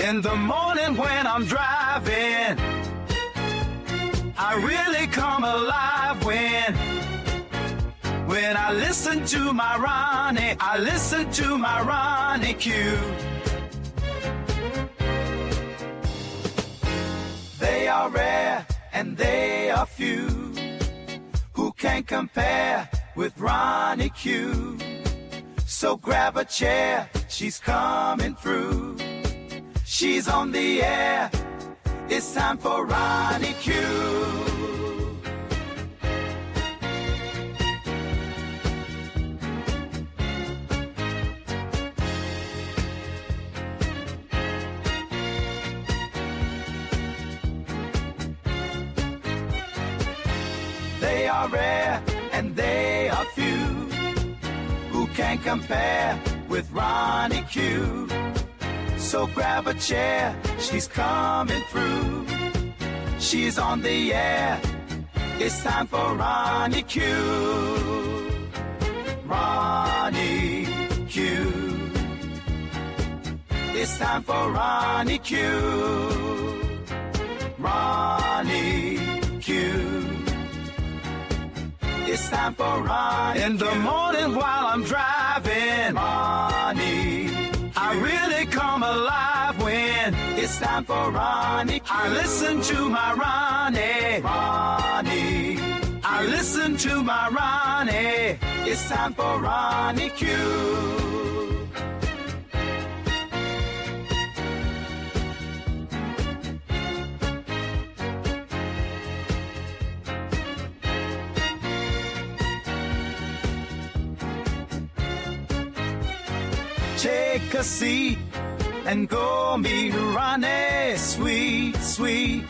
In the morning when I'm driving, I really come alive when I listen to my Ronnie, I listen to my Ronnie Q. They are rare and they are few who can compare with Ronnie Q. So grab a chair, she's coming through. She's on the air, it's time for Ronnie Q. They are rare and they are few who can compare with Ronnie Q. So grab a chair, she's coming through. She's on the air, it's time for Ronnie Q. Ronnie Q. It's time for Ronnie Q. Ronnie Q. It's time for Ronnie in the morning while I'm driving. Ronnie, I really come alive when it's time for Ronnie Q. I listen to my Ronnie. Ronnie, I listen to my Ronnie. It's time for Ronnie Q. Take a seat and go meet Ronnie. Sweet, sweet,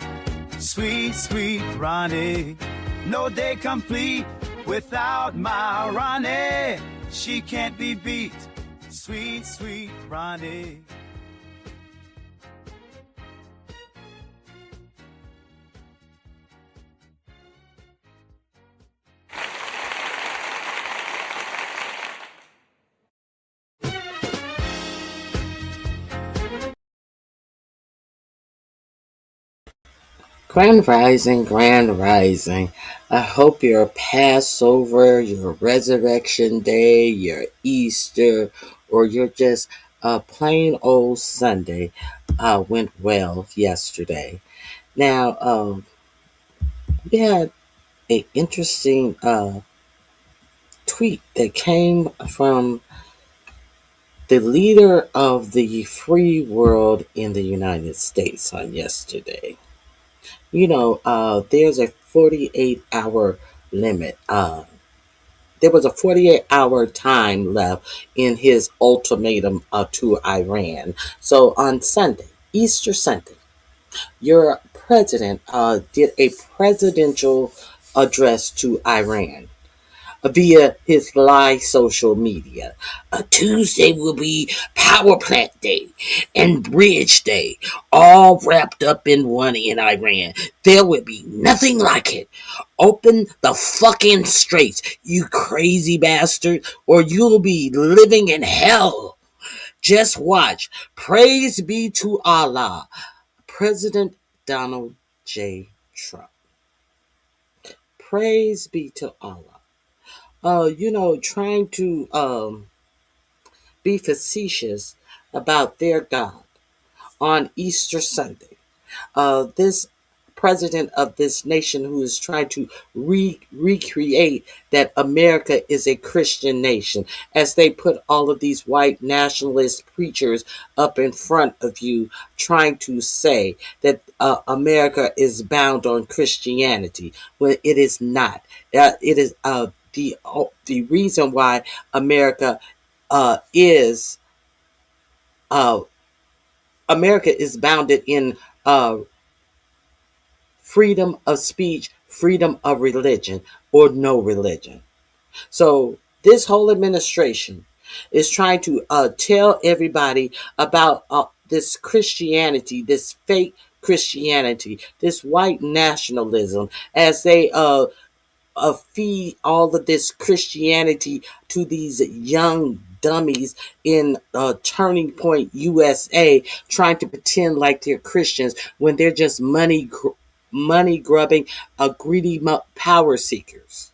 sweet, sweet Ronnie. No day complete without my Ronnie. She can't be beat. Sweet, sweet Ronnie. Grand Rising, Grand Rising. I hope your Passover, your Resurrection Day, your Easter, or your just plain old Sunday went well yesterday. Now, we had an interesting tweet that came from the leader of the free world in the United States on yesterday. There's a 48-hour limit. There was a 48-hour time left in his ultimatum to Iran. So on Sunday, Easter Sunday, your president did a presidential address to Iran via his live social media. Tuesday will be Power Plant Day and Bridge Day, all wrapped up in one in Iran. There will be nothing like it. Open the fucking straits, you crazy bastard, or you'll be living in hell. Just watch. Praise be to Allah. President Donald J. Trump. Praise be to Allah. Trying to be facetious about their God on Easter Sunday. This president of this nation who is trying to recreate that America is a Christian nation, as they put all of these white nationalist preachers up in front of you, trying to say that America is bound on Christianity when it is not. It is the reason why America is bounded in freedom of speech, freedom of religion, or no religion. So this whole administration is trying to tell everybody about this Christianity, this fake Christianity, this white nationalism, as they feed all of this Christianity to these young dummies in Turning Point USA trying to pretend like they're Christians when they're just money grubbing, greedy power seekers.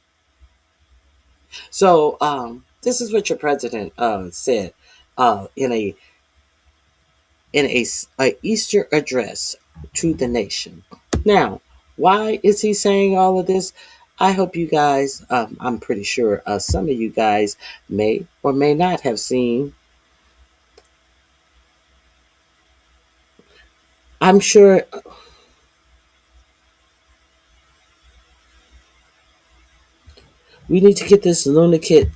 So this is what your president said in a Easter address to the nation. Now, why is he saying all of this? I hope you guys, I'm pretty sure some of you guys may or may not have seen. I'm sure we need to get this lunatic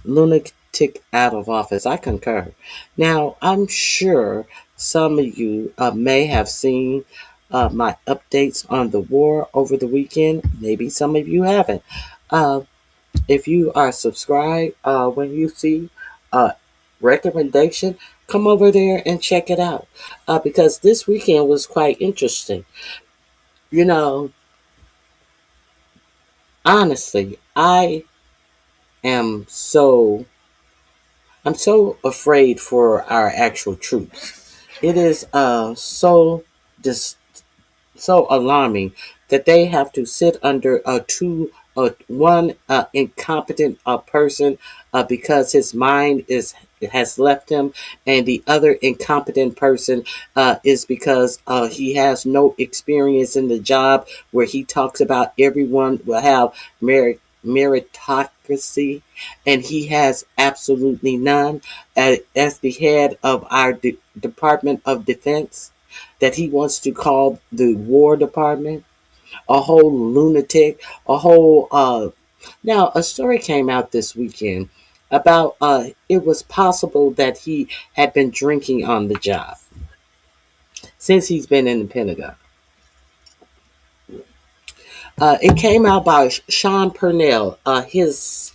out of office. I concur. Now, I'm sure some of you may have seen my updates on the war over the weekend. Maybe some of you haven't. Uh, if you are subscribed, when you see a recommendation, come over there and check it out. Because this weekend was quite interesting. You know, honestly, am so I'm so afraid for our actual troops. It is dis- so alarming that they have to sit under one incompetent person because his mind is has left him, and the other incompetent person is because he has no experience in the job, where he talks about everyone will have meritocracy, and he has absolutely none as the head of our Department of Defense, that he wants to call the War Department. A whole lunatic, a whole now a story came out this weekend about it was possible that he had been drinking on the job since he's been in the Pentagon. It came out by Sean Purnell, his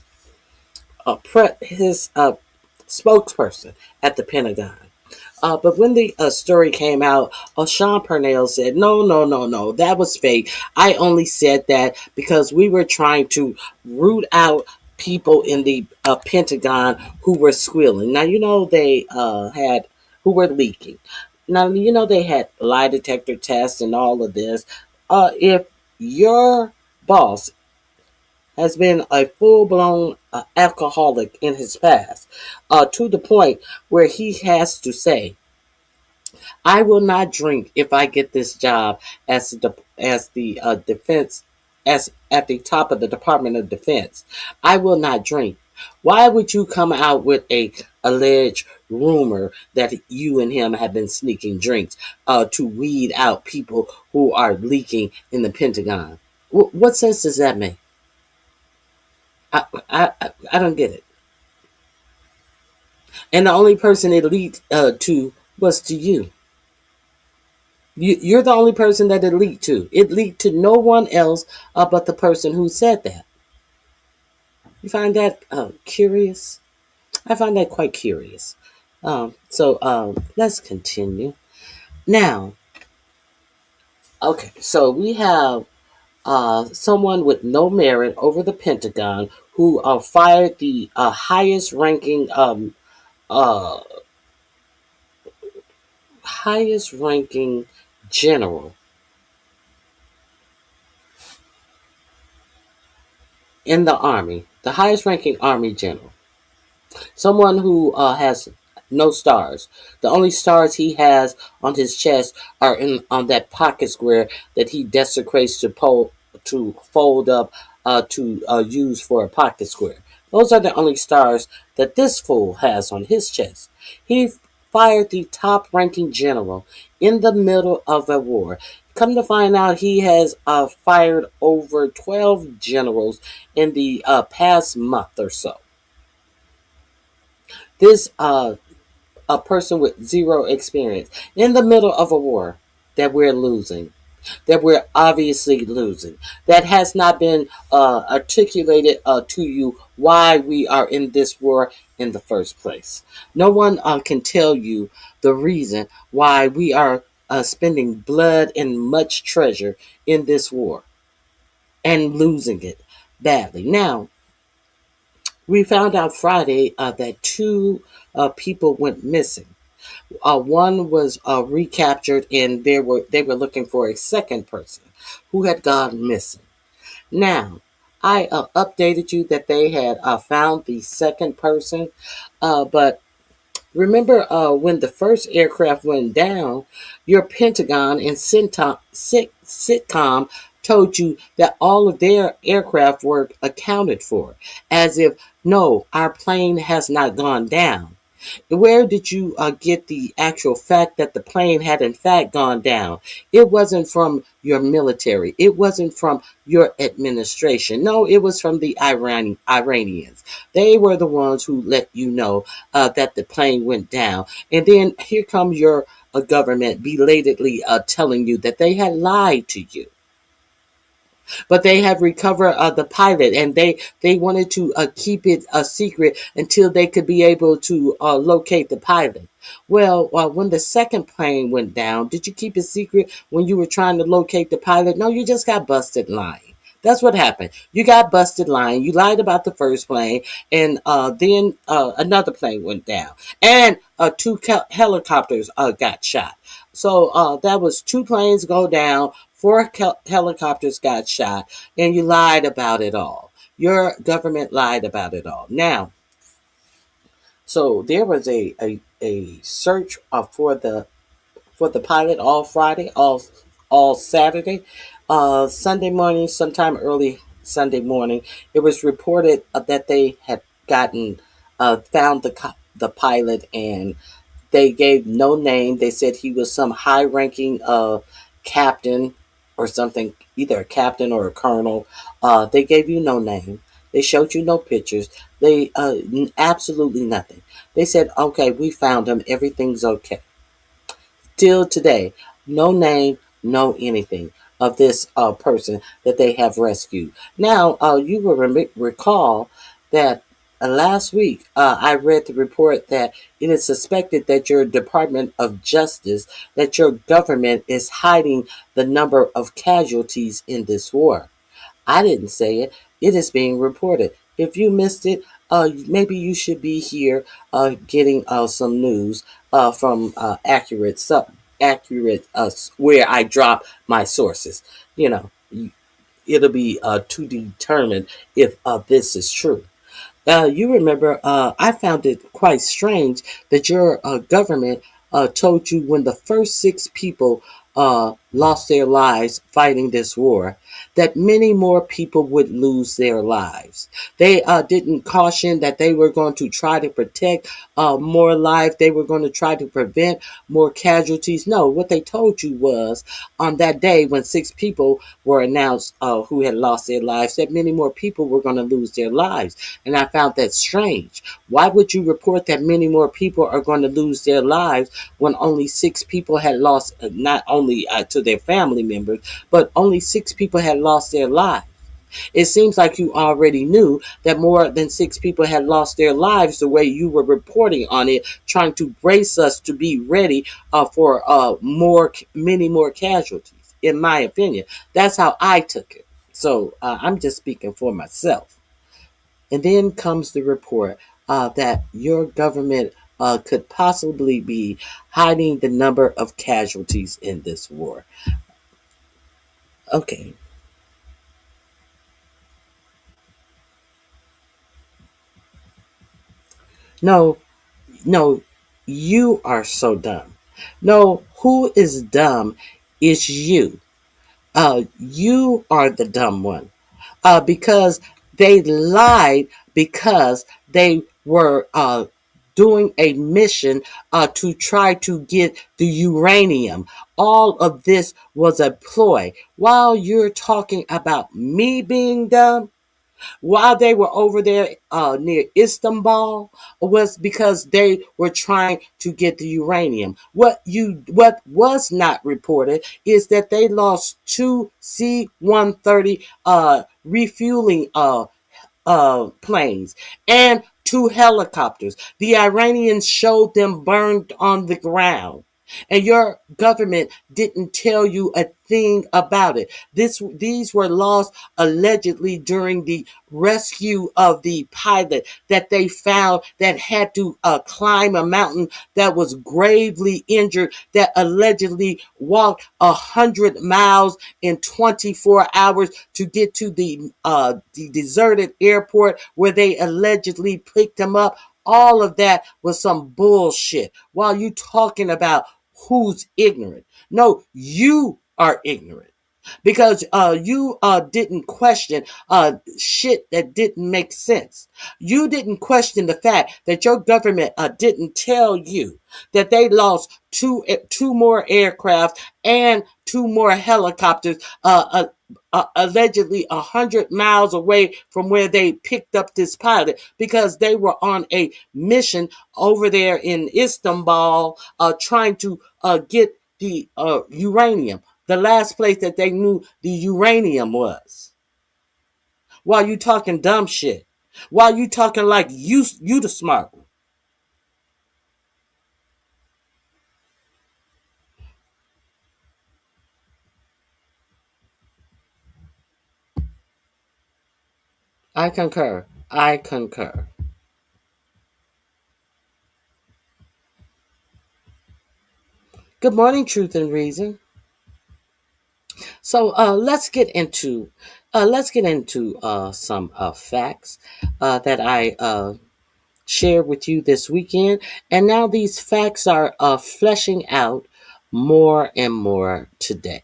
spokesperson at the Pentagon. But when the story came out, Sean Purnell said, no, no, no, no, that was fake. I only said that because we were trying to root out people in the Pentagon who were squealing. Now, they who were leaking. Now, they had lie detector tests and all of this. If your boss has been a full-blown alcoholic in his past, to the point where he has to say, I will not drink if I get this job as the defense, as at the top of the Department of Defense. I will not drink. Why would you come out with a alleged rumor that you and him have been sneaking drinks to weed out people who are leaking in the Pentagon? What sense does that make? I don't get it. And the only person it leaked to was to you. You're the only person that it leaked to. It leaked to no one else but the person who said that. You find that curious? I find that quite curious. So let's continue. Now, okay, so we have someone with no merit over the Pentagon who fired the uh, highest ranking general in the army, the highest ranking army general. Someone who has no stars. The only stars he has on his chest are on that pocket square that he desecrates to fold up to use for a pocket square. Those are the only stars that this fool has on his chest. He fired the top ranking general in the middle of a war. Come to find out, he has fired over 12 generals in the past month or so. This a person with zero experience in the middle of a war that we're losing, that we're obviously losing, that has not been articulated to you why we are in this war in the first place. No one can tell you the reason why we are spending blood and much treasure in this war and losing it badly. Now, We found out Friday that two people went missing. One was recaptured, and they were looking for a second person who had gone missing. Now, I updated you that they had found the second person, but remember when the first aircraft went down, your Pentagon and sitcom told you that all of their aircraft were accounted for, as if, no, our plane has not gone down. Where did you get the actual fact that the plane had in fact gone down? It wasn't from your military. It wasn't from your administration. No, it was from the Iranians. They were the ones who let you know that the plane went down. And then here comes your government belatedly telling you that they had lied to you, but they have recovered the pilot, and they wanted to keep it a secret until they could be able to locate the pilot. Well, when the second plane went down, did you keep it secret when you were trying to locate the pilot? No, you just got busted lying. That's what happened. You got busted lying. You lied about the first plane, and then another plane went down, and two helicopters got shot. So that was two planes go down, four helicopters got shot, and you lied about it all. Your government lied about it all. Now, so there was a search for the pilot all Friday, all Saturday, Sunday morning, sometime early Sunday morning. It was reported that they had gotten found the pilot, and they gave no name. They said he was some high-ranking captain or something, either a captain or a colonel. They gave you no name. They showed you no pictures. They absolutely nothing. They said, "Okay, we found him. Everything's okay." Till today, no name, no anything of this person that they have rescued. Now, you will recall that last week I read the report that it is suspected that your Department of Justice, that your government is hiding the number of casualties in this war. I didn't say it. It is being reported. If you missed it, maybe you should be here getting some news from accurate where I drop my sources. You know, it'll be to determine if this is true. You remember, I found it quite strange that your government told you when the first six people lost their lives fighting this war, that many more people would lose their lives. They didn't caution that they were going to try to protect more lives. They were going to try to prevent more casualties. No, what they told you was on that day when six people were announced who had lost their lives, that many more people were going to lose their lives. And I found that strange. Why would you report that many more people are going to lose their lives when only six people had lost, not only to their family members, but only six people had lost their lives? It seems like you already knew that more than six people had lost their lives the way you were reporting on it, trying to brace us to be ready for many more casualties. In my opinion, that's how I took it. So I'm just speaking for myself. And then comes the report that your government could possibly be hiding the number of casualties in this war. Okay. No, no, you are so dumb. No, who is dumb is you. You are the dumb one. Because they lied because they were doing a mission to try to get the uranium. All of this was a ploy. While you're talking about me being dumb, while they were over there near Istanbul, was because they were trying to get the uranium. What was not reported is that they lost two C-130 refueling planes and two helicopters. The Iranians showed them burned on the ground. and your government didn't tell you a thing about it. These were lost allegedly during the rescue of the pilot that they found that had to climb a mountain, that was gravely injured, that allegedly walked 100 miles in 24 hours to get to the deserted airport where they allegedly picked him up. All of that was some bullshit. While you talking about who's ignorant. No, you are ignorant because you didn't question shit that didn't make sense. You didn't question the fact that your government didn't tell you that they lost two more aircraft and two more helicopters, allegedly 100 miles away from where they picked up this pilot, because they were on a mission over there in Istanbul, trying to get the uranium, the last place that they knew the uranium was. While you talking dumb shit, while you talking like you the smart one. I concur. I concur. Good morning, Truth and Reason. So let's get into some facts that I shared with you this weekend, and now these facts are fleshing out more and more today.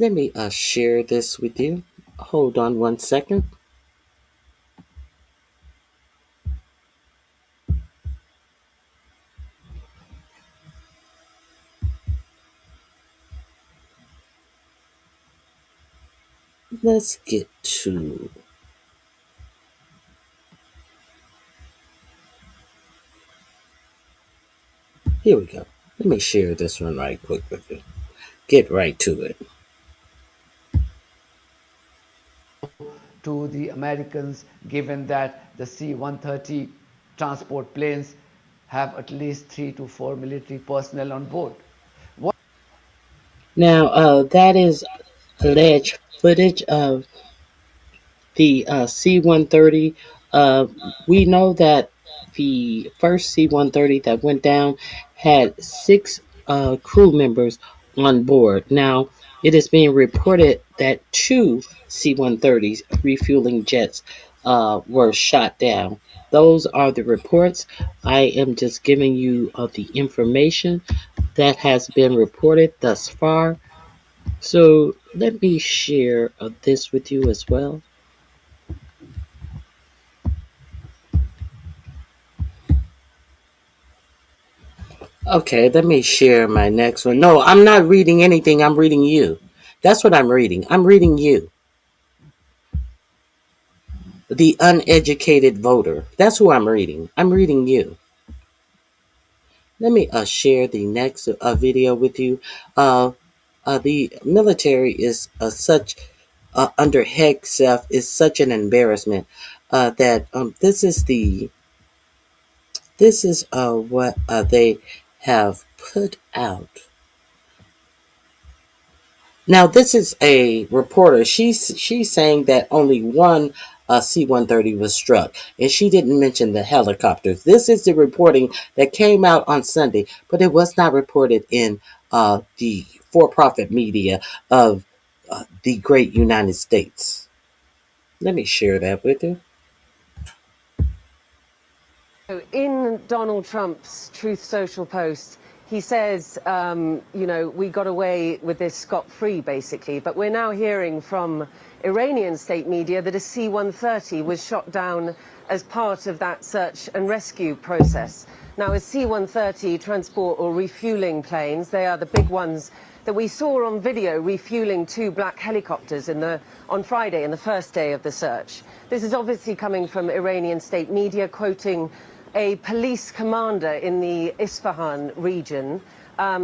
Let me share this with you. Hold on one second. Let's get to. Here we go. Let me share this one right quick with you. Get right to it. To the Americans, given that the C-130 transport planes have at least 3 to 4 military personnel on board. Now, that is alleged footage of the C-130. We know that the first C-130 that went down had six crew members on board. Now, it is being reported that two C-130s refueling jets were shot down. Those are the reports. I am just giving you the information that has been reported thus far. So let me share this with you as well. Okay, let me share my next one. No, I'm not reading anything. I'm reading you. That's what I'm reading. I'm reading you. The uneducated voter. That's who I'm reading. I'm reading you. Let me share the next video with you. The military is such, under Hegseth, is such an embarrassment that this is what they have put out. Now, this is a reporter. She's saying that only one C-130 was struck, and she didn't mention the helicopters. This is the reporting that came out on Sunday, but it was not reported in the for-profit media of the great United States. Let me share that with you. In Donald Trump's Truth Social post, he says, we got away with this scot-free, basically. But we're now hearing from Iranian state media that a C-130 was shot down as part of that search and rescue process. Now, a C-130 transport or refueling planes, they are the big ones that we saw on video refueling two black helicopters on Friday, in the first day of the search. This is obviously coming from Iranian state media, quoting a police commander in the Isfahan region,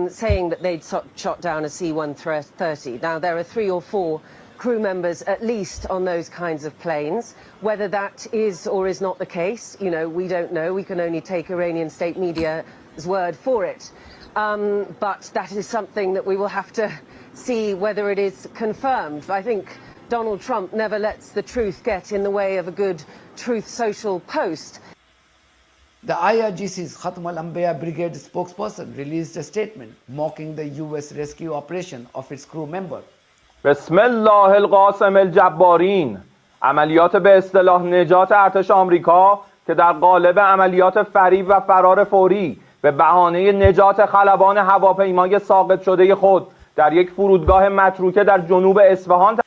saying that they'd shot down a C-130. Now, there are 3 or 4 crew members, at least on those kinds of planes. Whether that is or is not the case, we don't know. We can only take Iranian state media's word for it. But that is something that we will have to see whether it is confirmed. I think Donald Trump never lets the truth get in the way of a good Truth Social post. The IRGC's Khatm al-Anbiya Brigade spokesperson released a statement mocking the US rescue operation of its crew member. بسم الله القاسم الجبارین. عملیات به اصطلاح نجات ارتش آمریکا که در قالب عملیات فریب و فرار فوری به بهانه نجات خلبان هواپیمای ساقط شده خود در یک فرودگاه متروکه در جنوب اصفهان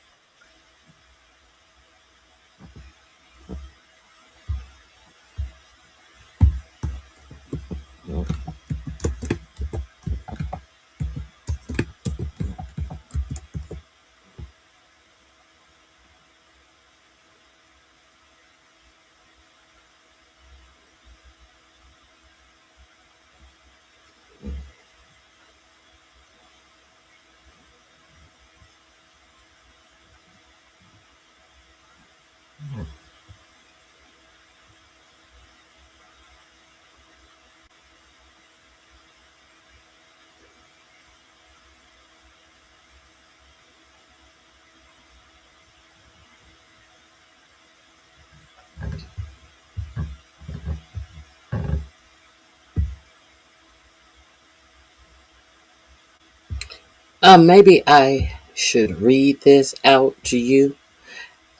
Maybe I should read this out to you.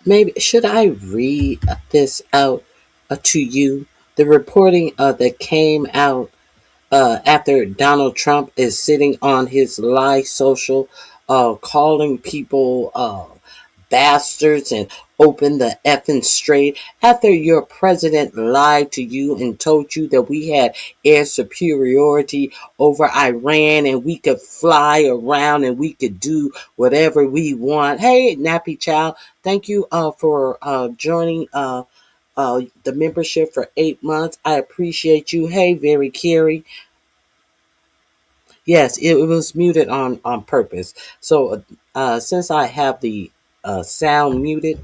Maybe should I read this out to you? The reporting that came out after Donald Trump is sitting on his live social, calling people bastards and open the effing straight after your president lied to you and told you that we had air superiority over Iran and we could fly around and we could do whatever we want. Hey, Nappy Child, thank you for joining the membership for 8 months. I appreciate you. Hey, Very Carey. Yes, it was muted on purpose. So since I have the sound muted,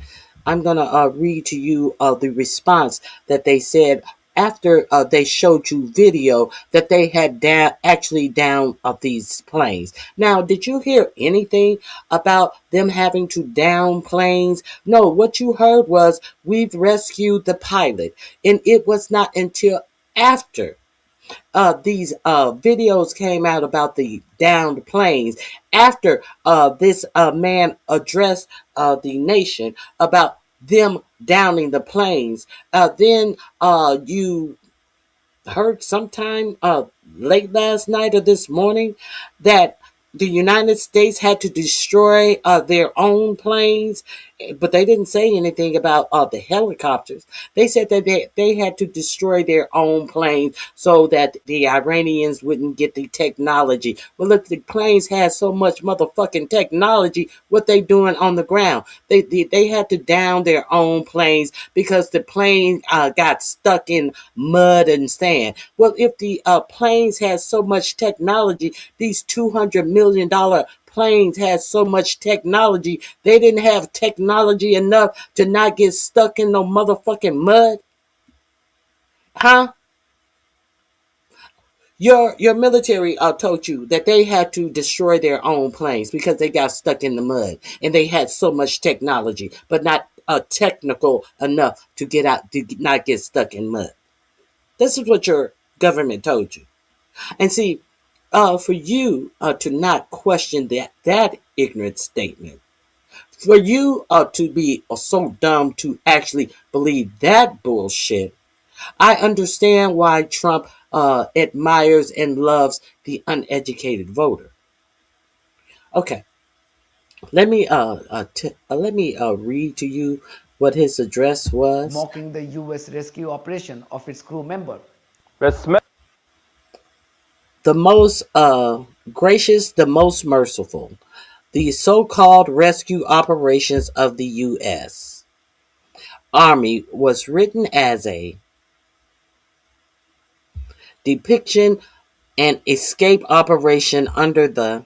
I'm going to read to you the response that they said after they showed you video that they had actually down of these planes. Now, did you hear anything about them having to down planes? No, what you heard was we've rescued the pilot. And it was not until after these videos came out about the downed planes after this man addressed the nation about them downing the planes. Then you heard sometime late last night or this morning that the United States had to destroy their own planes, but they didn't say anything about the helicopters. They said that they had to destroy their own planes so that the Iranians wouldn't get the technology. Well, look, the planes had so much motherfucking technology, what they doing on the ground? They had to down their own planes because the plane got stuck in mud and sand. Well, if the planes had so much technology, these $200 million planes had so much technology, they didn't have technology enough to not get stuck in no motherfucking mud? Huh? Your military told you that they had to destroy their own planes because they got stuck in the mud and they had so much technology, but not technical enough to get out, to not get stuck in mud. This is what your government told you. And see, for you to not question that ignorant statement, for you to be so dumb to actually believe that bullshit, I understand why Trump admires and loves the uneducated voter. Okay, let me read to you what his address was. Mocking the US rescue operation of its crew member. بسم The most gracious, the most merciful, the so-called rescue operations of the U.S. Army was written as a depiction and escape operation under the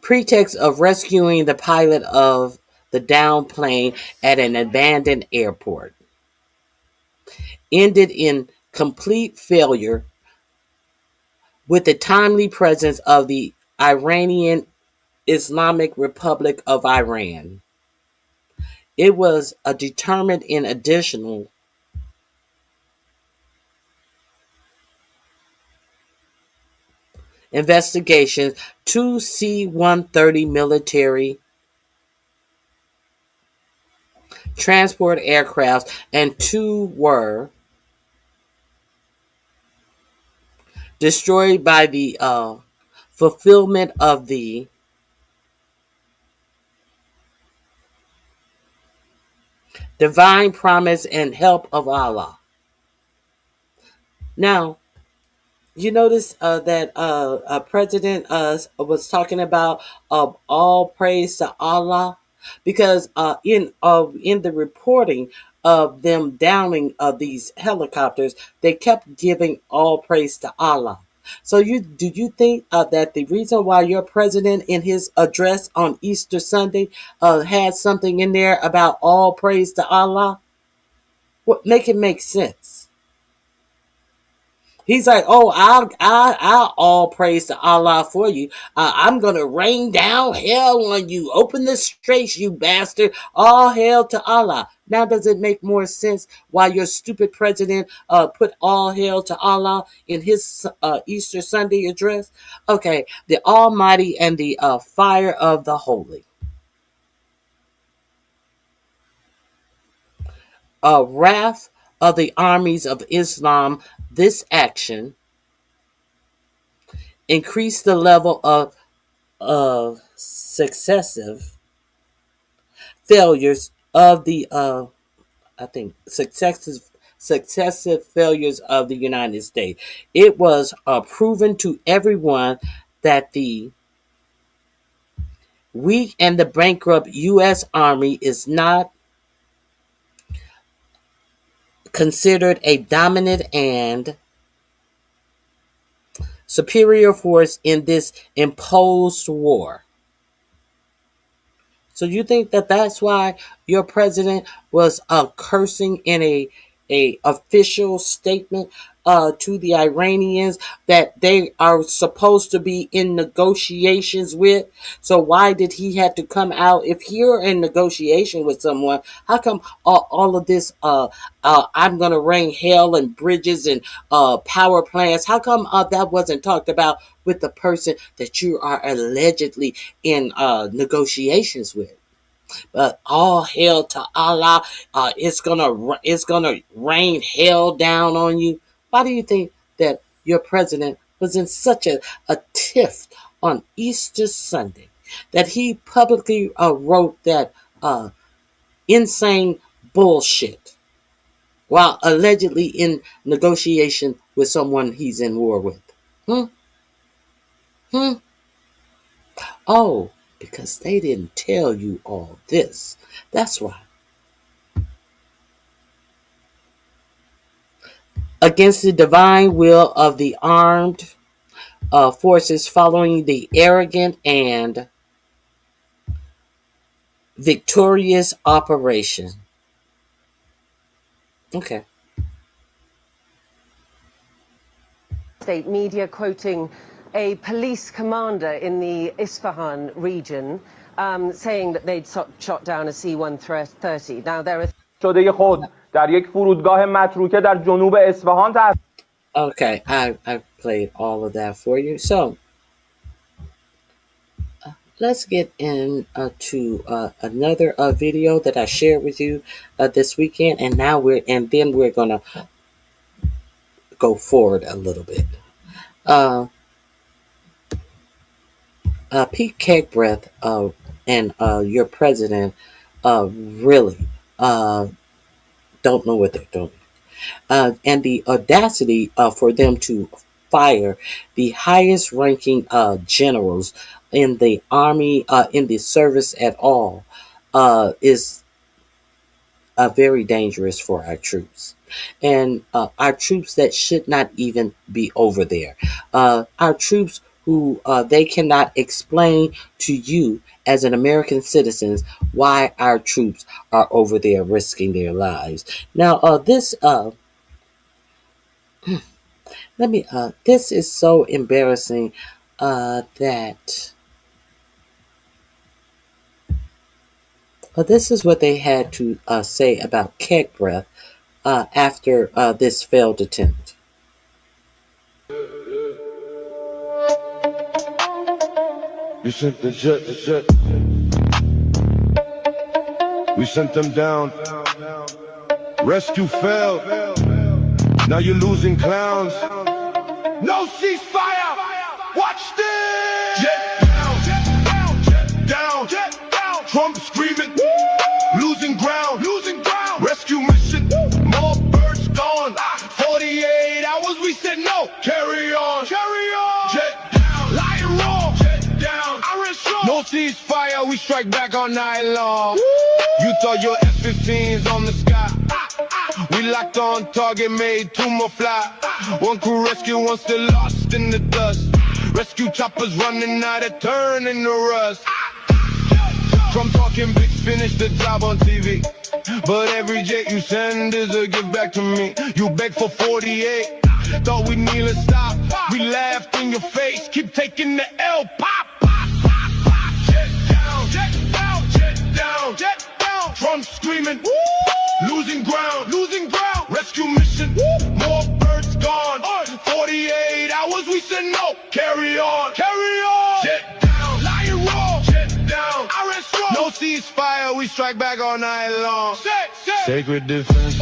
pretext of rescuing the pilot of the downed plane at an abandoned airport ended in complete failure with the timely presence of the Iranian Islamic Republic of Iran. It was determined in additional investigations, 2 C-130 military transport aircraft and 2 were destroyed by the fulfillment of the divine promise and help of Allah. Now, you notice that President was talking about all praise to Allah, because in the reporting of them downing of these helicopters, they kept giving all praise to Allah. So do you think that the reason why your president in his address on Easter Sunday had something in there about all praise to Allah? What make it make sense? He's like, oh, I'll all praise to Allah for you. I'm gonna rain down hell on you. Open the straits, you bastard. All hail to Allah. Now, does it make more sense why your stupid president put all hail to Allah in his Easter Sunday address? Okay, the Almighty and the fire of the Holy. Wrath of the armies of Islam. This action increase the level of successive failures of the successive failures of the United States. It was proven to everyone that the weak and the bankrupt U.S. Army is not considered a dominant and superior force in this imposed war. So you think that that's why your president was cursing in a official statement to the Iranians that they are supposed to be in negotiations with? So why did he have to come out? If you're in negotiation with someone, how come all of this I'm going to rain hell and bridges and power plants, how come that wasn't talked about with the person that you are allegedly in negotiations with? But all hail to Allah. It's gonna rain hell down on you. Why do you think that your president was in such a tiff on Easter Sunday that he publicly wrote that insane bullshit while allegedly in negotiation with someone he's in war with? Oh, because they didn't tell you all this. That's why. Against the divine will of the armed forces following the arrogant and victorious operation. Okay. State media quoting a police commander in the Isfahan region saying that they'd shot down a C-130. Now there are شده خود در یک فرودگاه متروکه در جنوب اصفهان. Okay, I played all of that for you. So let's get into another video that I shared with you this weekend, and then we're gonna go forward a little bit. Pete Kegbreath and your president really don't know what they're doing. And the audacity for them to fire the highest ranking generals in the army, in the service at all, is very dangerous for our troops. And our troops that should not even be over there. Our troops who they cannot explain to you as an American citizens why our troops are over there risking their lives. Now, this is so embarrassing that this is what they had to say about keg breath after this failed attempt. You sent the jet. We sent them down. Rescue failed. Now you're losing clowns. No ceasefire. Watch this. Jet down. Trump screaming. Losing ground. Rescue mission. More birds gone. 48 hours. We said no. Carry on. Jet down. Lying wrong. Jet down. No ceasefire. We strike back all night long. You thought your F-15's on the sky. We locked on target, made 2 more fly. 1 crew rescue, 1 still lost in the dust. Rescue choppers running out of turn in the rust. Trump talking big, finish the job on TV. But every jet you send is a gift back to me. You beg for 48, thought we'd kneel and stop. We laughed in your face, keep taking the L, pop. Jet down. Trump screaming, losing ground. Rescue mission, more birds gone. 48 hours, we said no. Carry on. Jet down, lying wrong. Jet down, arrest wrong. No ceasefire, we strike back all night long. Sacred defense,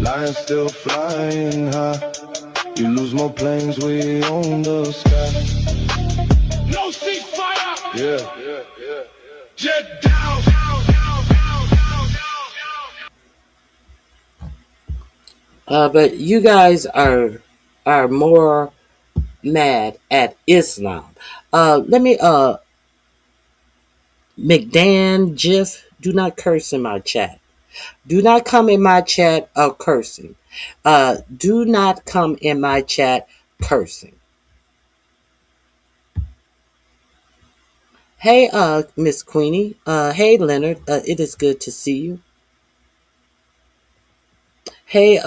lions still flying high. You lose more planes, we own the sky. No ceasefire. Yeah. Jet down. But you guys are more mad at Islam. Let me McDan Jiff, do not curse in my chat. Do not come in my chat cursing. Do not come in my chat cursing. Hey, Miss Queenie. Hey, Leonard. It is good to see you. Hey,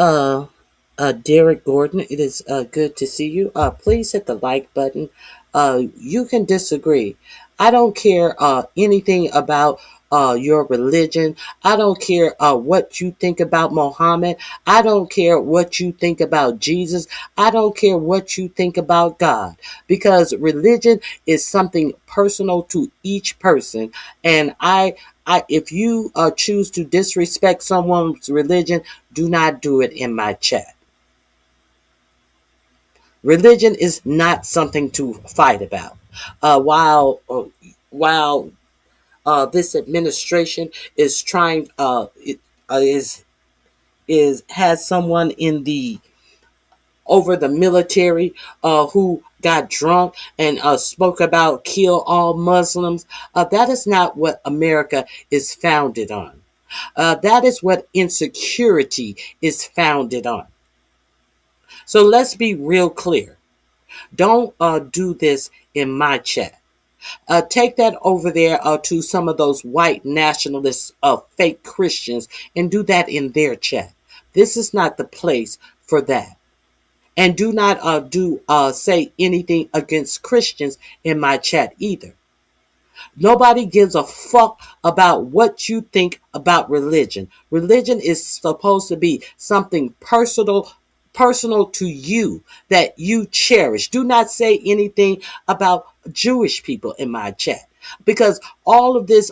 Derek Gordon. It is good to see you. Please hit the like button. You can disagree. I don't care anything about your religion. I don't care what you think about Muhammad. I don't care what you think about Jesus. I don't care what you think about God, because religion is something personal to each person. And if you choose to disrespect someone's religion, do not do it in my chat. Religion is not something to fight about. While this administration is trying, has someone in the over the military who got drunk and spoke about kill all Muslims. That is not what America is founded on. That is what insecurity is founded on. So let's be real clear. Don't do this in my chat. Take that over there to some of those white nationalists, fake Christians, and do that in their chat. This is not the place for that. And do not say anything against Christians in my chat either. Nobody gives a fuck about what you think about religion. Religion is supposed to be something personal to you that you cherish. Do not say anything about Jewish people in my chat, because all of this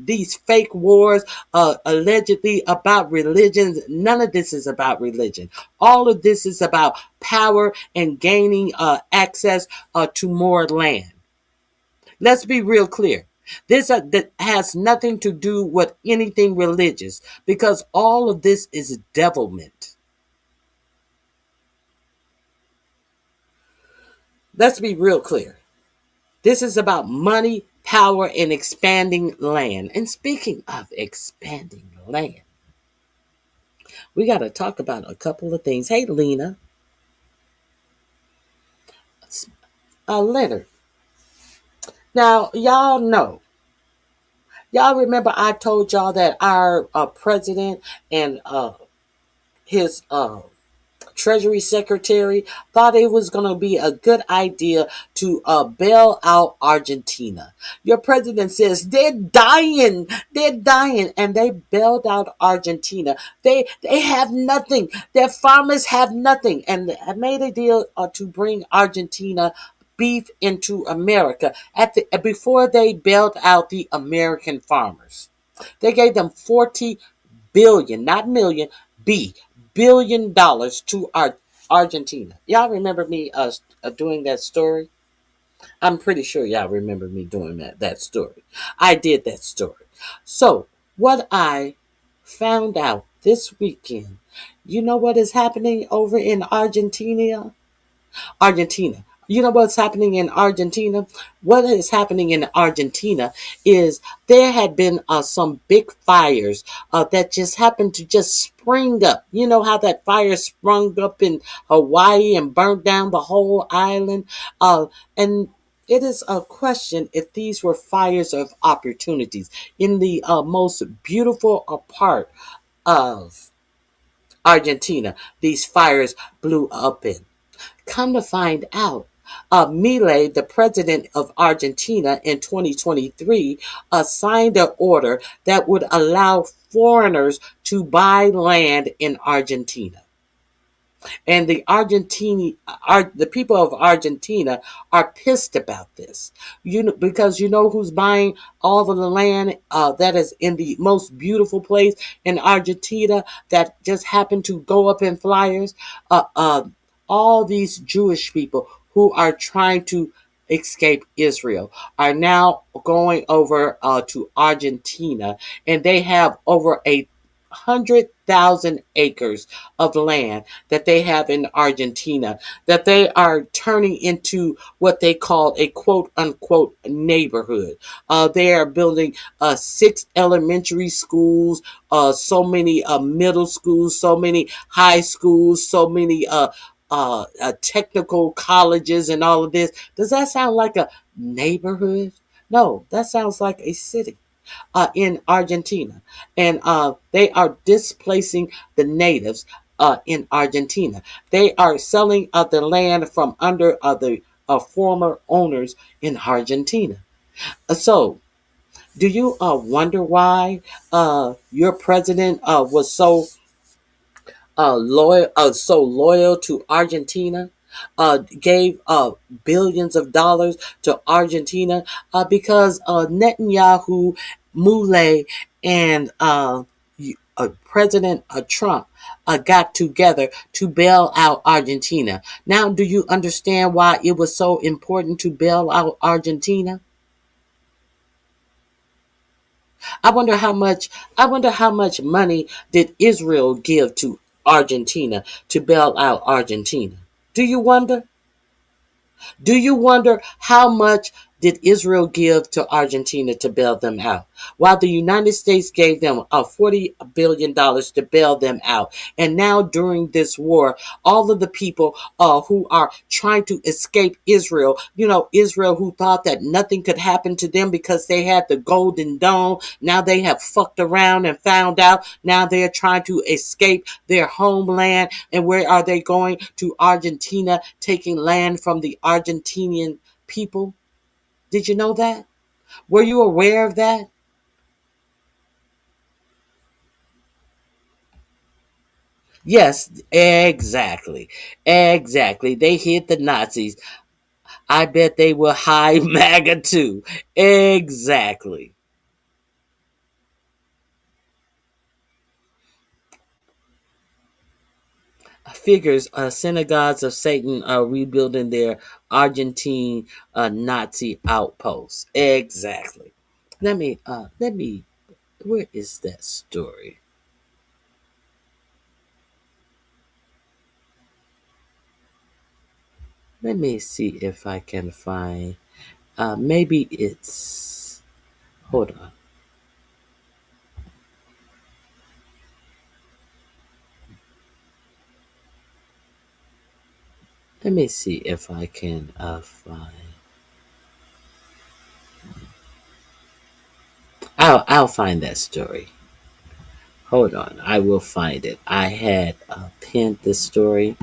these fake wars allegedly about religions, none of this is about religion. All of this is about power and gaining access to more land. Let's be real clear. This that has nothing to do with anything religious, because all of this is devilment. Let's be real clear. This is about money, power, and expanding land. And speaking of expanding land, we got to talk about a couple of things. Hey, Lena. Leonard. Now, y'all remember I told y'all that our president and his Treasury Secretary thought it was going to be a good idea to bail out Argentina. Your president says they're dying, and they bailed out Argentina. They have nothing. Their farmers have nothing, and I made a deal to bring Argentina beef into America before they bailed out the American farmers. They gave them 40 billion, not million, billion dollars to Argentina. Y'all remember me doing that story? I'm pretty sure y'all remember me doing that story. I did that story. So, what I found out this weekend, you know what is happening over in Argentina? Argentina. You know what's happening in Argentina? What is happening in Argentina is there had been some big fires that just happened to just spring up. You know how that fire sprung up in Hawaii and burnt down the whole island? And it is a question if these were fires of opportunities in the most beautiful part of Argentina. These fires blew up in. Come to find out, Milei, the president of Argentina in 2023, signed an order that would allow foreigners to buy land in Argentina. And the people of Argentina are pissed about this. Because you know who's buying all of the land that is in the most beautiful place in Argentina that just happened to go up in flyers. All these Jewish people who are trying to escape Israel are now going over to Argentina, and they have over 100,000 acres of land that they have in Argentina that they are turning into what they call a quote unquote neighborhood. They are building 6 elementary schools, so many middle schools, so many high schools, so many technical colleges, and all of this. Does that sound like a neighborhood? No, that sounds like a city in Argentina. And they are displacing the natives in Argentina. They are selling the land from under the former owners in Argentina. So, do you wonder why your president was so loyal to Argentina, gave billions of dollars to Argentina, because Netanyahu, Milei, and President Trump got together to bail out Argentina. Now, do you understand why it was so important to bail out Argentina? I wonder how much. I wonder how much money did Israel give to Argentina to bail out Argentina? Do you wonder? Do you wonder how much did Israel give to Argentina to bail them out? While the United States gave them $40 billion to bail them out. And now during this war, all of the people who are trying to escape Israel, Israel who thought that nothing could happen to them because they had the Golden Dome, now they have fucked around and found out. Now they're trying to escape their homeland. And where are they going? To Argentina, taking land from the Argentinian people. Did you know that? Were you aware of that? Yes, exactly. Exactly. They hit the Nazis. I bet they were high MAGA too. Exactly. Figures synagogues of Satan are rebuilding their Argentine Nazi outposts. Exactly. Let me, where is that story? Let me see if I can find, maybe it's, hold on. Let me see if I can find. I'll find that story. Hold on, I will find it. I had pinned this story.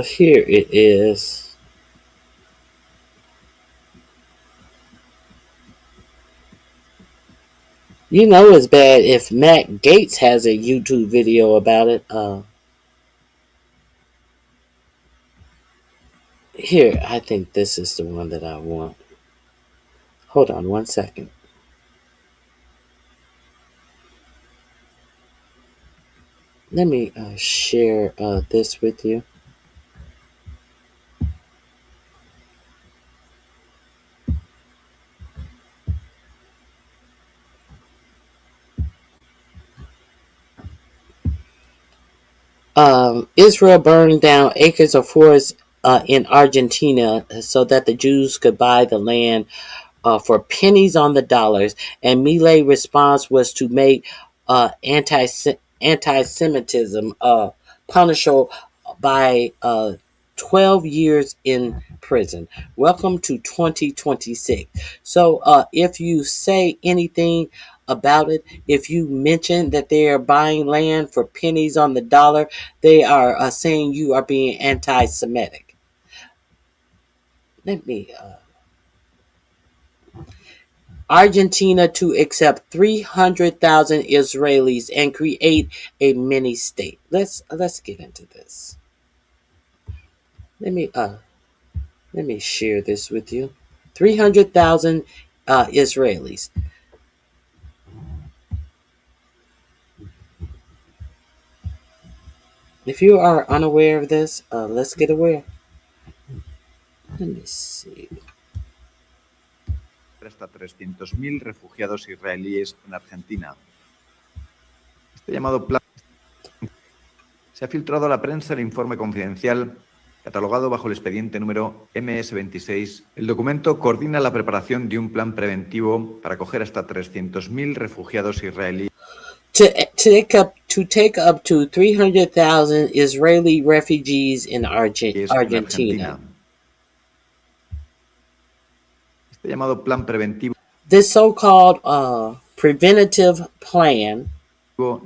Here it is. You know it's bad if Matt Gaetz has a YouTube video about it. Here, I think this is the one that I want. Hold on one second. Let me share this with you. Israel burned down acres of forest in Argentina so that the Jews could buy the land for pennies on the dollars, and Milei's response was to make anti-Semitism punishable by 12 years in prison. Welcome to 2026. So if you say anything about it, if you mention that they are buying land for pennies on the dollar, they are saying you are being anti-Semitic. Let me Argentina to accept 300,000 Israelis and create a mini state. Let's get into this. Let me share this with you. 300,000 Israelis. If you are unaware of this, let's get aware. Let me see. Hasta 300.000 refugiados israelíes en Argentina. Este llamado plan se ha filtrado a la prensa el informe confidencial catalogado bajo el expediente número MS26. El documento coordina la preparación de un plan preventivo para acoger hasta 300.000 refugiados israelíes. To take up to 300,000 Israeli refugees in Argentina. Este llamado plan preventivo. This so-called preventative plan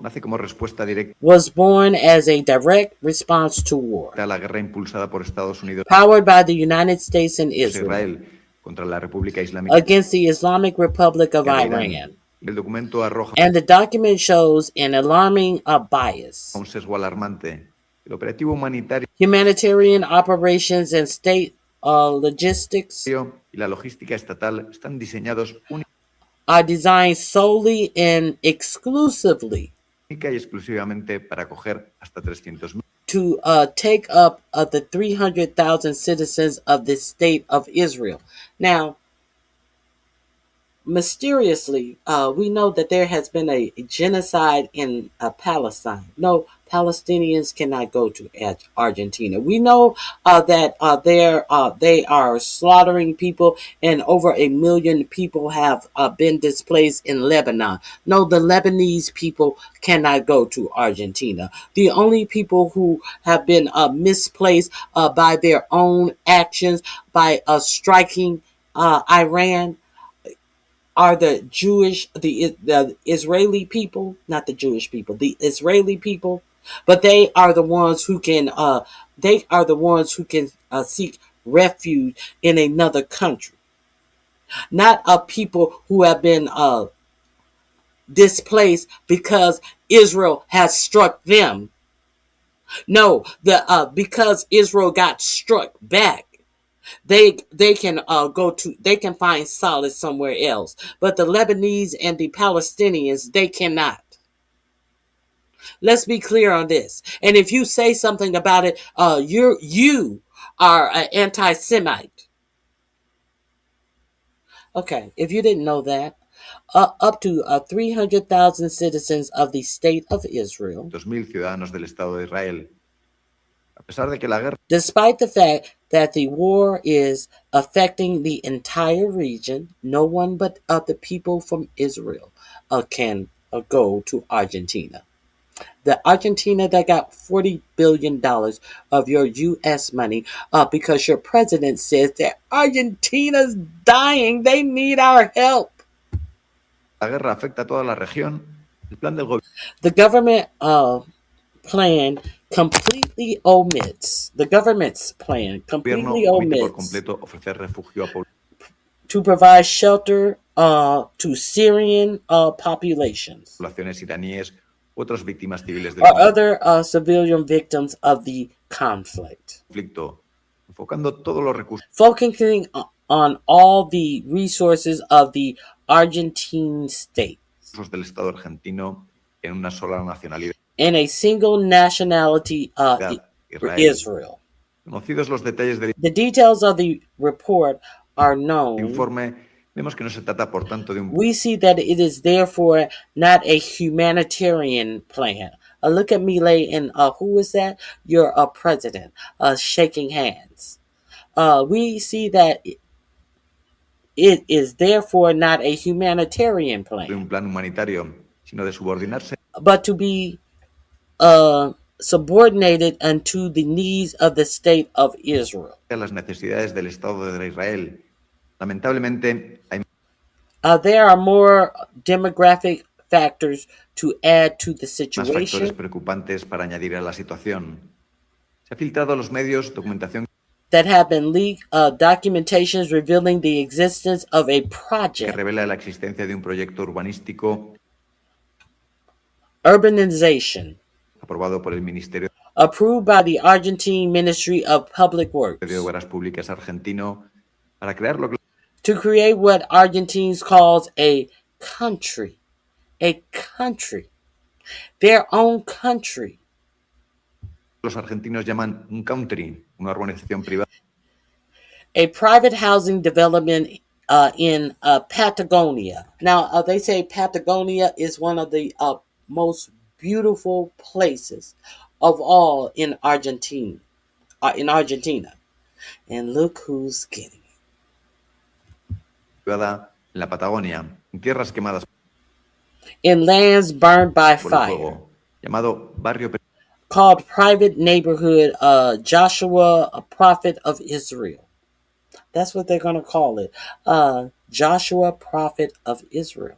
nace como respuesta directa was born as a direct response to war, a la guerra impulsada por Estados Unidos, powered by the United States and Israel contra la República Islámica against the Islamic Republic of Iran. El documento arroja and the document shows an alarming bias. Un sesgo alarmante. El operativo humanitario, humanitarian operations and state logistics y la logística estatal están diseñados are designed solely and exclusively única y exclusivamente para acoger hasta 300.000 to take up the 300,000 citizens of the state of Israel. Now, mysteriously, we know that there has been a genocide in Palestine. No, Palestinians cannot go to Argentina. We know that they are slaughtering people, and over 1 million people have been displaced in Lebanon. No, the Lebanese people cannot go to Argentina. The only people who have been misplaced by their own actions, by striking Iran, are the Israeli people, not the Jewish people, the Israeli people, but they are the ones who can seek refuge in another country, not people who have been displaced because Israel has struck them. No, because Israel got struck back. They can they can find solace somewhere else, but the Lebanese and the Palestinians, they cannot. Let's be clear on this. And if you say something about it, you are an anti-Semite. Okay, if you didn't know that, up to 300,000 citizens of the state of Israel, 200.000 ciudadanos del Estado de Israel. A pesar de que la guerra despite the fact that the war is affecting the entire region, no one but the people from Israel can go to Argentina. The Argentina that got $40 billion of your U.S. money because your president says that Argentina's dying. They need our help. la guerra afecta a toda la región, el plan del gobierno The government plan completely omits. The government's plan completely omite por omits completo ofrecer refugio a to provide shelter to Syrian populations poblaciones iraníes u otras víctimas civiles del or other civilian victims of the conflict. conflicto, enfocando todos los recursos Focusing on all the resources of the Argentine state del Estado argentino en una sola nacionalidad, and a single nationality Israel. Conocidos los detalles del The details of the report are known. informe, vemos que no se trata, por tanto, de un We see that it is therefore not a humanitarian plan. Look at Milei and who is that? Your president shaking hands. We see that it is therefore not a humanitarian plan, un plan humanitario, sino de subordinarse but to be subordinated unto the needs of the state of Israel. a las necesidades del Estado de Israel. Lamentablemente, hay There are more demographic factors to add to the más factores situation preocupantes para añadir a la situación. Se ha filtrado a los medios documentación that have been leaked, documentations revealing the existence of a que project, revela la existencia de un proyecto urbanístico Urbanization, aprobado por el Ministerio approved by the Argentine Ministry of Public Works, de Obras Públicas argentino para crear lo que to create what Argentines calls a country, their own country, los argentinos llaman un country, una urbanización privada a private housing development in Patagonia. Now, they say Patagonia is one of the most beautiful places of all in Argentina. And look who's getting it. privada en la Patagonia, en tierras quemadas In lands burned by por el fire, fuego, llamado barrio called private neighborhood Joshua, a prophet of Israel. That's what they're going to call it. Joshua, prophet of Israel.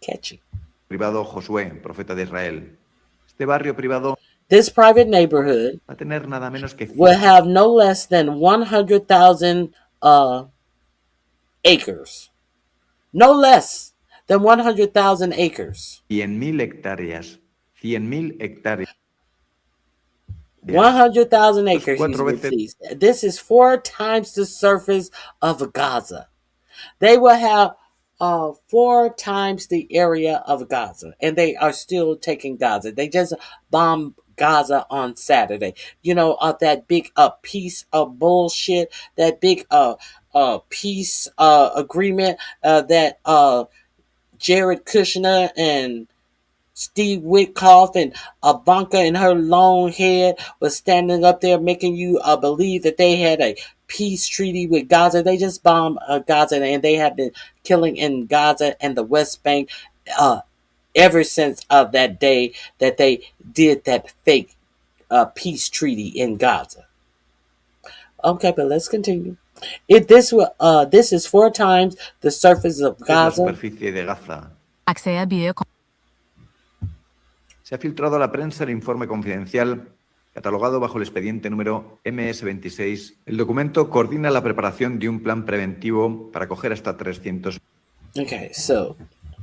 Catchy. privado Josué, profeta de Israel. Este barrio privado This private neighborhood va a tener nada menos que will have no less than 100,000 acres. No less than 100,000 acres. 100.000 hectáreas. 100.000 hectáreas. 100,000 acres. Cuatro veces. This is 4 times the surface of Gaza. They will have 4 times the area of Gaza, and they are still taking Gaza. They just bombed Gaza on Saturday. You know, that big piece of bullshit, that big peace agreement that Jared Kushner and Steve Witkoff and Ivanka and her long head was standing up there making you believe that they had a peace treaty with Gaza. They just bombed Gaza, and they have been killing in Gaza and the West Bank ever since that day that they did that fake peace treaty in Gaza. Okay, but let's continue. This is 4 times the surface of Gaza. La superficie de Gaza. Se ha filtrado a la prensa el informe confidencial catalogado bajo el expediente número MS26. El documento coordina la preparación de un plan preventivo para acoger hasta 300. Okay, so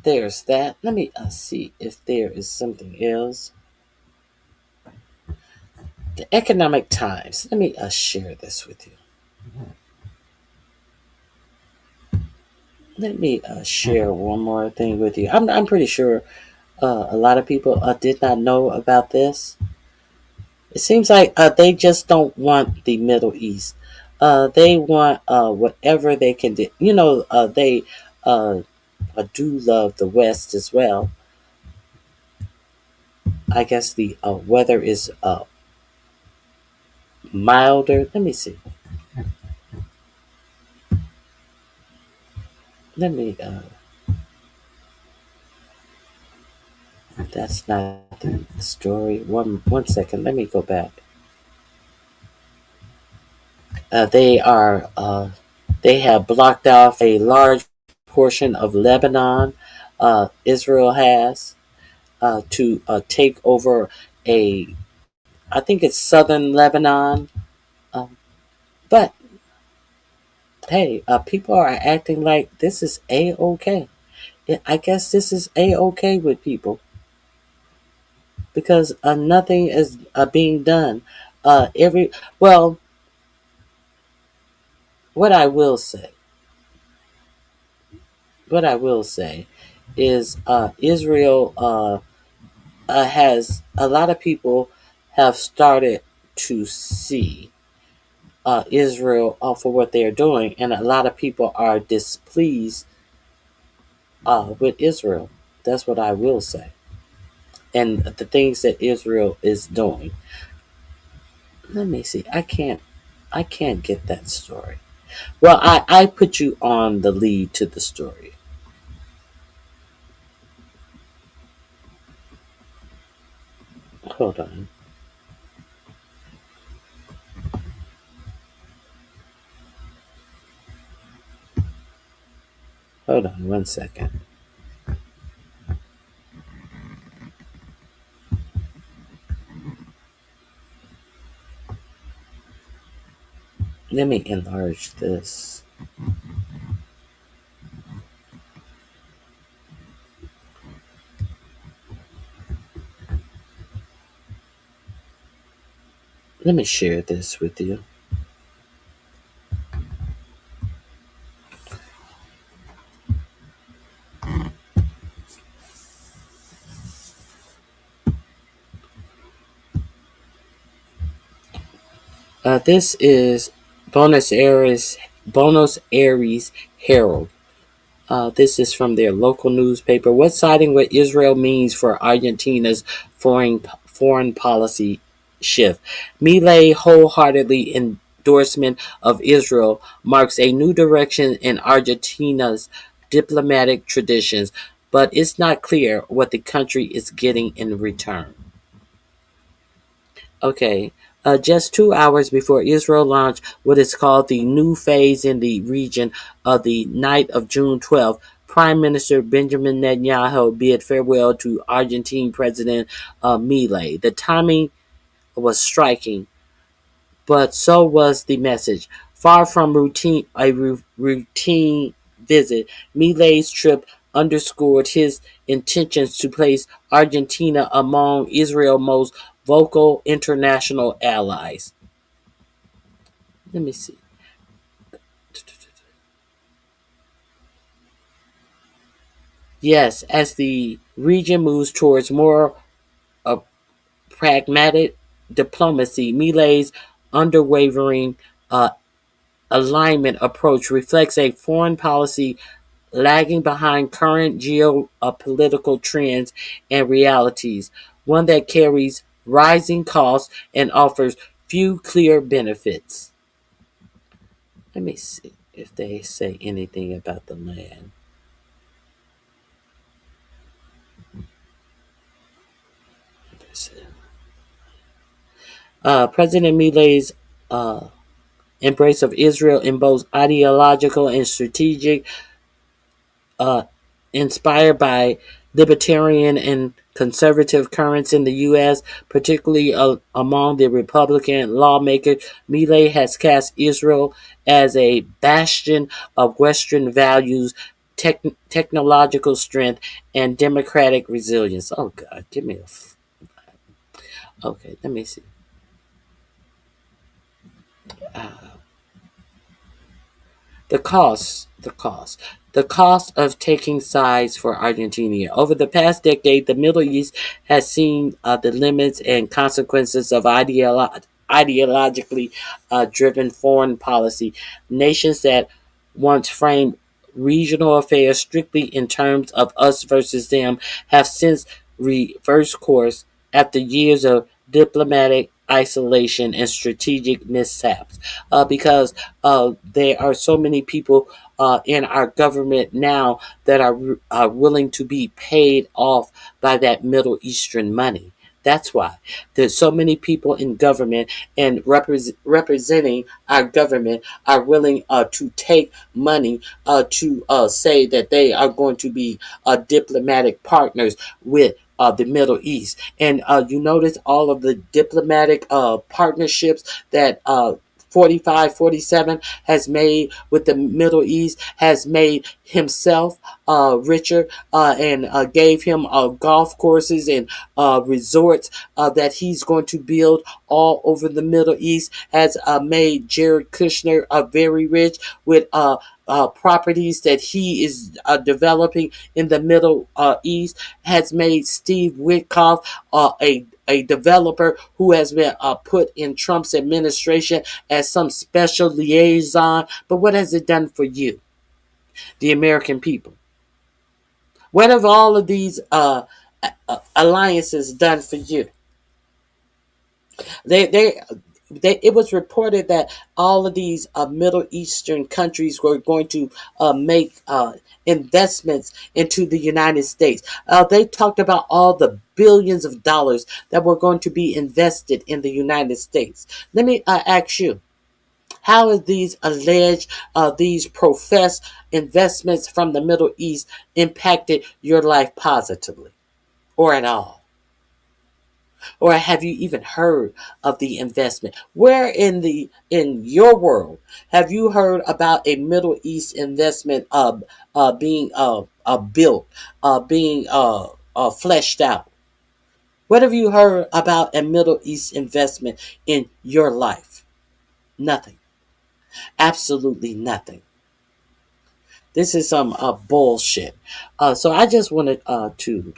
there's that. Let me see if there is something else. The Economic Times. Let me share this with you. Let me share one more thing with you. I'm pretty sure A lot of people did not know about this. It seems like they just don't want the Middle East. They want whatever they can do. They do love the West as well. I guess the weather is milder. Let me see. Let me. That's not the story. One second. Let me go back. They are. They have blocked off a large portion of Lebanon. Israel has to take over a. I think it's southern Lebanon. Um, but hey, people are acting like this is a-okay. I guess this is a-okay with people because nothing is being done. Every well, what I will say, what I will say, is Israel has a lot of people have started to see Israel for what they are doing, and a lot of people are displeased with Israel. That's what I will say, and the things that Israel is doing. Let me see. I can't get that story. Well, I put you on the lead to the story. Hold on. Hold on 1 second. Let me enlarge this. Let me share this with you. This is Buenos Aires Herald. This is from their local newspaper. What siding with Israel means for Argentina's foreign policy shift. Milei wholeheartedly endorsement of Israel marks a new direction in Argentina's diplomatic traditions, but it's not clear what the country is getting in return. Okay. Just 2 hours before Israel launched what is called the new phase in the region of the night of June 12th, Prime Minister Benjamin Netanyahu bid farewell to Argentine President Milei. The timing was striking, but so was the message. Far from routine visit, Milei's trip underscored his intentions to place Argentina among Israel's most vocal international allies. Let me see. Yes, as the region moves towards more uh, pragmatic diplomacy, Milei's unwavering alignment approach reflects a foreign policy lagging behind current geopolitical trends and realities, one that carries rising costs and offers few clear benefits. Let me see if they say anything about the land. President Milei's embrace of Israel in both ideological and strategic, uh, inspired by libertarian and conservative currents in the U.S., particularly among the Republican lawmakers. Milei has cast Israel as a bastion of Western values, technological strength, and democratic resilience. Oh, God, give me a. Okay, let me see. The costs The cost. The cost of taking sides for Argentina. Over the past decade, the Middle East has seen the limits and consequences of ideologically driven foreign policy. Nations that once framed regional affairs strictly in terms of us versus them have since reversed course after years of diplomatic isolation and strategic mishaps. Because there are so many people in our government now that are willing to be paid off by that Middle Eastern money. That's why there's so many people in government and representing our government are willing to take money to say that they are going to be diplomatic partners with the Middle East. And you notice all of the diplomatic partnerships that 45, 47 has made with the Middle East, has made himself richer and gave him golf courses and resorts that he's going to build all over the Middle East, has made Jared Kushner very rich with properties that he is developing in the Middle East, has made Steve Witkoff a developer who has been put in Trump's administration as some special liaison. But what has it done for you, the American people? What have all of these alliances done for you? It was reported that all of these Middle Eastern countries were going to make investments into the United States. They talked about all the billions of dollars that were going to be invested in the United States. Let me ask you, how have these alleged, these professed investments from the Middle East impacted your life positively or at all? Or have you even heard of the investment? Where in your world have you heard about a Middle East investment being built, being fleshed out? What have you heard about a Middle East investment in your life? Nothing. Absolutely nothing. This is some bullshit. So I just wanted to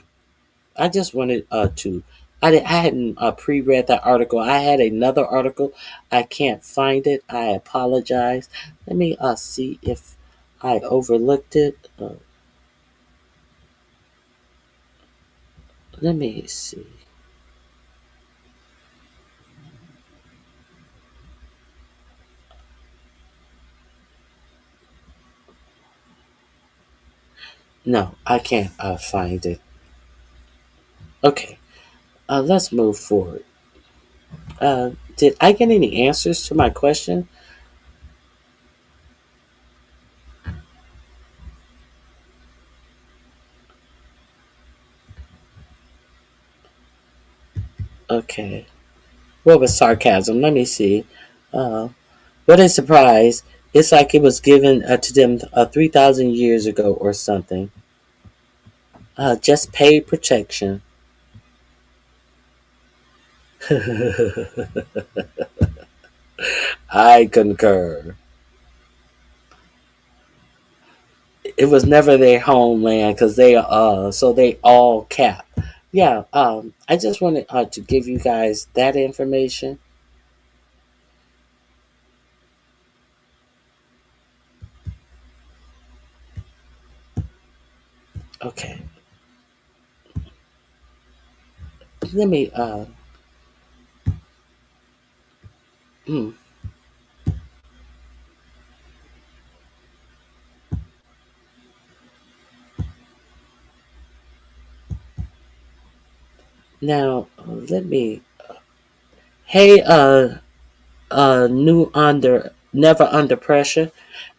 I hadn't pre-read that article. I had another article. I can't find it. I apologize. Let me see if I overlooked it. Let me see. No, I can't find it. Okay, let's move forward. Did I get any answers to my question? Okay. What was sarcasm? Let me see. Uh, what a surprise. It's like it was given to them 3,000 years ago or something. Just paid protection. I concur. It was never their homeland because so they all cap. Yeah, I just wanted to give you guys that information. Okay, let me hmm. Now let me. Hey, new under never under pressure.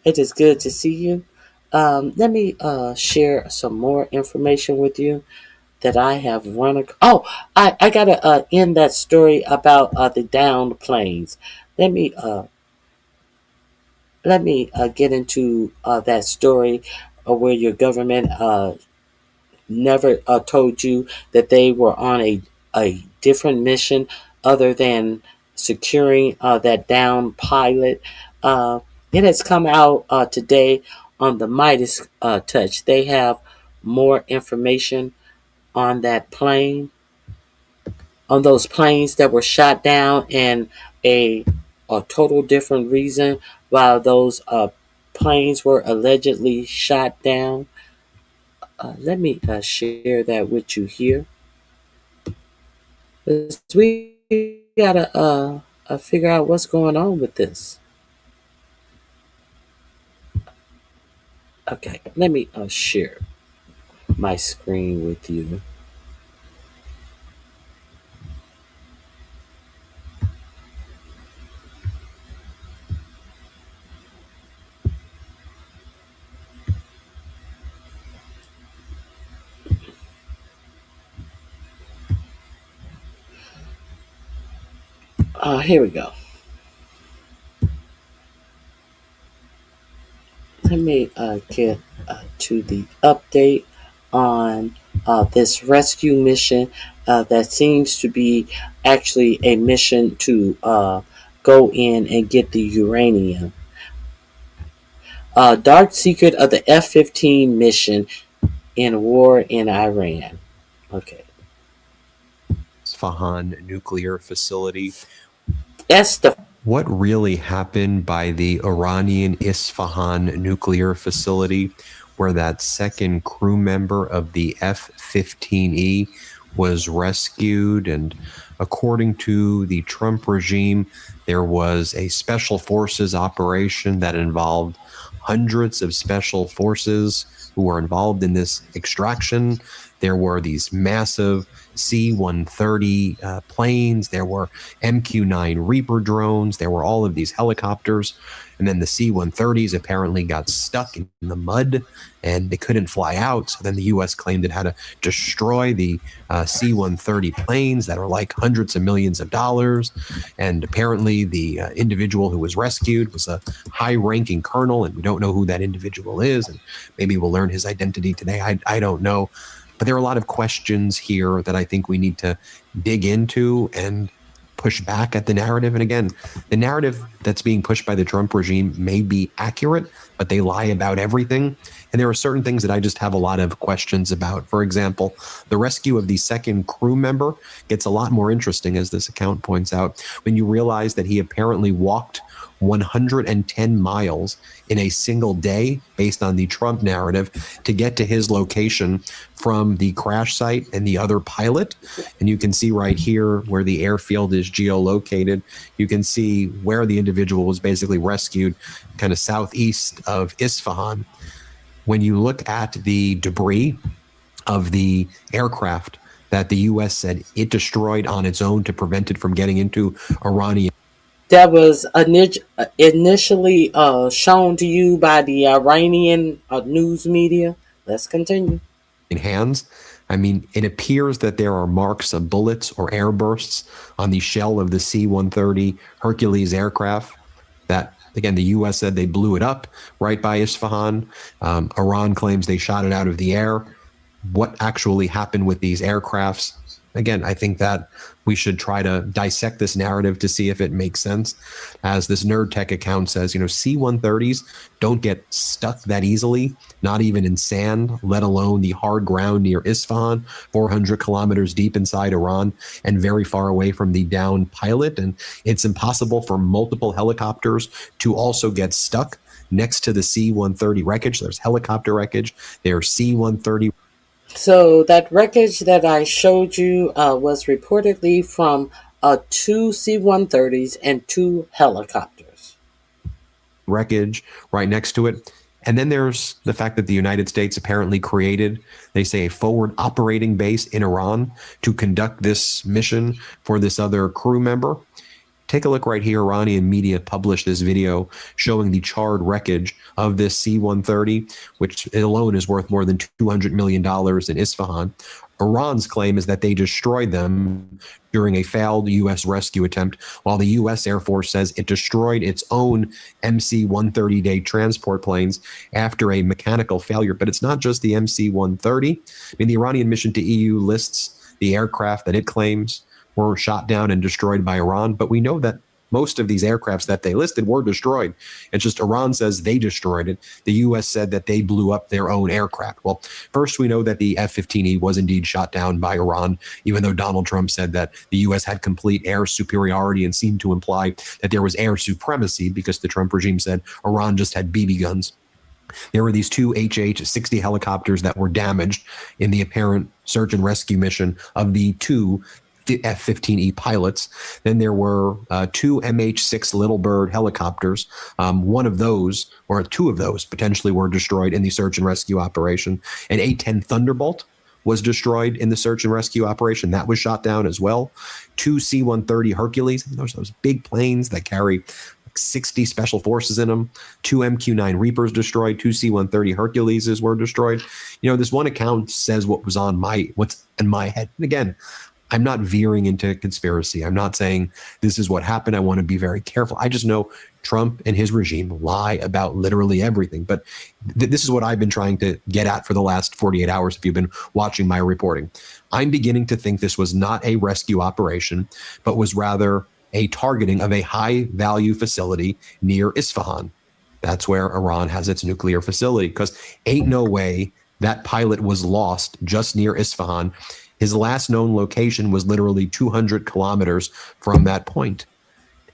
It is good to see you. Let me share some more information with you that I have run. I gotta end that story about the downed planes. Let me get into that story where your government never told you that they were on a different mission other than securing that downed pilot. It has come out today on the Midas touch. They have more information on that plane, on those planes that were shot down, and a total different reason why those planes were allegedly shot down. Let me share that with you here. We gotta figure out what's going on with this. Okay, let me share my screen with you. Here we go. Let me get to the update on this rescue mission that seems to be actually a mission to go in and get the uranium. Dark secret of the F-15 mission in war in Iran. Okay. Pofaane nuclear facility. That's the What really happened by the Iranian Isfahan nuclear facility, where that second crew member of the F-15E was rescued? And according to the Trump regime, there was a special forces operation that involved hundreds of special forces who were involved in this extraction. There were these massive C-130 planes. There were MQ-9 Reaper drones. There were all of these helicopters. And then the C-130s apparently got stuck in the mud and they couldn't fly out. So then the U.S. claimed it had to destroy the C-130 planes that are like hundreds of millions of dollars. And apparently the individual who was rescued was a high-ranking colonel, and we don't know who that individual is. And maybe we'll learn his identity today. I don't know. But there are a lot of questions here that I think we need to dig into and push back at the narrative. And again, the narrative that's being pushed by the Trump regime may be accurate, but they lie about everything. And there are certain things that I just have a lot of questions about. For example, the rescue of the second crew member gets a lot more interesting, as this account points out, when you realize that he apparently walked 110 miles in a single day, based on the Trump narrative, to get to his location from the crash site and the other pilot. And you can see right here where the airfield is geolocated. You can see where the individual was basically rescued, kind of southeast of Isfahan. When you look at the debris of the aircraft that the U.S. said it destroyed on its own to prevent it from getting into Iranian that was initially shown to you by the Iranian news media. Let's continue. hands. I mean, it appears that there are marks of bullets or air bursts on the shell of the C-130 Hercules aircraft that, again, the U.S. said they blew it up right by Isfahan. Iran claims they shot it out of the air. What actually happened with these aircrafts? Again, I think that we should try to dissect this narrative to see if it makes sense. As this Nerd Tech account says, C-130s don't get stuck that easily, not even in sand, let alone the hard ground near Isfahan, 400 kilometers deep inside Iran and very far away from the downed pilot. And it's impossible for multiple helicopters to also get stuck next to the C-130 wreckage. There's helicopter wreckage, there's C-130. So that wreckage that I showed you was reportedly from 2 C-130s and 2 helicopters. Wreckage right next to it. And then there's the fact that the United States apparently created, they say, a forward operating base in Iran to conduct this mission for this other crew member. Take a look right here. Iranian media published this video showing the charred wreckage of this C-130, which alone is worth more than $200 million in Isfahan. Iran's claim is that they destroyed them during a failed U.S. rescue attempt, while the U.S. Air Force says it destroyed its own MC-130-day transport planes after a mechanical failure. But it's not just the MC-130. I mean, the Iranian mission to EU lists the aircraft that it claims were shot down and destroyed by Iran. But we know that most of these aircrafts that they listed were destroyed. It's just Iran says they destroyed it. The U.S. said that they blew up their own aircraft. Well, first we know that the F-15E was indeed shot down by Iran, even though Donald Trump said that the U.S. had complete air superiority and seemed to imply that there was air supremacy because the Trump regime said Iran just had BB guns. There were these two HH-60 helicopters that were damaged in the apparent search and rescue mission of the two F-15E pilots. Then there were two MH-6 Little Bird helicopters. One of those, or two of those, potentially were destroyed in the search and rescue operation. An A-10 Thunderbolt was destroyed in the search and rescue operation. That was shot down as well. Two C-130 Hercules, those big planes that carry 60 special forces in them. Two MQ-9 Reapers destroyed. Two C-130 Herculeses were destroyed. This one account says what's in my head. And again, I'm not veering into conspiracy. I'm not saying this is what happened. I want to be very careful. I just know Trump and his regime lie about literally everything. But this is what I've been trying to get at for the last 48 hours if you've been watching my reporting. I'm beginning to think this was not a rescue operation, but was rather a targeting of a high-value facility near Isfahan. That's where Iran has its nuclear facility, because ain't no way that pilot was lost just near Isfahan. His last known location was literally 200 kilometers from that point.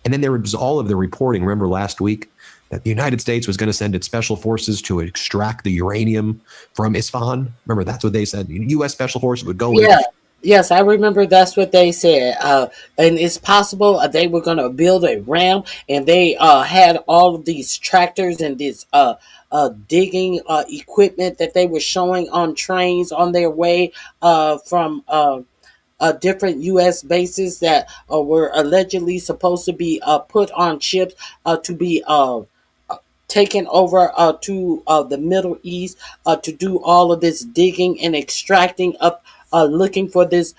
And then there was all of the reporting, remember last week, that the United States was going to send its special forces to extract the uranium from Isfahan. Remember, that's what they said. U.S. special forces would go in. Yes, I remember that's what they said. And it's possible they were going to build a ramp, and they had all of these tractors and this digging equipment that they were showing on trains on their way from different U.S. bases that were allegedly supposed to be put on ships to be taken over to the Middle East to do all of this digging and extracting up, looking for this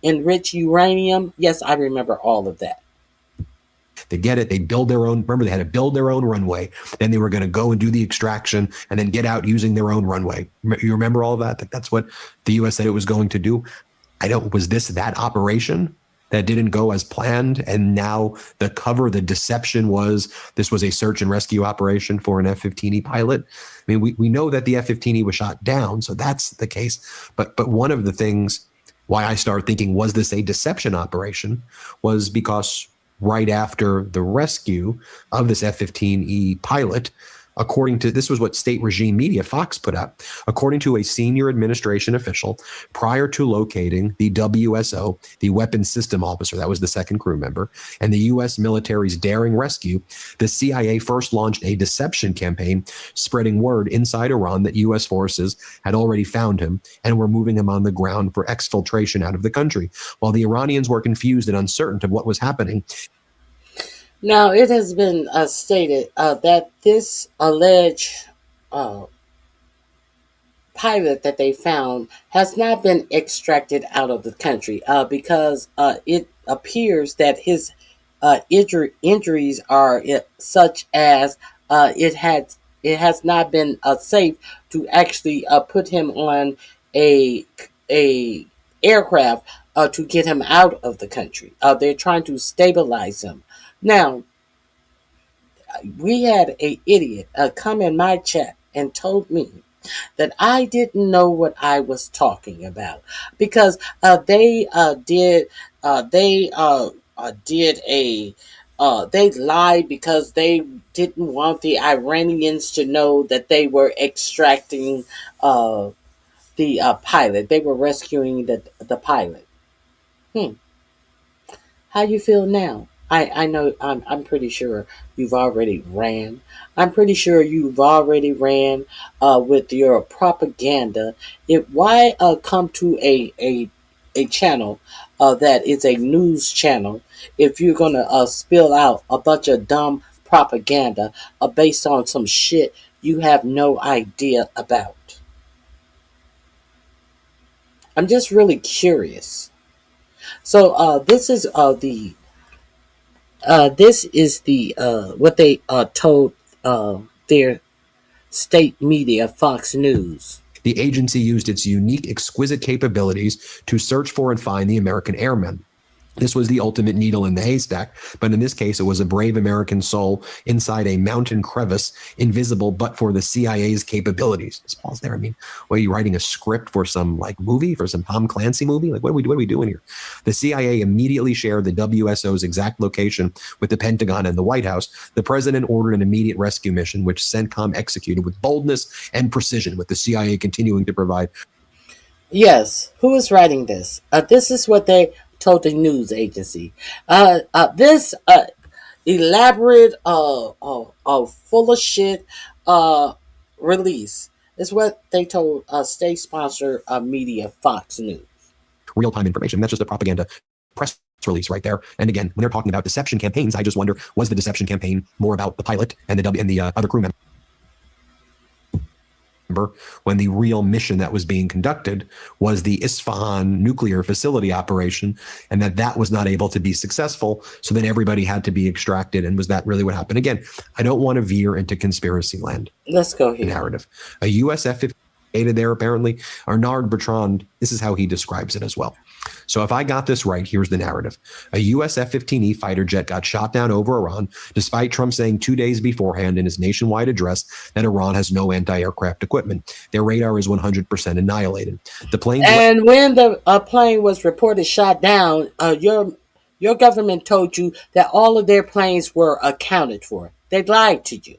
enriched uranium. Yes, I remember all of that. They get it. They build their own. Remember, they had to build their own runway. Then they were going to go and do the extraction and then get out using their own runway. You remember all of that? That's what the U.S. said it was going to do. Was this that operation that didn't go as planned? And now the deception was this was a search and rescue operation for an F-15E pilot. I mean, we know that the F-15E was shot down, so that's the case. But one of the things why I started thinking, was this a deception operation, was because right after the rescue of this F-15E pilot, this was what state regime media, Fox, put out. According to a senior administration official, prior to locating the WSO, the weapons system officer, that was the second crew member, and the U.S. military's daring rescue, the CIA first launched a deception campaign, spreading word inside Iran that U.S. forces had already found him and were moving him on the ground for exfiltration out of the country, while the Iranians were confused and uncertain of what was happening. Now, it has been stated that this alleged pilot that they found has not been extracted out of the country because it appears that his injuries are such as it has not been safe to actually put him on a aircraft to get him out of the country. They're trying to stabilize him. Now, we had an idiot come in my chat and told me that I didn't know what I was talking about because they lied because they didn't want the Iranians to know that they were extracting the pilot. They were rescuing the pilot. How you feel now? I know I'm pretty sure you've already ran. I'm pretty sure you've already ran with your propaganda. Why come to a channel that is a news channel if you're gonna spill out a bunch of dumb propaganda based on some shit you have no idea about? I'm just really curious. So this is what they told their state media, Fox News. The agency used its unique, exquisite capabilities to search for and find the American airmen. This was the ultimate needle in the haystack, but in this case, it was a brave American soul inside a mountain crevice, invisible but for the CIA's capabilities. Just pause there. I mean, what, are you writing a script for some like movie, for some Tom Clancy movie? Like, what are we doing here? The CIA immediately shared the WSO's exact location with the Pentagon and the White House. The president ordered an immediate rescue mission, which CENTCOM executed with boldness and precision, with the CIA continuing to provide. Yes, who is writing this? This is what they told the news agency. This elaborate, full of shit release is what they told state-sponsored media Fox News. Real-time information. That's just a propaganda press release right there. And again, when they're talking about deception campaigns, I just wonder, was the deception campaign more about the pilot and the other crew member? When the real mission that was being conducted was the Isfahan nuclear facility operation, and that was not able to be successful, so then everybody had to be extracted. And was that really what happened? Again, I don't want to veer into conspiracy land. Let's go here. Narrative. A US F-15 there, apparently. Arnaud Bertrand, this is how he describes it as well. So if I got this right, here's the narrative. A US F-15E fighter jet got shot down over Iran, despite Trump saying 2 days beforehand in his nationwide address that Iran has no anti-aircraft equipment. Their radar is 100% annihilated. The plane. And when the plane was reported shot down, your government told you that all of their planes were accounted for. They lied to you.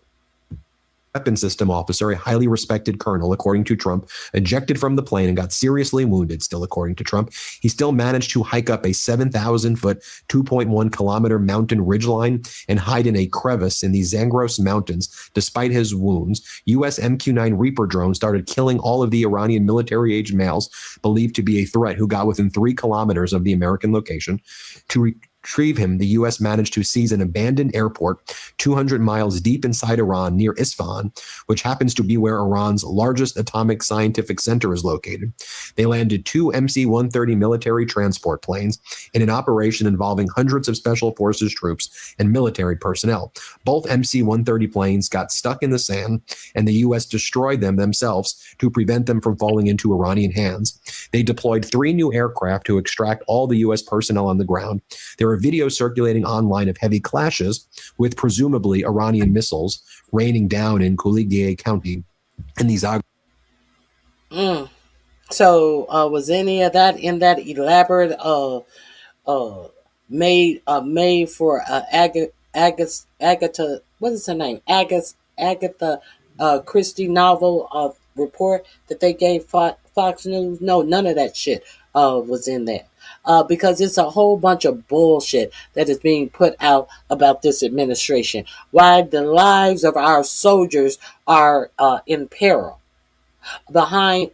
Weapon system officer, a highly respected colonel, according to Trump, ejected from the plane and got seriously wounded, still according to Trump. He still managed to hike up a 7,000-foot, 2.1-kilometer mountain ridgeline and hide in a crevice in the Zagros Mountains. Despite his wounds, U.S. MQ-9 Reaper drones started killing all of the Iranian military-aged males believed to be a threat who got within 3 kilometers of the American location. To retrieve him, the U.S. managed to seize an abandoned airport 200 miles deep inside Iran near Isfahan, which happens to be where Iran's largest atomic scientific center is located. They landed 2 MC-130 military transport planes in an operation involving hundreds of special forces troops and military personnel. Both MC-130 planes got stuck in the sand, and the U.S. destroyed them themselves to prevent them from falling into Iranian hands. They deployed 3 new aircraft to extract all the U.S. personnel on the ground. There are videos circulating online of heavy clashes with presumably Iranian missiles raining down in Kuligye County in these. So was any of that in that elaborate made for Agatha, what is her name? Agatha Christie novel report that they gave Fox News? No, none of that shit was in there. Because it's a whole bunch of bullshit that is being put out about this administration. Why the lives of our soldiers are in peril. Behind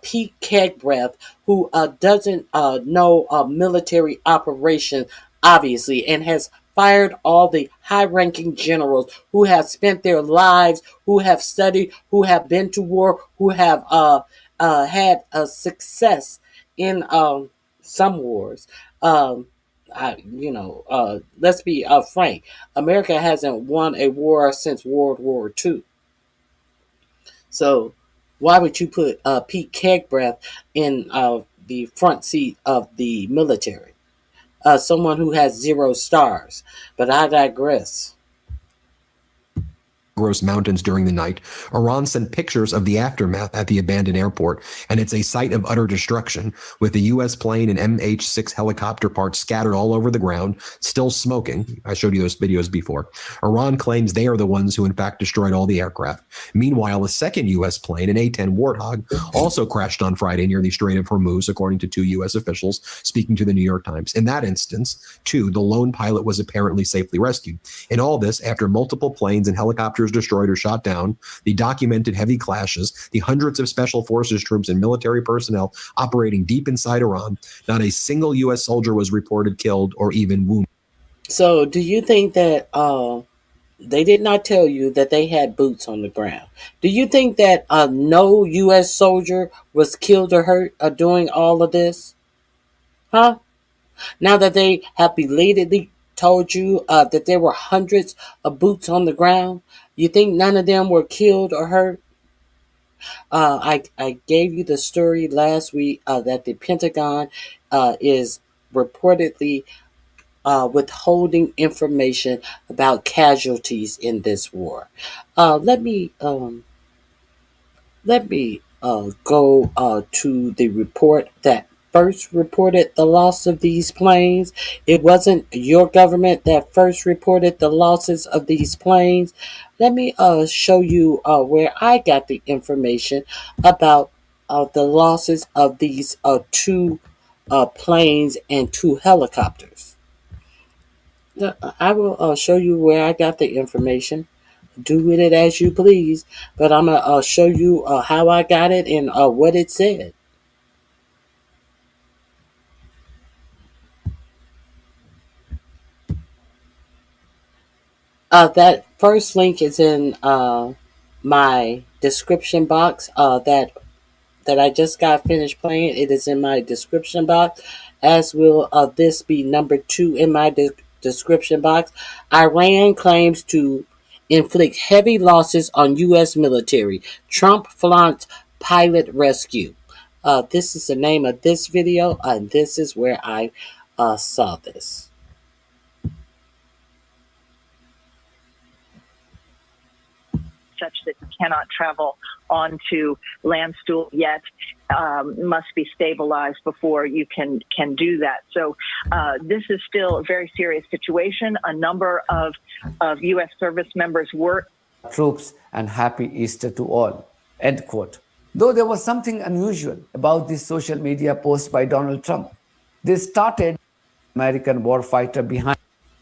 Pete Kegbreath, who doesn't know military operation, obviously, and has fired all the high-ranking generals who have spent their lives, who have studied, who have been to war, who have had success in some wars. Let's be frank. America hasn't won a war since World War II. So why would you put Pete Kegbreath in the front seat of the military? Someone who has 0 stars. But I digress. Zagros Mountains during the night. Iran sent pictures of the aftermath at the abandoned airport, and it's a site of utter destruction, with the U.S. plane and MH-6 helicopter parts scattered all over the ground, still smoking. I showed you those videos before. Iran claims they are the ones who in fact destroyed all the aircraft. Meanwhile, a second U.S. plane, an A-10 Warthog, also crashed on Friday near the Strait of Hormuz, according to 2 U.S. officials speaking to the New York Times. In that instance, too, the lone pilot was apparently safely rescued. In all this, after multiple planes and helicopters destroyed or shot down, the documented heavy clashes, the hundreds of special forces troops and military personnel operating deep inside Iran, not a single U.S. soldier was reported killed or even wounded. So do you think that they did not tell you that they had boots on the ground? Do you think that no U.S. soldier was killed or hurt doing all of this? Huh? Now that they have belatedly told you that there were hundreds of boots on the ground, you think none of them were killed or hurt? I gave you the story last week that the Pentagon is reportedly withholding information about casualties in this war. Let me go to the report that first reported the loss of these planes. It wasn't your government that first reported the losses of these planes. Let me show you where I got the information about the losses of these two planes and two helicopters. I will show you where I got the information. Do with it as you please, but I'm going to show you how I got it and what it said. That first link is in my description box. That I just got finished playing. It is in my description box, as will this be number 2 in my description box. Iran claims to inflict heavy losses on U.S. military. Trump flaunts pilot rescue. This is the name of this video, and this is where I saw this. Such that you cannot travel onto landstuhl yet, must be stabilized before you can do that. So this is still a very serious situation. A number of U.S. service members were troops and happy Easter to all, end quote. Though there was something unusual about this social media post by Donald Trump. This started American warfighter behind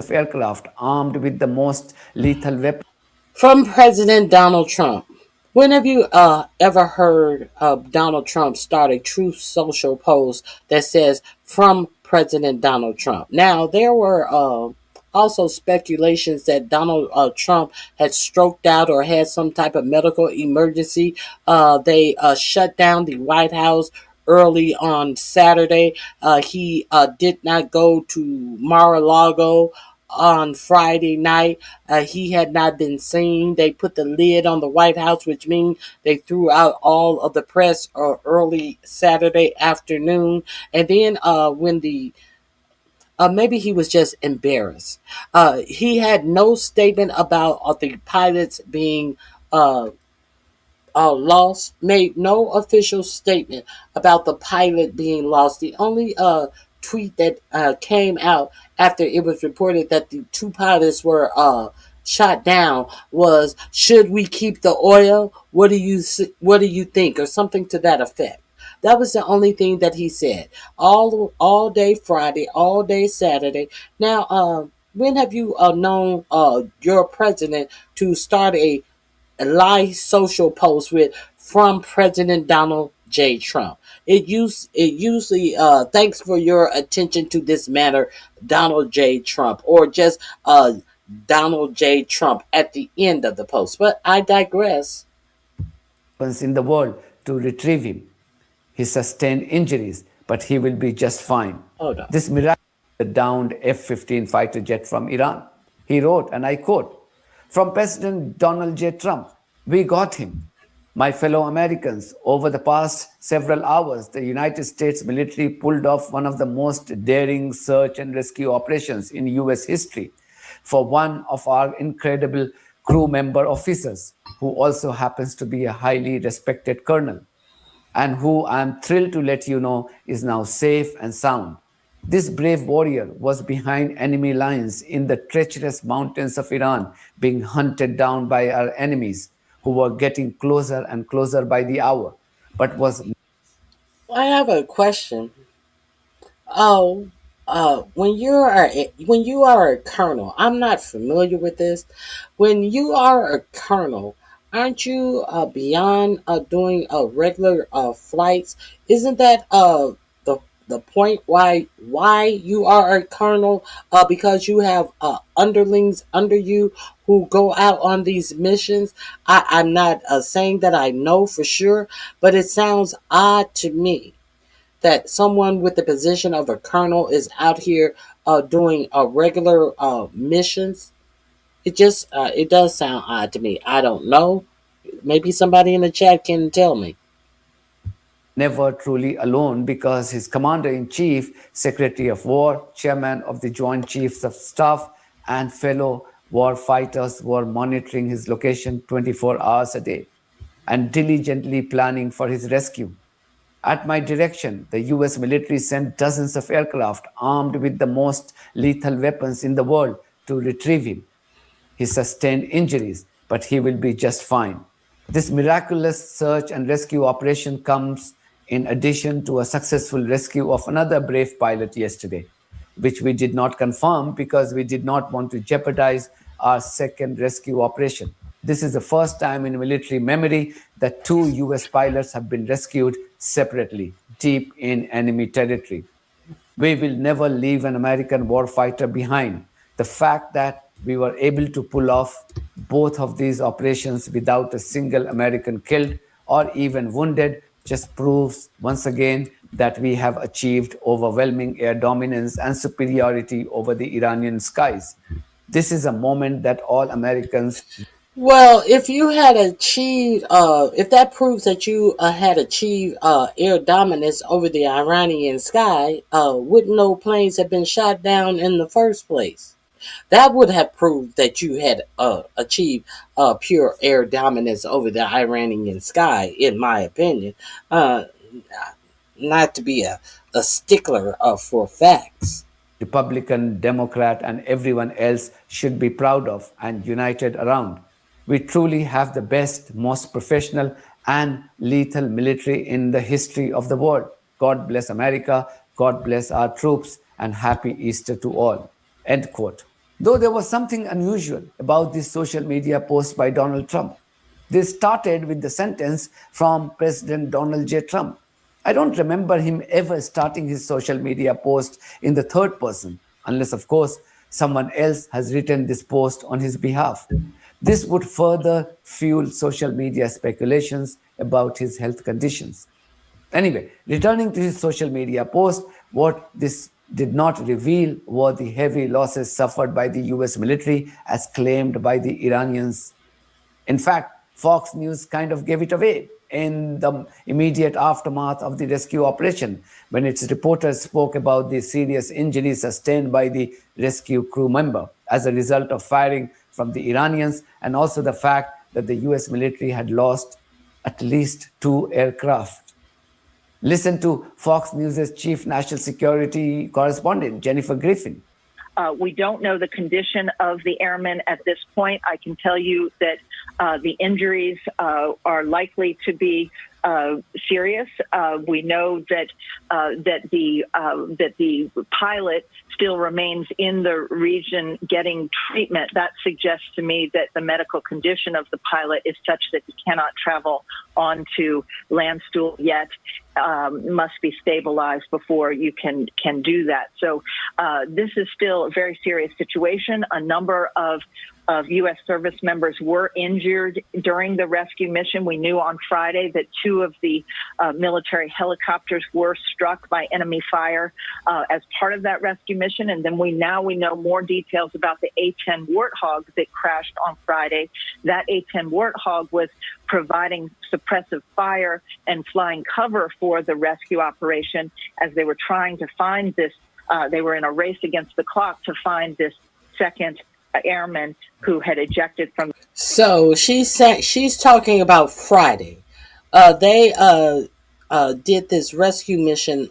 aircraft armed with the most lethal weapons. From President Donald Trump. When have you ever heard Donald Trump start a Truth Social post that says, from President Donald Trump? Now, there were also speculations that Donald Trump had stroked out or had some type of medical emergency. They shut down the White House early on Saturday. He did not go to Mar-a-Lago on Friday night. He had not been seen. They put the lid on the White House, which means they threw out all of the press early Saturday afternoon. And then when the maybe he was just embarrassed. He had no statement about the pilots being lost, made no official statement about the pilot being lost. The only tweet that came out after it was reported that the two pilots were shot down was, should we keep the oil? What do you think? Or something to that effect. That was the only thing that he said. All day Friday, all day Saturday. Now, when have you known your president to start a live social post with, from President Donald J. Trump? It usually thanks for your attention to this matter, Donald J. Trump, or just Donald J. Trump at the end of the post. But I digress. In the world to retrieve him. He sustained injuries, but he will be just fine. Hold on. This miracle, the downed F-15 fighter jet from Iran. He wrote, and I quote, from President Donald J. Trump, we got him. My fellow Americans, over the past several hours, the United States military pulled off one of the most daring search and rescue operations in U.S. history for one of our incredible crew member officers, who also happens to be a highly respected colonel, and who I am thrilled to let you know is now safe and sound. This brave warrior was behind enemy lines in the treacherous mountains of Iran, being hunted down by our enemies, who were getting closer and closer by the hour, but was... I have a question. When you are a colonel, I'm not familiar with this. When you are a colonel, aren't you beyond doing regular flights? Isn't that the point why you are a colonel? Because you have underlings under you who go out on these missions. I'm not saying that I know for sure, but it sounds odd to me that someone with the position of a colonel is out here doing regular missions. It does sound odd to me. I don't know. Maybe somebody in the chat can tell me. never truly alone because his commander-in-chief, secretary of war, chairman of the Joint Chiefs of Staff, and fellow war fighters were monitoring his location 24 hours a day and diligently planning for his rescue. At my direction, the US military sent dozens of aircraft armed with the most lethal weapons in the world to retrieve him. He sustained injuries, but he will be just fine. This miraculous search and rescue operation comes in addition to a successful rescue of another brave pilot yesterday, which we did not confirm because we did not want to jeopardize our second rescue operation. This is the first time in military memory that two US pilots have been rescued separately, deep in enemy territory. We will never leave an American warfighter behind. The fact that we were able to pull off both of these operations without a single American killed or even wounded just proves once again that we have achieved overwhelming air dominance and superiority over the Iranian skies. This is a moment that all Americans. Well, if you had achieved, if that proves that you had achieved air dominance over the Iranian sky, wouldn't no planes have been shot down in the first place? That would have proved that you had achieved pure air dominance over the Iranian sky, in my opinion. Uh, Not to be a stickler for facts. Republican, Democrat, and everyone else should be proud of and united around. We truly have the best, most professional, and lethal military in the history of the world. God bless America, God bless our troops, and happy Easter to all. End quote. Though there was something unusual about this social media post by Donald Trump. This started with the sentence from President Donald J. Trump. I don't remember him ever starting his social media post in the third person, unless, of course, someone else has written this post on his behalf. This would further fuel social media speculations about his health conditions. Anyway, returning to his social media post, what this did not reveal were the heavy losses suffered by the US military as claimed by the Iranians. In fact, Fox News kind of gave it away in the immediate aftermath of the rescue operation when its reporters spoke about the serious injuries sustained by the rescue crew member as a result of firing from the Iranians, and also the fact that the US military had lost at least 2 aircraft. Listen to Fox News' chief national security correspondent, Jennifer Griffin. We don't know the condition of the airmen at this point. I can tell you that the injuries are likely to be serious. We know that the pilot still remains in the region getting treatment. That suggests to me that the medical condition of the pilot is such that he cannot travel onto landstuhl yet. Must be stabilized before you can do that. So this is still a very serious situation. A number of U.S. service members were injured during the rescue mission. We knew on Friday that 2 of the military helicopters were struck by enemy fire as part of that rescue mission. And then we know more details about the A-10 Warthog that crashed on Friday. That A-10 Warthog was providing suppressive fire and flying cover for the rescue operation as they were trying to find this. They were in a race against the clock to find this second airman who had ejected from. So she's talking about Friday. They did this rescue mission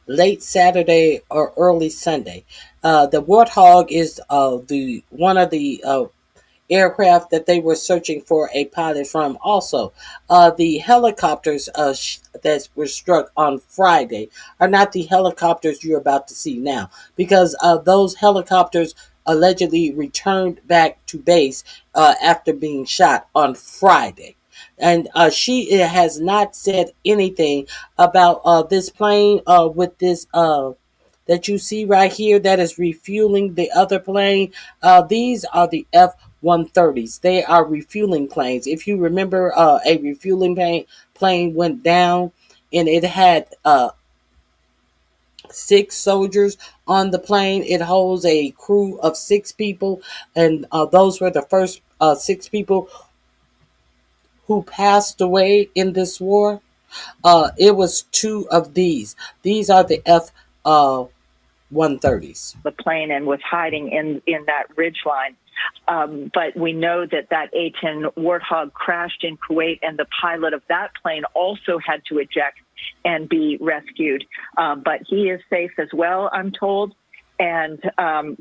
late Saturday or early Sunday. The Warthog is the one of the aircraft that they were searching for a pilot from. Also, the helicopters that were struck on Friday are not the helicopters you're about to see now, because those helicopters allegedly returned back to base after being shot on Friday. And she has not said anything about this plane with this that you see right here that is refueling the other plane. These are the F-130s. They are refueling planes. If you remember, a refueling plane went down and it had 6 soldiers on the plane. It holds a crew of 6 people, and those were the first 6 people who passed away in this war. It was two of these. These are the F-130s. The plane and was hiding in that ridge line. But we know that A-10 Warthog crashed in Kuwait, and the pilot of that plane also had to eject and be rescued. But he is safe as well, I'm told. And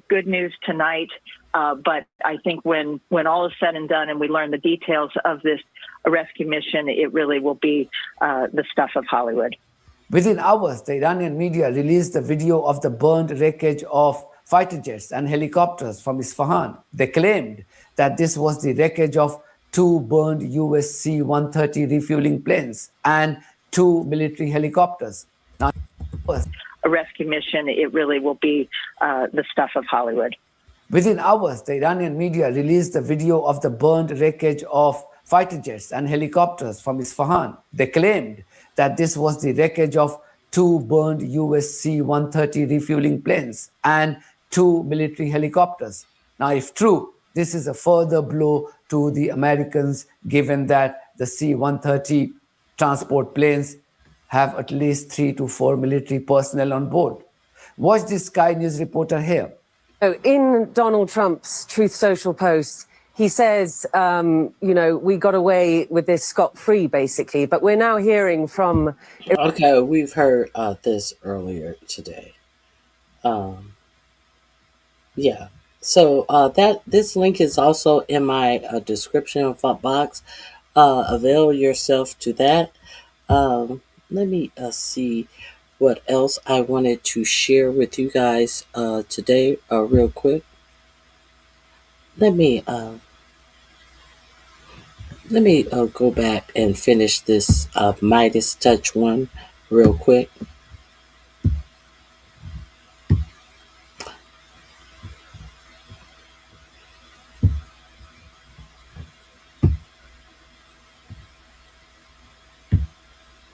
good news tonight. But I think when all is said and done and we learn the details of this rescue mission, it really will be the stuff of Hollywood. Within hours, the Iranian media released the video of the burned wreckage of fighter jets and helicopters from Isfahan. They claimed that this was the wreckage of two burned US C-130 refueling planes and two military helicopters. Now, a rescue mission, it really will be the stuff of Hollywood. Within hours, the Iranian media released the video of the burned wreckage of fighter jets and helicopters from Isfahan. They claimed that this was the wreckage of two burned US C-130 refueling planes and two military helicopters. Now, if true, this is a further blow to the Americans, given that the C-130 transport planes have at least 3 to 4 military personnel on board. Watch this Sky News reporter here. So in Donald Trump's Truth Social post, he says, we got away with this scot-free, basically. But we're now hearing from... Okay, we've heard this earlier today. Yeah. So this link is also in my description box. Avail yourself to that. Let me see what else I wanted to share with you guys today real quick. Let me go back and finish this Midas Touch one real quick.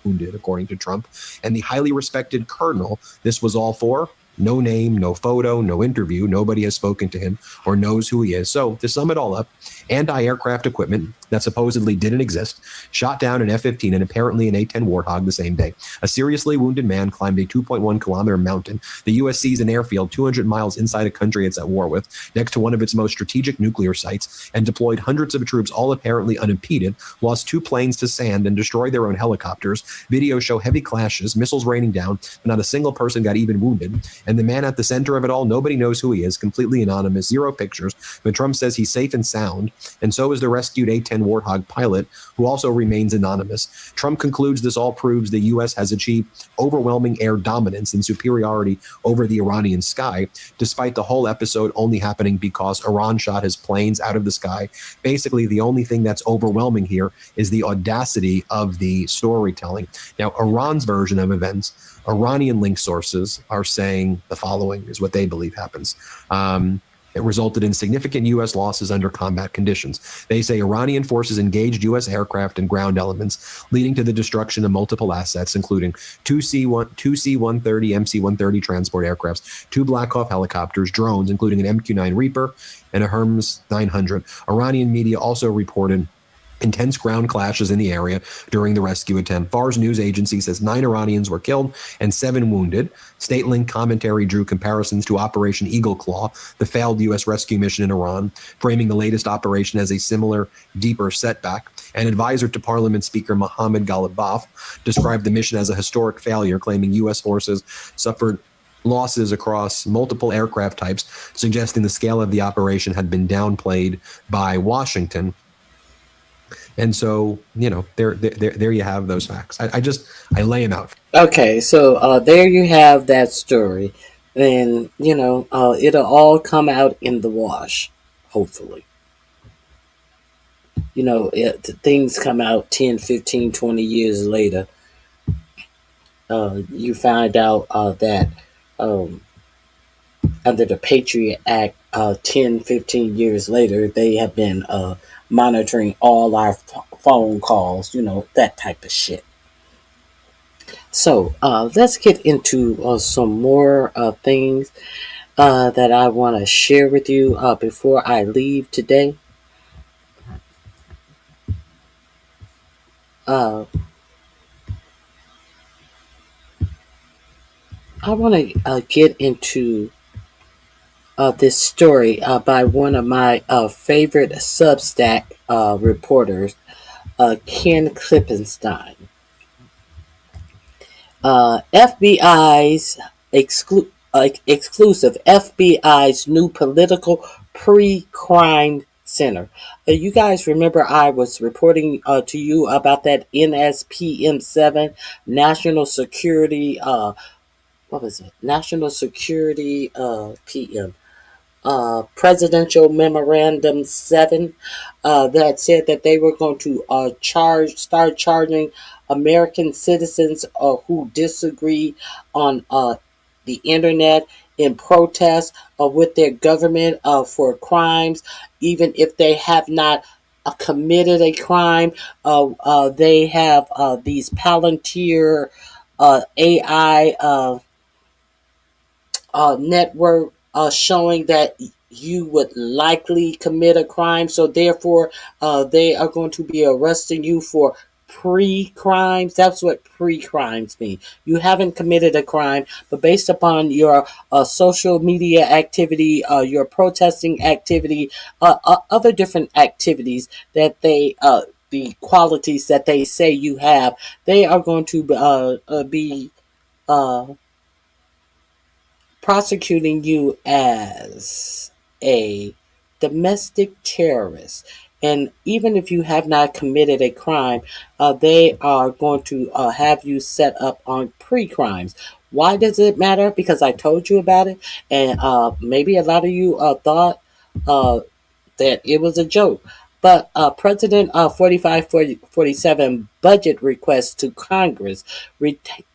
Wounded, according to Trump, and the highly respected colonel this was all for. No name, no photo, no interview. Nobody has spoken to him or knows who he is. So to sum it all up, anti-aircraft equipment that supposedly didn't exist shot down an F-15 and apparently an A-10 Warthog the same day. A seriously wounded man climbed a 2.1-kilometer mountain. The U.S. sees an airfield 200 miles inside a country it's at war with, next to one of its most strategic nuclear sites, and deployed hundreds of troops, all apparently unimpeded, lost 2 planes to sand, and destroyed their own helicopters. Videos show heavy clashes, missiles raining down, but not a single person got even wounded. And the man at the center of it all, nobody knows who he is, completely anonymous, 0 pictures, but Trump says he's safe and sound, and so is the rescued A-10 Warthog pilot, who also remains anonymous. Trump concludes this all proves the U.S. has achieved overwhelming air dominance and superiority over the Iranian sky, despite the whole episode only happening because Iran shot his planes out of the sky. Basically, the only thing that's overwhelming here is the audacity of the storytelling. Now, Iran's version of events, Iranian-linked sources are saying the following is what they believe happens. It resulted in significant U.S. losses under combat conditions. They say Iranian forces engaged U.S. aircraft and ground elements, leading to the destruction of multiple assets, including two C-130, MC-130 transport aircrafts, 2 Black Hawk helicopters, drones, including an MQ-9 Reaper and a Hermes 900. Iranian media also reported intense ground clashes in the area during the rescue attempt. Fars news agency says 9 Iranians were killed and 7 wounded. State-linked commentary drew comparisons to Operation Eagle Claw, the failed U.S. rescue mission in Iran, framing the latest operation as a similar, deeper setback. An advisor to Parliament Speaker Mohammad Ghalibaf described the mission as a historic failure, claiming U.S. forces suffered losses across multiple aircraft types, suggesting the scale of the operation had been downplayed by Washington. And so, there you have those facts. I lay them out. Okay, so there you have that story. And, it'll all come out in the wash, hopefully. Things come out 10, 15, 20 years later. You find out that under the Patriot Act, 10, 15 years later, they have been monitoring all our phone calls, that type of shit. So let's get into some more things that I want to share with you before I leave today. I want to get into this story by one of my favorite Substack reporters, Ken Klippenstein. FBI's exclusive FBI's new political pre-crime center. You guys remember I was reporting to you about that NSPM7 National Security. What was it? National Security PM. Presidential Memorandum 7 that said that they were going to start charging American citizens who disagree on the internet in protest with their government for crimes, even if they have not committed a crime. They have these Palantir AI network showing that you would likely commit a crime. So therefore, they are going to be arresting you for pre-crimes. That's what pre-crimes mean. You haven't committed a crime, but based upon your social media activity, your protesting activity, other different activities that the qualities that they say you have, they are going to be prosecuting you as a domestic terrorist. And even if you have not committed a crime, they are going to have you set up on pre-crimes. Why does it matter? Because I told you about it, and maybe a lot of you thought that it was a joke. But President 4547 budget request to Congress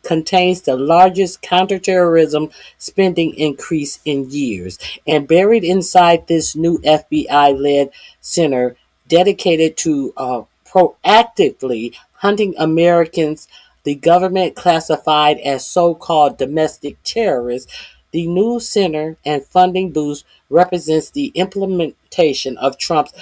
contains the largest counterterrorism spending increase in years. And buried inside this new FBI-led center dedicated to proactively hunting Americans the government classified as so-called domestic terrorists, the new center and funding boost represents the implementation of Trump's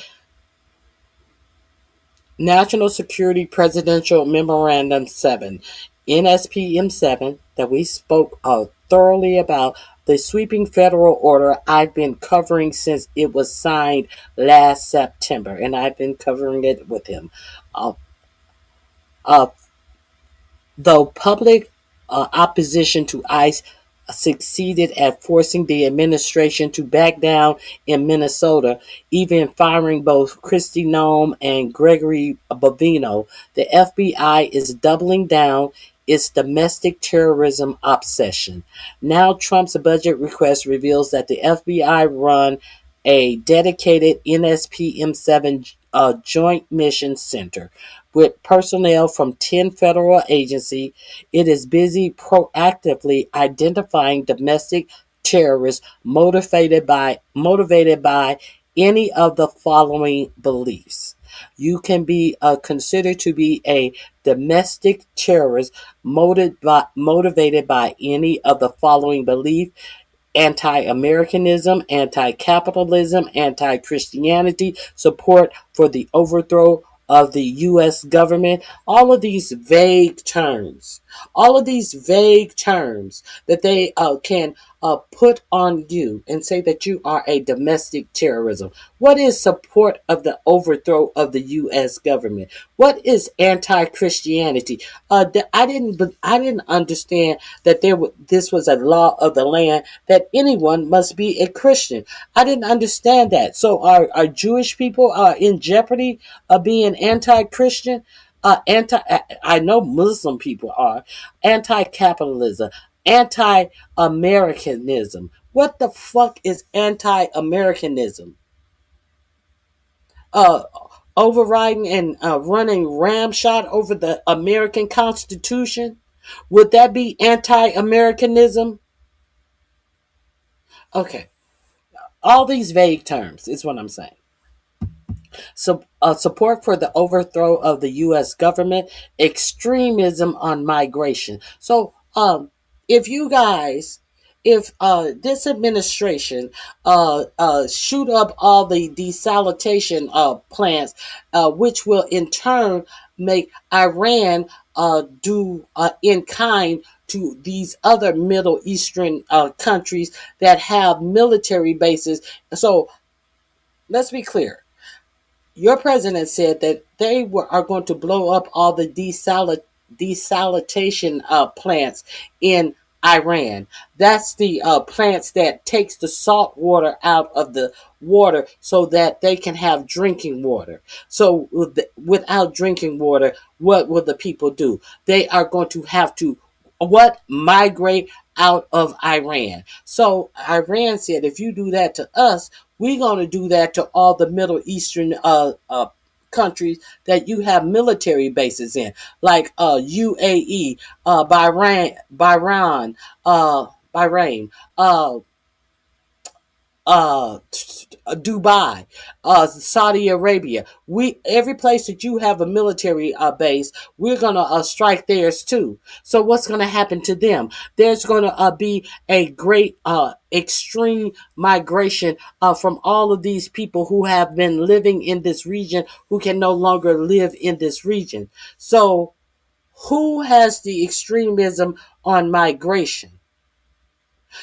National Security Presidential Memorandum 7, NSPM 7, that we spoke thoroughly about, the sweeping federal order I've been covering since it was signed last September, and I've been covering it with him. Though public opposition to ICE succeeded at forcing the administration to back down in Minnesota, even firing both Kristi Noem and Gregory Bovino, the FBI is doubling down its domestic terrorism obsession. Now Trump's budget request reveals that the FBI run a dedicated NSPM7 Joint Mission Center with personnel from 10 federal agencies. It is busy proactively identifying domestic terrorists motivated by any of the following beliefs. You can be considered to be a domestic terrorist motivated by any of the following beliefs: anti-Americanism, anti-capitalism, anti-Christianity, support for the overthrow of the U.S. government. All of these vague terms that they can put on you and say that you are a domestic terrorism. What is support of the overthrow of the U.S. government? What is anti-Christianity? I didn't understand that this was a law of the land that anyone must be a Christian. I didn't understand that. So are Jewish people in jeopardy of being anti-Christian? I know Muslim people are anti-capitalism, anti-Americanism. What the fuck is anti-Americanism? Overriding and running ramshot over the American Constitution? Would that be anti-Americanism? Okay. All these vague terms is what I'm saying. So, support for the overthrow of the U.S. government, extremism on migration. So, if this administration shoot up all the desalination plants, which will in turn make Iran do in kind to these other Middle Eastern countries that have military bases. So let's be clear. Your president said that are going to blow up all the desalination plants in Iran. That's the plants that takes the salt water out of the water so that they can have drinking water. So without drinking water, what will the people do? They are going to have to migrate out of Iran. So Iran said, if you do that to us, we're going to do that to all the Middle Eastern countries that you have military bases in, like UAE, Bahrain, Dubai, Saudi Arabia. Every place that you have a military base, we're gonna strike theirs too. So what's gonna happen to them? There's gonna be a great extreme migration from all of these people who have been living in this region who can no longer live in this region. So who has the extremism on migration?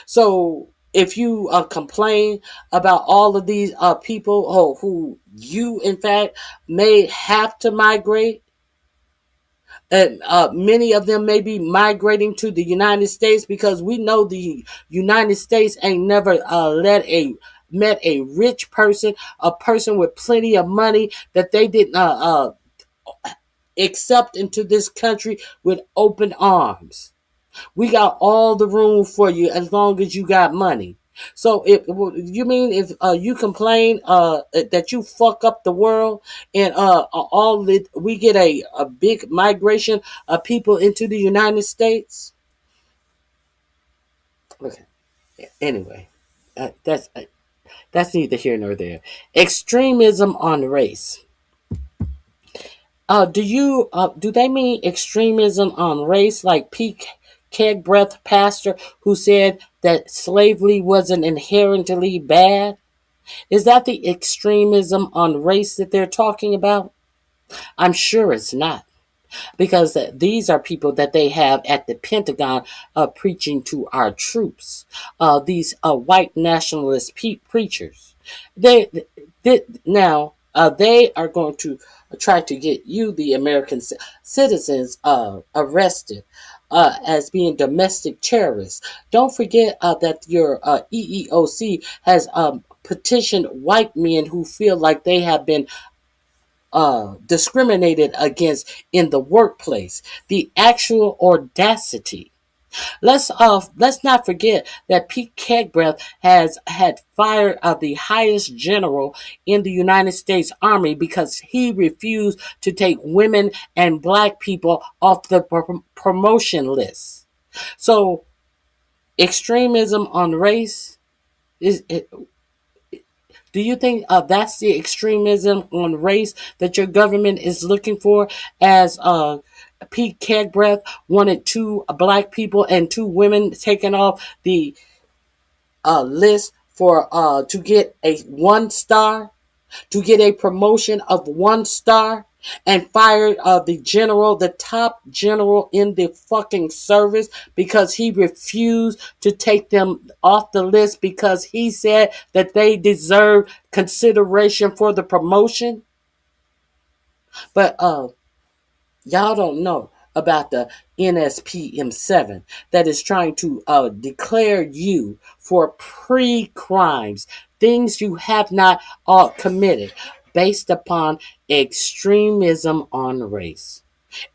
So if you complain about all of these people who you in fact may have to migrate, and many of them may be migrating to the United States, because we know the United States ain't never met a rich person, a person with plenty of money that they didn't accept into this country with open arms. We got all the room for you as long as you got money. So if you mean if you complain that you fuck up the world and we get a big migration of people into the United States? Okay. Anyway, that's neither here nor there. Extremism on race. Do they mean extremism on race, like Pete Kegbreath pastor who said that slavery wasn't inherently bad? Is that the extremism on race that they're talking about? I'm sure it's not, because these are people that they have at the Pentagon preaching to our troops. These white nationalist preachers. They are going to try to get you, the American citizens, arrested as being domestic terrorists. Don't forget that your EEOC has petitioned white men who feel like they have been discriminated against in the workplace. The actual audacity. Let's not forget that Pete Kegbreath had fired the highest general in the United States Army because he refused to take women and black people off the promotion list. So extremism on race is it. Do you think that's the extremism on race that your government is looking for? As Pete Kegbreath wanted 2 black people and 2 women taken off the list for to get a 1 star, to get a promotion of 1 star, and fired the top general in the fucking service because he refused to take them off the list because he said that they deserve consideration for the promotion. But y'all don't know about the NSPM7 that is trying to declare you for pre-crimes, things you have not committed, based upon extremism on race,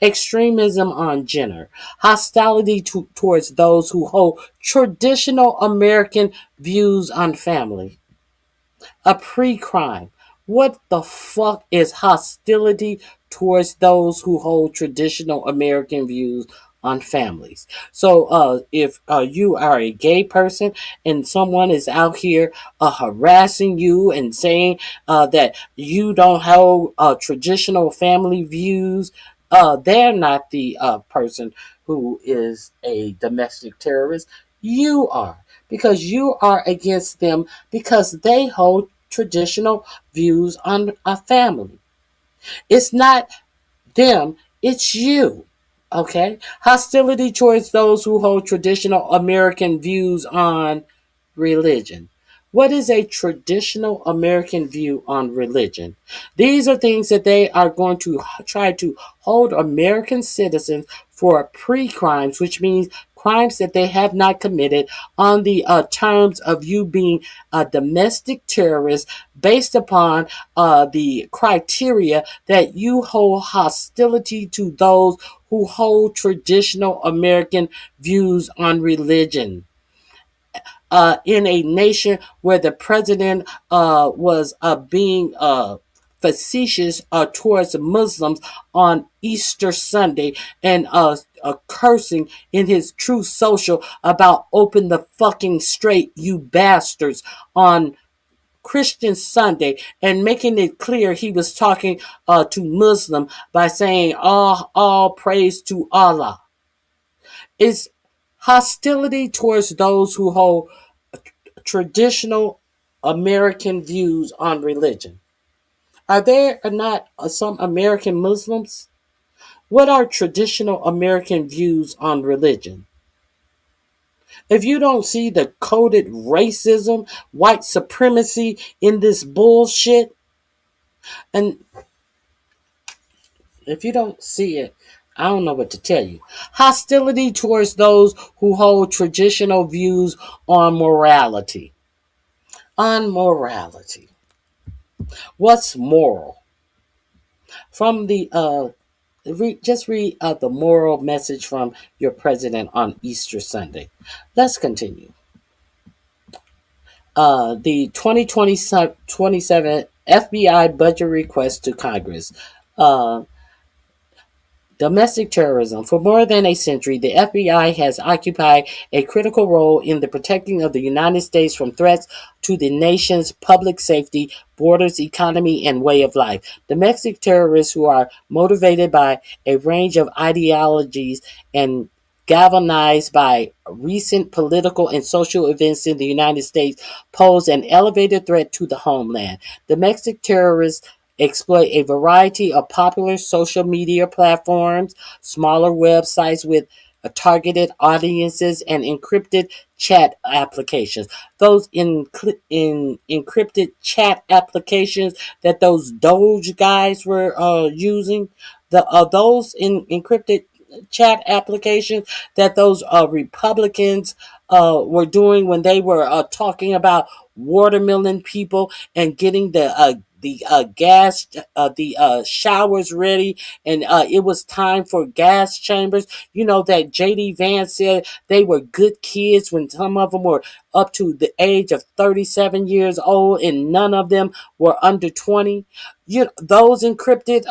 extremism on gender, hostility towards those who hold traditional American views on family. A pre-crime. What the fuck is hostility towards those who hold traditional American views on families? So if you are a gay person and someone is out here harassing you and saying that you don't hold traditional family views, they're not the person who is a domestic terrorist. You are, because you are against them because they hold traditional views on a family. It's not them, it's you. Okay. Hostility towards those who hold traditional American views on religion. What is a traditional American view on religion? These are things that they are going to try to hold American citizens for pre-crimes, which means crimes that they have not committed, on the terms of you being a domestic terrorist, based upon the criteria that you hold hostility to those who hold traditional American views on religion. In a nation where the president was being facetious towards Muslims on Easter Sunday, and cursing in his Truth Social about "open the fucking straight, you bastards," on Christian Sunday, and making it clear he was talking to Muslim by saying all praise to Allah. Is hostility towards those who hold traditional American views on religion. Are there not some American Muslims? What are traditional American views on religion? If you don't see the coded racism, white supremacy in this bullshit, and if you don't see it, I don't know what to tell you. Hostility towards those who hold traditional views on morality. On morality. What's moral? From the just read the moral message from your president on Easter Sunday. Let's continue. The 2027 FBI budget request to Congress. Domestic terrorism. For more than a century, the FBI has occupied a critical role in the protecting of the United States from threats to the nation's public safety, borders, economy, and way of life. Domestic terrorists who are motivated by a range of ideologies and galvanized by recent political and social events in the United States pose an elevated threat to the homeland. Domestic terrorists exploit a variety of popular social media platforms, smaller websites with targeted audiences, and encrypted chat applications. Those encrypted chat applications that those Doge guys were using, those encrypted chat applications that those Republicans were doing when they were talking about watermelon people and getting gas, the showers ready, and it was time for gas chambers. You know that J.D. Vance said they were good kids when some of them were up to the age of 37 years old, and none of them were under 20. You know, those encrypted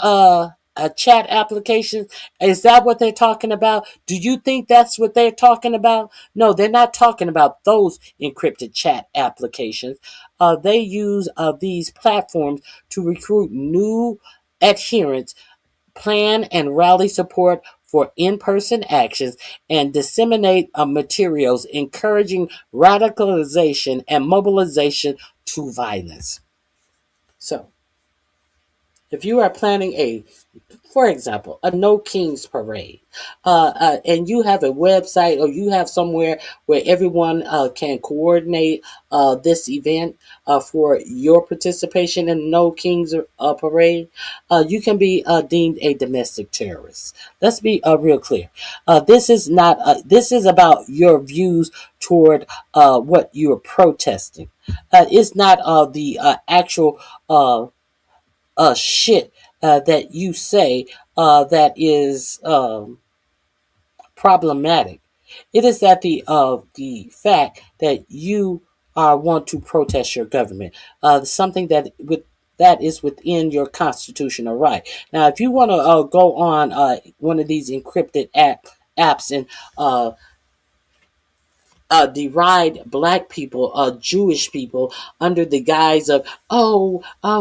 chat applications. Is that what they're talking about? Do you think that's what they're talking about? No, they're not talking about those encrypted chat applications. They use these platforms to recruit new adherents, plan and rally support for in-person actions, and disseminate materials encouraging radicalization and mobilization to violence. So, if you are planning for example, a No Kings parade, and you have a website or you have somewhere where everyone can coordinate this event for your participation in the No Kings parade, you can be deemed a domestic terrorist. Let's be real clear. This is not. This is about your views toward what you're protesting. It's not the actual shit that you say that is problematic. It is that the fact that you want to protest your government, something that is within your constitutional right. Now, if you want to go on one of these encrypted apps and deride black people, Jewish people, under the guise of,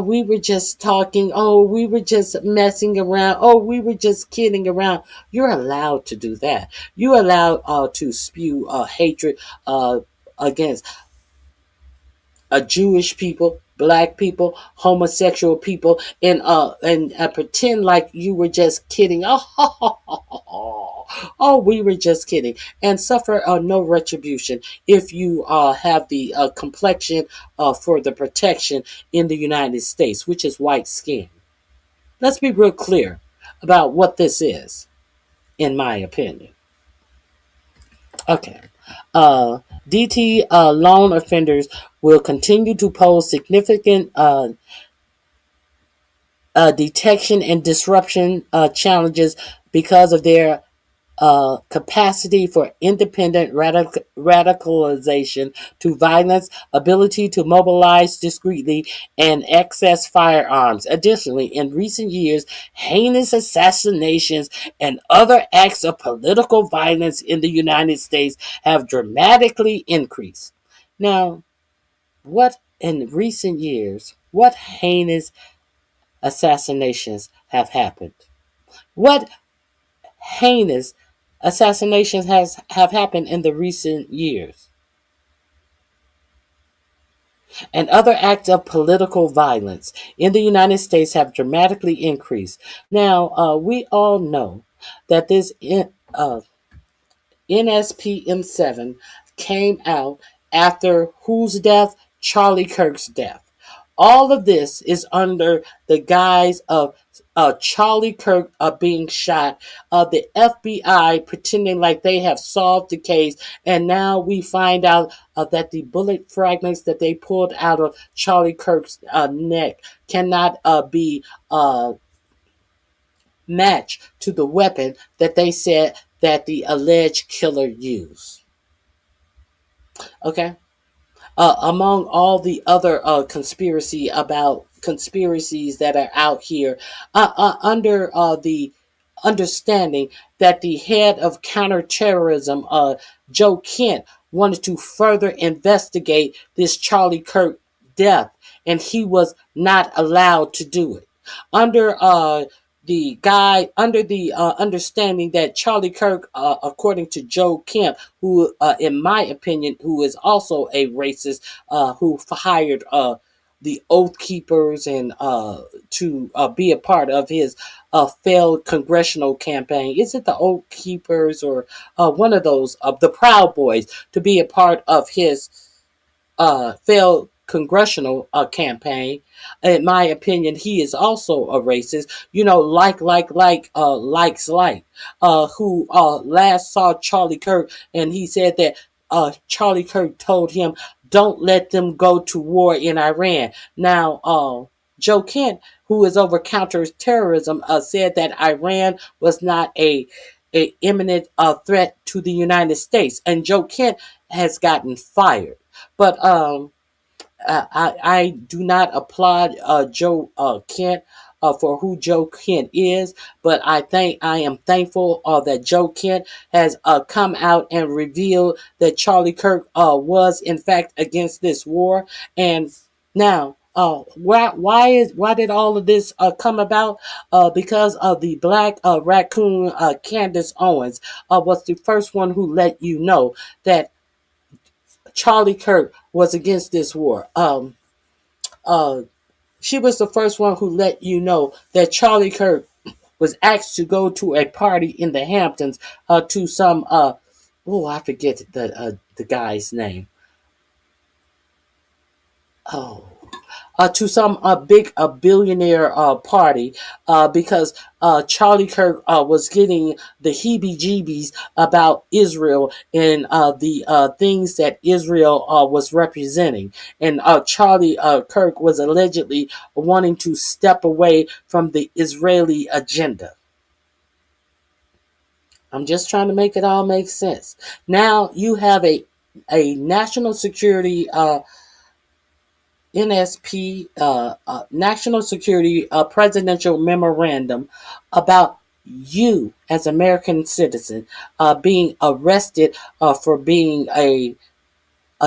we were just talking, we were just messing around, we were just kidding around. You're allowed to do that. You're allowed to spew hatred against Jewish people, black people, homosexual people, and pretend like you were just kidding. Oh, we were just kidding, and suffer no retribution if you have the complexion for the protection in the United States, which is white skin. Let's be real clear about what this is, in my opinion. Okay. DT loan offenders will continue to pose significant detection and disruption challenges because of their capacity for independent radicalization to violence, ability to mobilize discreetly, and access firearms. Additionally, in recent years, heinous assassinations and other acts of political violence in the United States have dramatically increased. Now, what in recent years, what heinous assassinations have happened? What heinous assassinations have happened in the recent years? And other acts of political violence in the United States have dramatically increased. Now, we all know that this NSPM7 came out after whose death? Charlie Kirk's death. All of this is under the guise of Charlie Kirk being shot, the FBI pretending like they have solved the case, and now we find out that the bullet fragments that they pulled out of Charlie Kirk's neck cannot be matched to the weapon that they said that the alleged killer used. Okay? Among all the other conspiracies that are out here, under the understanding that the head of counterterrorism, Joe Kent, wanted to further investigate this Charlie Kirk death, and he was not allowed to do it. Under the understanding that Charlie Kirk, according to Joe Kemp, who, in my opinion, who is also a racist, who hired the Oath Keepers and to be a part of his failed congressional campaign. Is it the Oath Keepers or one of those, the Proud Boys, to be a part of his failed congressional campaign? In my opinion, he is also a racist. You know, likes like, who last saw Charlie Kirk, and he said that Charlie Kirk told him, "Don't let them go to war in Iran." Now, Joe Kent, who is over counterterrorism, said that Iran was not a imminent threat to the United States, and Joe Kent has gotten fired. But I do not applaud Joe Kent for who Joe Kent is, but I am thankful that Joe Kent has come out and revealed that Charlie Kirk was in fact against this war. And now, why did all of this come about? Because of the black raccoon Candace Owens was the first one who let you know that Charlie Kirk was against this war. She was the first one who let you know that Charlie Kirk was asked to go to a party in the Hamptons to some I forget the guy's name. To some big billionaire party because Charlie Kirk was getting the heebie-jeebies about Israel and the things that Israel was representing. And Charlie Kirk was allegedly wanting to step away from the Israeli agenda. I'm just trying to make it all make sense. Now you have a national security NSP, National Security Presidential Memorandum about you as American citizen being arrested for being a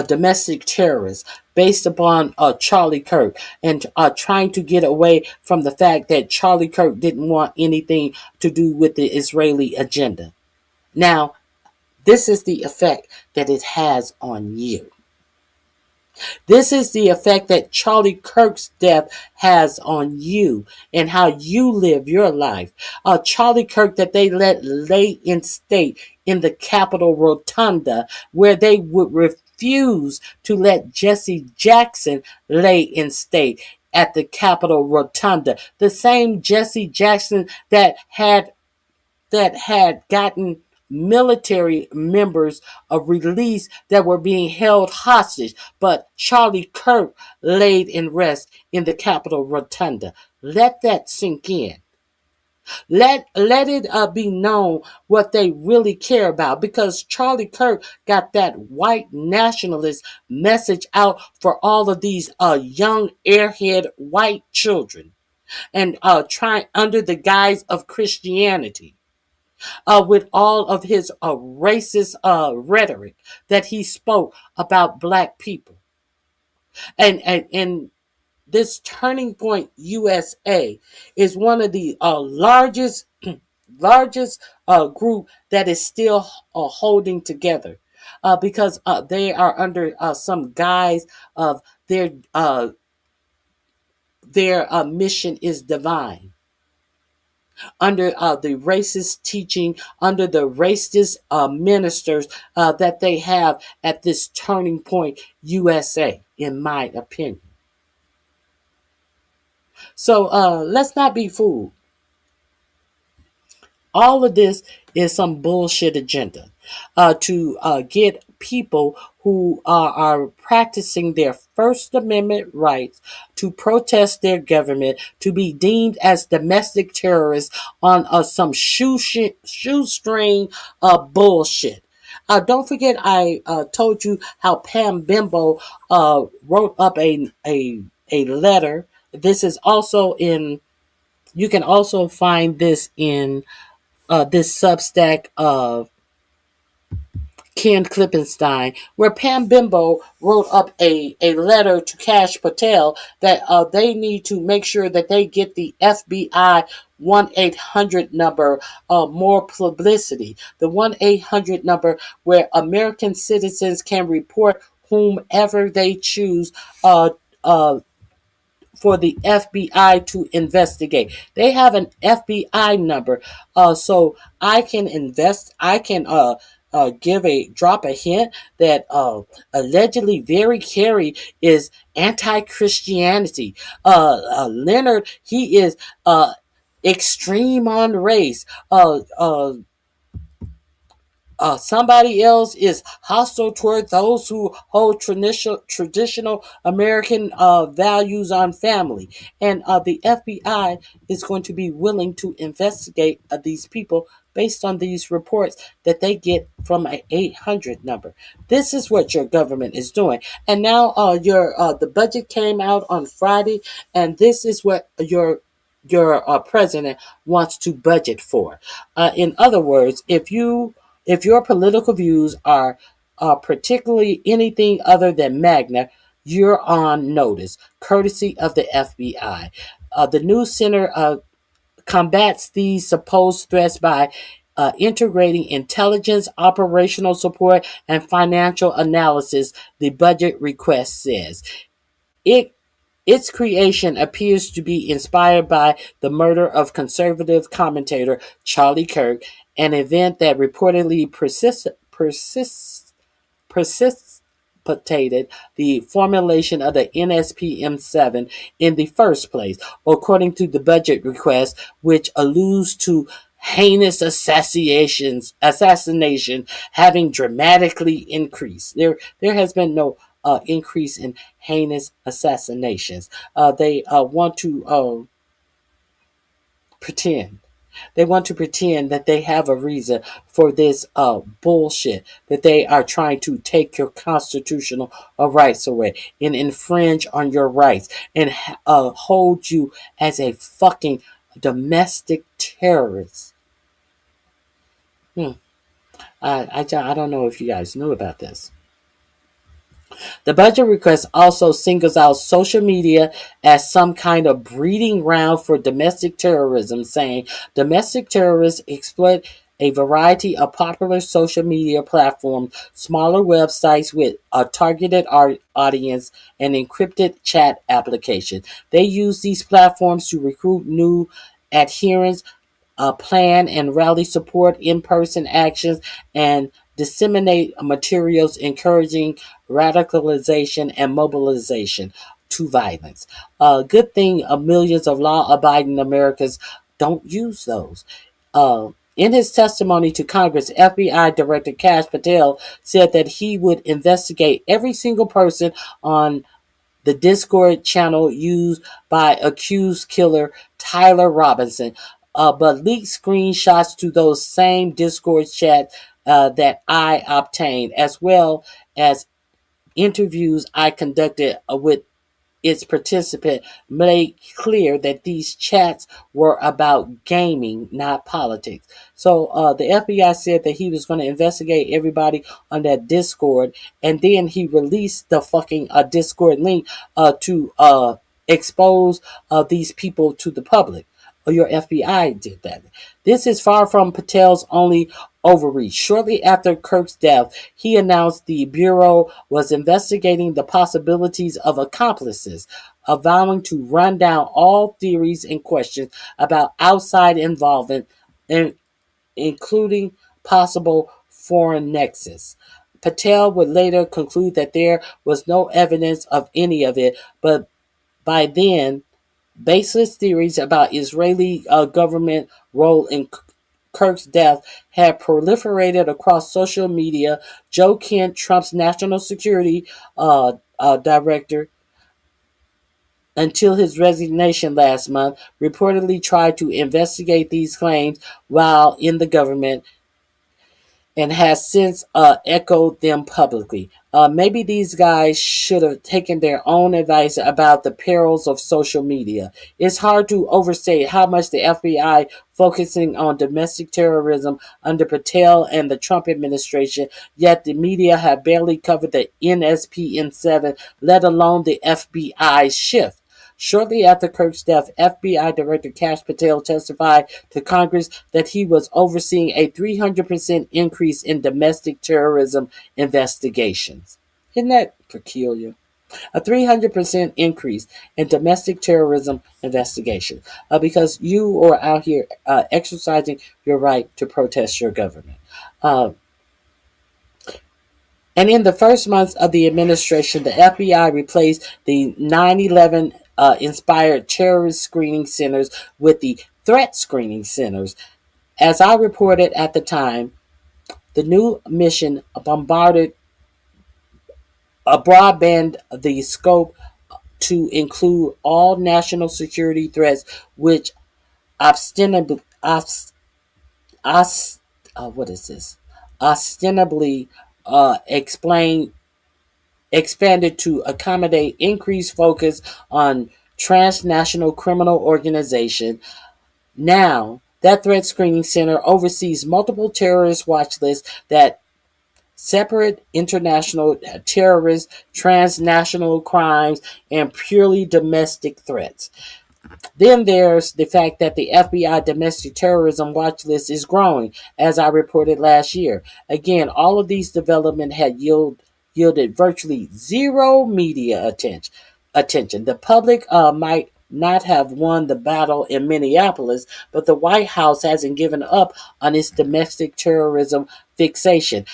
domestic terrorist based upon Charlie Kirk and trying to get away from the fact that Charlie Kirk didn't want anything to do with the Israeli agenda. Now, this is the effect that it has on you. This is the effect that Charlie Kirk's death has on you and how you live your life. Charlie Kirk that they let lay in state in the Capitol Rotunda, where they would refuse to let Jesse Jackson lay in state at the Capitol Rotunda. The same Jesse Jackson that had gotten military members of release that were being held hostage, but Charlie Kirk laid in rest in the Capitol Rotunda. Let that sink in. Let it be known what they really care about, because Charlie Kirk got that white nationalist message out for all of these young airhead white children, and trying under the guise of Christianity. With all of his racist rhetoric that he spoke about black people. And this Turning Point USA is one of the largest group that is still holding together, because they are under some guise of their mission is divine, under the racist teaching, under the racist ministers that they have at this Turning Point USA, in my opinion. So let's not be fooled. All of this is some bullshit agenda to get people who are practicing their First Amendment rights to protest their government to be deemed as domestic terrorists on some shoestring bullshit. Don't forget, I told you how Pam Bimbo wrote up a letter. This is also in. You can also find this in this Substack of Ken Klippenstein, where Pam Bimbo wrote up a letter to Kash Patel that they need to make sure that they get the FBI 1-800 number more publicity. The 1-800 number where American citizens can report whomever they choose for the FBI to investigate. They have an FBI number, so I can drop a hint that allegedly Very Carey is anti-Christianity. Leonard, he is extreme on race. Somebody else is hostile toward those who hold traditional American values on family. And the FBI is going to be willing to investigate these people based on these reports that they get from an 800 number. This is what your government is doing. And now the budget came out on Friday, and this is what your president wants to budget for. In other words, if your political views are particularly anything other than MAGNA, you're on notice, courtesy of the FBI. The News Center combats these supposed threats by integrating intelligence, operational support, and financial analysis, the budget request says. Its creation appears to be inspired by the murder of conservative commentator Charlie Kirk, an event that reportedly precipitated the formulation of the NSPM-7 in the first place, according to the budget request, which alludes to heinous assassination having dramatically increased. There has been no increase in heinous assassinations. They want to pretend. They want to pretend that they have a reason for this bullshit, that they are trying to take your constitutional rights away and infringe on your rights and hold you as a fucking domestic terrorist. I don't know if you guys knew about this. The budget request also singles out social media as some kind of breeding ground for domestic terrorism, saying domestic terrorists exploit a variety of popular social media platforms, smaller websites with a targeted audience, and encrypted chat applications. They use these platforms to recruit new adherents, plan and rally support in-person actions, and disseminate materials encouraging radicalization and mobilization to violence. Good thing millions of law-abiding Americans don't use those. In his testimony to Congress, FBI Director Kash Patel said that he would investigate every single person on the Discord channel used by accused killer Tyler Robinson, but leaked screenshots to those same Discord chats that I obtained, as well as interviews I conducted with its participant, made clear that these chats were about gaming, not politics. So the FBI said that he was going to investigate everybody on that Discord, and then he released the fucking Discord link to expose these people to the public. Or your FBI did that. This is far from Patel's only overreach. Shortly after Kirk's death, he announced the Bureau was investigating the possibilities of accomplices, vowing to run down all theories and questions about outside involvement, including possible foreign nexus. Patel would later conclude that there was no evidence of any of it, but by then, baseless theories about Israeli government role in Kirk's death had proliferated across social media. Joe Kent, Trump's national security director, until his resignation last month, reportedly tried to investigate these claims while in the government, and has since echoed them publicly. Maybe these guys should have taken their own advice about the perils of social media. It's hard to overstate how much the FBI focusing on domestic terrorism under Patel and the Trump administration, yet the media have barely covered the NSPN7, let alone the FBI's shift. Shortly after Kirk's death, FBI Director Kash Patel testified to Congress that he was overseeing a 300% increase in domestic terrorism investigations. Isn't that peculiar? A 300% increase in domestic terrorism investigation because you are out here exercising your right to protest your government. And in the first months of the administration, the FBI replaced the 9/11 inspired terrorist screening centers with the threat screening centers. As I reported at the time, the new mission broadband the scope to include all national security threats, which ostensibly expanded to accommodate increased focus on transnational criminal organization. Now, that threat screening center oversees multiple terrorist watch lists that separate international terrorists, transnational crimes, and purely domestic threats. Then there's the fact that the FBI domestic terrorism watch list is growing, as I reported last year. Again, all of these developments had yielded virtually zero media attention. The public might not have won the battle in Minneapolis, but the White House hasn't given up on its domestic terrorism fixation.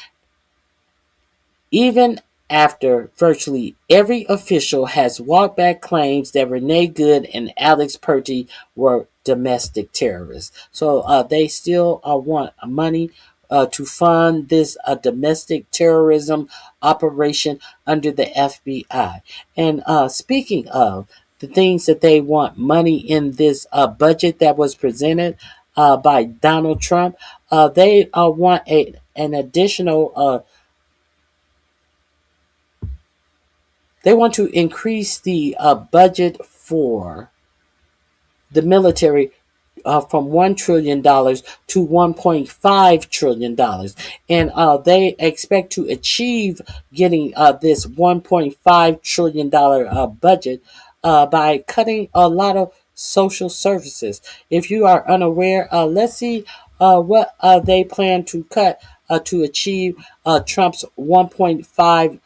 Even after virtually every official has walked back claims that Renee Good and Alex Purdy were domestic terrorists. So they still want money to fund this domestic terrorism operation under the FBI. And speaking of the things that they want money in this budget that was presented by Donald Trump, they want an additional they want to increase the budget for the military from $1 trillion to $1.5 trillion. And they expect to achieve getting this $1.5 trillion budget by cutting a lot of social services. If you are unaware, let's see what they plan to cut to achieve Trump's $1.5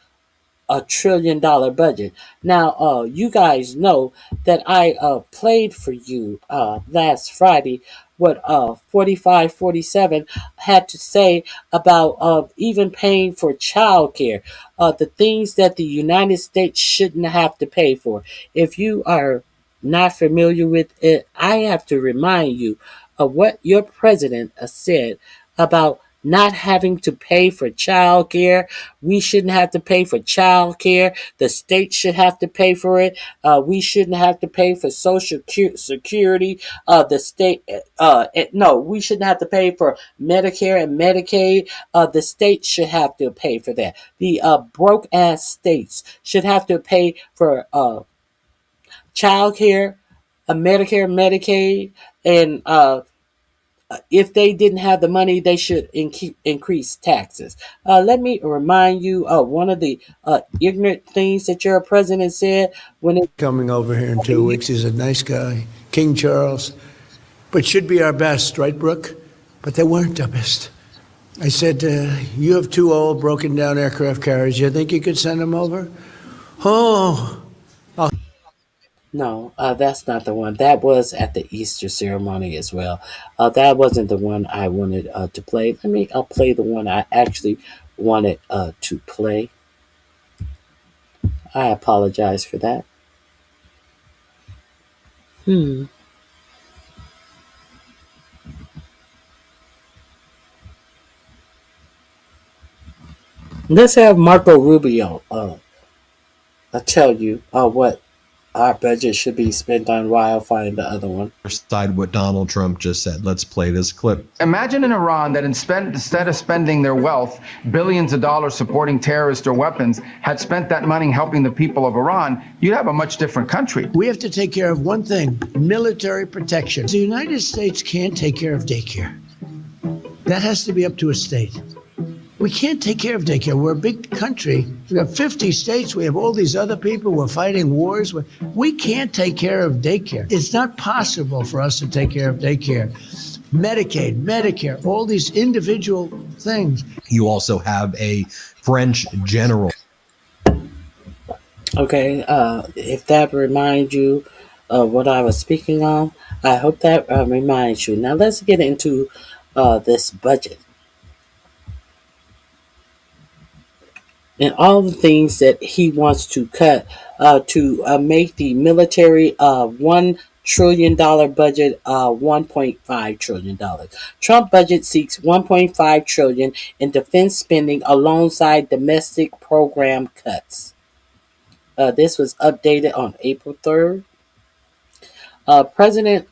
trillion budget. Now, you guys know that I played for you last Friday what 4547 had to say about even paying for child care, the things that the United States shouldn't have to pay for. If you are not familiar with it, I have to remind you of what your president said about not having to pay for child care. We shouldn't have to pay for child care. The state should have to pay for it. We shouldn't have to pay for social security. The state, no, we shouldn't have to pay for Medicare and Medicaid. The state should have to pay for that. The broke ass states should have to pay for child care, Medicare, Medicaid, and if they didn't have the money, they should increase taxes. Let me remind you of one of the ignorant things that your president said when it coming over here in 2 weeks. He's a nice guy, King Charles, but should be our best, right, Brooke? But they weren't our best. I said, you have 2 old, broken down aircraft carriers. You think you could send them over? Oh, No, that's not the one. That was at the Easter ceremony as well. That wasn't the one I wanted to play. I'll play the one I actually wanted to play. I apologize for that. Let's have Marco Rubio tell you what our budget should be spent on while I'll find the other one. Side what Donald Trump just said. Let's play this clip. Imagine in Iran that instead of spending their wealth, billions of dollars supporting terrorists or weapons, had spent that money helping the people of Iran, you'd have a much different country. we have to take care of one thing, military protection. The United States can't take care of daycare. That has to be up to a state. We can't take care of daycare. We're a big country. We have 50 states. We have all these other people. We're fighting wars. We can't take care of daycare. It's not possible for us to take care of daycare. Medicaid, Medicare, all these individual things. You also have a French general. Okay, if that reminds you of what I was speaking on, I hope that reminds you. Now let's get into this budget and all the things that he wants to cut to make the military $1 trillion budget $1.5 trillion. Trump budget seeks $1.5 trillion in defense spending alongside domestic program cuts. This was updated on April 3rd. President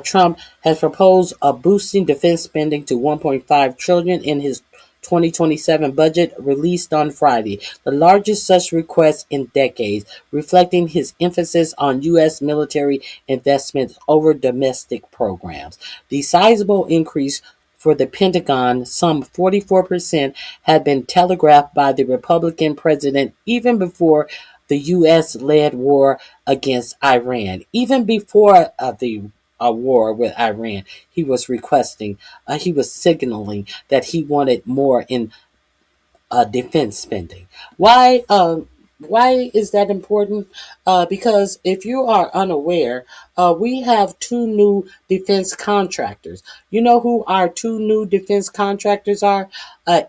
Trump has proposed boosting defense spending to $1.5 trillion in his 2027 budget released on Friday, the largest such request in decades, reflecting his emphasis on U.S. military investments over domestic programs. The sizable increase for the Pentagon, some 44%, had been telegraphed by the Republican president even before the U.S.-led war against Iran. Even before the war with Iran, he was signaling that he wanted more in defense spending. Why? Why is that important? Because if you are unaware, we have 2 new defense contractors. You know who our 2 new defense contractors are?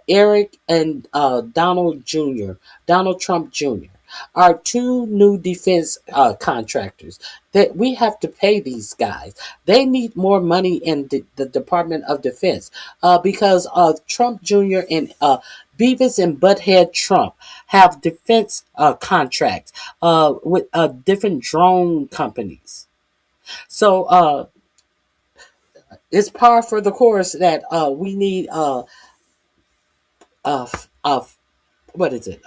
Eric and Donald Trump Jr. Our 2 new defense contractors that we have to pay these guys. They need more money in the Department of Defense because Trump Jr. and Beavis and Butthead Trump have defense contracts with different drone companies. So it's par for the course that we need what is it?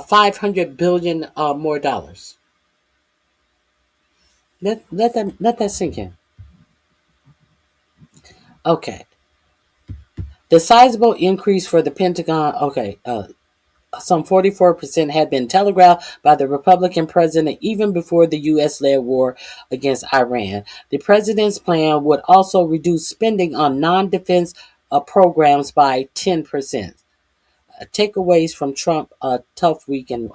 500 billion more dollars. Let that sink in. Okay. The sizable increase for the Pentagon. Okay. some 44% had been telegraphed by the Republican president even before the U.S.-led war against Iran. The president's plan would also reduce spending on non-defense programs by 10%. Takeaways from Trump, tough weekend.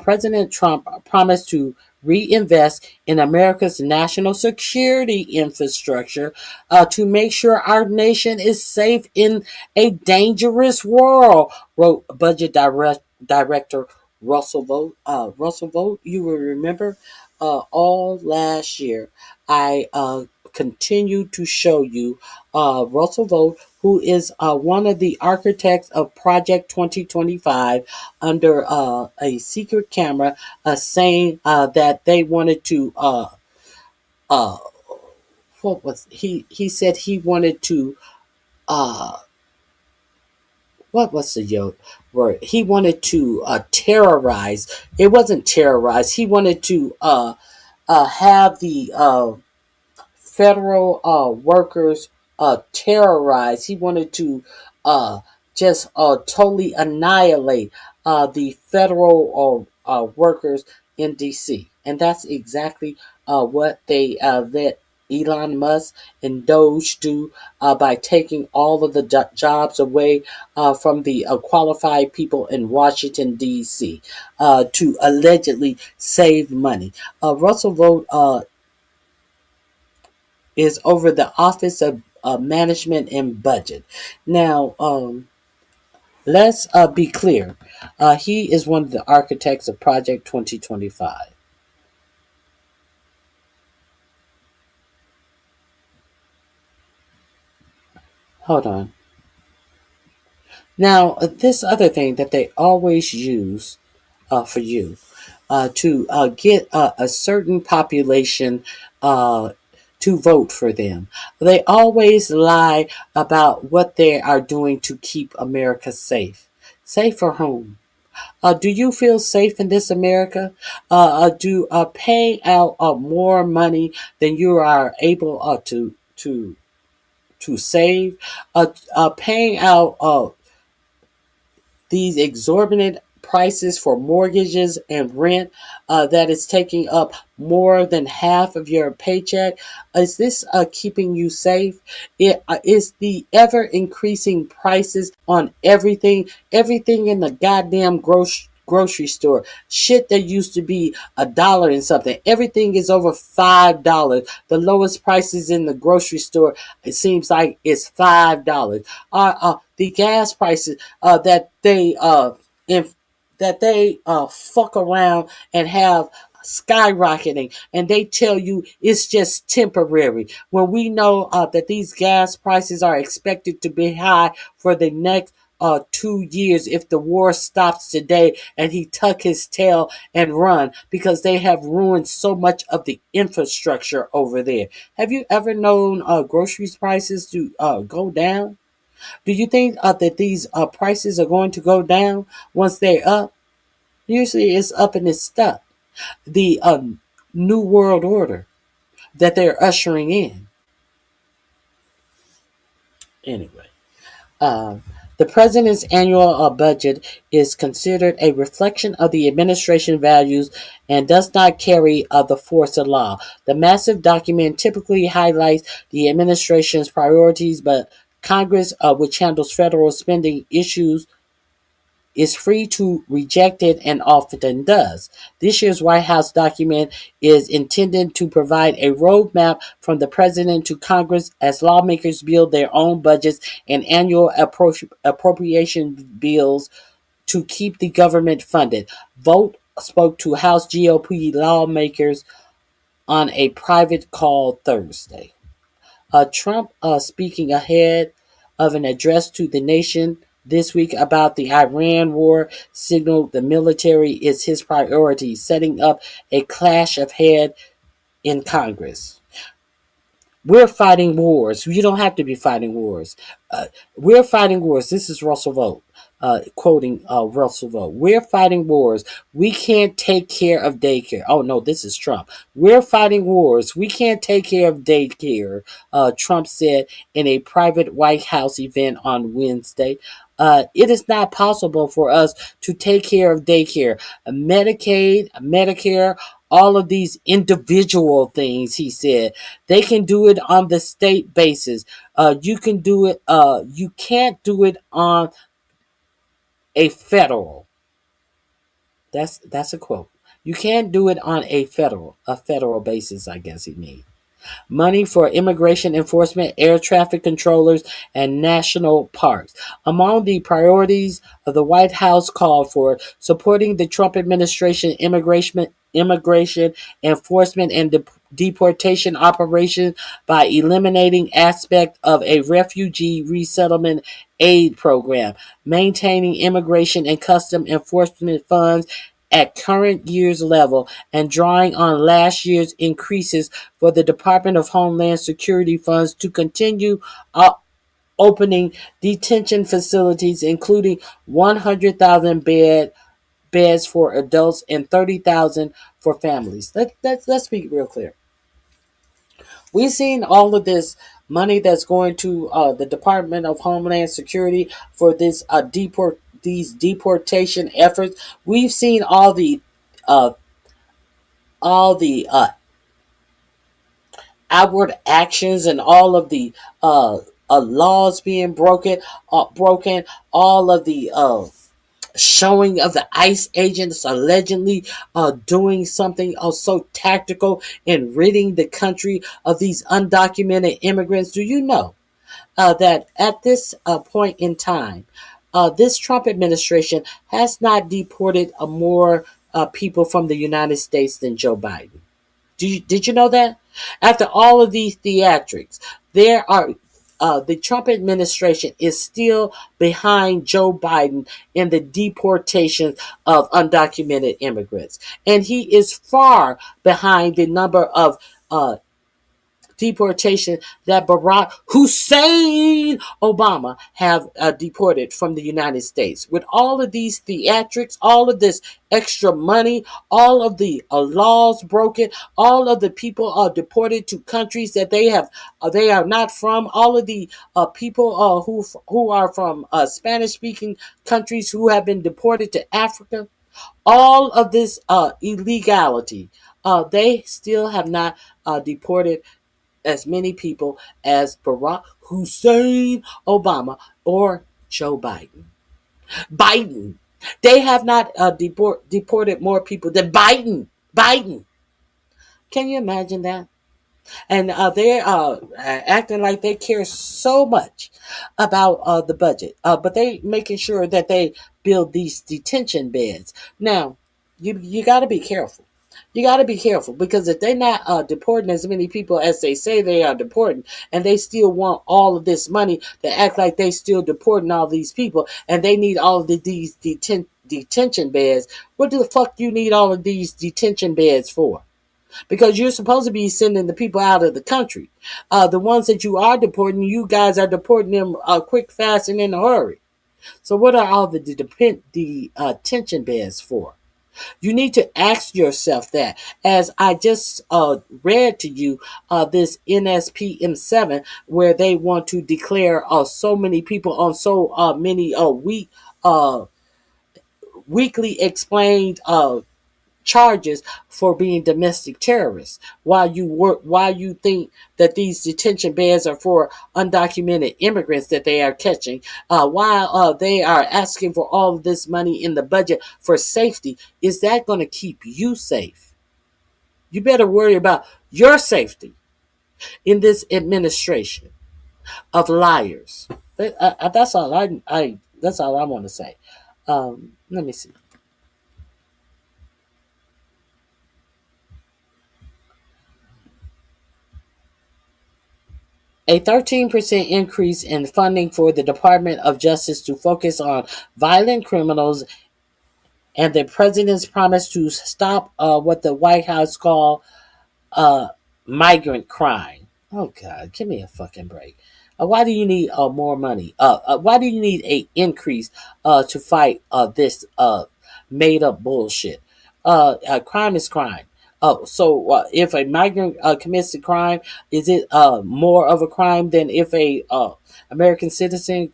President Trump promised to reinvest in America's national security infrastructure to make sure our nation is safe in a dangerous world, wrote Budget Director Russell Vogt. Russell Vogt, you will remember all last year, I continued to show you Russell Vogt, who is one of the architects of Project 2025 under a secret camera, saying that they wanted to, what was he said he wanted to, what was the word? He wanted to terrorize. It wasn't terrorize. He wanted to have the federal workers terrorized. He wanted to just totally annihilate the federal workers in D.C. And that's exactly what they let Elon Musk and Doge do by taking all of the jobs away from the qualified people in Washington, D.C. To allegedly save money. Russell Vogt is over the Office of Management and Budget. Now, let's be clear. He is one of the architects of Project 2025. Hold on. Now, this other thing that they always use for you to get a certain population to vote for them. They always lie about what they are doing to keep America safe. Safe for whom? Do you feel safe in this America? Do paying out more money than you are able to save? Paying out these exorbitant prices for mortgages and rent that is taking up more than half of your paycheck. Is this keeping you safe? It is the ever increasing prices on everything in the goddamn grocery store. Shit that used to be $1 and something. Everything is over $5. The lowest prices in the grocery store, it seems like, it's $5. The gas prices that they fuck around and have skyrocketing, and they tell you it's just temporary, when we know that these gas prices are expected to be high for the next 2 years if the war stops today and he tuck his tail and run, because they have ruined so much of the infrastructure over there. Have you ever known groceries prices to go down? Do you think that these prices are going to go down once they're up? Usually it's up and it's stuck. The New World Order that they're ushering in. Anyway, the president's annual budget is considered a reflection of the administration values and does not carry the force of law. The massive document typically highlights the administration's priorities, but Congress, which handles federal spending issues, is free to reject it and often does. This year's White House document is intended to provide a roadmap from the president to Congress as lawmakers build their own budgets and annual appropriation bills to keep the government funded. Vogt spoke to House GOP lawmakers on a private call Thursday. Trump speaking ahead of an address to the nation this week about the Iran war signaled the military is his priority, setting up a clash of head in Congress. We're fighting wars. You don't have to be fighting wars. We're fighting wars. This is Russell Vogt. Quoting Russell Vogt. We're fighting wars. We can't take care of daycare. Oh, no, this is Trump. We're fighting wars. We can't take care of daycare, Trump said in a private White House event on Wednesday. It is not possible for us to take care of daycare, Medicaid, Medicare, all of these individual things, he said. They can do it on the state basis. You can do it, you can't do it on a federal. That's a quote. You can't do it on a federal basis, I guess he means. Money for immigration enforcement, air traffic controllers, and national parks. Among the priorities of the White House called for supporting the Trump administration immigration enforcement and deportation operations by eliminating aspect of a refugee resettlement aid program, maintaining immigration and custom enforcement funds at current year's level, and drawing on last year's increases for the Department of Homeland Security funds to continue opening detention facilities, including 100,000 beds for adults and 30,000 for families. Let's be real clear. We've seen all of this money that's going to the Department of Homeland Security for this these deportation efforts. We've seen uh, all the outward actions and all of the laws being broken, all of the showing of the ICE agents allegedly doing something so tactical in ridding the country of these undocumented immigrants. Do you know that at this point in time, this Trump administration has not deported more people from the United States than Joe Biden? Did you know that? After all of these theatrics, there are the Trump administration is still behind Joe Biden in the deportation of undocumented immigrants, and he is far behind the number of deportation that Barack Hussein Obama have deported from the United States. With all of these theatrics, all of this extra money, all of the laws broken, all of the people are deported to countries that they are not from, all of the people who are from Spanish speaking countries who have been deported to Africa, all of this illegality, they still have not deported as many people as Barack Hussein Obama or Joe Biden. They have not deported more people than Biden. Can you imagine that? And they're acting like they care so much about the budget, but they making sure that they build these detention beds. Now, you got to be careful. You got to be careful, because if they're not deporting as many people as they say they are deporting, and they still want all of this money to act like they still deporting all these people, and they need all of these detention beds, what the fuck you need all of these detention beds for? Because you're supposed to be sending the people out of the country. The ones that you are deporting, you guys are deporting them quick, fast, and in a hurry. So what are all the detention beds for? You need to ask yourself that. As I just read to you this NSPM7, where they want to declare so many people on so many weekly explained charges for being domestic terrorists, while you think that these detention beds are for undocumented immigrants that they are catching, while they are asking for all of this money in the budget for safety. Is that going to keep you safe? You better worry about your safety in this administration of liars. That's all I want to say. Let me see. A 13% increase in funding for the Department of Justice to focus on violent criminals, and the president's promise to stop what the White House called migrant crime. Oh, God, give me a fucking break. Why do you need more money? Why do you need an increase to fight this made up bullshit? Crime is crime. So if a migrant commits a crime, is it more of a crime than if a American citizen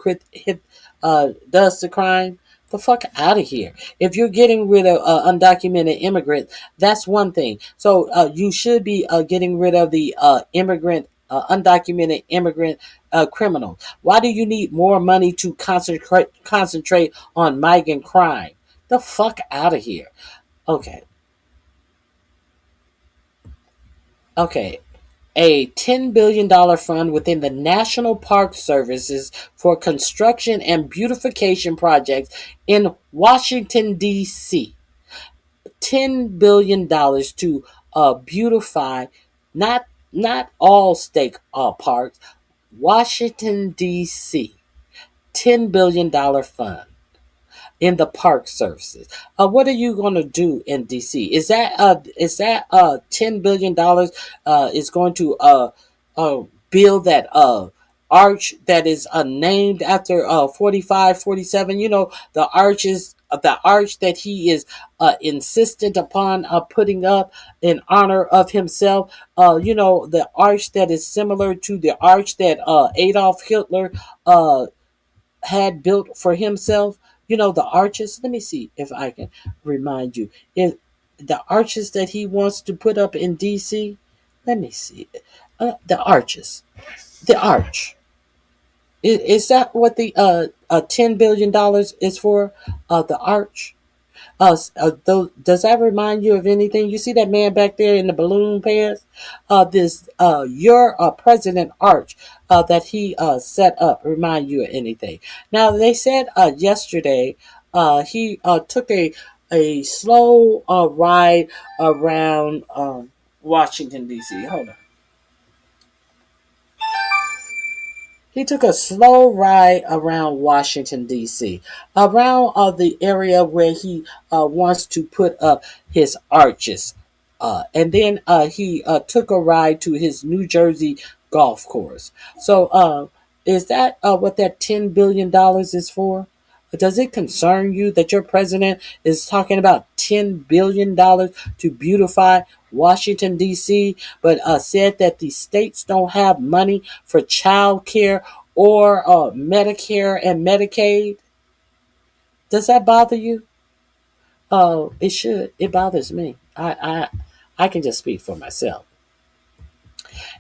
does the crime, the fuck out of here. If you're getting rid of undocumented immigrants, that's one thing. So you should be getting rid of the undocumented immigrant criminals. Why do you need more money to concentrate on migrant crime? The fuck out of here. Okay. Okay. A $10 billion fund within the National Park Services for construction and beautification projects in Washington, D.C. $10 billion to beautify not all state parks, Washington, D.C. $10 billion fund in the park services. What are you going to do in DC? Is that $10 billion is going to build that arch that is named after 45, 47? You know, the arch that he is insistent upon putting up in honor of himself. You know, the arch that is similar to the arch that Adolf Hitler had built for himself. You know, the arches. Let me see if I can remind you. If the arches that he wants to put up in DC, let me see. The arches. The arch. Is that what the $10 billion is for? The arch. Does that remind you of anything? You see that man back there in the balloon pants? Your President Arch that he set up remind you of anything? Now they said yesterday he took a slow ride around Washington D.C. Hold on. He took a slow ride around Washington, D.C., around the area where he wants to put up his arches. And then he took a ride to his New Jersey golf course. So is that what that $10 billion is for? Does it concern you that your president is talking about $10 billion to beautify Washington, D.C., but said that the states don't have money for child care or Medicare and Medicaid? Does that bother you? It should. It bothers me. I can just speak for myself.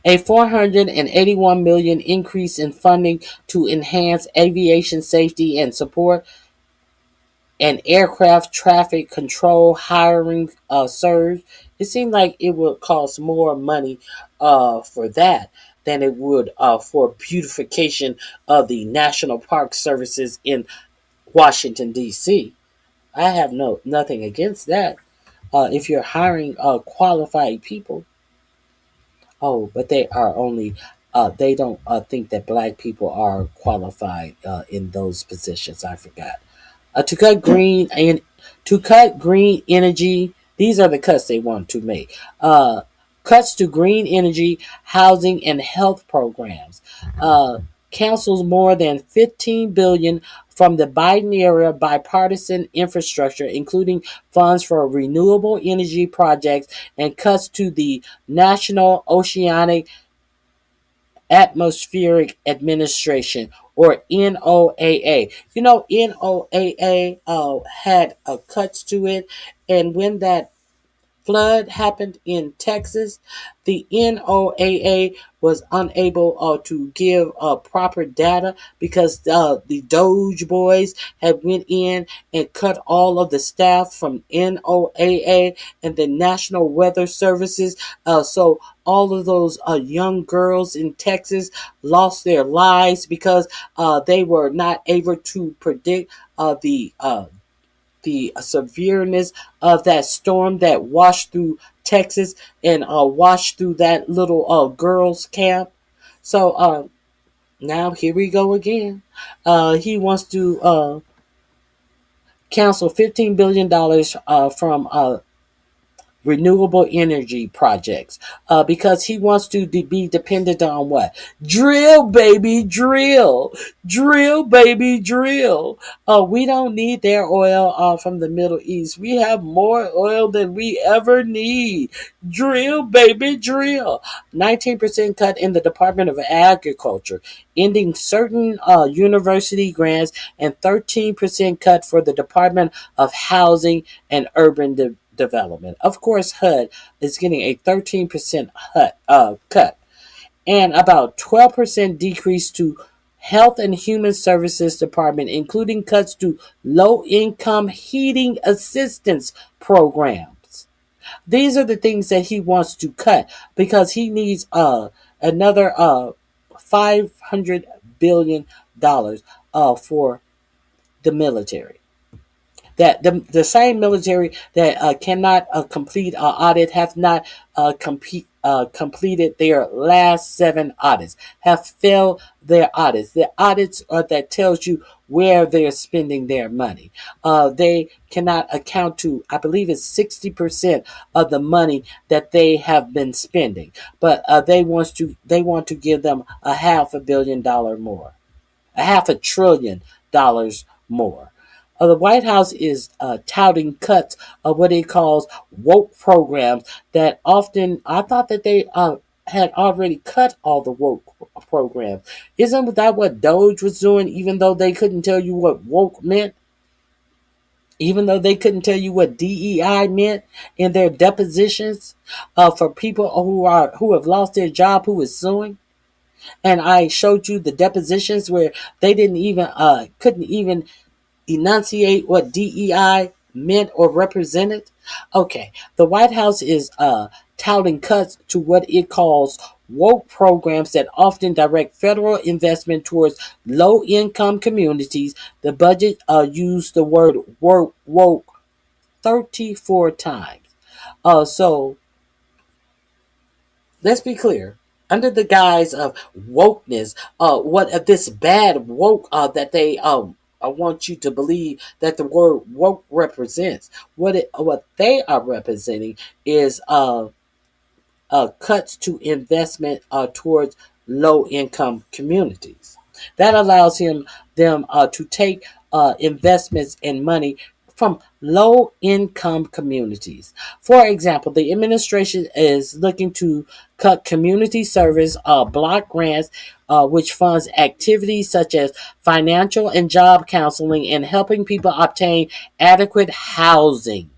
A $481 million increase in funding to enhance aviation safety and support and aircraft traffic control hiring surge. It seemed like it would cost more money for that than it would for beautification of the National Park Services in Washington, D.C. I have nothing against that if you're hiring qualified people. Oh, but they are only they don't think that black people are qualified in those positions. I forgot. To cut green energy. These are the cuts they want to make. Cuts to green energy, housing, and health programs. Cancels more than $15 billion from the Biden era bipartisan infrastructure, including funds for renewable energy projects, and cuts to the National Oceanic Atmospheric Administration, or NOAA. You know, NOAA had cuts to it, and when that flood happened in Texas, the NOAA was unable to give proper data because the Doge boys had went in and cut all of the staff from NOAA and the National Weather Services. So all of those young girls in Texas lost their lives because they were not able to predict the severeness of that storm that washed through Texas and washed through that little girls' camp. So now here we go again. He wants to cancel $15 billion from renewable energy projects, because he wants to be dependent on what? Drill, baby, drill. Drill, baby, drill. We don't need their oil from the Middle East. We have more oil than we ever need. Drill, baby, drill. 19% cut in the Department of Agriculture, ending certain university grants, and 13% cut for the Department of Housing and Urban Development. Of course, HUD is getting a 13% cut, and about 12% decrease to Health and Human Services Department, including cuts to low-income heating assistance programs. These are the things that he wants to cut because he needs another $500 billion for the military. That the same military that cannot complete an audit have not completed their last 7 audits, have failed their audits. The audits that tells you where they're spending their money. They cannot account to, I believe it's 60% of the money that they have been spending, but they want to give them $500 million more, $500 billion more. The White House is touting cuts of what it calls woke programs that often, I thought that they had already cut all the woke programs. Isn't that what Doge was doing, even though they couldn't tell you what woke meant? Even though they couldn't tell you what DEI meant in their depositions for people who have lost their job, who is suing? And I showed you the depositions where they couldn't even enunciate what DEI meant or represented. Okay, the White House is touting cuts to what it calls woke programs that often direct federal investment towards low-income communities. The budget used the word woke 34 times. So let's be clear. Under the guise of wokeness, what this bad woke that they I want you to believe that the word woke represents. What they are representing is cuts to investment towards low-income communities. That allows them to take investments and money from low-income communities. For example, the administration is looking to cut community service block grants, which funds activities such as financial and job counseling and helping people obtain adequate housing.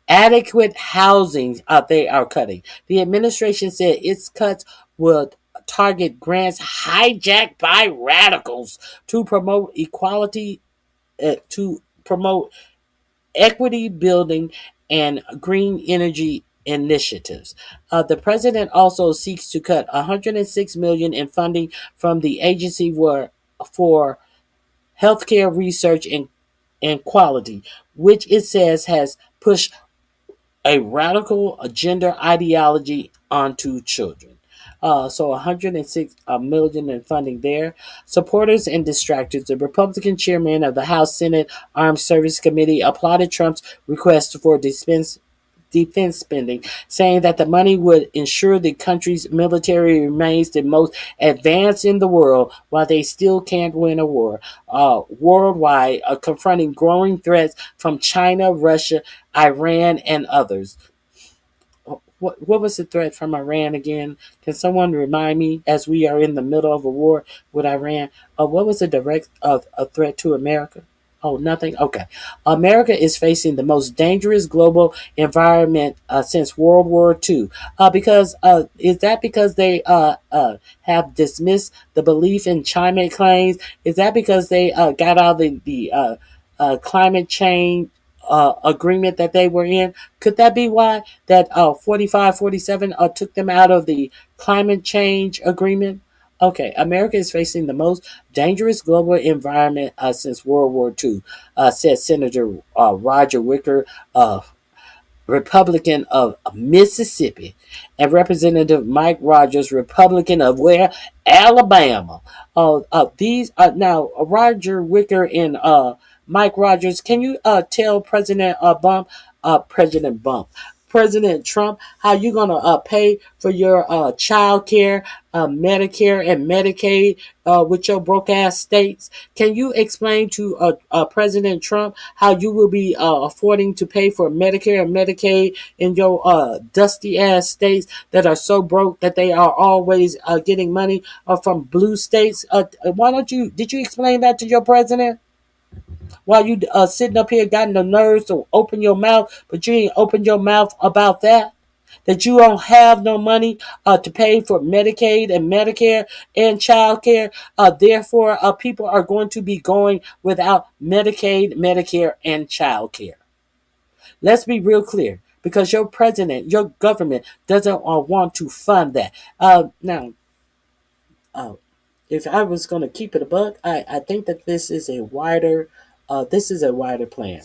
Adequate housing they are cutting. The administration said its cuts would target grants hijacked by radicals to promote equality, to promote equity building and green energy initiatives. The president also seeks to cut $106 million in funding from the agency for healthcare research and quality, which it says has pushed a radical gender ideology onto children. So $106 million in funding there. Supporters and distractors. The Republican chairman of the House Senate Armed Services Committee applauded Trump's request for defense spending, saying that the money would ensure the country's military remains the most advanced in the world while they still can't win a war worldwide, confronting growing threats from China, Russia, Iran, and others. What was the threat from Iran again? Can someone remind me, as we are in the middle of a war with Iran? What was the direct threat to America? Oh, nothing? Okay. America is facing the most dangerous global environment since World War II. Is that because they have dismissed the belief in climate claims? Is that because they got out of the climate change agreement that they were in? Could that be why that 47 took them out of the climate change agreement? Okay, America is facing the most dangerous global environment since World War II, said Senator Roger Wicker, Republican of Mississippi, and Representative Mike Rogers, Republican of where? Alabama. These now Roger Wicker and Mike Rogers. Can you tell President President Bump. President Trump, how you gonna pay for your child care, Medicare and Medicaid with your broke ass states? Can you explain to President Trump how you will be affording to pay for Medicare and Medicaid in your dusty ass states that are so broke that they are always getting money from blue states? Why don't you? Did you explain that to your president? While you sitting up here got the nerves to open your mouth, but you ain't opened your mouth about that. That you don't have no money to pay for Medicaid and Medicare and child care. Therefore, people are going to be going without Medicaid, Medicare, and child care. Let's be real clear. Because your president, your government doesn't want to fund that. Now, if I was going to keep it a buck, I think that this is a wider plan,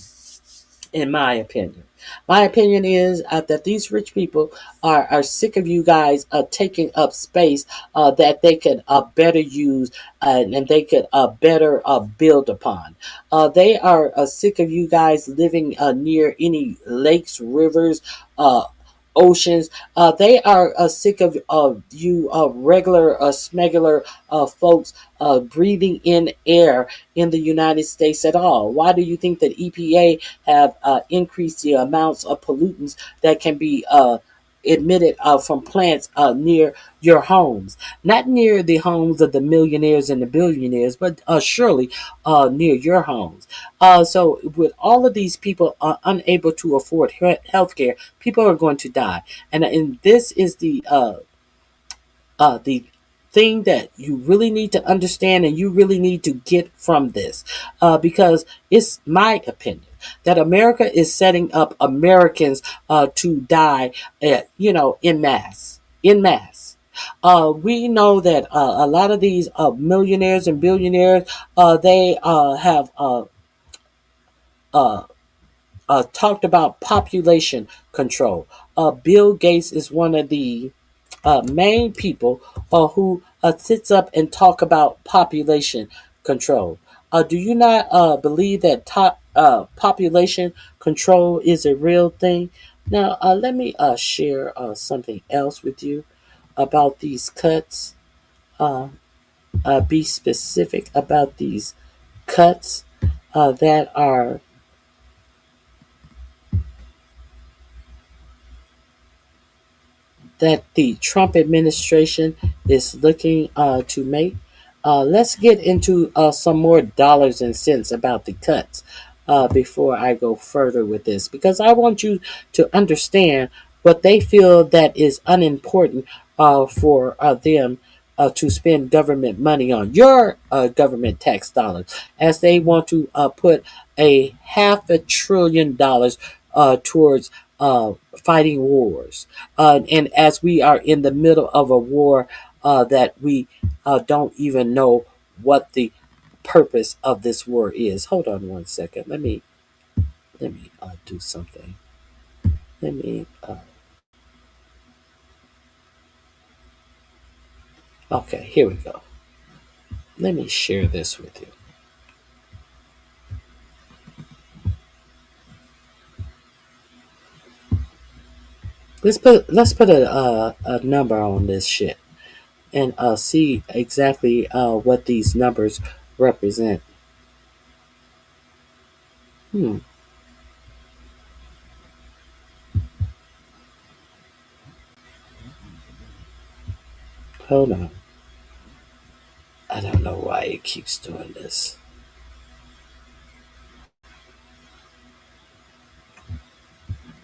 in my opinion. My opinion is that these rich people are sick of you guys taking up space that they could better use and they could better build upon. They are sick of you guys living near any lakes, rivers, oceans. They are sick of you regular smuggler folks breathing in air in the United States at all. Why do you think that EPA have increased the amounts of pollutants that can be emitted from plants near your homes? Not near the homes of the millionaires and the billionaires, but surely near your homes. So with all of these people unable to afford health care, people are going to die. And this is the thing that you really need to understand and you really need to get from this. Because it's my opinion that America is setting up Americans to die, in mass. In mass. We know that a lot of these millionaires and billionaires, they have talked about population control. Bill Gates is one of the main people who sits up and talk about population control. Do you not believe that population control is a real thing? Now, let me share something else with you about these cuts. Be specific about these cuts that are that the Trump administration is looking to make. Let's get into some more dollars and cents about the cuts before I go further with this, because I want you to understand what they feel that is unimportant for them to spend government money on your government tax dollars, as they want to put a $500 billion towards fighting wars. And as we are in the middle of a war that we don't even know what the purpose of this war is. Hold on one second. Let me do something. Let me. Okay, here we go. Let me share this with you. Let's put a number on this shit and see exactly what these numbers represent. Hold on. I don't know why it keeps doing this.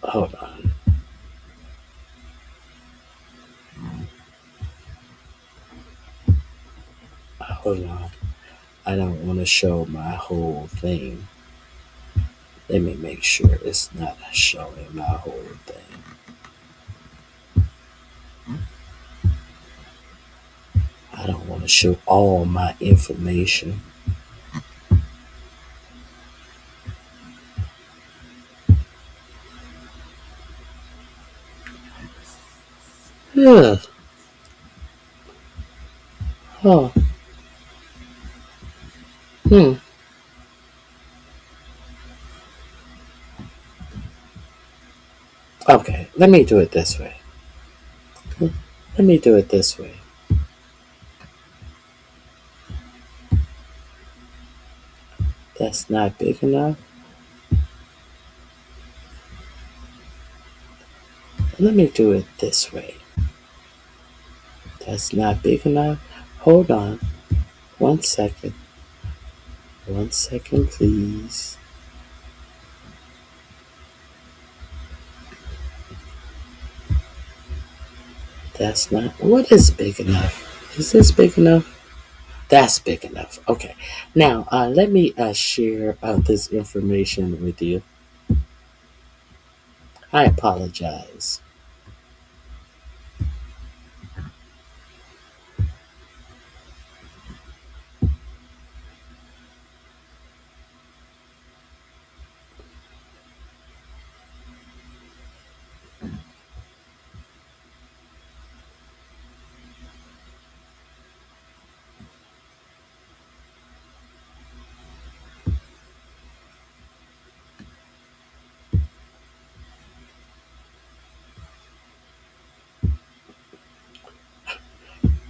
Hold on. Hold on. I don't want to show my whole thing. Let me make sure it's not showing my whole thing. I don't want to show all my information. Yeah. Huh. Okay, let me do it this way. Let me do it this way. That's not big enough. Let me do it this way. That's not big enough. Hold on. 1 second. 1 second, please. That's not. What is big enough? Is this big enough? That's big enough. Okay. Now, let me share this information with you. I apologize.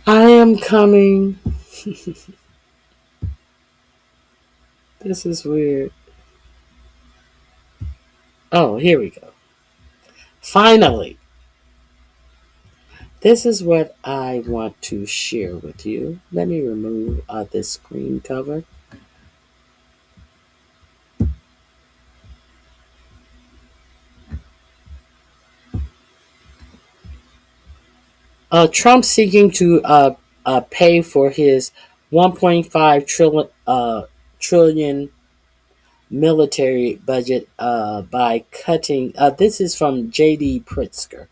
I am coming. This is weird. Oh, here we go. Finally. This is what I want to share with you. Let me remove this screen cover. Trump seeking to pay for his 1.5 trillion military budget by cutting. This is from J.D. Pritzker,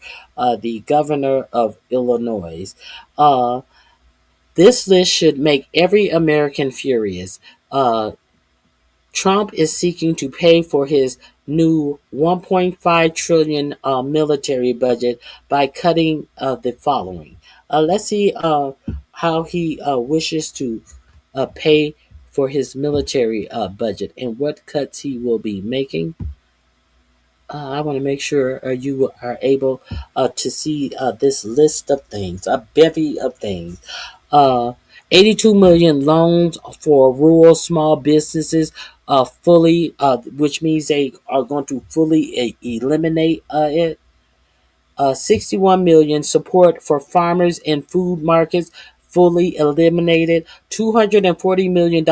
the governor of Illinois. This list should make every American furious. Trump is seeking to pay for his new 1.5 trillion military budget by cutting the following. Let's see how he wishes to pay for his military budget and what cuts he will be making. I want to make sure you are able to see this list of things, a bevy of things. Uh, 82 million loans for rural small businesses, fully, which means they are going to fully eliminate it. 61 million support for farmers and food markets, fully eliminated. $240 million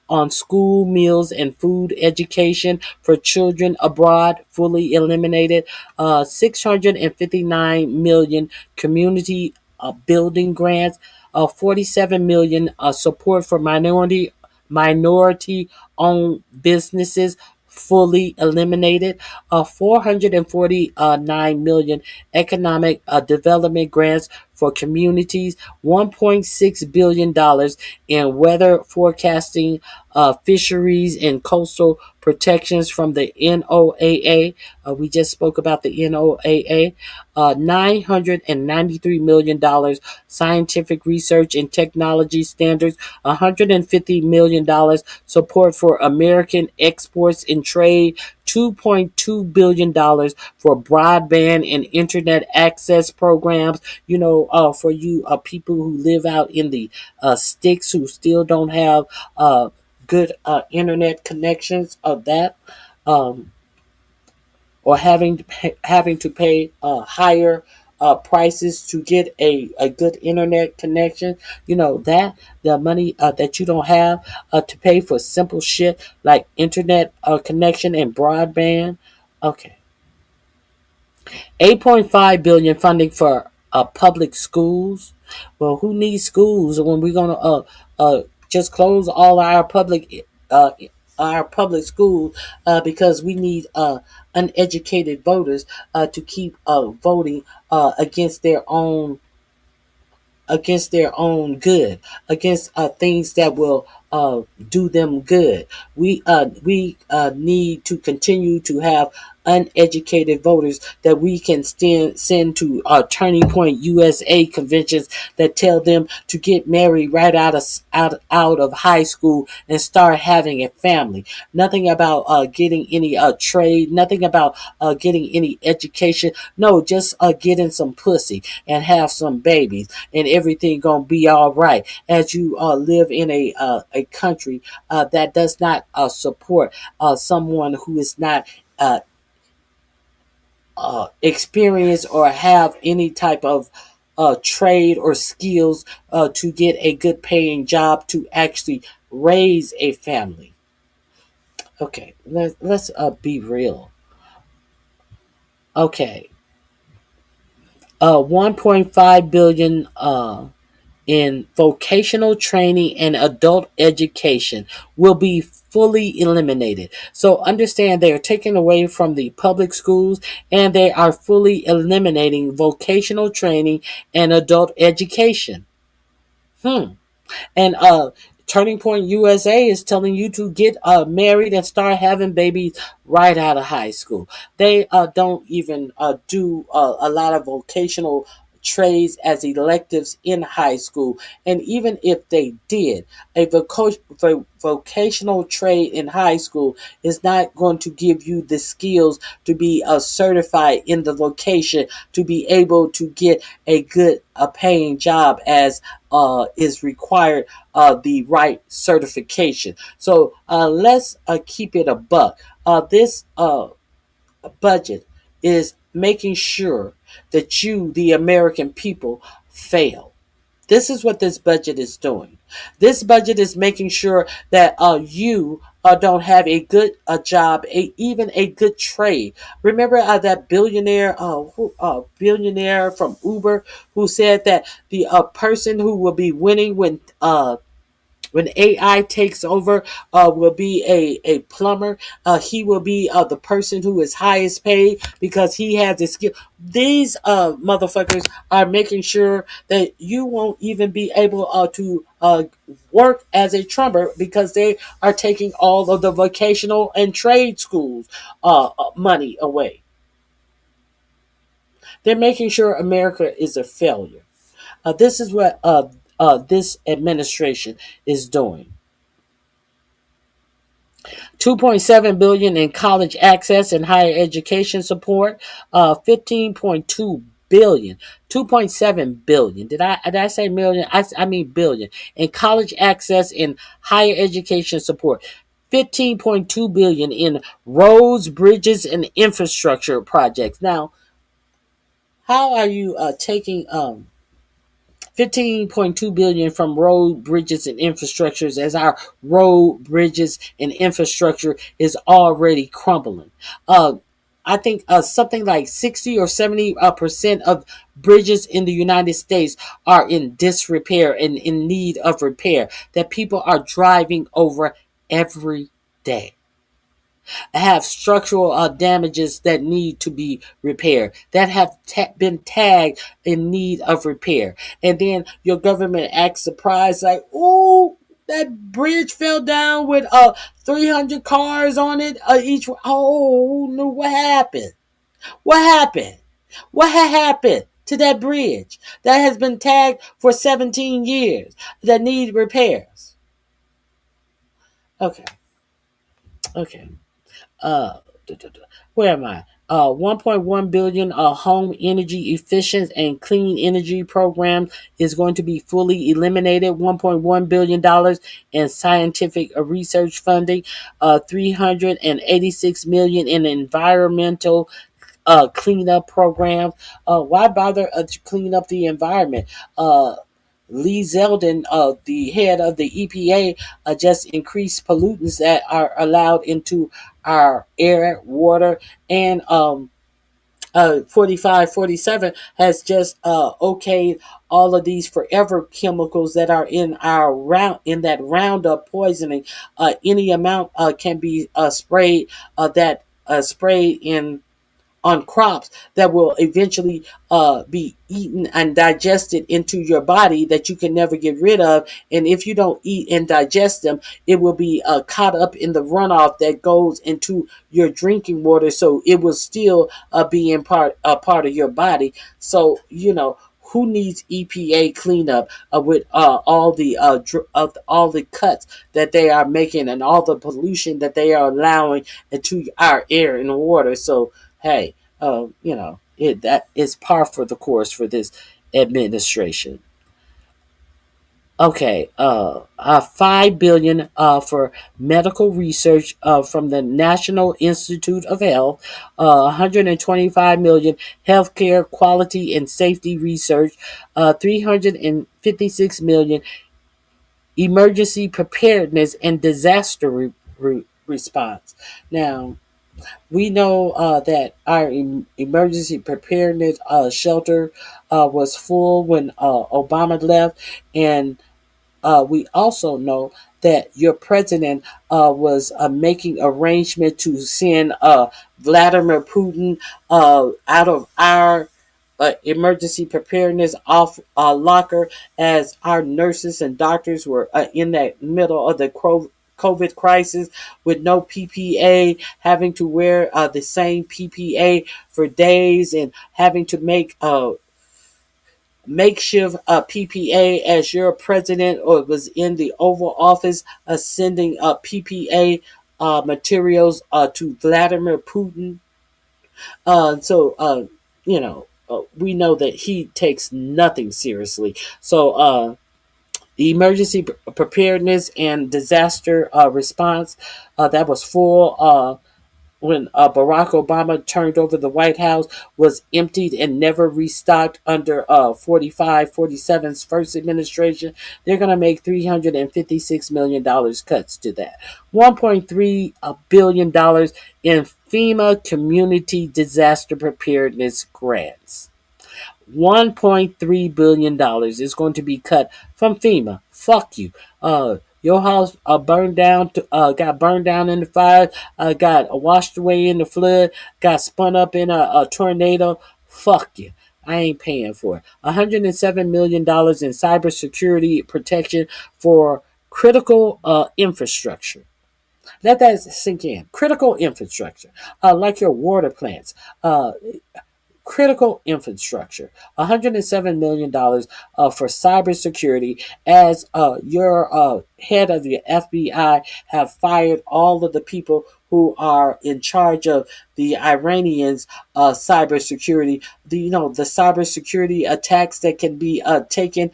on school meals and food education for children abroad, fully eliminated. 659 million community building grants. 47 million support for minority owned businesses, fully eliminated. 449 million economic development grants for communities. $1.6 billion in weather forecasting, fisheries and coastal protections from the NOAA. We just spoke about the NOAA. $993 million scientific research and technology standards. $150 million support for American exports and trade. $2.2 billion for broadband and internet access programs. For you people who live out in the sticks who still don't have good internet connections of that. Or having to pay higher prices to get a good internet connection. That the money that you don't have to pay for simple shit like internet connection and broadband. Okay. 8.5 billion funding for public schools. Well, who needs schools when we're gonna just close all our public schools because we need uneducated voters to keep voting against their own good, against things that will do them good. We need to continue to have uneducated voters that we can send to Turning Point USA conventions that tell them to get married right out of high school and start having a family. Nothing about getting any trade. Nothing about getting any education. No, just getting some pussy and have some babies, and everything gonna be all right. As you live in a country that does not support someone who is not experience or have any type of trade or skills to get a good paying job to actually raise a family. Okay, let's be real. Okay, 1.5 billion in vocational training and adult education will be fully eliminated. So understand they are taking away from the public schools and they are fully eliminating vocational training and adult education. And Turning Point USA is telling you to get married and start having babies right out of high school. They don't even do a lot of vocational trades as electives in high school. And even if they did, a vocational trade in high school is not going to give you the skills to be certified in the vocation to be able to get a good paying job as is required the right certification. So let's keep it a buck. This budget is making sure that you, the American people, fail. This is what this budget is doing. This budget is making sure that you don't have a good job, even a good trade. Remember that billionaire from Uber who said that the person who will be winning when AI takes over, will be a plumber. He will be the person who is highest paid because he has the skill. These motherfuckers are making sure that you won't even be able to work as a plumber because they are taking all of the vocational and trade schools money away. They're making sure America is a failure. This is what this administration is doing. 2.7 billion in college access and higher education support. 15.2 billion. 2.7 billion. Did I say million? I mean billion in college access and higher education support. 15.2 billion in roads, bridges, and infrastructure projects. Now, how are you taking 15.2 billion from road, bridges, and infrastructures as our road, bridges, and infrastructure is already crumbling? I think something like 60 or 70% of bridges in the United States are in disrepair and in need of repair that people are driving over every day. Have structural damages that need to be repaired, that have been tagged in need of repair. And then your government acts surprised like, oh, that bridge fell down with 300 cars on it each. Oh, no, what happened? What happened? What happened to that bridge that has been tagged for 17 years that need repairs? Okay. Uh, where am I? 1.1 billion home energy efficient and clean energy program is going to be fully eliminated. 1.1 billion dollars in scientific research funding. 386 million in environmental cleanup programs. Why bother to clean up the environment? Lee Zeldin, the head of the EPA, just increased pollutants that are allowed into our air, water, and 4547 has just okayed all of these forever chemicals that are in our in that Roundup poisoning. Any amount can be sprayed that sprayed in on crops that will eventually be eaten and digested into your body that you can never get rid of. And if you don't eat and digest them, it will be caught up in the runoff that goes into your drinking water. So it will still be in part a part of your body. So who needs EPA cleanup with all the all the cuts that they are making and all the pollution that they are allowing into our air and water? So hey, that is par for the course for this administration. Okay, 5 billion for medical research from the National Institute of Health, 125 million healthcare quality and safety research, 356 million emergency preparedness and disaster response. Now, we know that our emergency preparedness shelter was full when Obama left, and we also know that your president was making arrangement to send Vladimir Putin out of our emergency preparedness off locker as our nurses and doctors were in that middle of the COVID crisis with no PPA, having to wear the same PPA for days and having to make makeshift PPA as your president or was in the Oval Office sending PPA materials to Vladimir Putin. We know that he takes nothing seriously. So the emergency preparedness and disaster response that was full when Barack Obama turned over the White House was emptied and never restocked under 47's first administration. They're going to make $356 million cuts to that. $1.3 billion in FEMA community disaster preparedness grants. $1.3 billion is going to be cut from FEMA. Fuck you. Your house burned down, got burned down in the fire, got washed away in the flood, got spun up in a tornado. Fuck you. I ain't paying for it. $107 million in cybersecurity protection for critical infrastructure. Let that sink in. Critical infrastructure, like your water plants. Critical infrastructure, $107 million for cybersecurity, as your head of the FBI have fired all of the people who are in charge of the Iranians' cybersecurity. The cybersecurity attacks that can be taken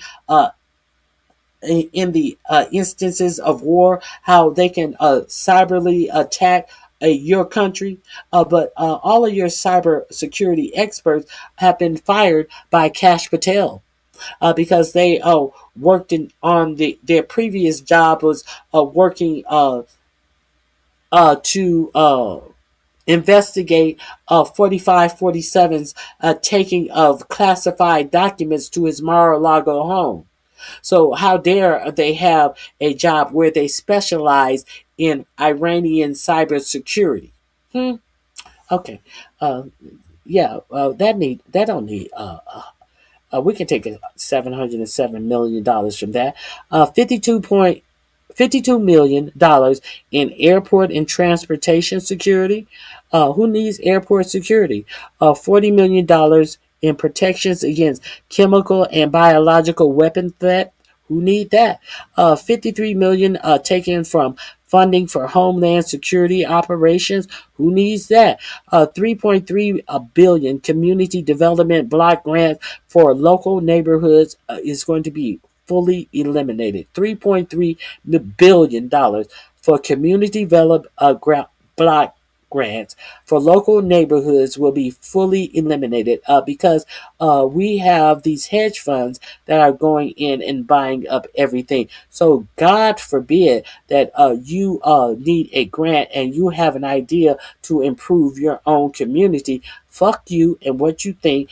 in the instances of war, how they can cyberly attack your country, but all of your cyber security experts have been fired by Kash Patel because they worked on their previous job was working to investigate 4547's taking of classified documents to his Mar-a-Lago home. So how dare they have a job where they specialize in Iranian cybersecurity? Okay. That don't need. We can take $707 million from that. $52 million in airport and transportation security. Who needs airport security? $40 million in protections against chemical and biological weapon threat. Who need that? $53 million taken from funding for homeland security operations. Who needs that? $3.3 billion community development block grants for local neighborhoods is going to be fully eliminated. $3.3 billion for community development block grants for local neighborhoods will be fully eliminated because we have these hedge funds that are going in and buying up everything. So God forbid that you need a grant and you have an idea to improve your own community. Fuck you and what you think.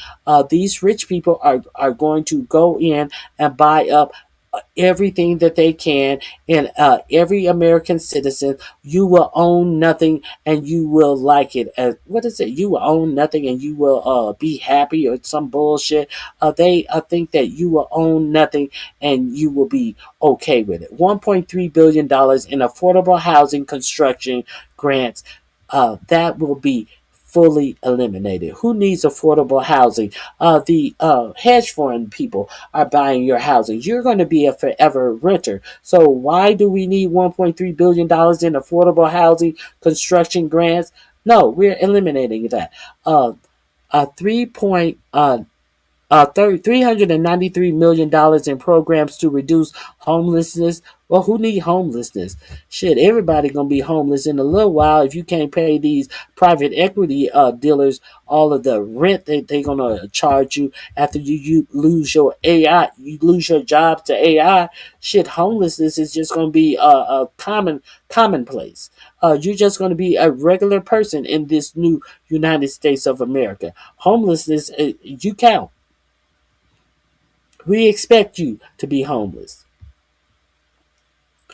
These rich people are going to go in and buy up everything that they can, and every American citizen, you will own nothing and you will like it. What is it? You will own nothing and you will be happy, or some bullshit. They think that you will own nothing and you will be okay with it. $1.3 billion in affordable housing construction grants. That will be fully eliminated. Who needs affordable housing? The hedge fund people are buying your housing. You're going to be a forever renter. So why do we need $1.3 billion in affordable housing construction grants? No, we're eliminating that. Uh, 393 million dollars in programs to reduce homelessness. Well, who need homelessness? Shit, everybody gonna be homeless in a little while if you can't pay these private equity dealers all of the rent that they're gonna charge you after you lose your AI, you lose your job to AI. Shit, homelessness is just gonna be a commonplace. You're just gonna be a regular person in this new United States of America. Homelessness, you count. We expect you to be homeless.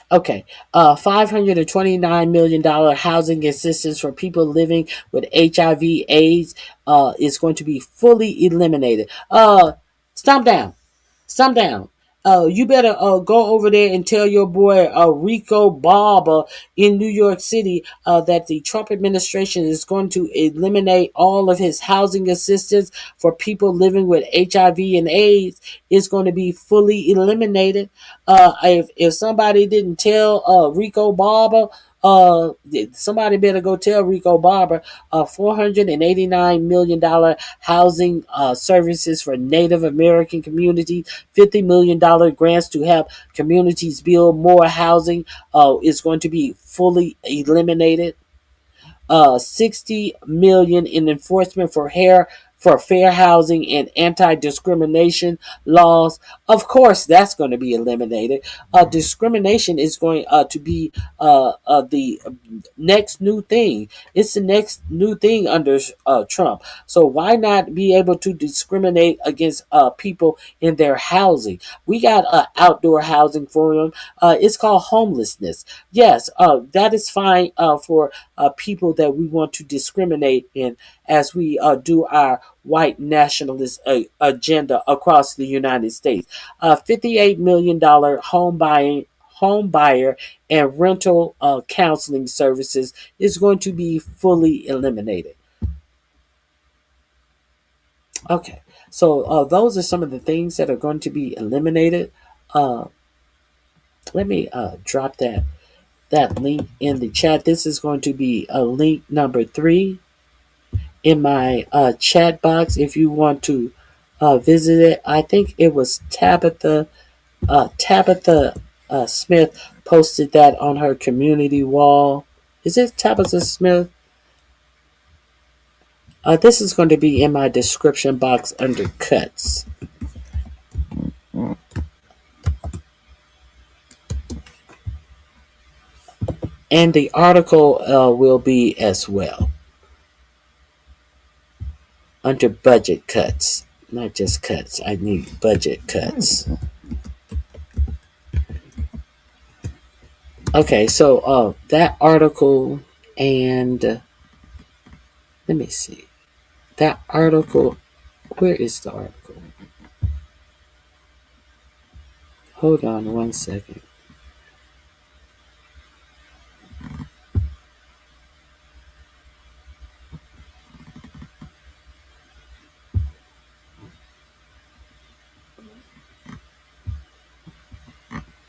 Okay, $529 million housing assistance for people living with HIV/AIDS is going to be fully eliminated. Stomp down. Stomp down. You better go over there and tell your boy Rico Barber in New York City that the Trump administration is going to eliminate all of his housing assistance for people living with HIV and AIDS. It's going to be fully eliminated. If somebody didn't tell Rico Barber, somebody better go tell Rico Barber. $489 million housing services for Native American communities, $50 million grants to help communities build more housing is going to be fully eliminated. 60 million in enforcement for fair housing and anti-discrimination laws. Of course, that's going to be eliminated. Discrimination is going to be the next new thing. It's the next new thing under Trump. So why not be able to discriminate against people in their housing? We got outdoor housing for them. It's called homelessness. Yes, that is fine for people that we want to discriminate in as we do our white nationalist agenda across the United States. $58 million home buyer and rental counseling services is going to be fully eliminated. Okay, so those are some of the things that are going to be eliminated. Let me drop that link in the chat. This is going to be link number 3 in my chat box if you want to visit it. I think it was Tabitha Smith posted that on her community wall. Is it Tabitha Smith? This is going to be in my description box under cuts. And the article will be as well under budget cuts. Not just cuts. I need budget cuts. Okay, so that article and let me see. That article, where is the article? Hold on one second.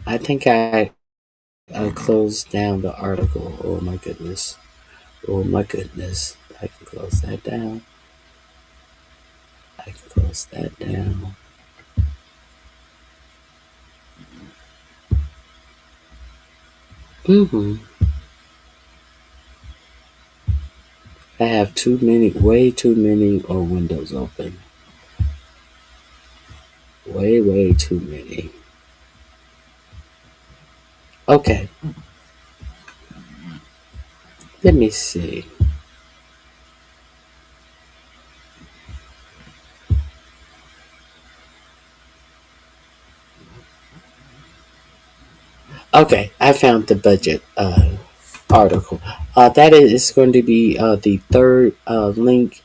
I think I closed down the article. Oh my goodness. Oh my goodness. I can close that down. I can close that down. I have way too many windows open. Way too many. Okay. Let me see. Okay, I found the budget article. That is going to be the third link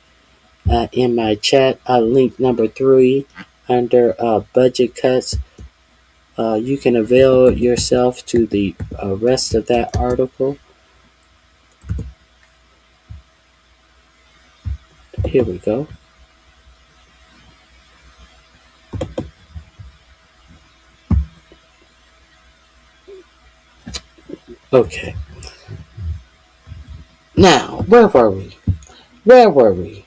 in my chat. Link number 3 under budget cuts. You can avail yourself to the rest of that article. Here we go. Okay. Now, where were we? Where were we?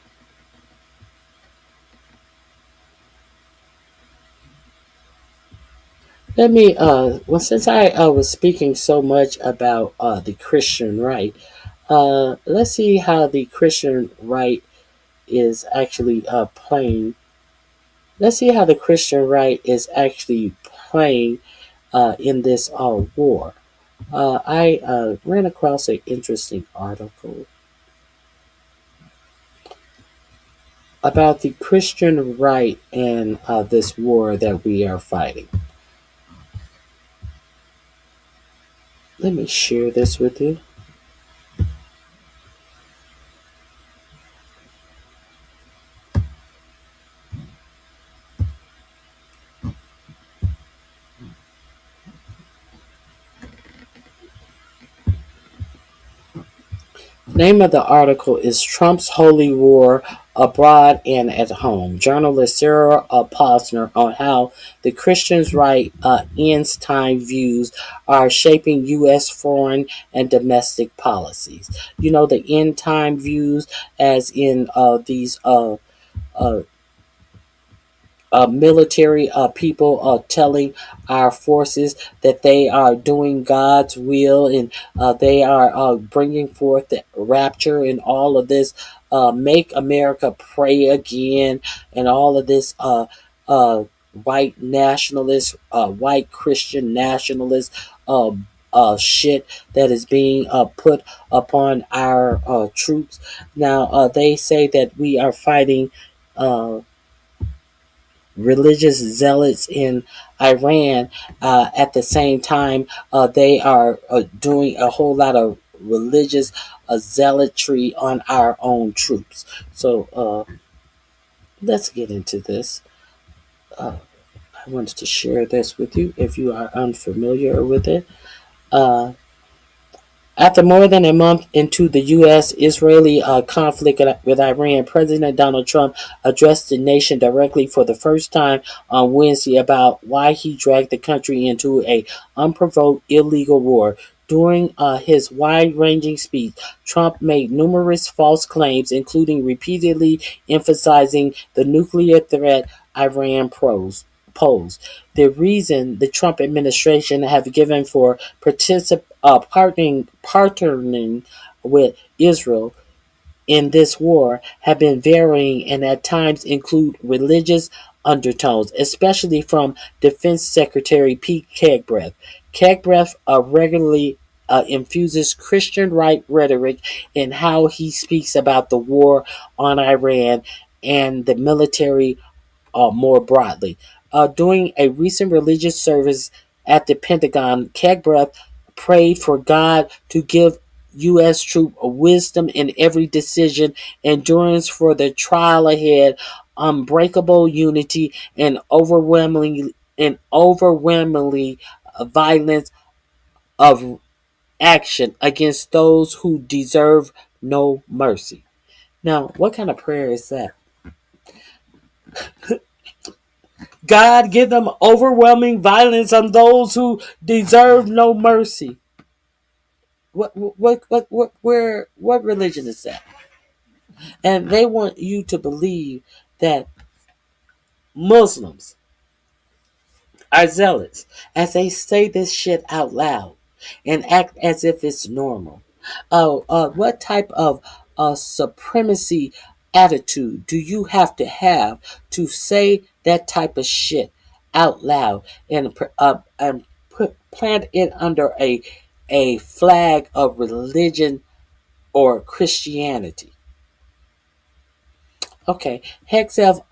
Let me, well, since I was speaking so much about the Christian right, let's see how the Christian right is actually playing. Let's see how the Christian right is actually playing in this war. I ran across an interesting article about the Christian right and this war that we are fighting. Let me share this with you. Name of the article is Trump's Holy War Abroad and at Home. Journalist Sarah Posner on how the Christians' right ends time views are shaping U.S. foreign and domestic policies. You know, the end time views as in these military people telling our forces that they are doing God's will and they are bringing forth the rapture and all of this. Make America pray again and all of this white nationalist, white Christian nationalist shit that is being put upon our troops. Now, they say that we are fighting religious zealots in Iran. At the same time, they are doing a whole lot of religious zealotry on our own troops. So let's get into this. I wanted to share this with you if you are unfamiliar with it. Uh, After more than a month into the U.S.-Israeli conflict with Iran, President Donald Trump addressed the nation directly for the first time on Wednesday about why he dragged the country into an unprovoked illegal war. During his wide-ranging speech, Trump made numerous false claims, including repeatedly emphasizing the nuclear threat Iran posed. The reason the Trump administration have given for partnering with Israel in this war have been varying and at times include religious undertones, especially from Defense Secretary Pete Hegseth. Hegseth regularly infuses Christian right rhetoric in how he speaks about the war on Iran and the military more broadly. During a recent religious service at the Pentagon, Hegseth prayed for God to give U.S. troops wisdom in every decision, endurance for the trial ahead, unbreakable unity, and overwhelmingly violence of action against those who deserve no mercy. Now, what kind of prayer is that? God, give them overwhelming violence on those who deserve no mercy. What religion is that? And they want you to believe that Muslims are zealots as they say this shit out loud and act as if it's normal. What type of supremacy attitude do you have to say that type of shit out loud and plant it under a flag of religion or Christianity? Okay, Hegseth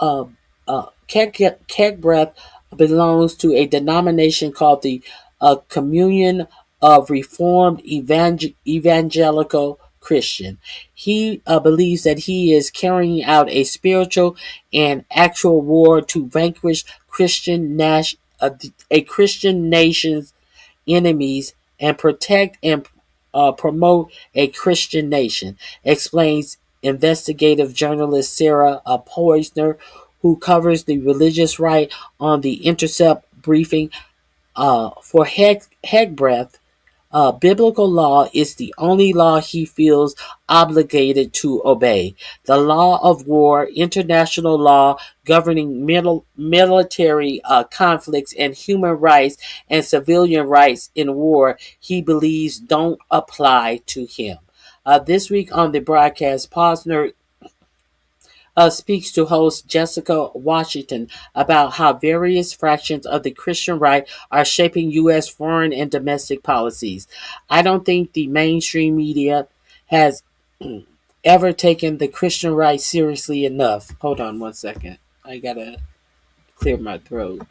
Kegbreath belongs to a denomination called the a communion of Reformed evangelical Christian. He believes that he is carrying out a spiritual and actual war to vanquish a Christian nation's enemies and protect and promote a Christian nation, explains investigative journalist Sarah Poisner, who covers the religious right on the Intercept briefing. For Hegbreath, biblical law is the only law he feels obligated to obey. The law of war, international law governing military conflicts, and human rights and civilian rights in war, he believes don't apply to him. This week on the broadcast, Posner speaks to host Jessica Washington about how various fractions of the Christian right are shaping U.S. foreign and domestic policies. I don't think the mainstream media has ever taken the Christian right seriously enough. Hold on one second. I gotta clear my throat.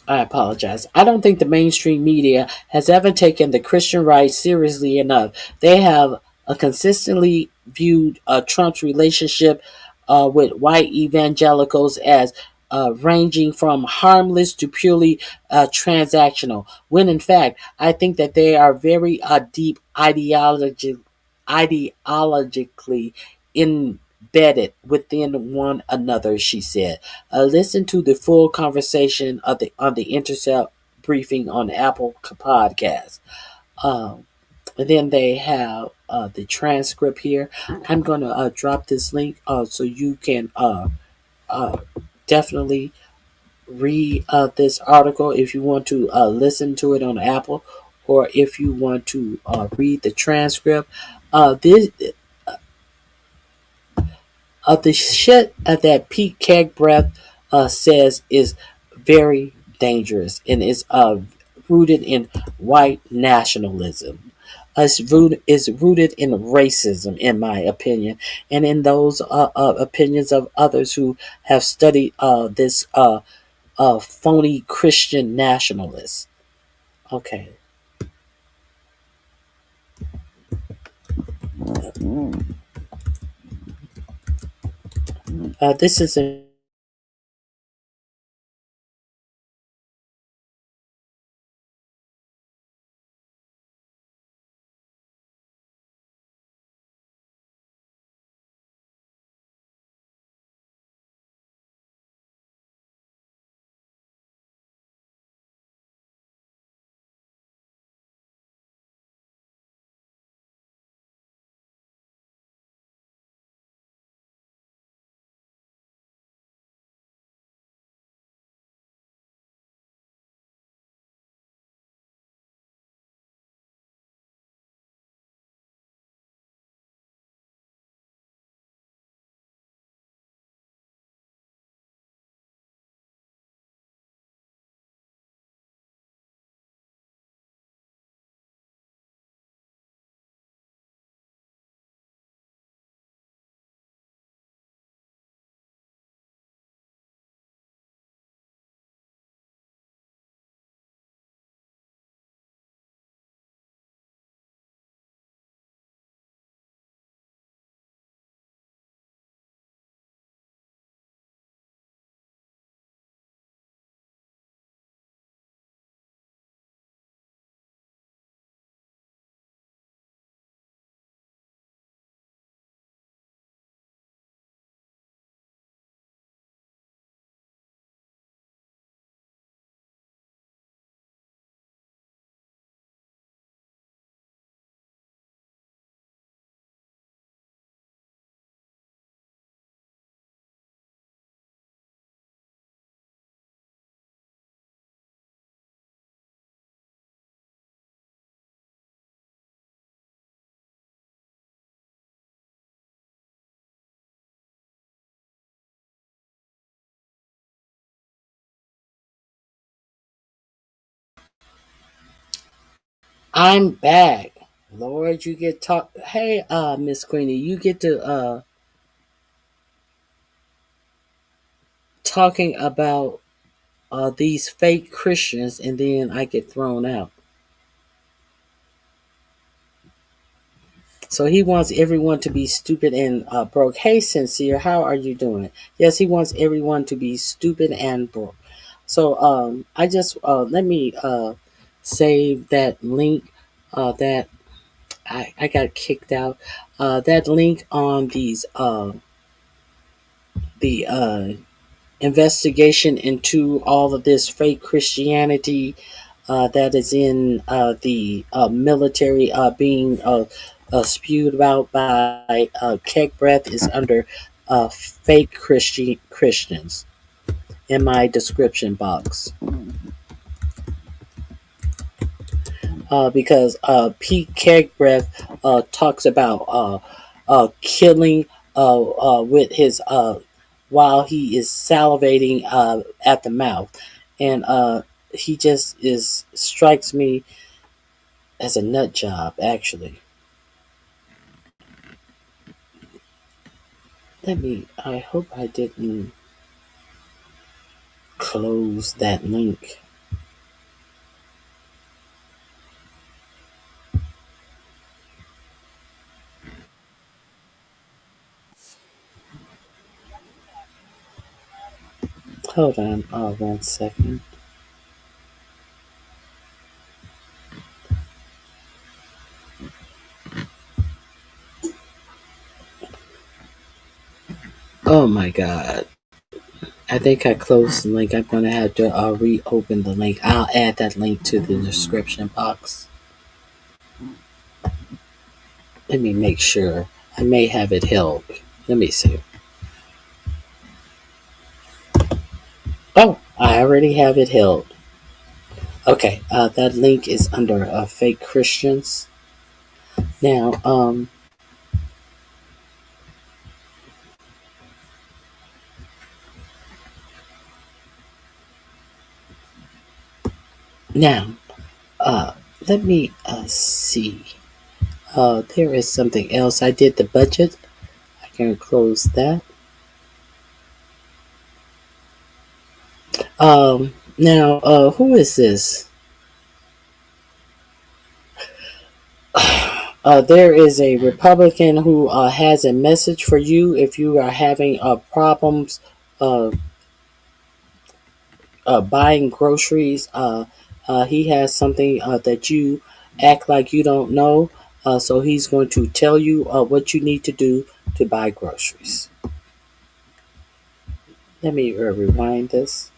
I apologize. I don't think the mainstream media has ever taken the Christian right seriously enough. They have consistently viewed Trump's relationship with white evangelicals as ranging from harmless to purely transactional, when in fact, I think that they are very deep ideologically embedded within one another, she said. Listen to the full conversation of on the Intercept briefing on Apple Podcasts. And then they have the transcript here. I'm going to drop this link so you can definitely read this article if you want to listen to it on Apple, or if you want to read the transcript. This the shit that Pete Kegbreath says is very dangerous and is rooted in white nationalism. Is rooted in racism, in my opinion, and in those opinions of others who have studied this phony Christian nationalists. Okay. This is a I'm back. Lord, you get talk. Hey, Miss Queenie, you get to talking about these fake Christians, and then I get thrown out. So he wants everyone to be stupid and broke. Hey, Sincere, how are you doing? Yes, he wants everyone to be stupid and broke. So I just let me save that link that I got kicked out. That link on the investigation into all of this fake Christianity that is in the military being spewed about by Keg Breath is under fake Christians in my description box. Because Pete Keg Breath talks about killing with his while he is salivating at the mouth, and he just strikes me as a nut job. Actually, I hope I didn't close that link. Hold on, 1 second. Oh my god. I think I closed the link. I'm going to have to reopen the link. I'll add that link to the description box. Let me make sure. I may have it held. Let me see. Oh, I already have it held. Okay, that link is under fake Christians. Now, let me see. There is something else. I did the budget. I can close that. Now, who is this? There is a Republican who has a message for you if you are having problems buying groceries. He has something that you act like you don't know. So he's going to tell you what you need to do to buy groceries. Let me rewind this.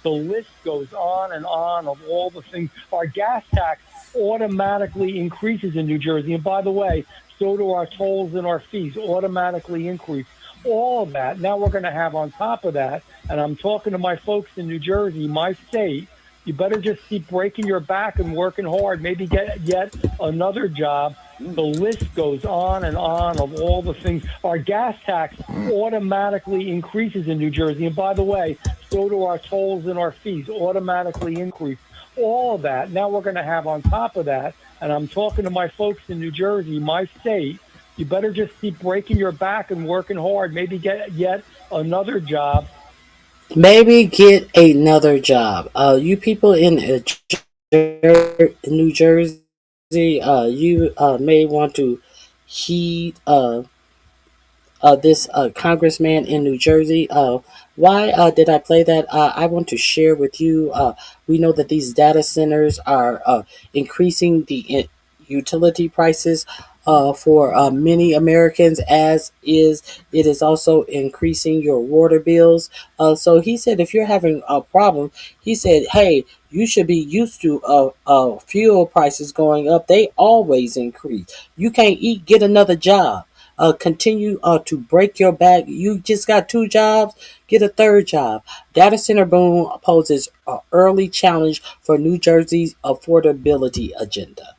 The list goes on and on of all the things. Our gas tax automatically increases in New Jersey. And by the way, so do our tolls and our fees automatically increase. All of that. Now we're going to have on top of that, and I'm talking to my folks in New Jersey, my state, you better just keep breaking your back and working hard, maybe get yet another job. The list goes on and on of all the things. Our gas tax automatically increases in New Jersey. And by the way, so do our tolls and our fees automatically increase. All of that. Now we're going to have on top of that, and I'm talking to my folks in New Jersey, my state, you better just keep breaking your back and working hard, maybe get yet another job. Maybe get another job. You people in New Jersey, you may want to heed this congressman in New Jersey. Why did I play that? I want to share with you. We know that these data centers are increasing the utility prices for many Americans, as is it is also increasing your water bills. So he said, if you're having a problem, he said, hey, you should be used to fuel prices going up. They always increase. You can't eat, get another job. Continue to break your back. You just got 2 jobs, get a 3rd job. Data center boom poses an early challenge for New Jersey's affordability agenda.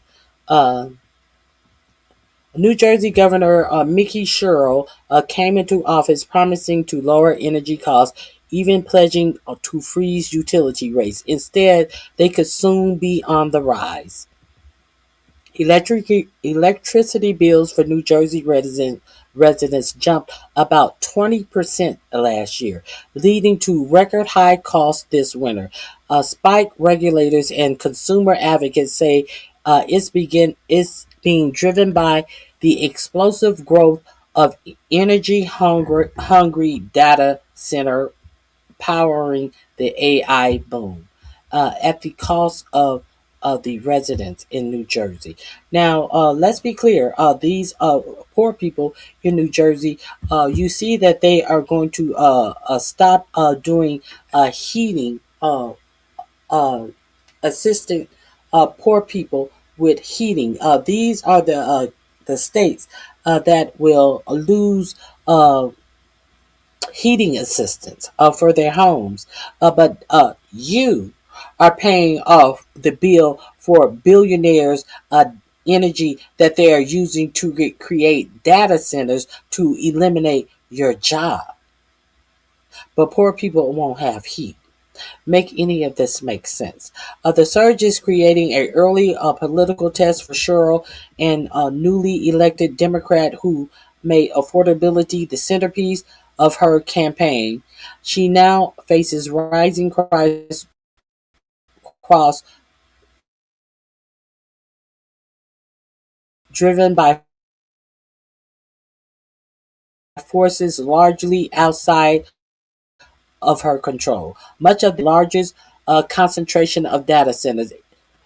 New Jersey Governor Mickey Sherrill came into office promising to lower energy costs, even pledging to freeze utility rates. Instead, they could soon be on the rise. Electricity bills for New Jersey residents jumped about 20% last year, leading to record high costs this winter. Spike regulators and consumer advocates say it's being driven by the explosive growth of energy hungry data center powering the AI boom at the cost of the residents in New Jersey. Now, let's be clear. These poor people in New Jersey, you see that they are going to stop doing heating, assisting poor people with heating. These are the states that will lose heating assistance for their homes. But you are paying off the bill for billionaires' energy that they are using to create data centers to eliminate your job. But poor people won't have heat. Make any of this make sense? The surge is creating an early political test for Cheryl, and a newly elected Democrat who made affordability the centerpiece of her campaign. She now faces rising cries across, driven by forces largely outside of her control. Much of the largest concentration of data centers.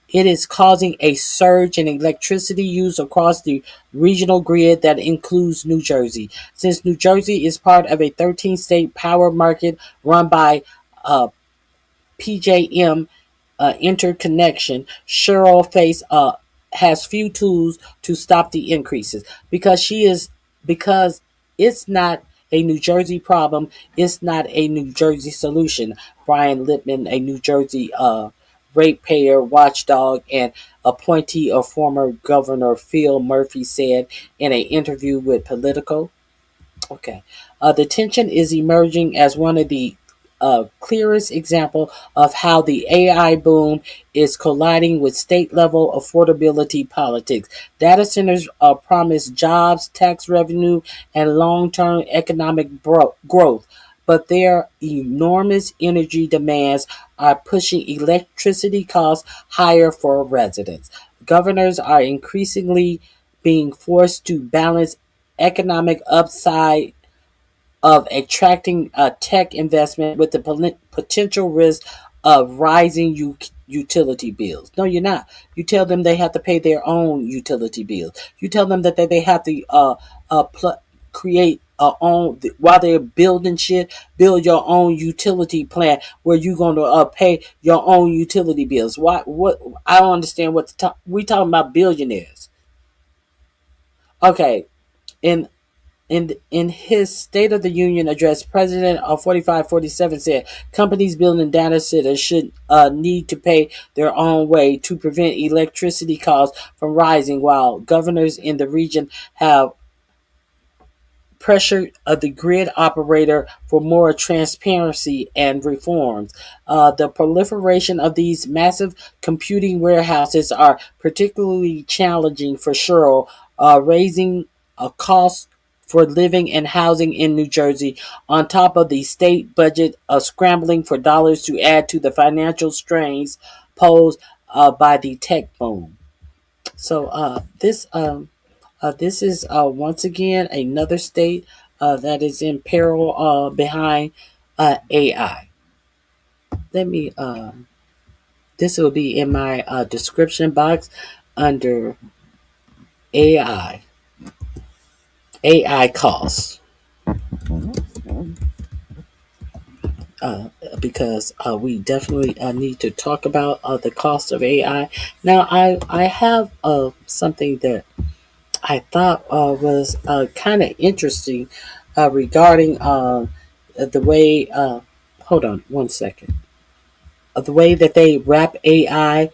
It is causing a surge in electricity use across the regional grid that includes New Jersey. Since New Jersey is part of a 13-state power market run by uh, PJM interconnection, Cheryl has few tools to stop the increases because it's not a New Jersey problem. It's not a New Jersey solution. Brian Lippman, a New Jersey ratepayer watchdog and appointee of former Governor Phil Murphy, said in an interview with Politico. Okay. Detention is emerging as one of the clearest example of how the AI boom is colliding with state level affordability politics. Data centers promise jobs, tax revenue, and long term economic growth, but their enormous energy demands are pushing electricity costs higher for residents. Governors are increasingly being forced to balance economic upside of attracting tech investment with the potential risk of rising utility bills. No, you're not. You tell them they have to pay their own utility bills. You tell them that they have to create own while they're building shit. Build your own utility plant where you're going to pay your own utility bills. Why? What? I don't understand what we talking about billionaires. Okay, in in his State of the Union address, President of 4547 said companies building data centers should need to pay their own way to prevent electricity costs from rising, while governors in the region have pressure of the grid operator for more transparency and reforms. The proliferation of these massive computing warehouses are particularly challenging for Cheryl, raising a cost for living and housing in New Jersey, on top of the state budget scrambling for dollars to add to the financial strains posed by the tech boom. So this is once again another state that is in peril behind AI. Let me. This will be in my description box under AI. AI costs. Because we definitely need to talk about the cost of AI. Now, I have something that I thought was kind of interesting regarding the way. Hold on one second. The way that they wrap AI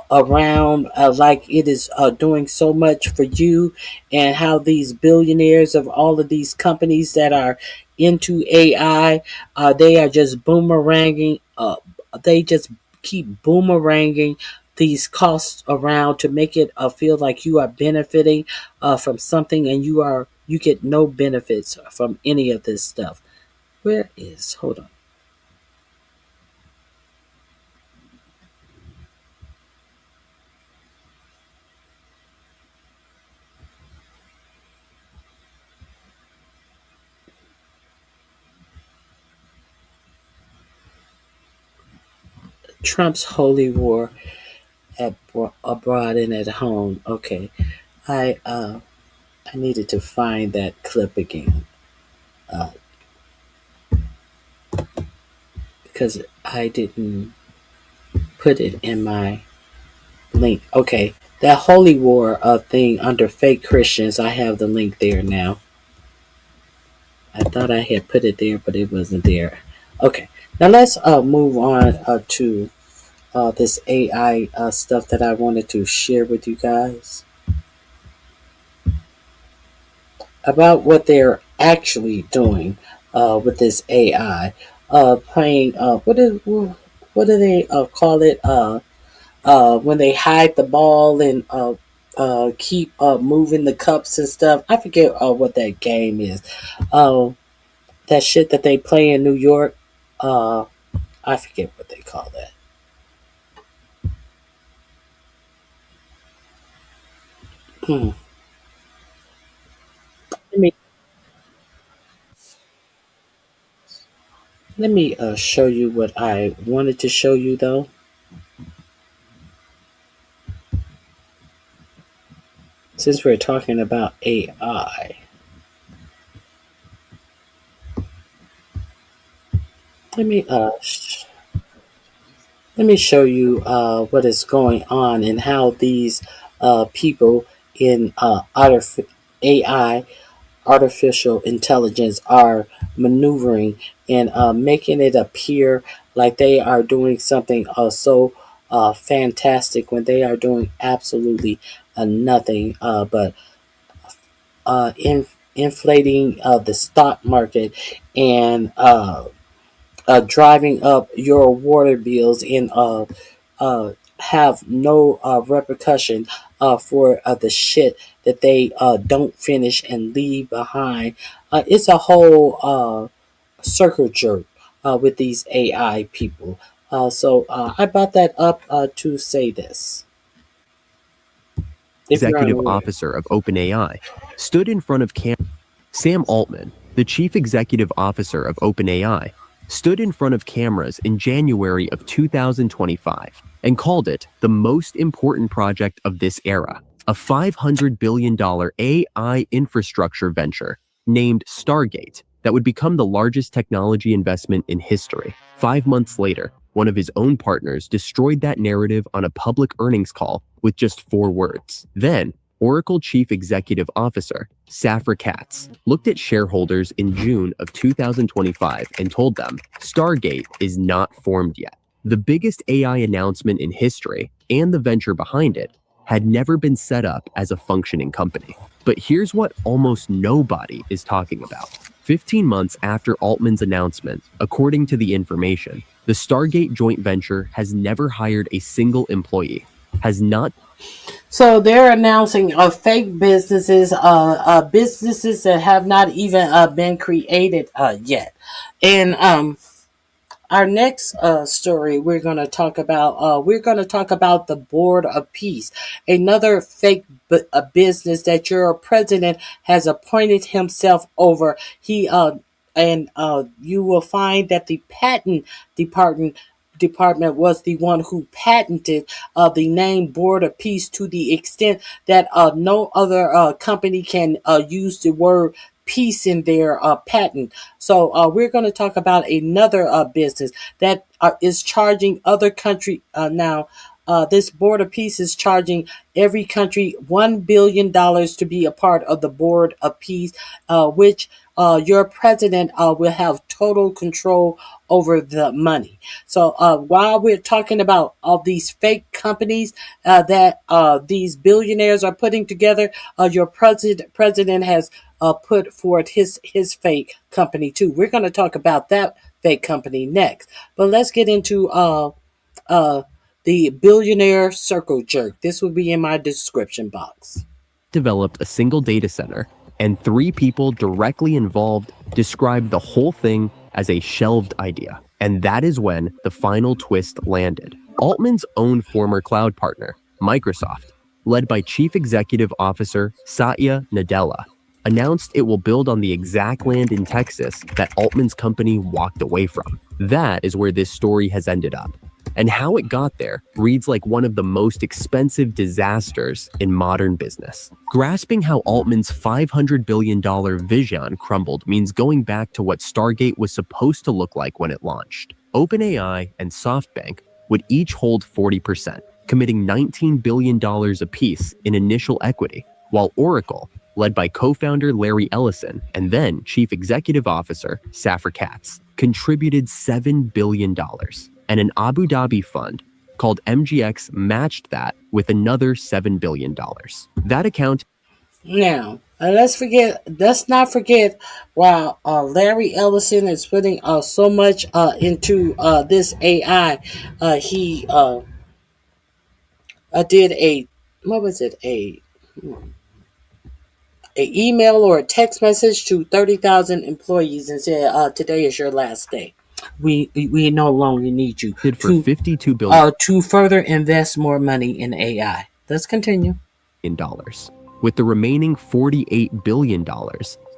around like it is doing so much for you, and how these billionaires of all of these companies that are into AI, they are just boomeranging. They just keep boomeranging these costs around to make it feel like you are benefiting from something, and you get no benefits from any of this stuff. Where is, hold on. Trump's holy war abroad and at home. Okay, I needed to find that clip again because I didn't put it in my link. Okay, that holy war thing under fake Christians. I have the link there now. I thought I had put it there, but it wasn't there. Okay, now let's move on to this AI stuff that I wanted to share with you guys about what they're actually doing with this AI. Playing what do they call it? When they hide the ball and keep moving the cups and stuff. I forget what that game is. That shit that they play in New York. I forget what they call that. Hmm. Let me show you what I wanted to show you though. Since we're talking about AI. Let me show you what is going on and how these people in AI, artificial intelligence, are maneuvering and making it appear like they are doing something so fantastic when they are doing absolutely nothing but inflating the stock market and driving up your water bills and have no repercussion for the shit that they don't finish and leave behind. It's a whole circle jerk with these AI people. So I brought that up to say this. Executive officer of OpenAI, stood in front of Sam Altman, the chief executive officer of OpenAI, stood in front of cameras in January of 2025 and called it the most important project of this era, a $500 billion AI infrastructure venture named Stargate that would become the largest technology investment in history. 5 months later, one of his own partners destroyed that narrative on a public earnings call with just 4 words. Then, Oracle Chief Executive Officer Safra Catz looked at shareholders in June of 2025 and told them Stargate is not formed yet. The biggest AI announcement in history and the venture behind it had never been set up as a functioning company. But here's what almost nobody is talking about. 15 months after Altman's announcement, according to the information, the Stargate joint venture has never hired a single employee, has not. So they're announcing fake businesses, businesses that have not even been created yet. And our next story we're going to talk about the Board of Peace, another fake business that your president has appointed himself over. He and you will find that the patent department was the one who patented the name Board of Peace to the extent that no other company can use the word peace in their patent. So we're going to talk about another business that is charging other country now. This Board of Peace is charging every country $1 billion to be a part of the Board of Peace, which your president will have total control over the money. So while we're talking about all these fake companies that these billionaires are putting together, your president has put forth his fake company too. We're going to talk about that fake company next. But let's get into The billionaire circle jerk. This will be in my description box. Developed a single data center, and 3 people directly involved described the whole thing as a shelved idea. And that is when the final twist landed. Altman's own former cloud partner, Microsoft, led by Chief Executive Officer Satya Nadella, announced it will build on the exact land in Texas that Altman's company walked away from. That is where this story has ended up. And how it got there reads like one of the most expensive disasters in modern business. Grasping how Altman's $500 billion vision crumbled means going back to what Stargate was supposed to look like when it launched. OpenAI and SoftBank would each hold 40%, committing $19 billion apiece in initial equity, while Oracle, led by co-founder Larry Ellison and then Chief Executive Officer Safra Catz, contributed $7 billion. And an Abu Dhabi fund called MGX matched that with another $7 billion. That account... Now, let's not forget, while Larry Ellison is putting so much into this AI, he did a email or a text message to 30,000 employees and said, today is your last day. We no longer need you for $52 billion to further invest more money in AI. Let's continue. With the remaining $48 billion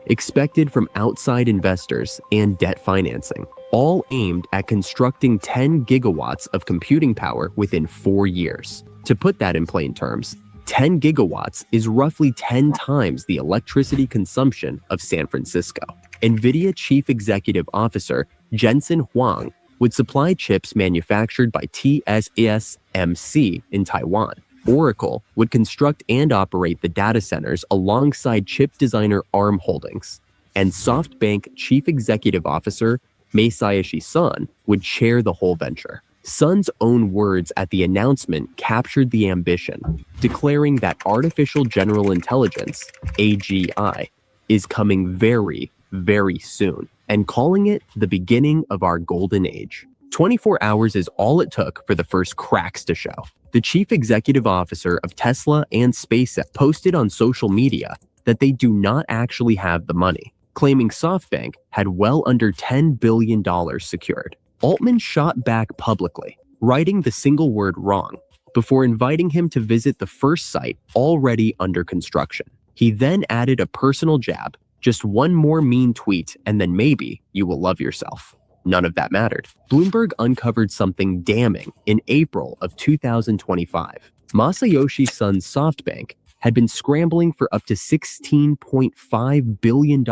expected from outside investors and debt financing, all aimed at constructing 10 gigawatts of computing power within 4 years. To put that in plain terms, 10 gigawatts is roughly 10 times the electricity consumption of San Francisco. NVIDIA Chief Executive Officer Jensen Huang would supply chips manufactured by TSMC in Taiwan. Oracle would construct and operate the data centers alongside chip designer ARM Holdings. And SoftBank Chief Executive Officer Masayoshi Son would chair the whole venture. Son's own words at the announcement captured the ambition, declaring that artificial general intelligence, AGI, is coming very, very soon, and calling it the beginning of our golden age. 24 hours is all it took for the first cracks to show. The chief executive officer of Tesla and SpaceX posted on social media that they do not actually have the money, claiming SoftBank had well under $10 billion secured. Altman shot back publicly, writing the single word wrong, before inviting him to visit the first site already under construction. He then added a personal jab, just one more mean tweet, and then maybe you will love yourself. None of that mattered. Bloomberg uncovered something damning in April of 2025. Masayoshi Son's SoftBank had been scrambling for up to $16.5 billion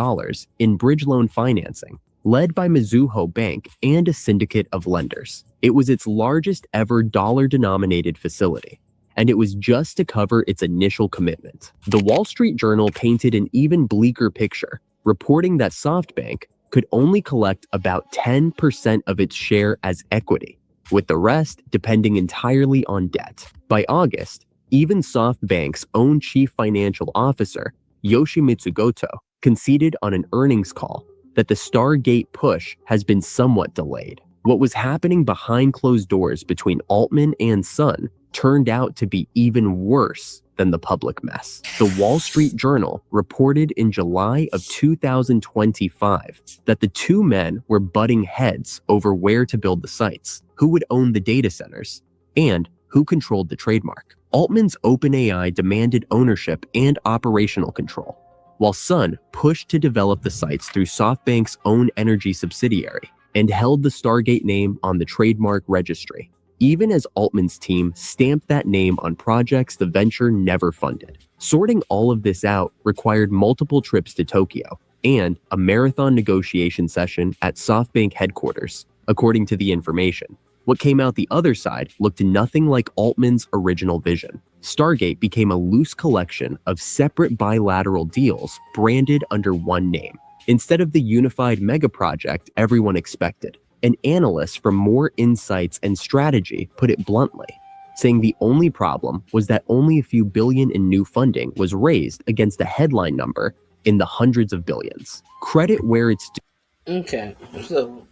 in bridge loan financing, led by Mizuho Bank and a syndicate of lenders. It was its largest ever dollar-denominated facility, and it was just to cover its initial commitment. The Wall Street Journal painted an even bleaker picture, reporting that SoftBank could only collect about 10% of its share as equity, with the rest depending entirely on debt. By August, even SoftBank's own chief financial officer, Yoshimitsu Goto, conceded on an earnings call that the Stargate push has been somewhat delayed. What was happening behind closed doors between Altman and Son turned out to be even worse than the public mess. The Wall Street Journal reported in July of 2025 that the two men were butting heads over where to build the sites, who would own the data centers, and who controlled the trademark. Altman's OpenAI demanded ownership and operational control, while Son pushed to develop the sites through SoftBank's own energy subsidiary and held the Stargate name on the trademark registry, even as Altman's team stamped that name on projects the venture never funded. Sorting all of this out required multiple trips to Tokyo and a marathon negotiation session at SoftBank headquarters, according to the information. What came out the other side looked nothing like Altman's original vision. Stargate became a loose collection of separate bilateral deals branded under one name, instead of the unified mega project everyone expected. An analyst from More Insights and Strategy put it bluntly, saying the only problem was that only a few billion in new funding was raised against a headline number in the hundreds of billions. Credit where it's due. Okay, so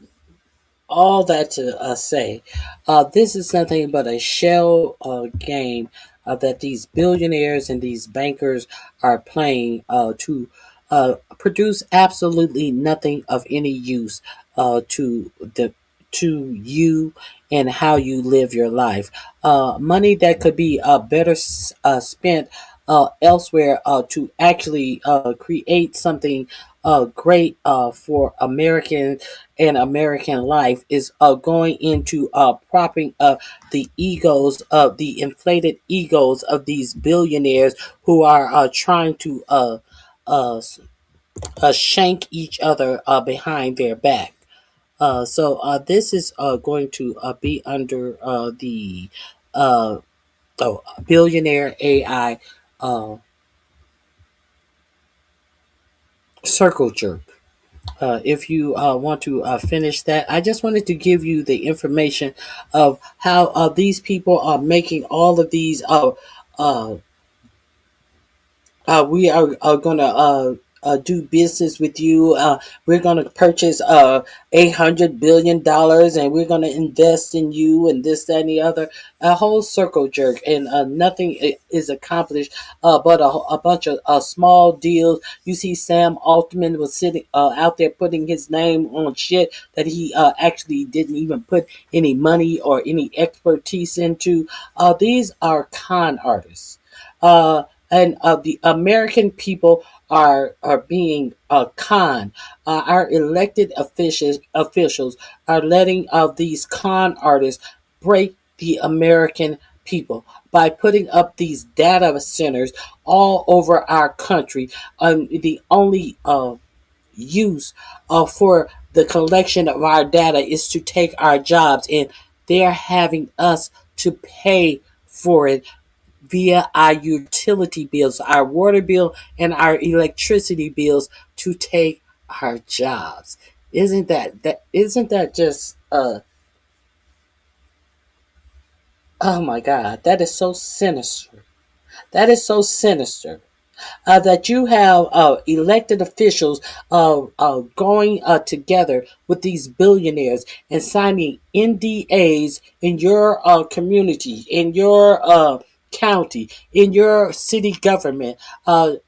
all that to say, this is nothing but a shell game that these billionaires and these bankers are playing to produce absolutely nothing of any use to the to you and how you live your life. Money that could be better spent elsewhere to actually create something great for American and American life is going into propping up the egos of the inflated egos of these billionaires who are trying to uh, shank each other behind their back. So this is going to be under the uh, billionaire AI uh, circle jerk. If you want to finish that, I just wanted to give you the information of how these people are making all of these uh, we are going to do business with you. We're going to purchase $800 billion, and we're going to invest in you, and this, that, and the other. A whole circle jerk, and nothing is accomplished but a bunch of small deals. You see, Sam Altman was sitting out there putting his name on shit that he actually didn't even put any money or any expertise into. These are con artists. And the American people are being conned. Our elected officials are letting these con artists break the American people by putting up these data centers all over our country. The only use for the collection of our data is to take our jobs, and they're having us to pay for it via our utility bills, our water bill, and our electricity bills to take our jobs. Isn't that just oh my God, that is so sinister. That is so sinister. That you have elected officials going together with these billionaires and signing NDAs in your community, in your county, in your city government, and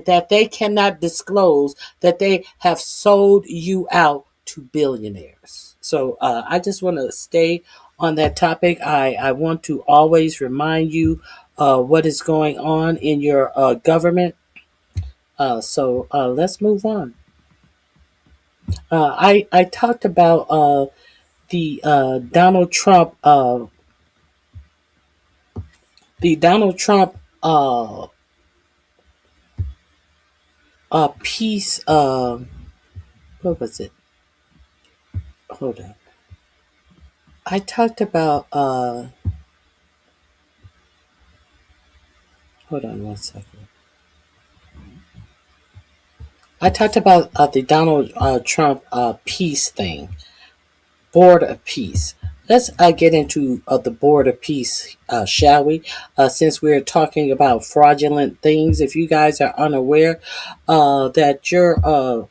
that they cannot disclose that they have sold you out to billionaires. So I just want to stay on that topic. I want to always remind you what is going on in your government. So let's move on. I talked about the Donald Trump piece. What was it? Hold on. I talked about. Hold on one second. I talked about the Donald Trump peace thing, board of peace. Let's get into the board of peace, shall we? Since we're talking about fraudulent things, if you guys are unaware that your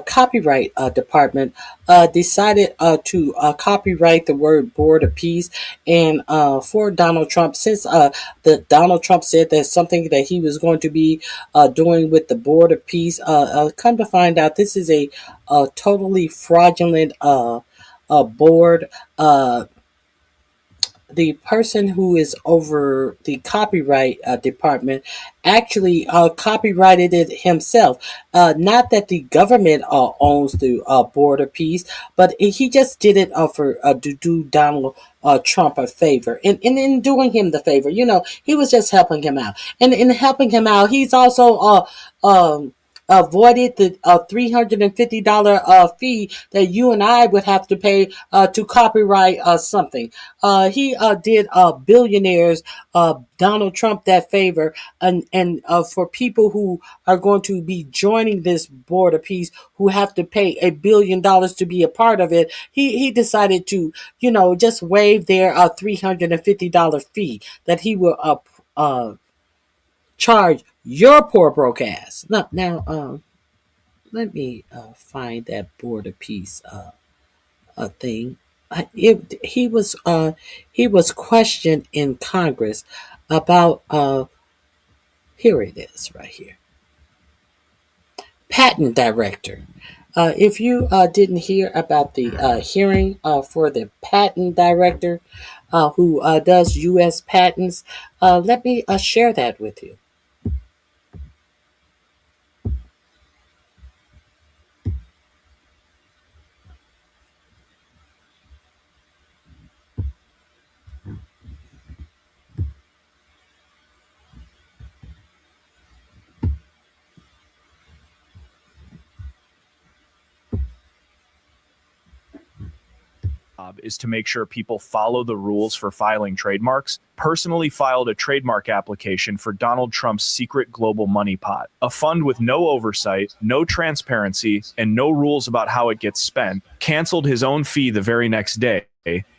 copyright department decided to copyright the word board of peace, and for Donald Trump, since the Donald Trump said that's something that he was going to be doing with the board of peace, come to find out this is a totally fraudulent board. The person who is over the copyright department actually copyrighted it himself. Not that the government owns the board of peace, but he just did it for to do Donald Trump a favor. And in doing him the favor, he was just helping him out. And in helping him out, he's also avoided the $350 fee that you and I would have to pay to copyright something. He did billionaires, Donald Trump, that favor, and for people who are going to be joining this board of peace, who have to pay $1 billion to be a part of it, he decided to, just waive their $350 fee that he will charge your poor broke ass. Now, let me find that board of peace. thing. He was questioned in Congress about here it is right here, patent director. If you didn't hear about the hearing for the patent director who does U.S. patents, let me share that with you. Is to make sure people follow the rules for filing trademarks, personally filed a trademark application for Donald Trump's secret global money pot, a fund with no oversight, no transparency, and no rules about how it gets spent, canceled his own fee the very next day,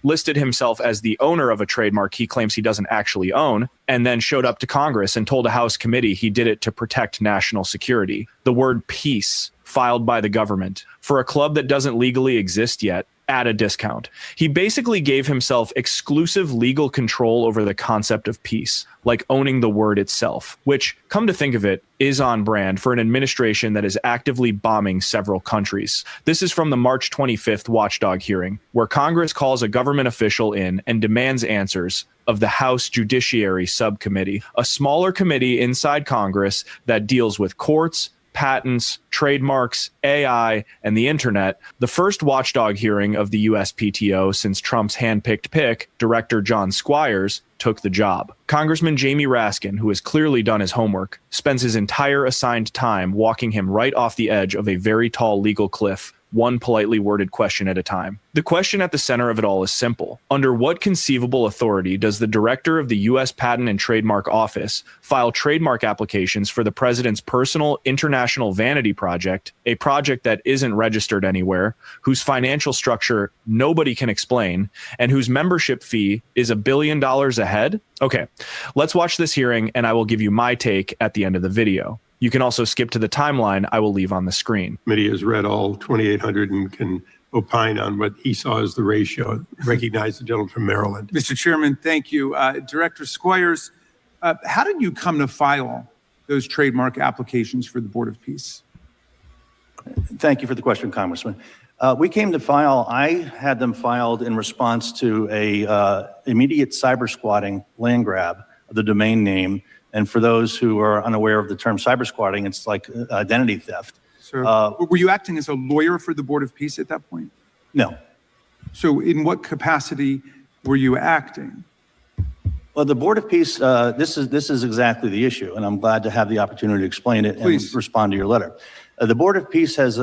listed himself as the owner of a trademark he claims he doesn't actually own, and then showed up to Congress and told a House committee he did it to protect national security. The word peace, filed by the government, for a club that doesn't legally exist yet, at a discount. He basically gave himself exclusive legal control over the concept of peace, like owning the word itself, which, come to think of it, is on brand for an administration that is actively bombing several countries. This is from the March 25th watchdog hearing, where Congress calls a government official in and demands answers of the House Judiciary Subcommittee, a smaller committee inside Congress that deals with courts, patents, trademarks, AI, and the internet, the first watchdog hearing of the USPTO since Trump's handpicked pick, Director John Squires, took the job. Congressman Jamie Raskin, who has clearly done his homework, spends his entire assigned time walking him right off the edge of a very tall legal cliff, one politely worded question at a time. The question at the center of it all is simple. Under what conceivable authority does the director of the U.S. Patent and Trademark Office file trademark applications for the president's personal international vanity project, a project that isn't registered anywhere, whose financial structure nobody can explain, and whose membership fee is $1 billion a head? Okay, let's watch this hearing and I will give you my take at the end of the video. You can also skip to the timeline I will leave on the screen. Committee has read all 2,800 and can opine on what he saw as the ratio. Recognize the gentleman from Maryland. Mr. Chairman, thank you. Director Squires, how did you come to file those trademark applications for the Board of Peace? Thank you for the question, Congressman. We came to file, I had them filed in response to a immediate cyber squatting land grab of the domain name. And for those who are unaware of the term cyber squatting, it's like identity theft. So were you acting as a lawyer for the Board of Peace at that point? No. So in what capacity were you acting? Well, the Board of Peace, this is exactly the issue, and I'm glad to have the opportunity to explain it and respond to your letter. The Board of Peace has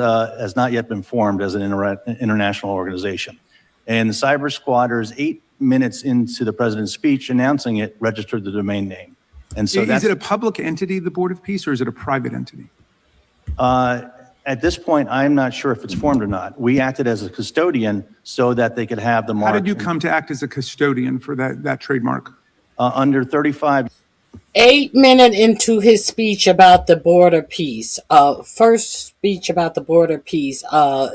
not yet been formed as an international organization. And the cyber squatters, 8 minutes into the president's speech announcing it, registered the domain name. And so is it a public entity, the Board of Peace, or is it a private entity? At this point, I'm not sure if it's formed or not. We acted as a custodian so that they could have the mark. How did you come to act as a custodian for that trademark? Under 35. 8 minutes into his speech about the Board of Peace, first speech about the Board of Peace,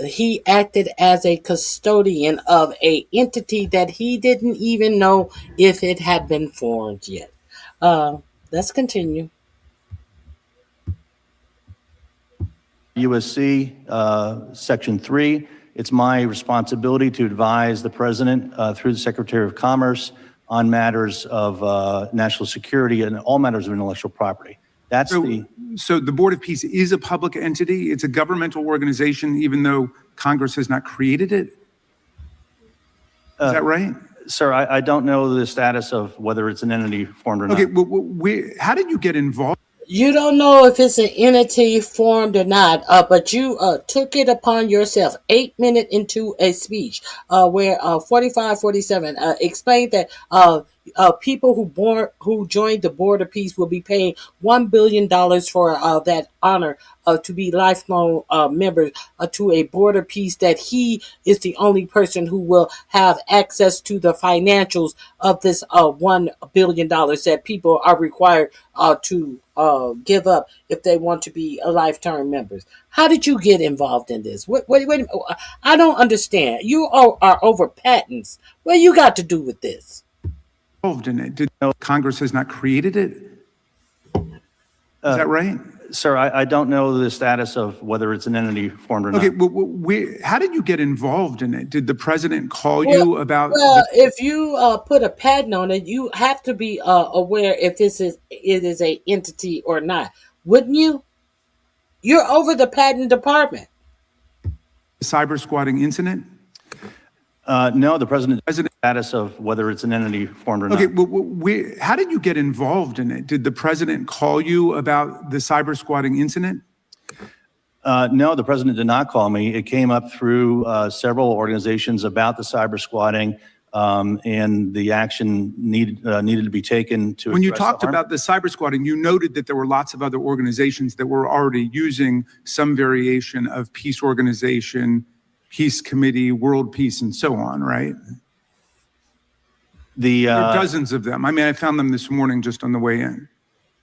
he acted as a custodian of an entity that he didn't even know if it had been formed yet. Let's continue. USC, Section 3, it's my responsibility to advise the President through the Secretary of Commerce on matters of national security and all matters of intellectual property. So the Board of Peace is a public entity? It's a governmental organization, even though Congress has not created it? Is that right? Sir, I don't know the status of whether it's an entity formed or not. Okay, well, how did you get involved? You don't know if it's an entity formed or not, but you took it upon yourself 8 minutes into a speech where 45-47 explained that people who joined the Board of Peace will be paying $1 billion for that honor to be lifelong members to a Board of Peace, that he is the only person who will have access to the financials of this $1 billion that people are required to give up if they want to be a lifetime members. How did you get involved in this? Wait a minute. I don't understand. You are over patents. What you got to do with this? Involved in it. Did you know Congress has not created it? Is that right? Sir, I don't know the status of whether it's an entity formed or not. Okay, well, how did you get involved in it? Did the president call you about? Well, if you put a patent on it, you have to be aware if it is a entity or not, wouldn't you? You're over the patent department. Cyber squatting incident? No, the president status of whether it's an entity formed or not. Okay, well, how did you get involved in it? Did the president call you about the cyber squatting incident? No, the president did not call me. It came up through several organizations about the cyber squatting, and the action needed to be taken to. When you talked about the cyber squatting, you noted that there were lots of other organizations that were already using some variation of peace organization, peace committee, world peace, and so on, right? There are dozens of them. I mean, I found them this morning just on the way in.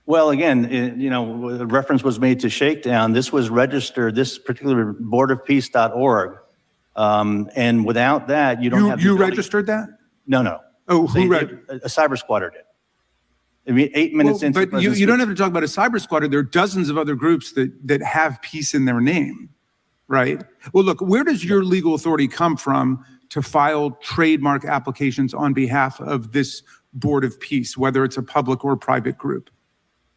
Well, again, a reference was made to Shakedown. This was registered, this particular boardofpeace.org. And without that, you don't have. You registered that? No. Oh, who registered? A cyber squatter did. I mean, 8 minutes into. But you don't have to talk about a cyber squatter. There are dozens of other groups that have peace in their name, right? Well, look, where does your legal authority come from to file trademark applications on behalf of this Board of Peace, whether it's a public or private group?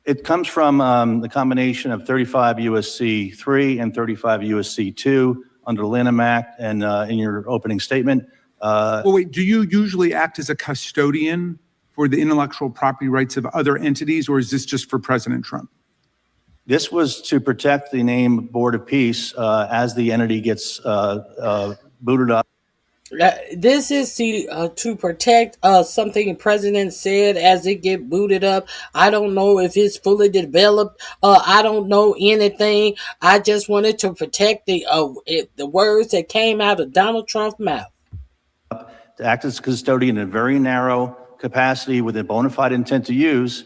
It comes from the combination of 35 U.S.C. 3 and 35 U.S.C. 2 under the Lanham Act, and in your opening statement. Well, wait, do you usually act as a custodian for the intellectual property rights of other entities, or is this just for President Trump? This was to protect the name Board of Peace as the entity gets booted up. This is to protect something the president said as it get booted up. I don't know if it's fully developed. I don't know anything. I just wanted to protect the words that came out of Donald Trump's mouth. To act as custodian in a very narrow capacity with a bona fide intent to use.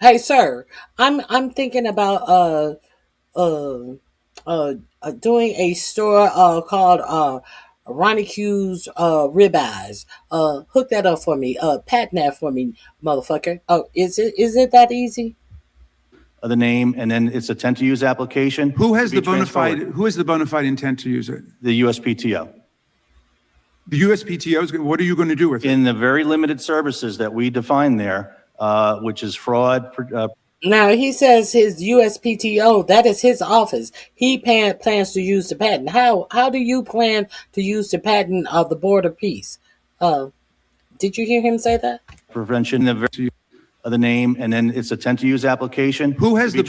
Hey, sir, I'm thinking about doing a store called Ronnie Q's ribeyes. Hook that up for me. Patent that for me, motherfucker. Oh, is it that easy? The name, and then it's intent to use application. Who has the bona fide intent to use it? The USPTO. The USPTO, what are you going to do with it? In the very limited services that we define there, which is fraud. Now, he says his USPTO, that is his office. He plans to use the patent. How do you plan to use the patent of the Board of Peace? Did you hear him say that? Prevention of the name, and then it's intent to use application. Who has the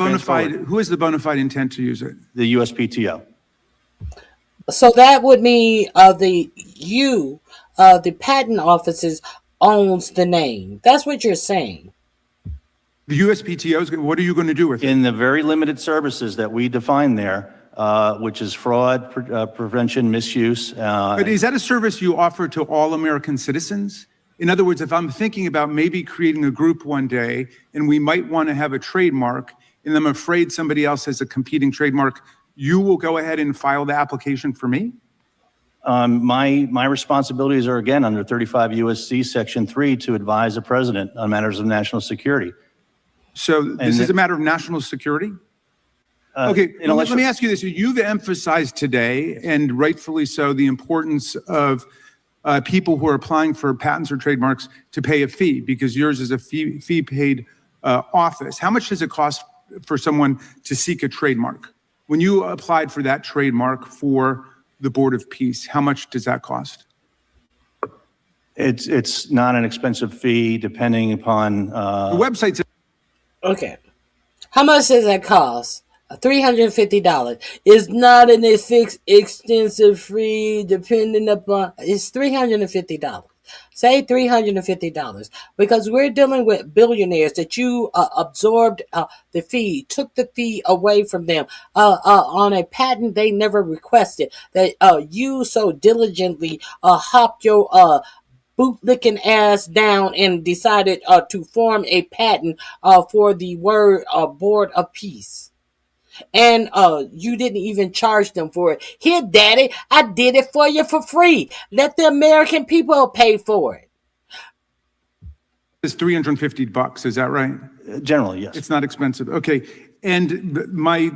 bona fide intent to use it? The USPTO. So that would mean the patent offices owns the name. That's what you're saying. The USPTO, what are you going to do with it? In the very limited services that we define there, which is fraud, prevention, misuse. But is that a service you offer to all American citizens? In other words, if I'm thinking about maybe creating a group one day and we might want to have a trademark, and I'm afraid somebody else has a competing trademark, you will go ahead and file the application for me? My responsibilities are, again, under 35 U.S.C. Section 3 to advise the president on matters of national security. So this is a matter of national security? Okay, let me ask you this. You've emphasized today, and rightfully so, the importance of people who are applying for patents or trademarks to pay a fee, because yours is a fee-paid office. How much does it cost for someone to seek a trademark? When you applied for that trademark for the Board of Peace, how much does that cost? It's not an expensive fee, depending upon the website's. Okay, how much does that cost? $350. It's not an extensive fee, depending upon. It's $350. Say $350, because we're dealing with billionaires that you absorbed the fee, took the fee away from them on a patent they never requested, that you so diligently hopped your boot-licking ass down and decided to form a patent for the word Board of Peace. And you didn't even charge them for it. Here, daddy, I did it for you for free. Let the American people pay for it. It's $350, is that right? Generally, yes. It's not expensive. Okay. And my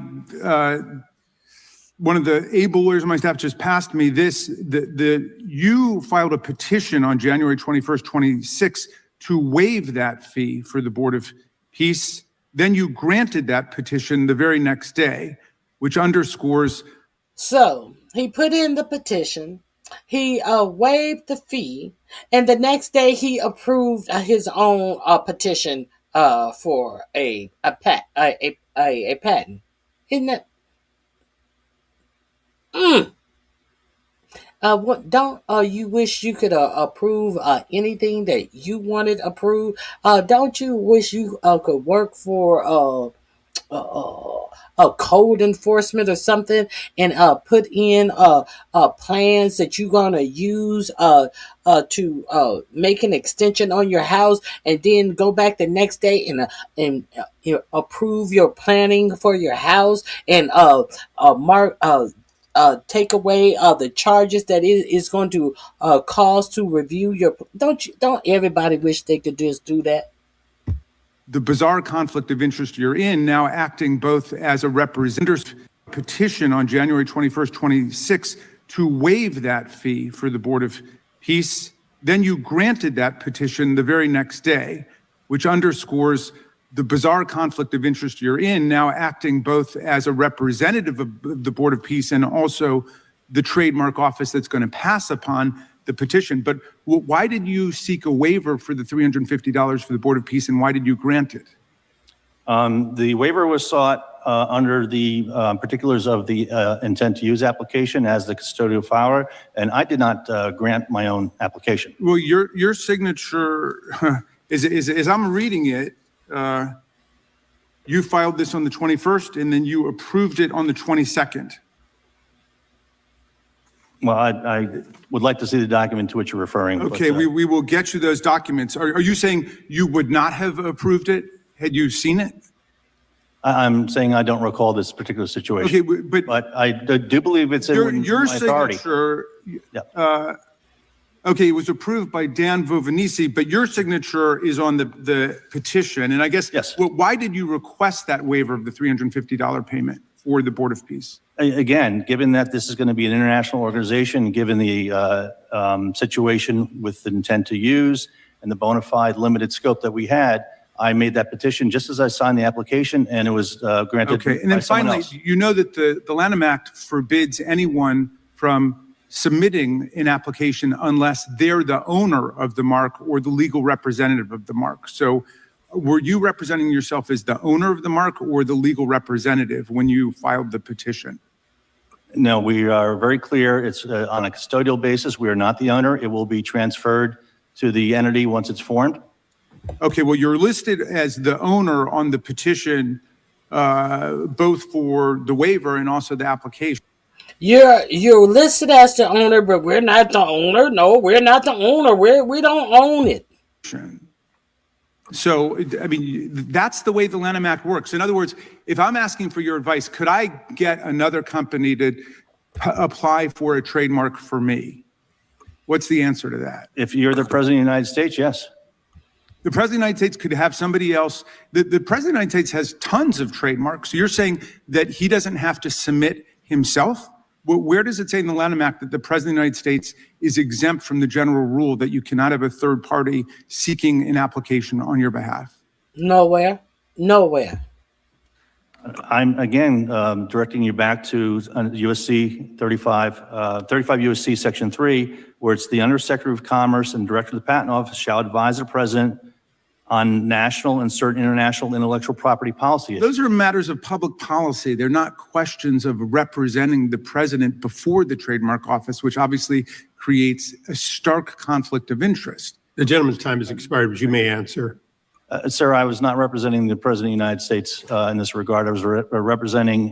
one of the able lawyers on my staff just passed me this. You filed a petition on January 21st, 26 to waive that fee for the Board of Peace. Then you granted that petition the very next day, which underscores. So he put in the petition, he waived the fee, and the next day he approved his own petition for a patent. Isn't that? What don't you wish you could approve anything that you wanted approved? Don't you wish you could work for code enforcement or something, and put in plans that you're gonna use to make an extension on your house, and then go back the next day and approve your planning for your house, and mark take away the charges that it is going to cause to review your. Don't everybody wish they could just do that? The bizarre conflict of interest you're in, now acting both as a representative petition on January 21st, 26 to waive that fee for the Board of Peace. Then you granted that petition the very next day, which underscores the bizarre conflict of interest you're in, now acting both as a representative of the Board of Peace and also the trademark office that's going to pass upon the petition. But why did you seek a waiver for the $350 for the Board of Peace, and why did you grant it? The waiver was sought under the particulars of the intent to use application as the custodial filer, and I did not grant my own application. Well, your signature, as I'm reading it, you filed this on the 21st, and then you approved it on the 22nd. Well, I would like to see the document to which you're referring. Okay, but, we will get you those documents. Are you saying you would not have approved it had you seen it? I'm saying I don't recall this particular situation. Okay, but I do believe it's in your my authority. Signature. Okay, it was approved by Dan Vovanisi, but your signature is on the petition. And I guess, yes. Why did you request that waiver of the $350 payment for the Board of Peace? Again, given that this is going to be an international organization, given the situation with the intent to use and the bona fide limited scope that we had, I made that petition just as I signed the application, and it was granted. Okay, and then finally, you know that the Lanham Act forbids anyone from submitting an application unless they're the owner of the mark or the legal representative of the mark. So were you representing yourself as the owner of the mark or the legal representative when you filed the petition? No, we are very clear. It's on a custodial basis. We are not the owner. It will be transferred to the entity once it's formed. Okay, well, you're listed as the owner on the petition, both for the waiver and also the application. You're listed as the owner, but we're not the owner. No, we're not the owner. We don't own it. So, I mean, that's the way the Lanham Act works. In other words, if I'm asking for your advice, could I get another company to apply for a trademark for me? What's the answer to that? If you're the President of the United States, yes. The President of the United States could have somebody else. The President of the United States has tons of trademarks. So you're saying that he doesn't have to submit himself? Where does it say in the Lanham Act that the President of the United States is exempt from the general rule that you cannot have a third party seeking an application on your behalf? Nowhere. I'm again directing you back to USC 35 USC Section 3, where it's the Undersecretary of Commerce and Director of the Patent Office shall advise the President on national and certain international intellectual property policy issues. Those are matters of public policy. They're not questions of representing the president before the trademark office, which obviously creates a stark conflict of interest. The gentleman's time has expired, but you may answer. Sir, I was not representing the President of the United States in this regard. I was representing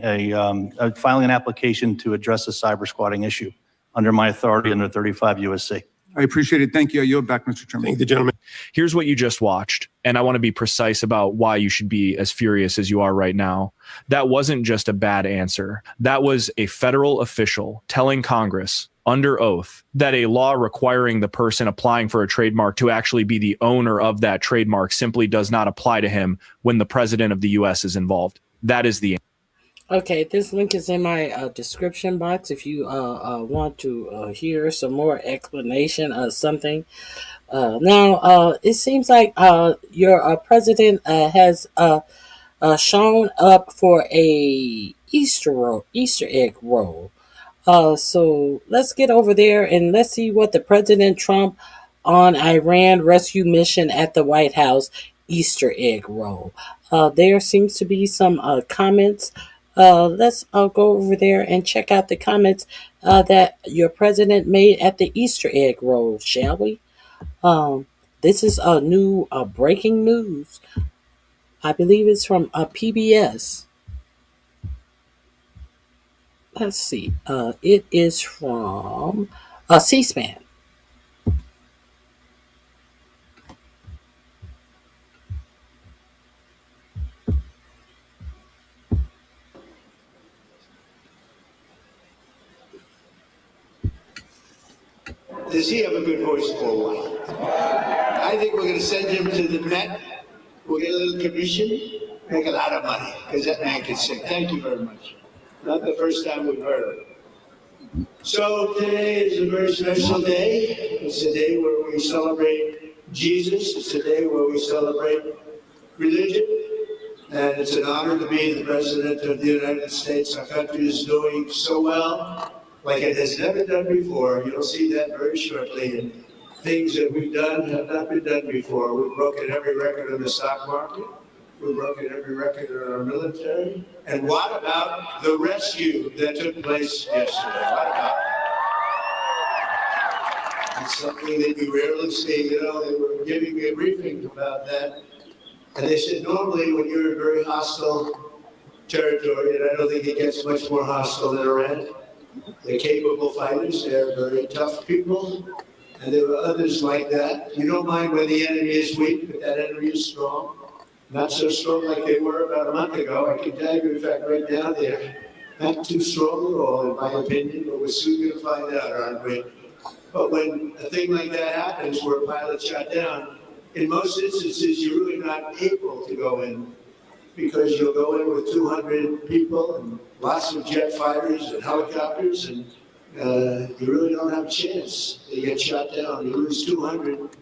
filing an application to address the cyber squatting issue under my authority under 35 USC. I appreciate it. Thank you. I yield back, Mr. Chairman. Thank the gentleman. Here's what you just watched, and I want to be precise about why you should be as furious as you are right now. That wasn't just a bad answer. That was a federal official telling Congress under oath that a law requiring the person applying for a trademark to actually be the owner of that trademark simply does not apply to him when the president of the U.S. is involved. That is the answer. Okay, this link is in my description box if you want to hear some more explanation of something. Now, it seems like your president has shown up for a Easter egg roll. So let's get over there and let's see what the President Trump on Iran rescue mission at the White House Easter egg roll. There seems to be some comments. Let's go over there and check out the comments that your president made at the Easter egg roll, shall we? This is a new breaking news. I believe it's from PBS. Let's see. It is from C-SPAN. Does he have a good voice for what? I think we're going to send him to the Met. We'll get a little commission, make a lot of money, because that man can sing. Thank you very much. Not the first time we've heard of it. So today is a very special day. It's a day where we celebrate Jesus. It's a day where we celebrate religion. And it's an honor to be the President of the United States. Our country is doing so well, like it has never done before. You'll see that very shortly. And things that we've done have not been done before. We've broken every record in the stock market. We've broken every record in our military. And what about the rescue that took place yesterday? What about it? It's something that you rarely see. You know, they were giving me a briefing about that. And they said, normally when you're in very hostile territory, and I don't think it gets much more hostile than Iran, they're capable fighters, they're very tough people, and there were others like that. You don't mind when the enemy is weak, but that enemy is strong. Not so strong like they were about a month ago. I can tell you, in fact, right now, they're not too strong at all, in my opinion, but we're soon going to find out, aren't we? But when a thing like that happens, where a pilot's shot down, in most instances, you're really not able to go in, because you'll go in with 200 people and lots of jet fighters and helicopters, and you really don't have a chance. They get shot down. You lose 200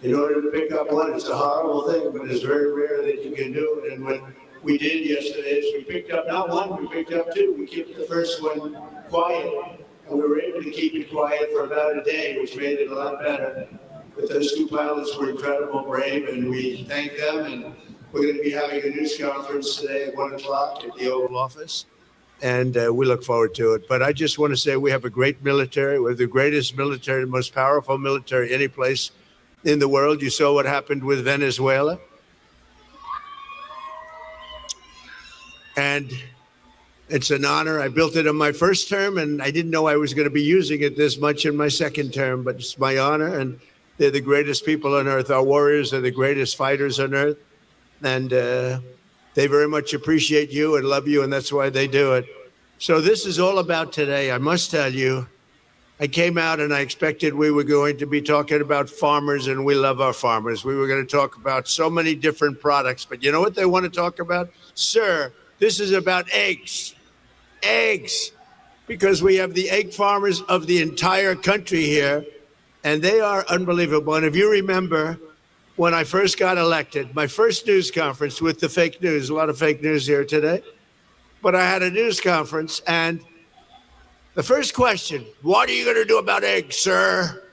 in order to pick up one. It's a horrible thing, but it's very rare that you can do it. And what we did yesterday is we picked up not one, we picked up two. We kept the first one quiet, and we were able to keep it quiet for about a day, which made it a lot better. But those two pilots were incredible, brave, and we thank them. And we're going to be having a news conference today at 1 o'clock at the Oval Office, and we look forward to it. But I just want to say we have a great military. We're the greatest military, the most powerful military any place in the world. You saw what happened with Venezuela. And it's an honor. I built it in my first term, and I didn't know I was going to be using it this much in my second term, but it's my honor, and they're the greatest people on earth. Our warriors are the greatest fighters on earth, and they very much appreciate you and love you, and that's why they do it. So this is all about today. I must tell you, I came out and I expected we were going to be talking about farmers, and we love our farmers. We were going to talk about so many different products, but you know what they want to talk about? Sir, this is about eggs. Eggs. Because we have the egg farmers of the entire country here, and they are unbelievable. And if you remember, when I first got elected, my first news conference with the fake news, a lot of fake news here today, but I had a news conference, and the first question, what are you going to do about eggs, sir?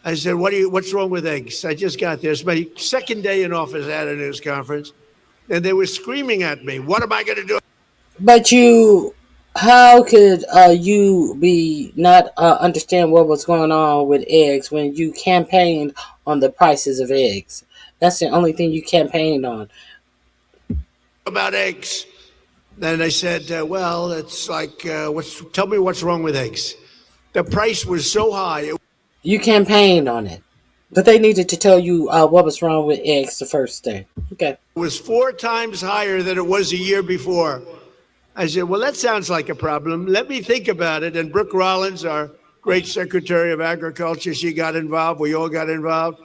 I said, what's wrong with eggs? I just got there. It's my second day in office at a news conference. And they were screaming at me, what am I going to do? But how could you be not understand what was going on with eggs when you campaigned on the prices of eggs? That's the only thing you campaigned on. About eggs. Then I said, well, it's like, tell me what's wrong with eggs. The price was so high. You campaigned on it. But they needed to tell you what was wrong with eggs the first day. Okay. It was 4 times higher than it was a year before. I said, well, that sounds like a problem. Let me think about it. And Brooke Rollins, our great Secretary of Agriculture, she got involved. We all got involved.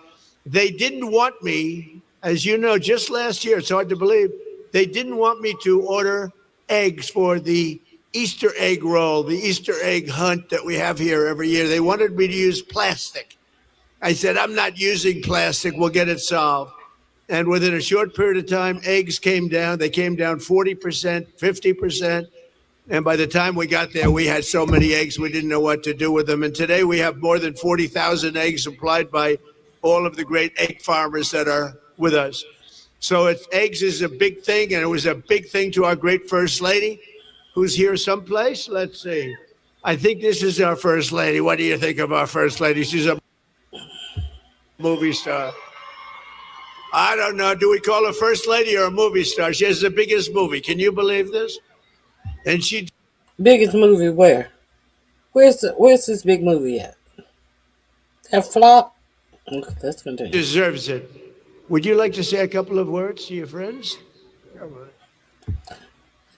They didn't want me, as you know, just last year, it's hard to believe, they didn't want me to order eggs for the Easter egg roll, the Easter egg hunt that we have here every year. They wanted me to use plastic. I said, I'm not using plastic. We'll get it solved. And within a short period of time, eggs came down. They came down 40%, 50%. And by the time we got there, we had so many eggs, we didn't know what to do with them. And today we have more than 40,000 eggs supplied by all of the great egg farmers that are with us. So eggs is a big thing, and it was a big thing to our great First Lady, who's here someplace. Let's see. I think this is our First Lady. What do you think of our First Lady? She's a movie star. I don't know. Do we call her First Lady or a movie star? She has the biggest movie. Can you believe this? And she... Biggest movie where? Where's this big movie at? That flop? Okay, let's continue. Deserves it. Would you like to say a couple of words to your friends?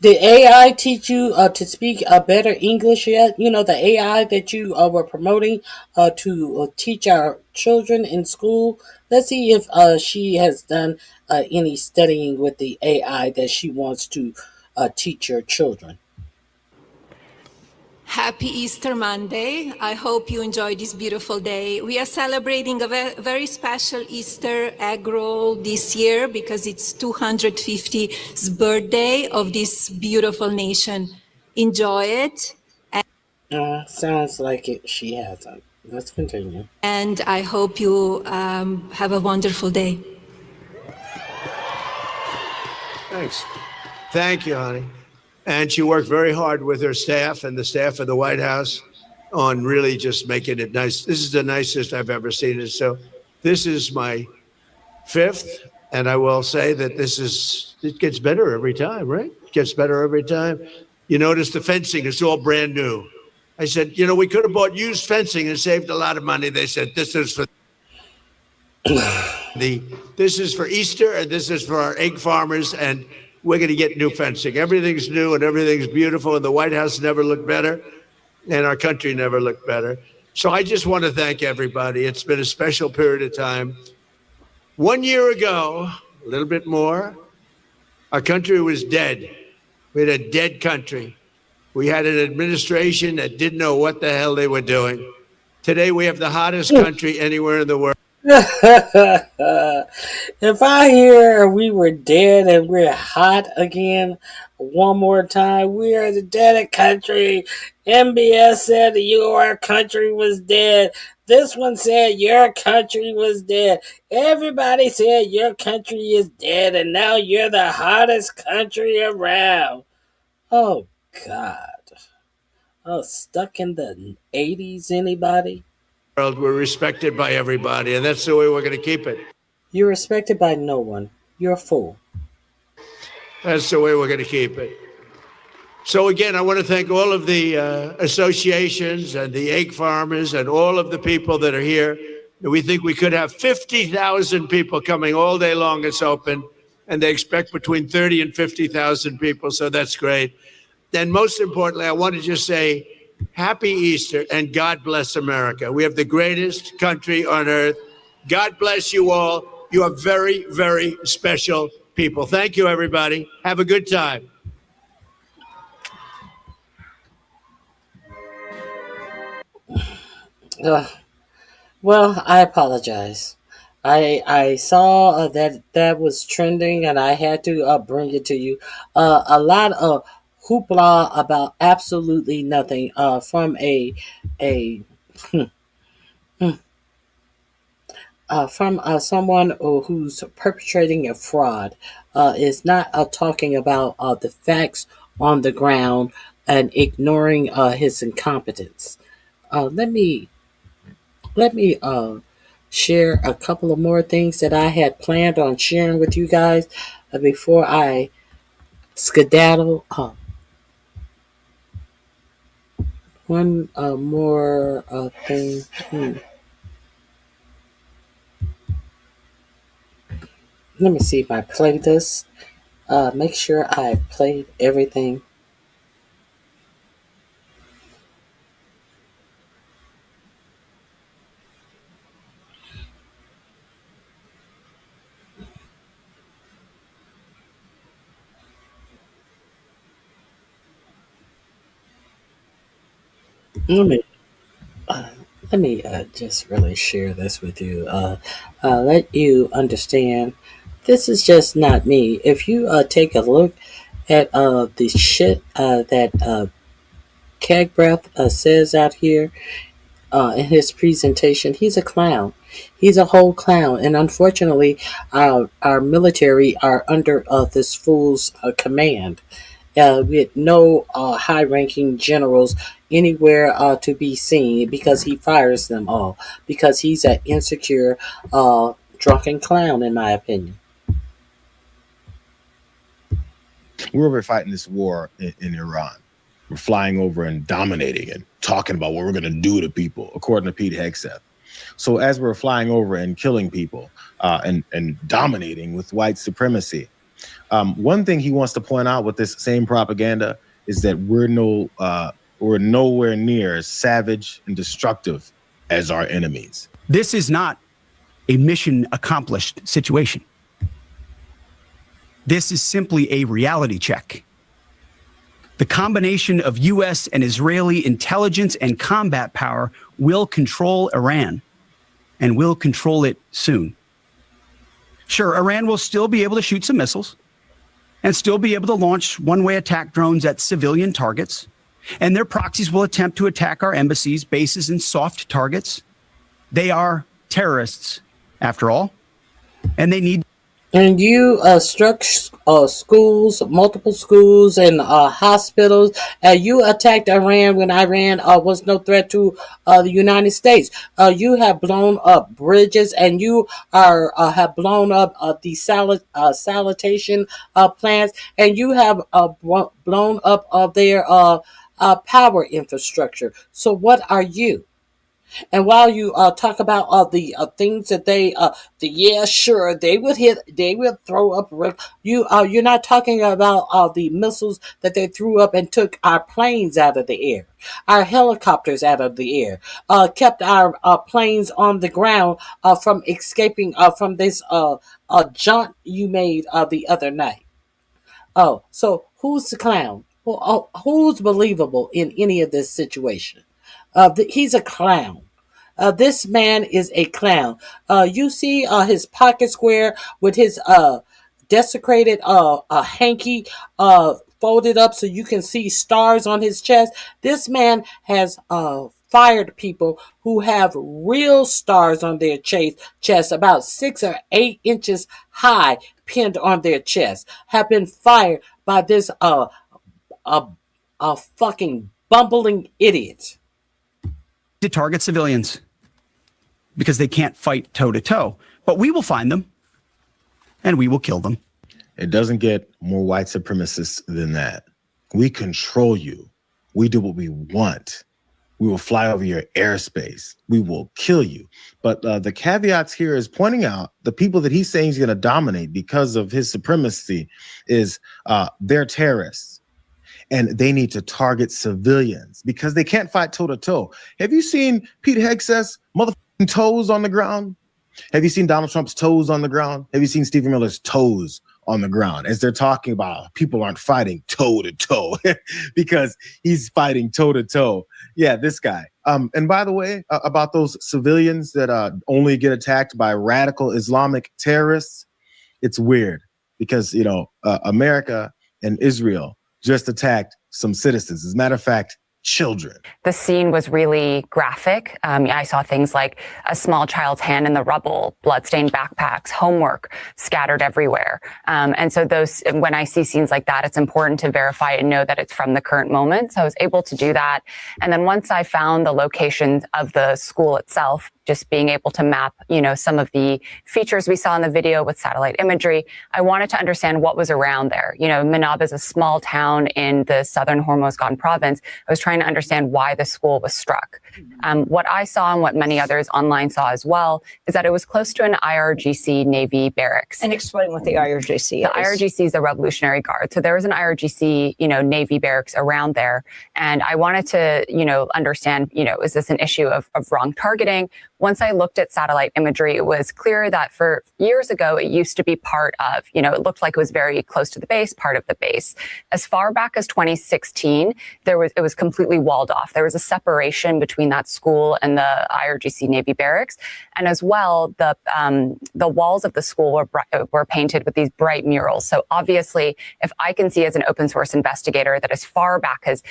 Did AI teach you to speak better English yet? You know, the AI that you were promoting to teach our children in school. Let's see if she has done any studying with the AI that she wants to teach your children. Happy Easter Monday. I hope you enjoy this beautiful day. We are celebrating a very special Easter egg roll this year because it's 250th birthday of this beautiful nation. Enjoy it. Sounds like it. She hasn't. Let's continue. And I hope you have a wonderful day. Thanks. Thank you, honey. And she worked very hard with her staff and the staff of the White House on really just making it nice. This is the nicest I've ever seen it. So this is my 5th, and I will say that it gets better every time, right? It gets better every time. You notice the fencing is all brand new. I said, we could have bought used fencing and saved a lot of money. They said, this is for this is for Easter, and this is for our egg farmers, and we're going to get new fencing. Everything's new and everything's beautiful, and the White House never looked better, and our country never looked better. So I just want to thank everybody. It's been a special period of time. 1 year ago, a little bit more, our country was dead. We had a dead country. We had an administration that didn't know what the hell they were doing. Today, we have the hottest country anywhere in the world. If I hear we were dead and we're hot again one more time, we are the dead country. MBS said your country was dead. This one said your country was dead. Everybody said your country is dead, and now you're the hottest country around. Oh, God. Oh, stuck in the 80s, anybody? We're respected by everybody, and that's the way we're going to keep it. You're respected by no one. You're a fool. That's the way we're going to keep it. So again, I want to thank all of the associations and the egg farmers and all of the people that are here. We think we could have 50,000 people coming all day long. It's open, and they expect between 30 and 50,000 people, so that's great. And most importantly, I want to just say Happy Easter, and God bless America. We have the greatest country on earth. God bless you all. You are very, very special people. Thank you, everybody. Have a good time. Well, I apologize. I saw that was trending, and I had to bring it to you. A lot of hoopla about absolutely nothing from a from someone who's perpetrating a fraud is not talking about the facts on the ground and ignoring his incompetence. Let me share a couple of more things that I had planned on sharing with you guys before I skedaddle. One more thing. Let me see if I played this. Make sure I played everything. Let me just really share this with you. Let you understand. This is just not me. If you take a look at the shit that Keg Breath says out here in his presentation, he's a clown. He's a whole clown. And unfortunately, our military are under this fool's command. With no high-ranking generals anywhere to be seen, because he fires them all, because he's an insecure, drunken clown, in my opinion. We're over fighting this war in Iran. We're flying over and dominating and talking about what we're going to do to people, according to Pete Hegseth. So as we're flying over and killing people and dominating with white supremacy, one thing he wants to point out with this same propaganda is that we're nowhere near as savage and destructive as our enemies. This is not a mission accomplished situation. This is simply a reality check. The combination of U.S. and Israeli intelligence and combat power will control Iran, and will control it soon. Sure, Iran will still be able to shoot some missiles and still be able to launch one-way attack drones at civilian targets, and their proxies will attempt to attack our embassies, bases, and soft targets. They are terrorists, after all, and they need... And you struck schools, multiple schools, and hospitals. You attacked Iran when Iran was no threat to the United States. You have blown up bridges, and you have blown up the sanitation plants, and you have blown up their power infrastructure. So what are you? And while you talk about the things that they, yeah, sure, they would throw up. You're not talking about the missiles that they threw up and took our planes out of the air, our helicopters out of the air, kept our planes on the ground from escaping from this jaunt you made the other night. Oh, so who's the clown? Who's believable in any of this situation? He's a clown. This man is a clown. You see his pocket square with his desecrated hanky folded up so you can see stars on his chest. This man has fired people who have real stars on their chest, about 6 or 8 inches high, pinned on their chest, have been fired by this fucking bumbling idiot. To target civilians because they can't fight toe to toe, but we will find them and we will kill them. It doesn't get more white supremacists than that. We control you. We do what we want. We will fly over your airspace. We will kill you. But the caveats here is pointing out the people that he's saying he's going to dominate because of his supremacy is they're terrorists. And they need to target civilians because they can't fight toe to toe. Have you seen Pete Hegseth's motherfucking toes on the ground? Have you seen Donald Trump's toes on the ground? Have you seen Stephen Miller's toes on the ground as they're talking about people aren't fighting toe to toe because he's fighting toe to toe? Yeah, this guy. And by the way, about those civilians that only get attacked by radical Islamic terrorists, it's weird because, you know, America and Israel just attacked some citizens. As a matter of fact, children. The scene was really graphic. I saw things like a small child's hand in the rubble, bloodstained backpacks, homework scattered everywhere. And so when I see scenes like that, it's important to verify and know that it's from the current moment. So I was able to do that. And then once I found the location of the school itself, just being able to map, some of the features we saw in the video with satellite imagery, I wanted to understand what was around there. Manab is a small town in the southern Hormozgan province. I was trying to understand why the school was struck. What I saw and what many others online saw as well is that it was close to an IRGC Navy barracks. And explain what the IRGC is. The IRGC is the Revolutionary Guard. So there was an IRGC, Navy barracks around there. And I wanted to, understand, is this an issue of wrong targeting? Once I looked at satellite imagery, it was clear that for years ago, it used to be part of, it looked like it was very close to the base, part of the base. As far back as 2016, it was completely walled off. There was a separation between that school and the IRGC Navy barracks. And as well, the walls of the school were painted with these bright murals. So obviously, if I can see as an open source investigator that as far back as,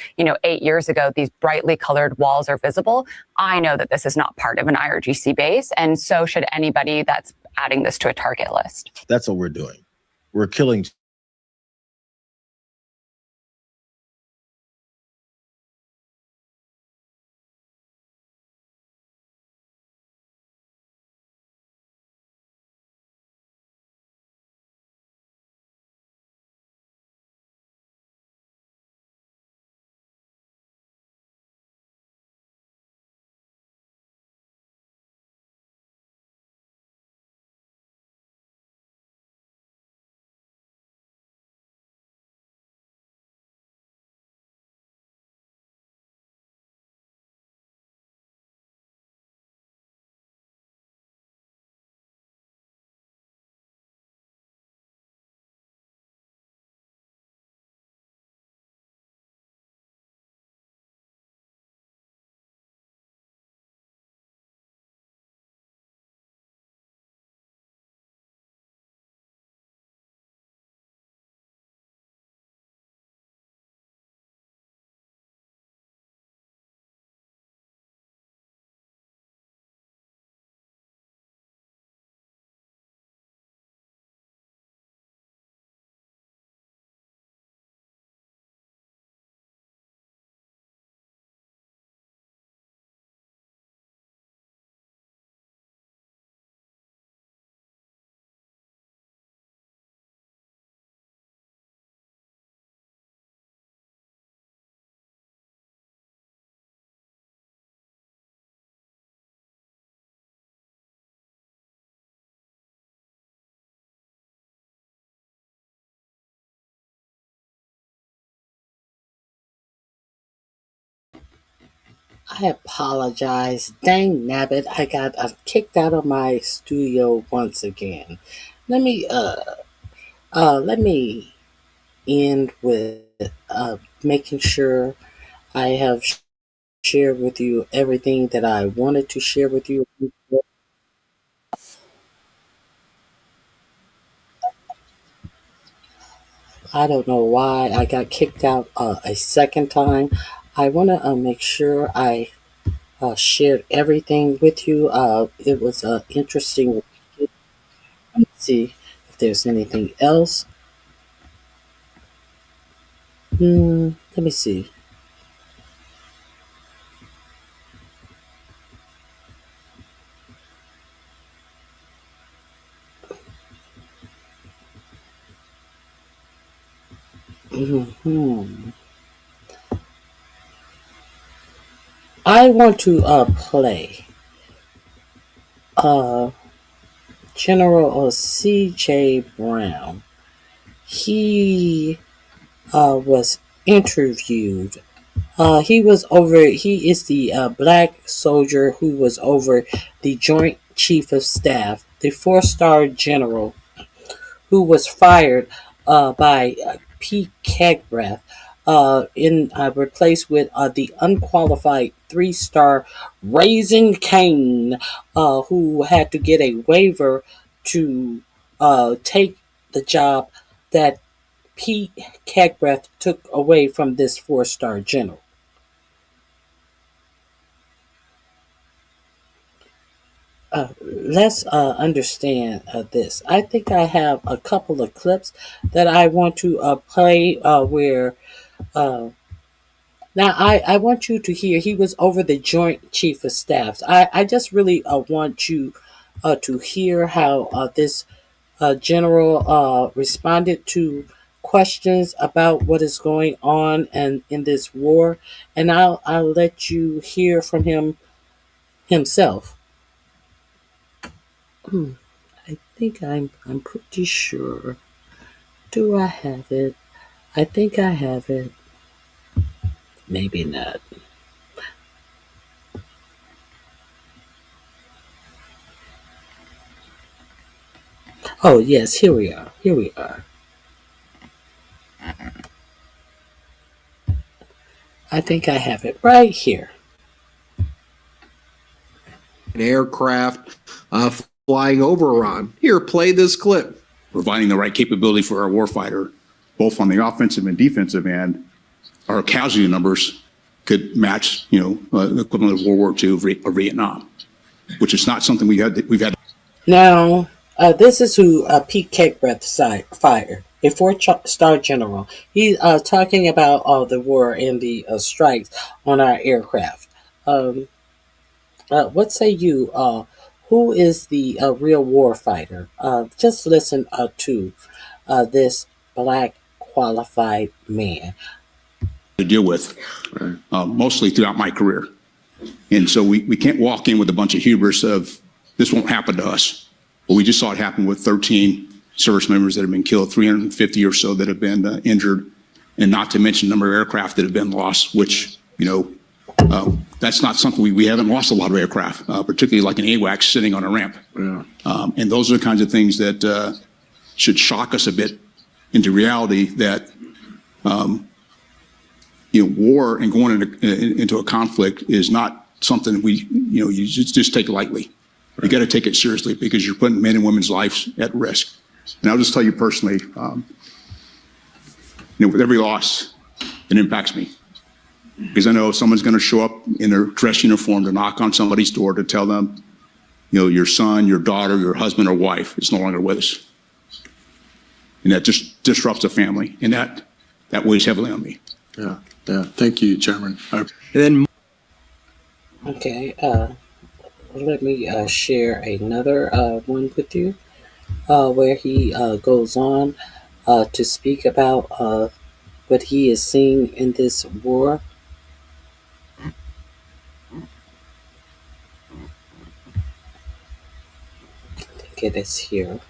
8 years ago, these brightly colored walls are visible, I know that this is not part of an IRGC base. And so should anybody that's adding this to a target list. That's what we're doing. We're killing. I apologize. Dang nabbit, I got kicked out of my studio once again. Let me end with making sure I have shared with you everything that I wanted to share with you. I don't know why I got kicked out a second time. I want to make sure I shared everything with you. It was interesting. Let me see if there's anything else. Let me see. I want to play General C.J. Brown. He was interviewed. He is the black soldier who was over the Joint Chief of Staff, the 4-star general who was fired by Pete Hegseth, replaced with the unqualified 3-star Raising Cane, who had to get a waiver to take the job that Pete Hegseth took away from this 4-star general. let's understand this. I think I have a couple of clips that I want to play where now I want you to hear he was over the Joint Chief of Staffs. I just really want you to hear how this general responded to questions about what is going on and in this war, and I'll let you hear from him himself. I think I'm pretty sure. Do I have it? I think I have it. Maybe not. Oh yes, here we are. Here we are. I think I have it right here. An aircraft flying over Iran. Here, play this clip. Providing the right capability for our warfighter, both on the offensive and defensive end, our casualty numbers could match, the equivalent of World War II or Vietnam, which is not something we've had. Now, this is who Pete Hegseth fired, a four-star general. He's talking about the war and the strikes on our aircraft. What say you? Who is the real war fighter? Just listen to this black qualified man. To deal with, mostly throughout my career. And so we can't walk in with a bunch of hubris of this won't happen to us. Well, we just saw it happen with 13 service members that have been killed, 350 or so that have been injured, and not to mention the number of aircraft that have been lost, which, that's not something we haven't lost a lot of aircraft, particularly like an AWACS sitting on a ramp. Yeah. And those are the kinds of things that should shock us a bit into reality that, war and going into a conflict is not something you just take lightly. You got to take it seriously because you're putting men and women's lives at risk. And I'll just tell you personally, with every loss, it impacts me. Because I know someone's going to show up in their dress uniform to knock on somebody's door to tell them, your son, your daughter, your husband or wife is no longer with us. And that just disrupts the family. And that weighs heavily on me. Yeah. Thank you, Chairman. Okay. Let me share another one with you where he goes on to speak about what he is seeing in this war. I think it is here.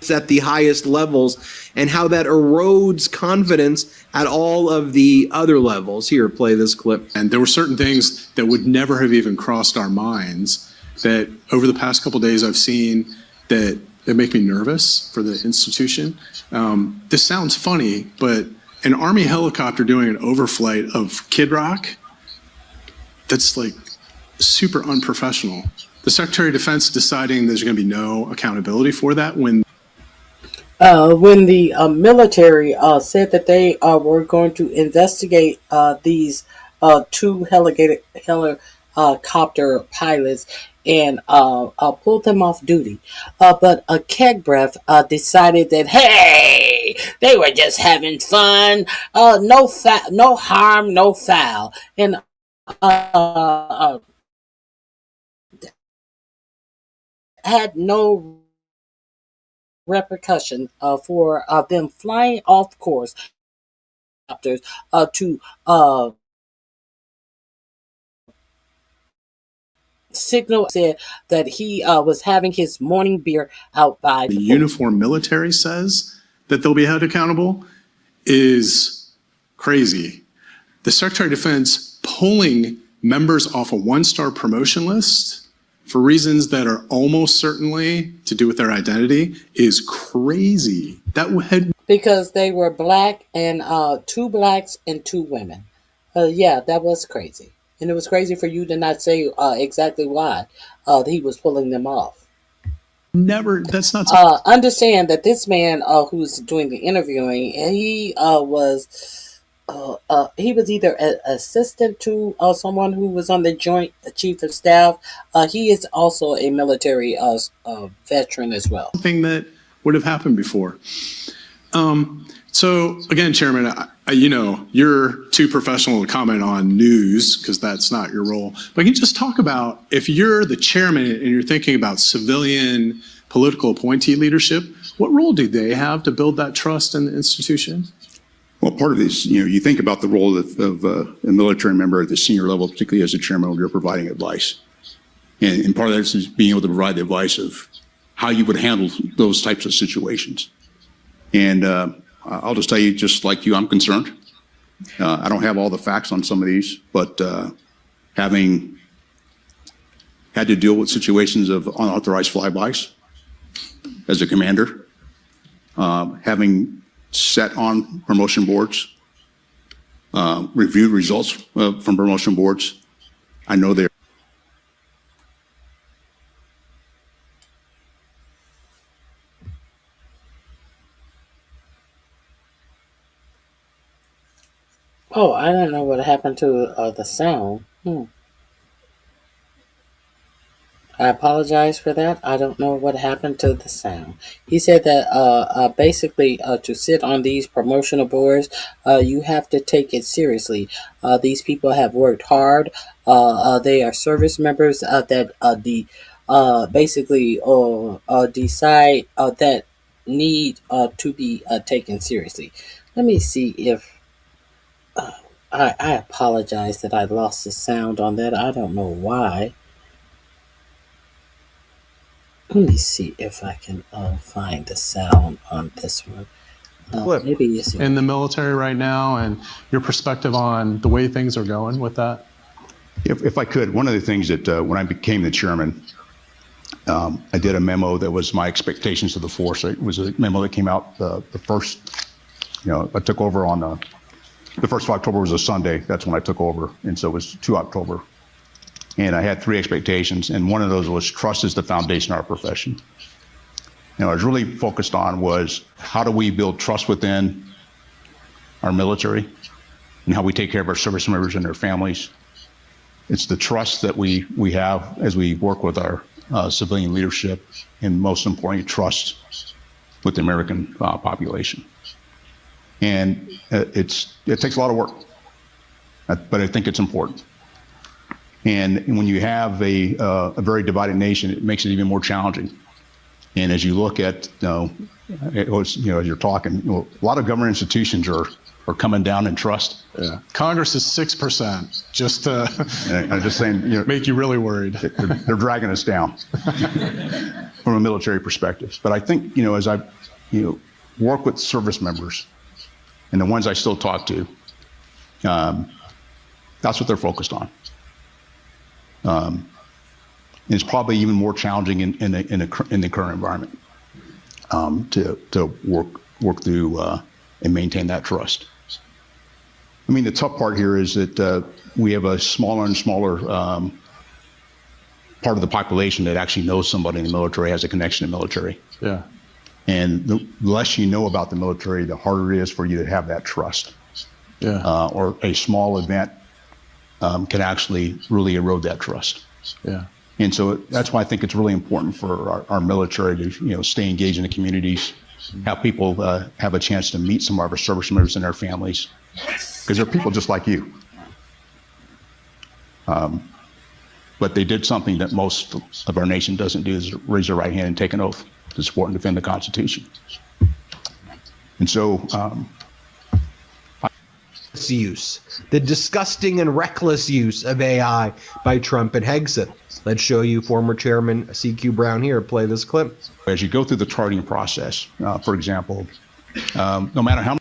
At the highest levels and how that erodes confidence at all of the other levels. Here, play this clip. And there were certain things that would never have even crossed our minds that over the past couple of days I've seen that make me nervous for the institution. This sounds funny, but an Army helicopter doing an overflight of Kid Rock, that's like super unprofessional. The Secretary of Defense deciding there's going to be no accountability for that when the military said that they were going to investigate these two helicopter pilots and pulled them off duty. But Hegseth decided that, hey, they were just having fun. No harm, no foul. And had no repercussion for them flying off course to signal said that he was having his morning beer out by the uniformed military says that they'll be held accountable is crazy. The Secretary of Defense pulling members off a one-star promotion list for reasons that are almost certainly to do with their identity is crazy. Because they were black and two blacks and two women. Yeah, that was crazy. And it was crazy for you to not say exactly why he was pulling them off. That's not understand that this man who's doing the interviewing, he was he was either an assistant to someone who was on the Joint Chief of Staff. He is also a military veteran as well. Something that would have happened before. So again, Chairman, you're too professional to comment on news because that's not your role. But can you just talk about, if you're the chairman and you're thinking about civilian political appointee leadership, what role do they have to build that trust in the institution? Well, part of this, you think about the role of a military member at the senior level, particularly as a chairman, when you're providing advice. And part of that is being able to provide the advice of how you would handle those types of situations. And I'll just tell you, just like you, I'm concerned. I don't have all the facts on some of these, but having had to deal with situations of unauthorized flybys as a commander, having sat on promotion boards, reviewed results from promotion boards, I know they're Oh, I don't know what happened to the sound. I apologize for that. I don't know what happened to the sound. He said that basically to sit on these promotional boards, you have to take it seriously. These people have worked hard. They are service members that basically decide that need to be taken seriously. Let me see if I apologize that I lost the sound on that. I don't know why. Let me see if I can find the sound on this one. Maybe it's in the military right now, and your perspective on the way things are going with that. If I could, one of the things that when I became the chairman, I did a memo that was my expectations of the force. It was a memo that came out the first, I took over on the 1st of October was a Sunday. That's when I took over. And so it was 2 October. And I had 3 expectations. And one of those was trust is the foundation of our profession. I was really focused on was how do we build trust within our military and how we take care of our service members and their families. It's the trust that we have as we work with our civilian leadership, and most importantly, trust with the American population. And it takes a lot of work, but I think it's important. And when you have a very divided nation, it makes it even more challenging. And as you look at, as you're talking, a lot of government institutions are coming down in trust. Yeah, Congress is 6%. Just I'm just saying, make you really worried. They're dragging us down from a military perspective. But I think, as I, work with service members, and the ones I still talk to, that's what they're focused on. And it's probably even more challenging in the current environment to work through and maintain that trust. I mean, the tough part here is that we have a smaller and smaller part of the population that actually knows somebody in the military, has a connection to the military. Yeah. And the less you know about the military, the harder it is for you to have that trust. Yeah. Or a small event can actually really erode that trust. Yeah. And so that's why I think it's really important for our military to, stay engaged in the communities, have people have a chance to meet some of our service members and their families, because they're people just like you. But they did something that most of our nation doesn't do, is raise their right hand and take an oath to support and defend the Constitution. And so use, the disgusting and reckless use of AI by Trump and Hegseth. Let's show you former Chairman CQ Brown here. Play this clip. As you go through the charting process, for example, no matter how.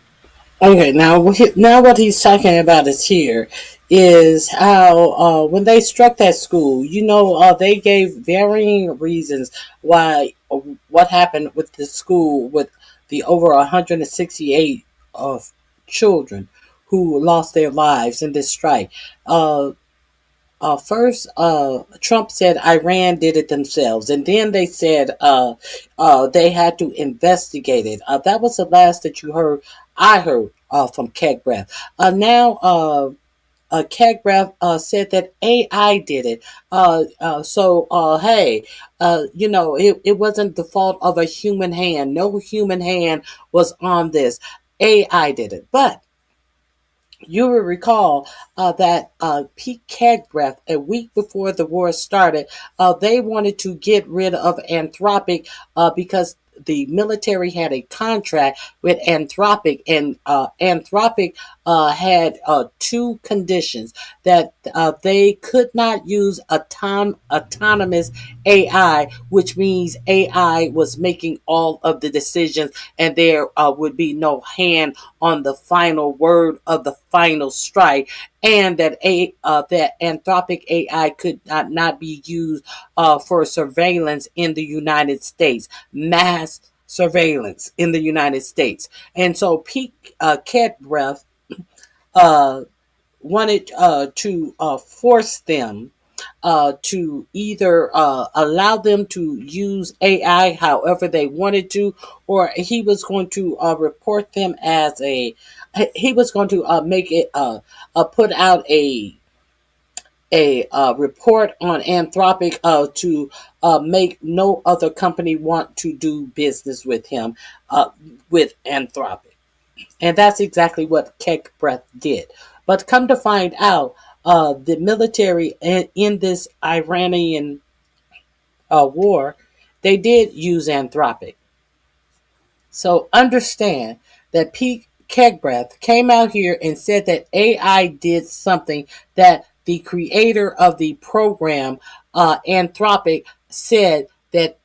Okay, now what he's talking about is how when they struck that school, they gave varying reasons why what happened with the school with the over 168 of children who lost their lives in this strike. First, Trump said Iran did it themselves, and then they said they had to investigate it. That was the last that you heard I heard from Kegbreath. Now, Kegbreath said that AI did it. Hey, it wasn't the fault of a human hand. No human hand was on this. AI did it. But you will recall that Pete Kegbreath, a week before the war started, they wanted to get rid of Anthropic because the military had a contract with Anthropic, and Anthropic had two conditions: that they could not use autonomous AI, which means AI was making all of the decisions, and there would be no hand on the final word of the final strike, and that that Anthropic AI could not be used for surveillance in the United States, mass surveillance in the United States. And so Pete Kegbreath wanted to force them to either allow them to use AI however they wanted to, or he was going to report them as he was going to make it put out a report on Anthropic to make no other company want to do business with him, with Anthropic. And that's exactly what Kegbreath did. But come to find out, the military in this Iranian war, they did use Anthropic. So understand that Pete Kegbreath came out here and said that AI did something that the creator of the program, Anthropic, said that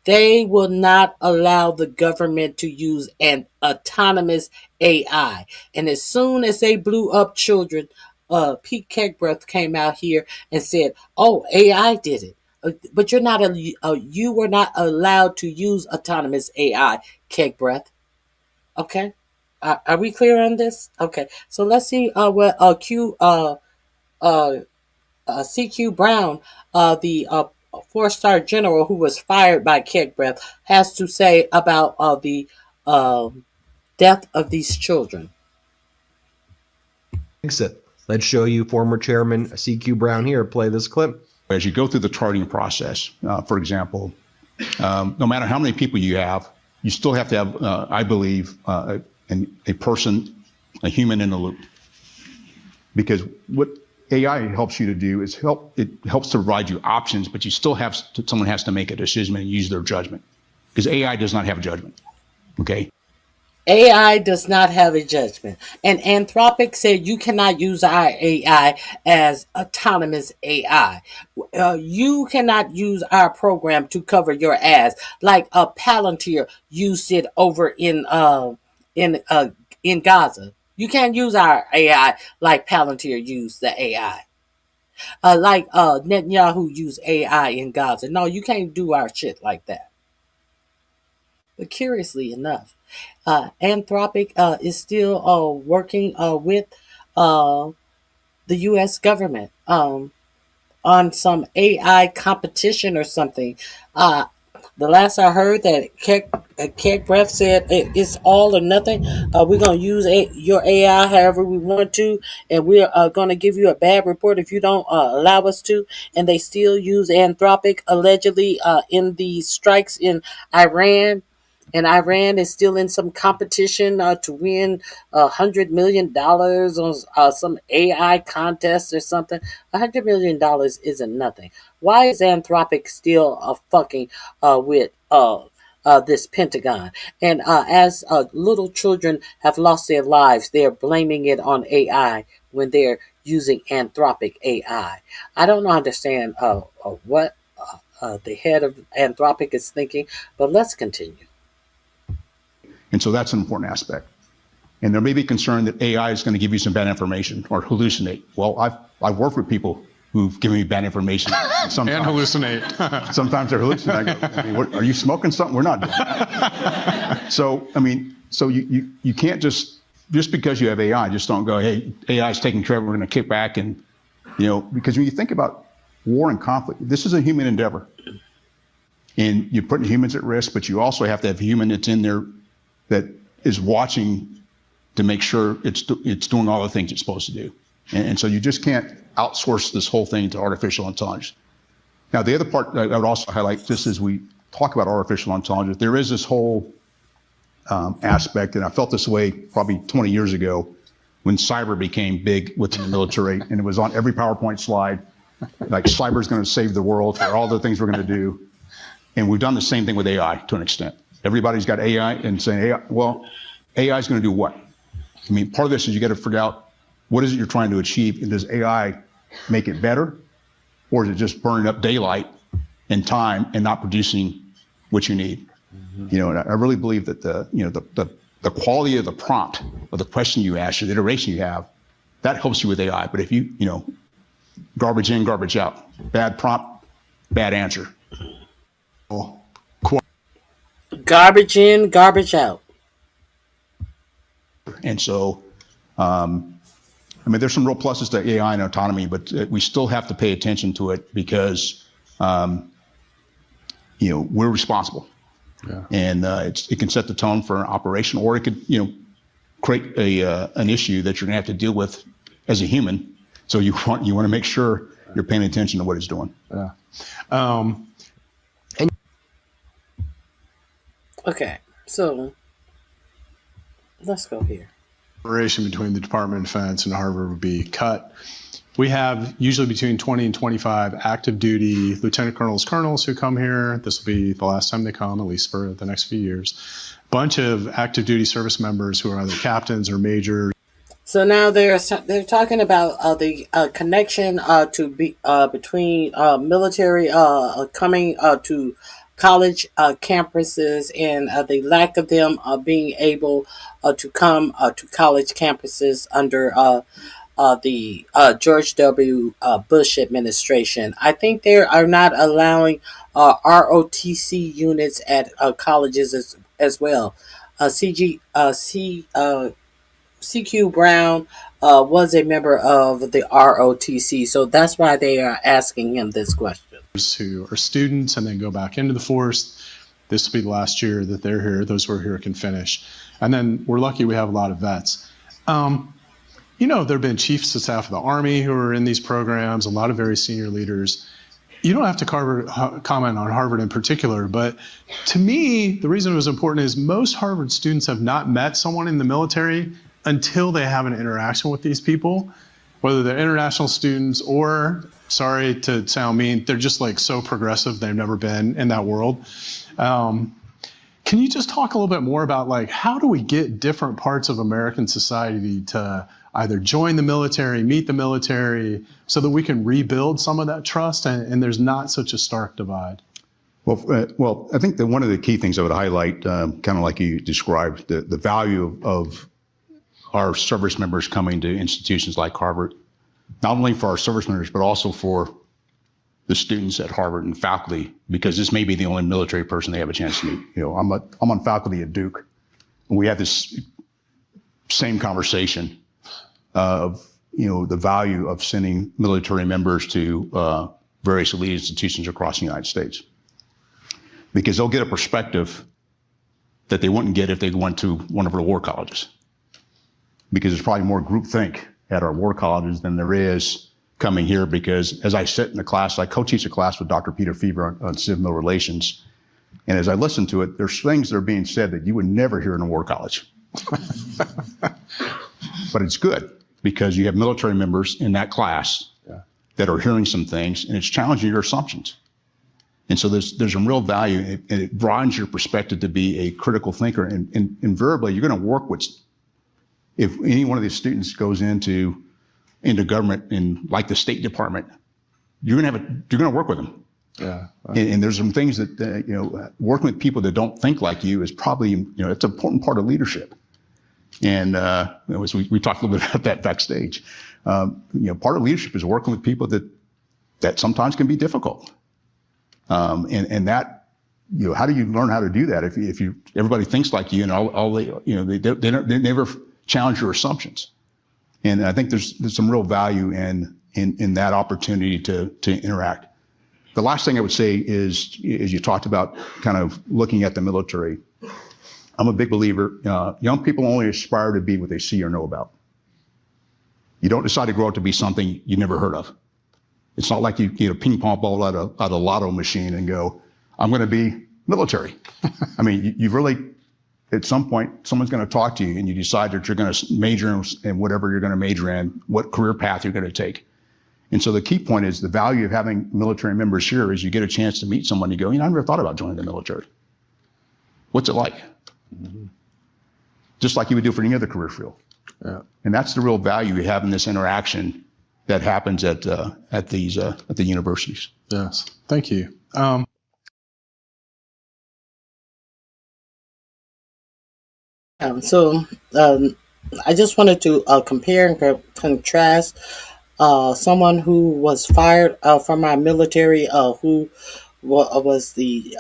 they will not allow the government to use an autonomous AI. And as soon as they blew up children, Pete Kegbreath came out here and said, "Oh, AI did it." But you were not allowed to use autonomous AI, Kegbreath. Okay, are we clear on this? Okay, so let's see what CQ Brown, the 4-star general who was fired by Kegbreath, has to say about the death of these children. Hegseth. Let's show you former Chairman CQ Brown here. Play this clip. As you go through the charting process, for example, no matter how many people you have, you still have to have, I believe, a person, a human in the loop. Because what AI helps you to do is it helps to provide you options, but you still have someone has to make a decision and use their judgment, because AI does not have judgment. Okay. AI does not have a judgment. And Anthropic said you cannot use our AI as autonomous AI. You cannot use our program to cover your ass like a Palantir used it over in Gaza. You can't use our AI like Palantir used the AI. Like Netanyahu used AI in Gaza. No, you can't do our shit like that. But curiously enough, Anthropic is still working with the U.S. government on some AI competition or something. The last I heard that Kegbreath said it's all or nothing. We're going to use your AI however we want to, and we're going to give you a bad report if you don't allow us to. And they still use Anthropic allegedly in the strikes in Iran. And Iran is still in some competition to win $100 million on some AI contest or something. $100 million isn't nothing. Why is Anthropic still fucking with this Pentagon? And as little children have lost their lives, they're blaming it on AI when they're using Anthropic AI. I don't understand what the head of Anthropic is thinking, but let's continue. And so that's an important aspect. And there may be concern that AI is going to give you some bad information or hallucinate. Well, I've worked with people who've given me bad information. Sometimes, and hallucinate. Sometimes they're hallucinating. I go, what, are you smoking something? We're not doing that. So you can't just because you have AI, just don't go, hey, AI is taking care of it, we're going to kick back and, because when you think about war and conflict, this is a human endeavor. And you're putting humans at risk, but you also have to have a human that's in there that is watching to make sure it's doing all the things it's supposed to do. And so you just can't outsource this whole thing to artificial intelligence. Now, the other part that I would also highlight, just as we talk about artificial intelligence, there is this whole aspect, and I felt this way probably 20 years ago when cyber became big within the military, and it was on every PowerPoint slide, like cyber is going to save the world for all the things we're going to do. And we've done the same thing with AI to an extent. Everybody's got AI and saying, AI, well, AI is going to do what? I mean, part of this is you got to figure out what is it you're trying to achieve, and does AI make it better, or is it just burning up daylight and time and not producing what you need? You know, and I really believe that the quality of the prompt or the question you ask or the iteration you have, that helps you with AI. But if you garbage in, garbage out, bad prompt, bad answer. Garbage in, garbage out. And so, I mean, there's some real pluses to AI and autonomy, but we still have to pay attention to it because, we're responsible. Yeah. And it can set the tone for an operation, or it could, create an issue that you're going to have to deal with as a human. So you want to make sure you're paying attention to what it's doing. Yeah. Okay, so let's go here. Collaboration between the Department of Defense and Harvard would be cut. We have usually between 20 and 25 active duty lieutenant colonels who come here. This will be the last time they come, at least for the next few years. Bunch of active duty service members who are either captains or majors. So now they're talking about the connection between military coming to college campuses and the lack of them being able to come to college campuses under the George W. Bush administration. I think they are not allowing ROTC units at colleges as well. CQ Brown was a member of the ROTC, so that's why they are asking him this question. Who are students and then go back into the force. This will be the last year that they're here. Those who are here can finish. And then we're lucky we have a lot of vets. There have been chiefs of staff of the Army who are in these programs, a lot of very senior leaders. You don't have to comment on Harvard in particular, but to me, the reason it was important is most Harvard students have not met someone in the military until they have an interaction with these people, whether they're international students or, sorry to sound mean, they're just like so progressive, they've never been in that world. Can you just talk a little bit more about like, how do we get different parts of American society to either join the military, meet the military, so that we can rebuild some of that trust and there's not such a stark divide? Well, I think that one of the key things I would highlight, kind of like you described, the value of our service members coming to institutions like Harvard, not only for our service members, but also for the students at Harvard and faculty, because this may be the only military person they have a chance to meet. I'm on faculty at Duke, and we had this same conversation of the value of sending military members to various elite institutions across the United States, because they'll get a perspective that they wouldn't get if they went to one of our war colleges, because there's probably more groupthink at our war colleges than there is coming here. Because as I sit in the class, I co-teach a class with Dr. Peter Fever on civil relations, and as I listen to it, there's things that are being said that you would never hear in a war college. But it's good because you have military members in that class that are hearing some things, and it's challenging your assumptions. And so there's some real value, and it broadens your perspective to be a critical thinker. And invariably, you're going to work with, if any one of these students goes into government in like the State Department, you're going to work with them. Yeah. And there's some things that working with people that don't think like you is probably it's an important part of leadership. And we talked a little bit about that backstage. Part of leadership is working with people that sometimes can be difficult. And that how do you learn how to do that if everybody thinks like you and all they never challenge your assumptions. And I think there's some real value in that opportunity to interact. The last thing I would say is you talked about kind of looking at the military. I'm a big believer. Young people only aspire to be what they see or know about. You don't decide to grow up to be something you never heard of. It's not like you get a ping pong ball out of a lotto machine and go, I'm going to be military. I mean, you really, at some point, someone's going to talk to you and you decide that you're going to major in whatever you're going to major in, what career path you're going to take. And so the key point is the value of having military members here is you get a chance to meet someone. You go, I never thought about joining the military. What's it like? Mm-hmm. Just like you would do for any other career field. Yeah. And that's the real value you have in this interaction that happens at the universities. Yes, thank you. I just wanted to compare and contrast someone who was fired from our military, who was the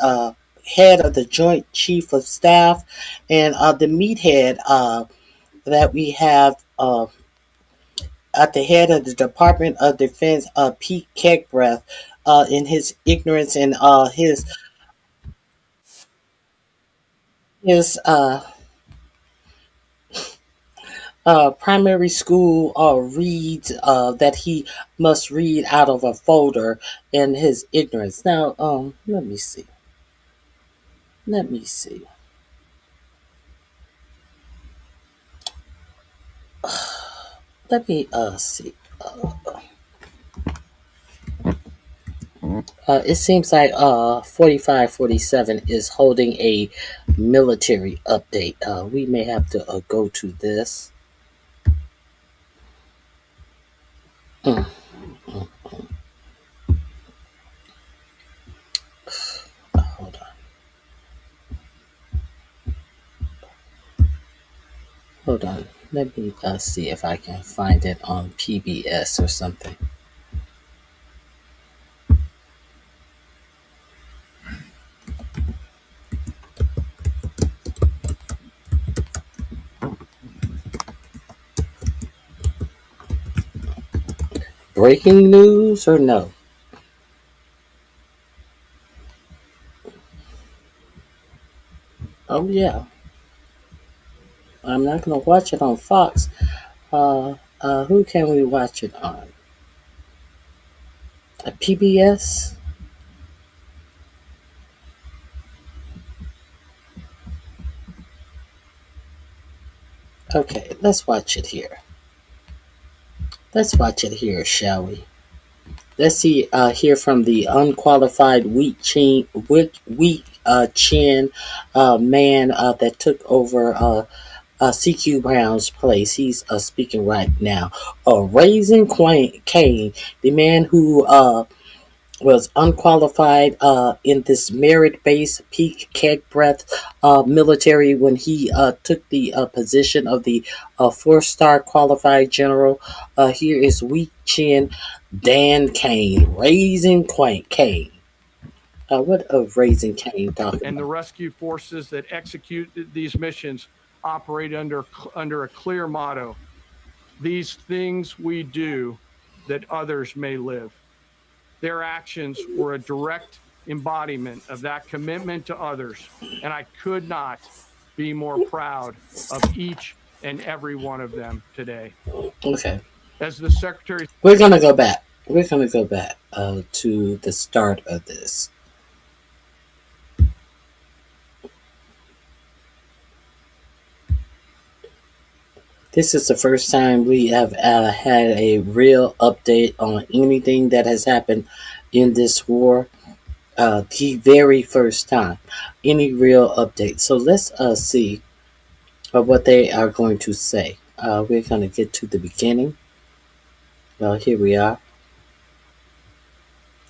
head of the Joint Chief of Staff, and the meathead that we have at the head of the Department of Defense, Pete Kegbreath, in his ignorance and his primary school reads that he must read out of a folder in his ignorance. Now, let me see. Let me see. It seems like 4547 is holding a military update. We may have to go to this. Hold on. Hold on. Let me see if I can find it on PBS or something. Breaking news or no? Oh yeah. I'm not gonna watch it on Fox. Who can we watch it on? PBS? Okay, let's watch it here. Let's watch it here, shall we? Let's see. Hear from the unqualified weak chin man that took over CQ Brown's place. He's speaking right now. Raising Cain, the man who was unqualified in this merit-based Pete Kegbreath military when he took the position of the four-star qualified general. Here is weak chin Dan Cain, Raising Cain. What of Raising Cain talking and about? the rescue forces that execute these missions operate under a clear motto: these things we do that others may live. Their actions were a direct embodiment of that commitment to others, and I could not be more proud of each and every one of them today. Okay. As the Secretary... We're going to go back. We're going to go back to the start of this. This is the first time we have had a real update on anything that has happened in this war. The very first time. Any real update. So let's see what they are going to say. We're going to get to the beginning. Here we are.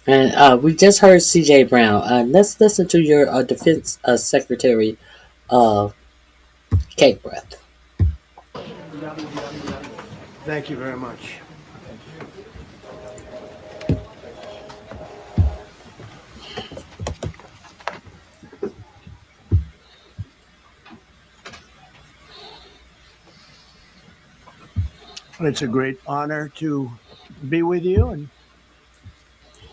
And we just heard C.J. Brown. Let's listen to your Defense Secretary, Kegbreath. Thank you very much. It's a great honor to be with you, and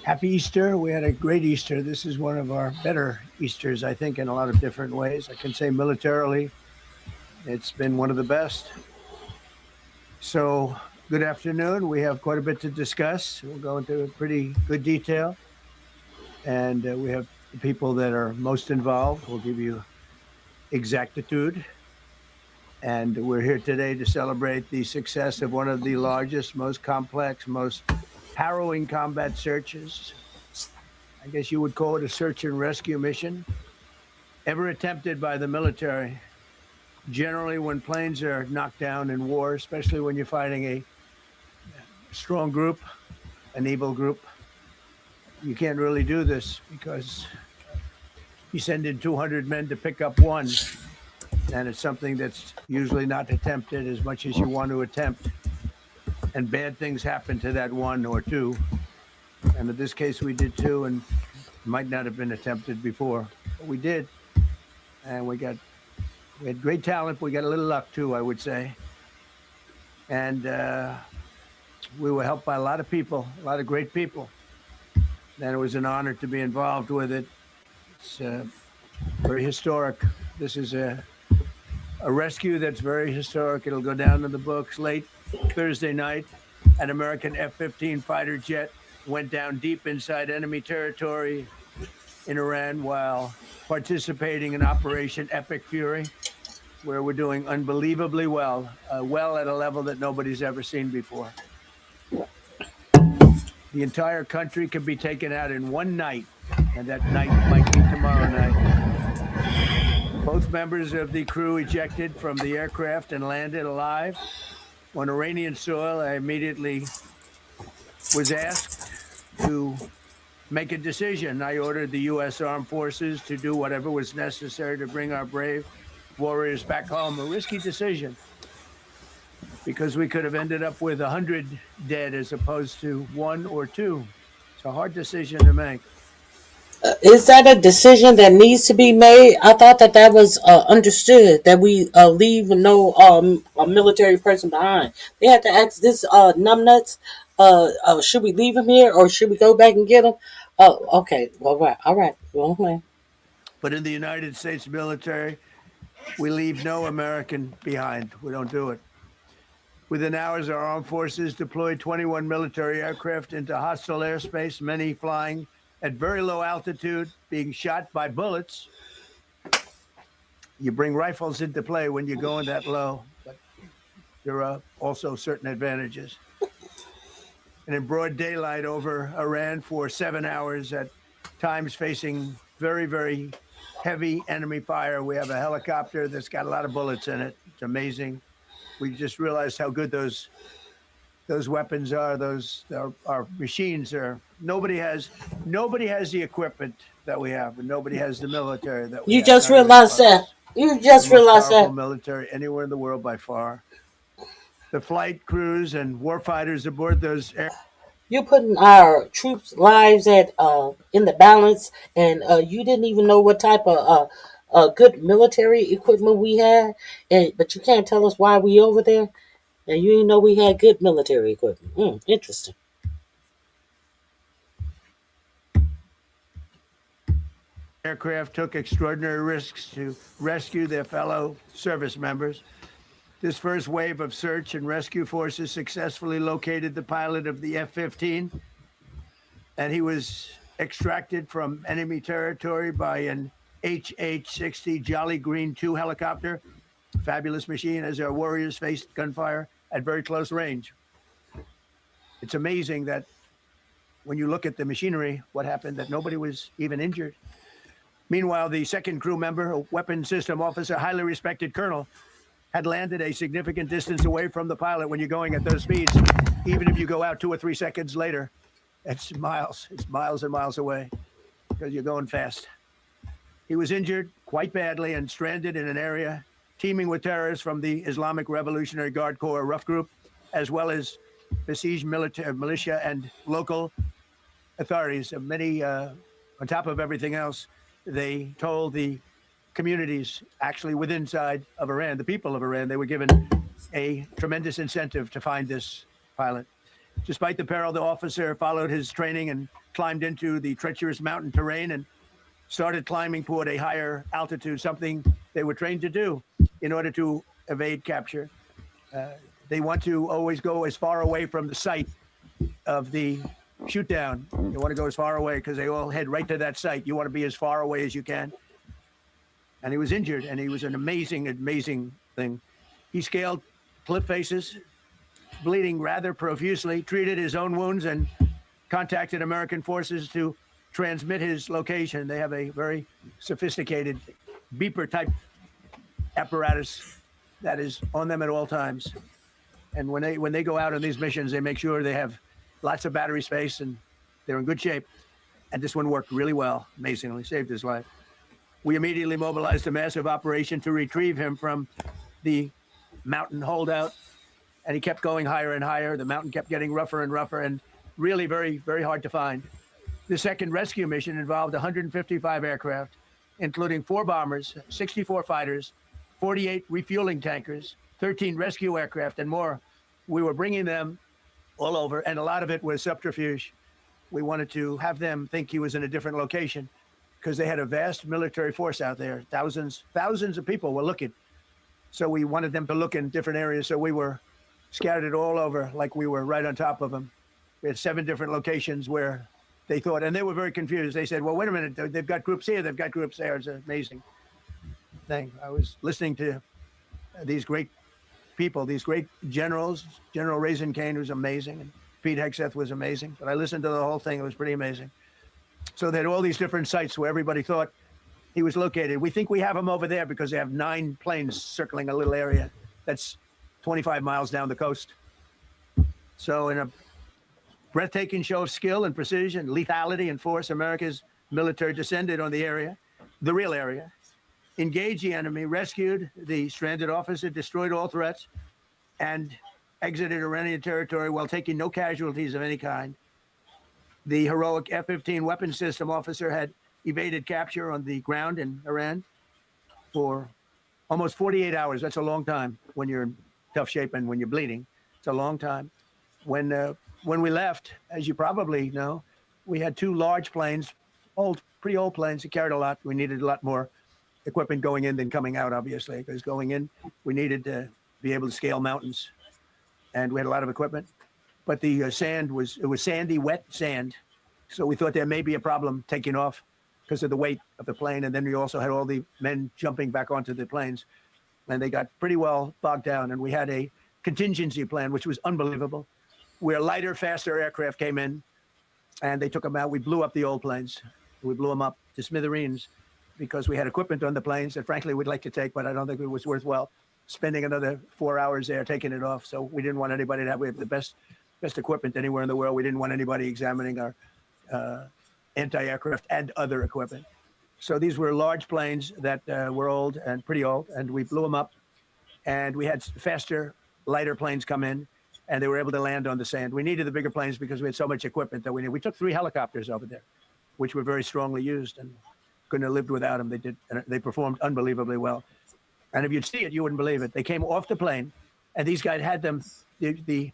Happy Easter. We had a great Easter. This is one of our better Easters, I think, in a lot of different ways. I can say militarily, it's been one of the best. So, good afternoon. We have quite a bit to discuss. We'll go into pretty good detail. And we have the people that are most involved. We'll give you exactitude. And we're here today to celebrate the success of one of the largest, most complex, most harrowing combat searches. I guess you would call it a search and rescue mission ever attempted by the military. Generally, when planes are knocked down in war, especially when you're fighting a strong group, an evil group, you can't really do this because you send in 200 men to pick up one, and it's something that's usually not attempted as much as you want to attempt. And bad things happen to that one or two. And in this case, we did two, and it might not have been attempted before, but we did. And we had great talent. We got a little luck too, I would say. And we were helped by a lot of people, a lot of great people. And it was an honor to be involved with it. It's very historic. This is a rescue that's very historic. It'll go down in the books. Late Thursday night, an American F-15 fighter jet went down deep inside enemy territory in Iran while participating in Operation Epic Fury, where we're doing unbelievably well, well at a level that nobody's ever seen before. The entire country can be taken out in one night, and that night might be tomorrow night. Both members of the crew ejected from the aircraft and landed alive. On Iranian soil, I immediately was asked to make a decision. I ordered the U.S. Armed Forces to do whatever was necessary to bring our brave warriors back home. A risky decision, because we could have ended up with 100 dead as opposed to 1 or 2. It's a hard decision to make. Is that a decision that needs to be made? I thought that was understood, that we leave no a military person behind. They had to ask this numbnuts, should we leave him here or should we go back and get him? Oh, okay. Well, all right. Well, but in the United States military, we leave no American behind. We don't do it. Within hours, our armed forces deployed 21 military aircraft into hostile airspace, many flying at very low altitude, being shot by bullets. You bring rifles into play when you're going that low, but there are also certain advantages. And in broad daylight over Iran for 7 hours, at times facing very, very heavy enemy fire. We have a helicopter that's got a lot of bullets in it. It's amazing. We just realized how good those weapons are. Our machines are. Nobody has the equipment that we have, and nobody has the military that we have. You just realized that. You just realized that. Military anywhere in the world by far. The flight crews and warfighters aboard those air. You're putting our troops' lives at in the balance, and you didn't even know what type of good military equipment we had, but you can't tell us why we over there, and you didn't know we had good military equipment. Interesting. Aircraft took extraordinary risks to rescue their fellow service members. This first wave of search and rescue forces successfully located the pilot of the F-15, and he was extracted from enemy territory by an HH-60 Jolly Green 2 helicopter. Fabulous machine as our warriors faced gunfire at very close range. It's amazing that when you look at the machinery, what happened, that nobody was even injured. Meanwhile, the second crew member, a weapons system officer, highly respected colonel, had landed a significant distance away from the pilot. When you're going at those speeds, even if you go out 2 or 3 seconds later, it's miles and miles away because you're going fast. He was injured quite badly and stranded in an area teeming with terrorists from the Islamic Revolutionary Guard Corps rough group, as well as besieged militia and local authorities. Many, on top of everything else, they told the communities actually within inside of Iran, the people of Iran, they were given a tremendous incentive to find this pilot. Despite the peril, the officer followed his training and climbed into the treacherous mountain terrain and started climbing toward a higher altitude, something they were trained to do in order to evade capture. They want to always go as far away from the site of the shoot down. You want to go as far away because they all head right to that site. You want to be as far away as you can. And he was injured, and he was an amazing, amazing thing. He scaled cliff faces, bleeding rather profusely, treated his own wounds, and contacted American forces to transmit his location. They have a very sophisticated beeper type apparatus that is on them at all times. And when they go out on these missions, they make sure they have lots of battery space and they're in good shape. And this one worked really well, amazingly, saved his life. We immediately mobilized a massive operation to retrieve him from the mountain holdout. And he kept going higher and higher. The mountain kept getting rougher and rougher and really very, very hard to find. The second rescue mission involved 155 aircraft, including 4 bombers, 64 fighters, 48 refueling tankers, 13 rescue aircraft, and more. We were bringing them all over, and a lot of it was subterfuge. We wanted to have them think he was in a different location because they had a vast military force out there. Thousands of people were looking. So we wanted them to look in different areas. So we were scattered all over like we were right on top of them. We had 7 different locations where they thought, and they were very confused. They said, well, wait a minute, they've got groups here, they've got groups there. It's an amazing thing. I was listening to these great people, these great generals. General Raisin Kane was amazing, and Pete Hegseth was amazing. But I listened to the whole thing. It was pretty amazing. So they had all these different sites where everybody thought he was located. We think we have him over there because they have 9 planes circling a little area that's 25 miles down the coast. So in a breathtaking show of skill and precision, lethality and force, America's military descended on the area, the real area, engaged the enemy, rescued the stranded officer, destroyed all threats, and exited Iranian territory while taking no casualties of any kind. The heroic F-15 weapons system officer had evaded capture on the ground in Iran for almost 48 hours. That's a long time when you're in tough shape and when you're bleeding. It's a long time. When we left, as you probably know, we had 2 large planes, pretty old planes that carried a lot. We needed a lot more equipment going in than coming out, obviously, because going in, we needed to be able to scale mountains. And we had a lot of equipment. But the sand was sandy, wet sand. So we thought there may be a problem taking off because of the weight of the plane. And then we also had all the men jumping back onto the planes. And they got pretty well bogged down. And we had a contingency plan, which was unbelievable, where lighter, faster aircraft came in and they took them out. We blew up the old planes. We blew them up to smithereens because we had equipment on the planes that frankly we'd like to take, but I don't think it was worthwhile spending another 4 hours there taking it off. So we didn't want anybody to have, we have the best equipment anywhere in the world. We didn't want anybody examining our anti-aircraft and other equipment. So these were large planes that were old and pretty old, and we blew them up. And we had faster, lighter planes come in, and they were able to land on the sand. We needed the bigger planes because we had so much equipment that we needed. We took 3 helicopters over there, which were very strongly used and couldn't have lived without them. They did, and they performed unbelievably well. And if you'd see it, you wouldn't believe it. They came off the plane, and these guys had them. The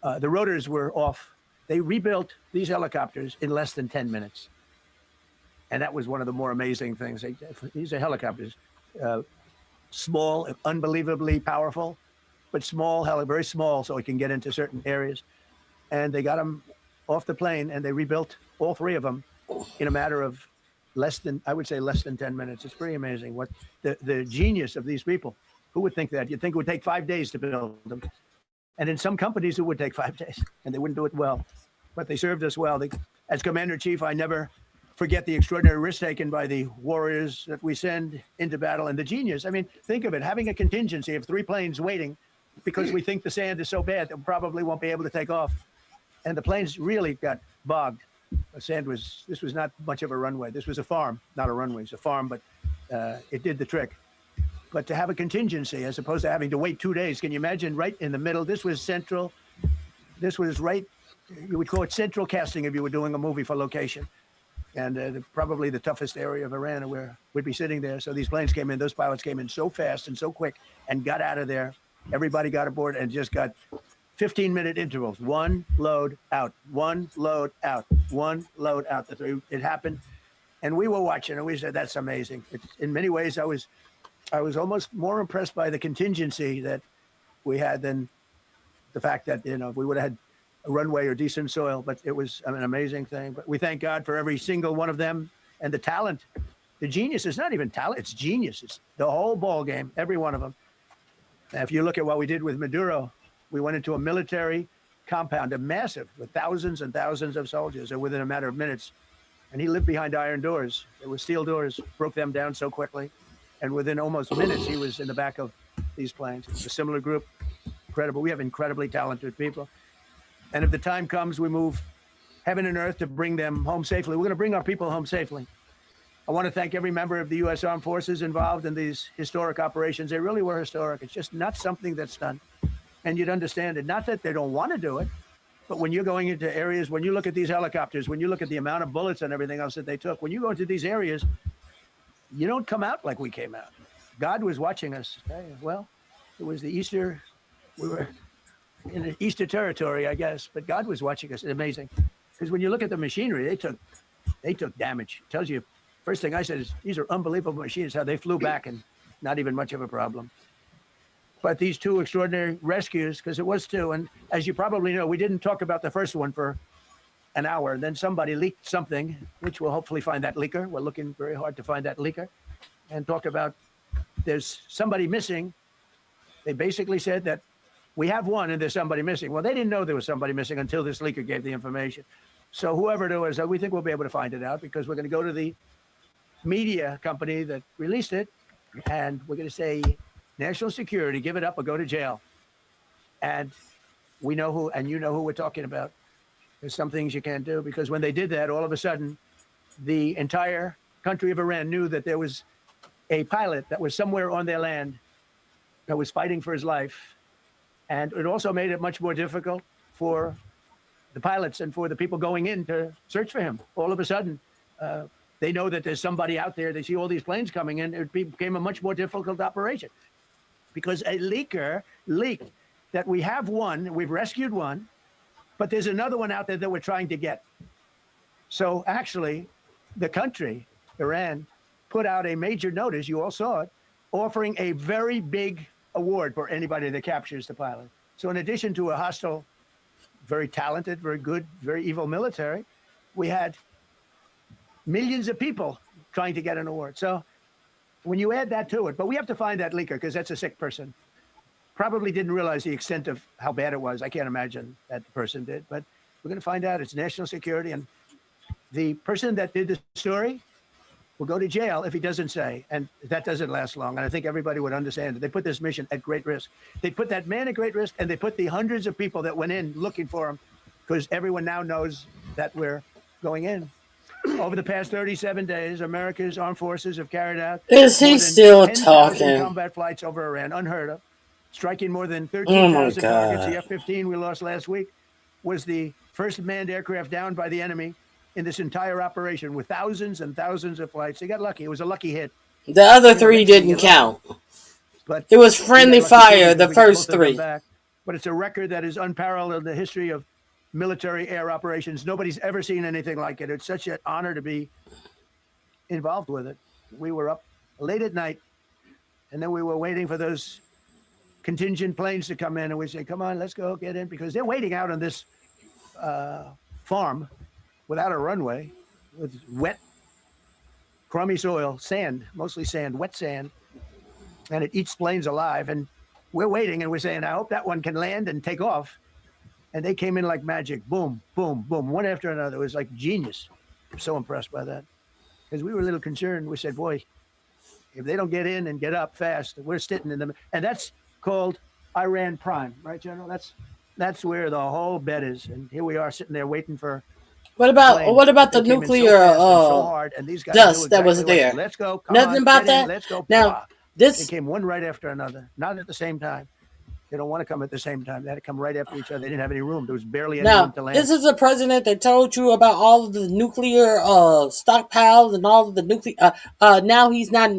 rotors were off. They rebuilt these helicopters in less than 10 minutes, and that was one of the more amazing things. These are helicopters, small, unbelievably powerful, but small, very small, so it can get into certain areas. And they got them off the plane, and they rebuilt all 3 of them in a matter of less than 10 minutes. It's pretty amazing what the genius of these people. Who would think that? You'd think it would take 5 days to build them. And in some companies, it would take 5 days, and they wouldn't do it well. But they served us well. As Commander-in-Chief, I never forget the extraordinary risk taken by the warriors that we send into battle and the genius. I mean, think of it, having a contingency of 3 planes waiting because we think the sand is so bad that we probably won't be able to take off. And the planes really got bogged. This was not much of a runway. This was a farm, not a runway. It's a farm, but it did the trick. But to have a contingency as opposed to having to wait 2 days, can you imagine right in the middle? This was central. This was right, you would call it central casting if you were doing a movie for location. And probably the toughest area of Iran where we'd be sitting there. So these planes came in, those pilots came in so fast and so quick and got out of there. Everybody got aboard and just got 15-minute intervals, one load out, one load out, one load out. It happened, and we were watching, and we said, "That's amazing." In many ways, I was almost more impressed by the contingency that we had than the fact that we would have had a runway or decent soil. But it was an amazing thing. But we thank God for every single one of them and the talent, the genius. It's not even talent; it's genius. It's the whole ball game, every one of them. Now, if you look at what we did with Maduro. We went into a military compound, a massive, with thousands and thousands of soldiers, and within a matter of minutes. And he lived behind iron doors. There were steel doors, broke them down so quickly. And within almost minutes, he was in the back of these planes. It's a similar group. Incredible. We have incredibly talented people. And if the time comes, we move heaven and earth to bring them home safely. We're going to bring our people home safely. I want to thank every member of the U.S. Armed Forces involved in these historic operations. They really were historic. It's just not something that's done. And you'd understand it. Not that they don't want to do it, but when you're going into areas, when you look at these helicopters, when you look at the amount of bullets and everything else that they took, when you go into these areas, you don't come out like we came out. God was watching us. Well, it was the Easter. We were in the Easter territory, I guess, but God was watching us. It's amazing. Because when you look at the machinery, they took damage. It tells you, first thing I said is, these are unbelievable machines, how they flew back and not even much of a problem. But these two extraordinary rescues, because it was two, and as you probably know, we didn't talk about the first one for an hour. And then somebody leaked something, which we'll hopefully find that leaker. We're looking very hard to find that leaker and talk about there's somebody missing. They basically said that we have one and there's somebody missing. Well, they didn't know there was somebody missing until this leaker gave the information. So whoever it was, we think we'll be able to find it out because we're going to go to the media company that released it and we're going to say, national security, give it up or go to jail. And we know who, and you know who we're talking about. There's some things you can't do because when they did that, all of a sudden, the entire country of Iran knew that there was a pilot that was somewhere on their land that was fighting for his life. And it also made it much more difficult for the pilots and for the people going in to search for him. All of a sudden, they know that there's somebody out there. They see all these planes coming in. It became a much more difficult operation. Because a leaker leaked that we have one, we've rescued one, but there's another one out there that we're trying to get. So actually, the country, Iran, put out a major notice, you all saw it, offering a very big award for anybody that captures the pilot. So in addition to a hostile, very talented, very good, very evil military, we had millions of people trying to get an award. So when you add that to it, but we have to find that leaker because that's a sick person. Probably didn't realize the extent of how bad it was. I can't imagine that the person did, but we're going to find out. It's national security. And the person that did the story will go to jail if he doesn't say. And that doesn't last long. And I think everybody would understand it. They put this mission at great risk. They put that man at great risk and they put the hundreds of people that went in looking for him because everyone now knows that we're going in. Over the past 37 days, America's armed forces have carried out Is he still talking? Combat flights over Iran, unheard of, striking more than 13,000 targets. The F-15 we lost last week was the first manned aircraft downed by the enemy in this entire operation with thousands and thousands of flights. They got lucky. It was a lucky hit. The other three didn't count. But it was friendly fire, the first three. But it's a record that is unparalleled in the history of military air operations. Nobody's ever seen anything like it. It's such an honor to be involved with it. We were up late at night, and then we were waiting for those contingent planes to come in, and we say, come on, let's go get in, because they're waiting out on this farm without a runway, with wet, crummy soil, sand, mostly sand, wet sand, and it eats planes alive. And we're waiting, and we're saying, I hope that one can land and take off. And they came in like magic, boom, boom, boom, one after another. It was like genius. I'm so impressed by that. Because we were a little concerned. We said, boy, if they don't get in and get up fast, we're sitting in them. And that's called Iran Prime, right, General? That's where the whole bet is. And here we are sitting there waiting for. What about the nuclear dust that was there? Let's go. Nothing about that. Let's go. Now, They came one right after another, not at the same time. They don't want to come at the same time. They had to come right after each other. They didn't have any room. There was barely any Now, room to land. this is a president that told you about all of the nuclear stockpiles and all of the nuclear. Now he's not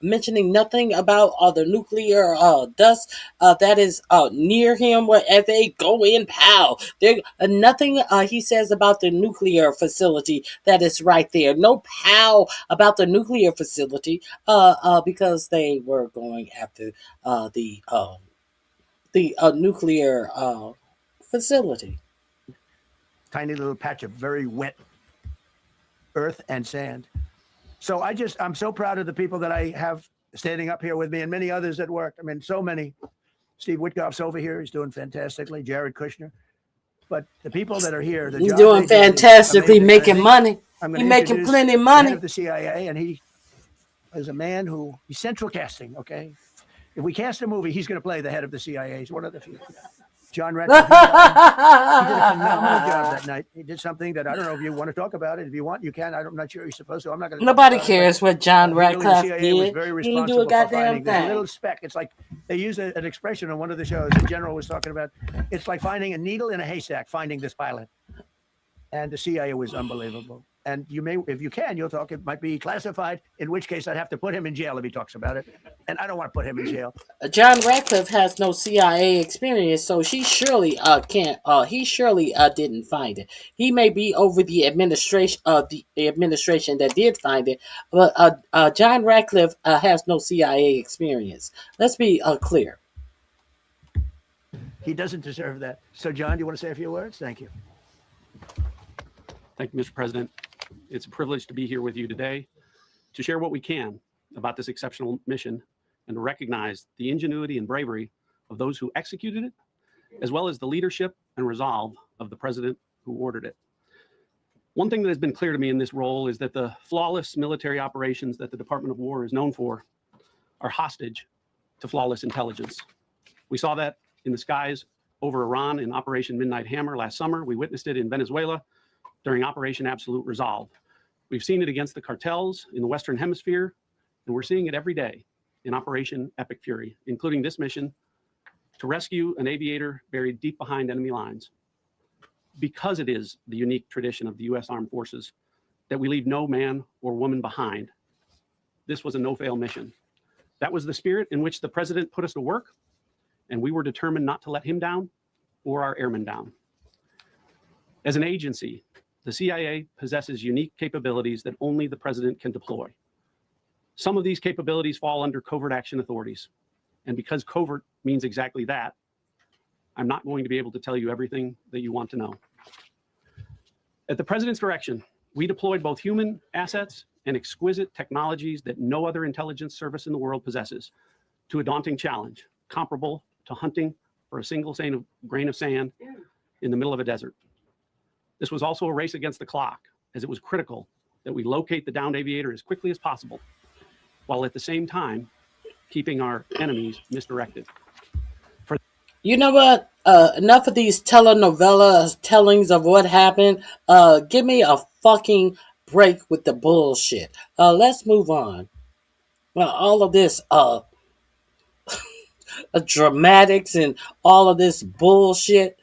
mentioning nothing about the nuclear dust that is near him as they go in. Pow! There nothing he says about the nuclear facility that is right there. No pow about the nuclear facility because they were going after the nuclear facility. Tiny little patch of very wet earth and sand. So I'm so proud of the people that I have standing up here with me and many others that work. I mean, so many. Steve Witkoff's over here. He's doing fantastically. Jared Kushner. But the people that are here, he's doing fantastically, making money. He's making plenty of money. The head of the CIA, and he is a man who, he's central casting, okay? If we cast a movie, he's going to play the head of the CIA. He's one of the few. John Ratcliffe. He did a phenomenal job that night. He did something that I don't know if you want to talk about it. If you want, you can. I'm not sure you're supposed to. I'm not going to. Nobody cares what John Ratcliffe did. Was very He didn't do a goddamn There's a thing. little speck. It's like they used an expression on one of the shows. The general was talking about. It's like finding a needle in a haystack. Finding this pilot, and the CIA was unbelievable. And you may, if you can, you'll talk. It might be classified, in which case I'd have to put him in jail if he talks about it. And I don't want to put him in jail. John Ratcliffe has no CIA experience, so she surely can't. He surely didn't find it. He may be over the administration that did find it, but John Ratcliffe has no CIA experience. Let's be clear. He doesn't deserve that. So, John, do you want to say a few words? Thank you. Thank you, Mr. President. It's a privilege to be here with you today to share what we can about this exceptional mission and to recognize the ingenuity and bravery of those who executed it, as well as the leadership and resolve of the president who ordered it. One thing that has been clear to me in this role is that the flawless military operations that the Department of War is known for are hostage to flawless intelligence. We saw that in the skies over Iran in Operation Midnight Hammer last summer. We witnessed it in Venezuela during Operation Absolute Resolve. We've seen it against the cartels in the Western Hemisphere, and we're seeing it every day in Operation Epic Fury, including this mission to rescue an aviator buried deep behind enemy lines. Because it is the unique tradition of the U.S. Armed Forces that we leave no man or woman behind, this was a no-fail mission. That was the spirit in which the president put us to work, and we were determined not to let him down or our airmen down. As an agency, the CIA possesses unique capabilities that only the president can deploy. Some of these capabilities fall under covert action authorities. And because covert means exactly that, I'm not going to be able to tell you everything that you want to know. At the president's direction, we deployed both human assets and exquisite technologies that no other intelligence service in the world possesses to a daunting challenge, comparable to hunting for a single grain of sand in the middle of a desert. This was also a race against the clock, as it was critical that we locate the downed aviator as quickly as possible, while at the same time keeping our enemies misdirected. You know what? Enough of these telenovela tellings of what happened. Give me a fucking break with the bullshit. Let's move on. Well, all of this dramatics and all of this bullshit.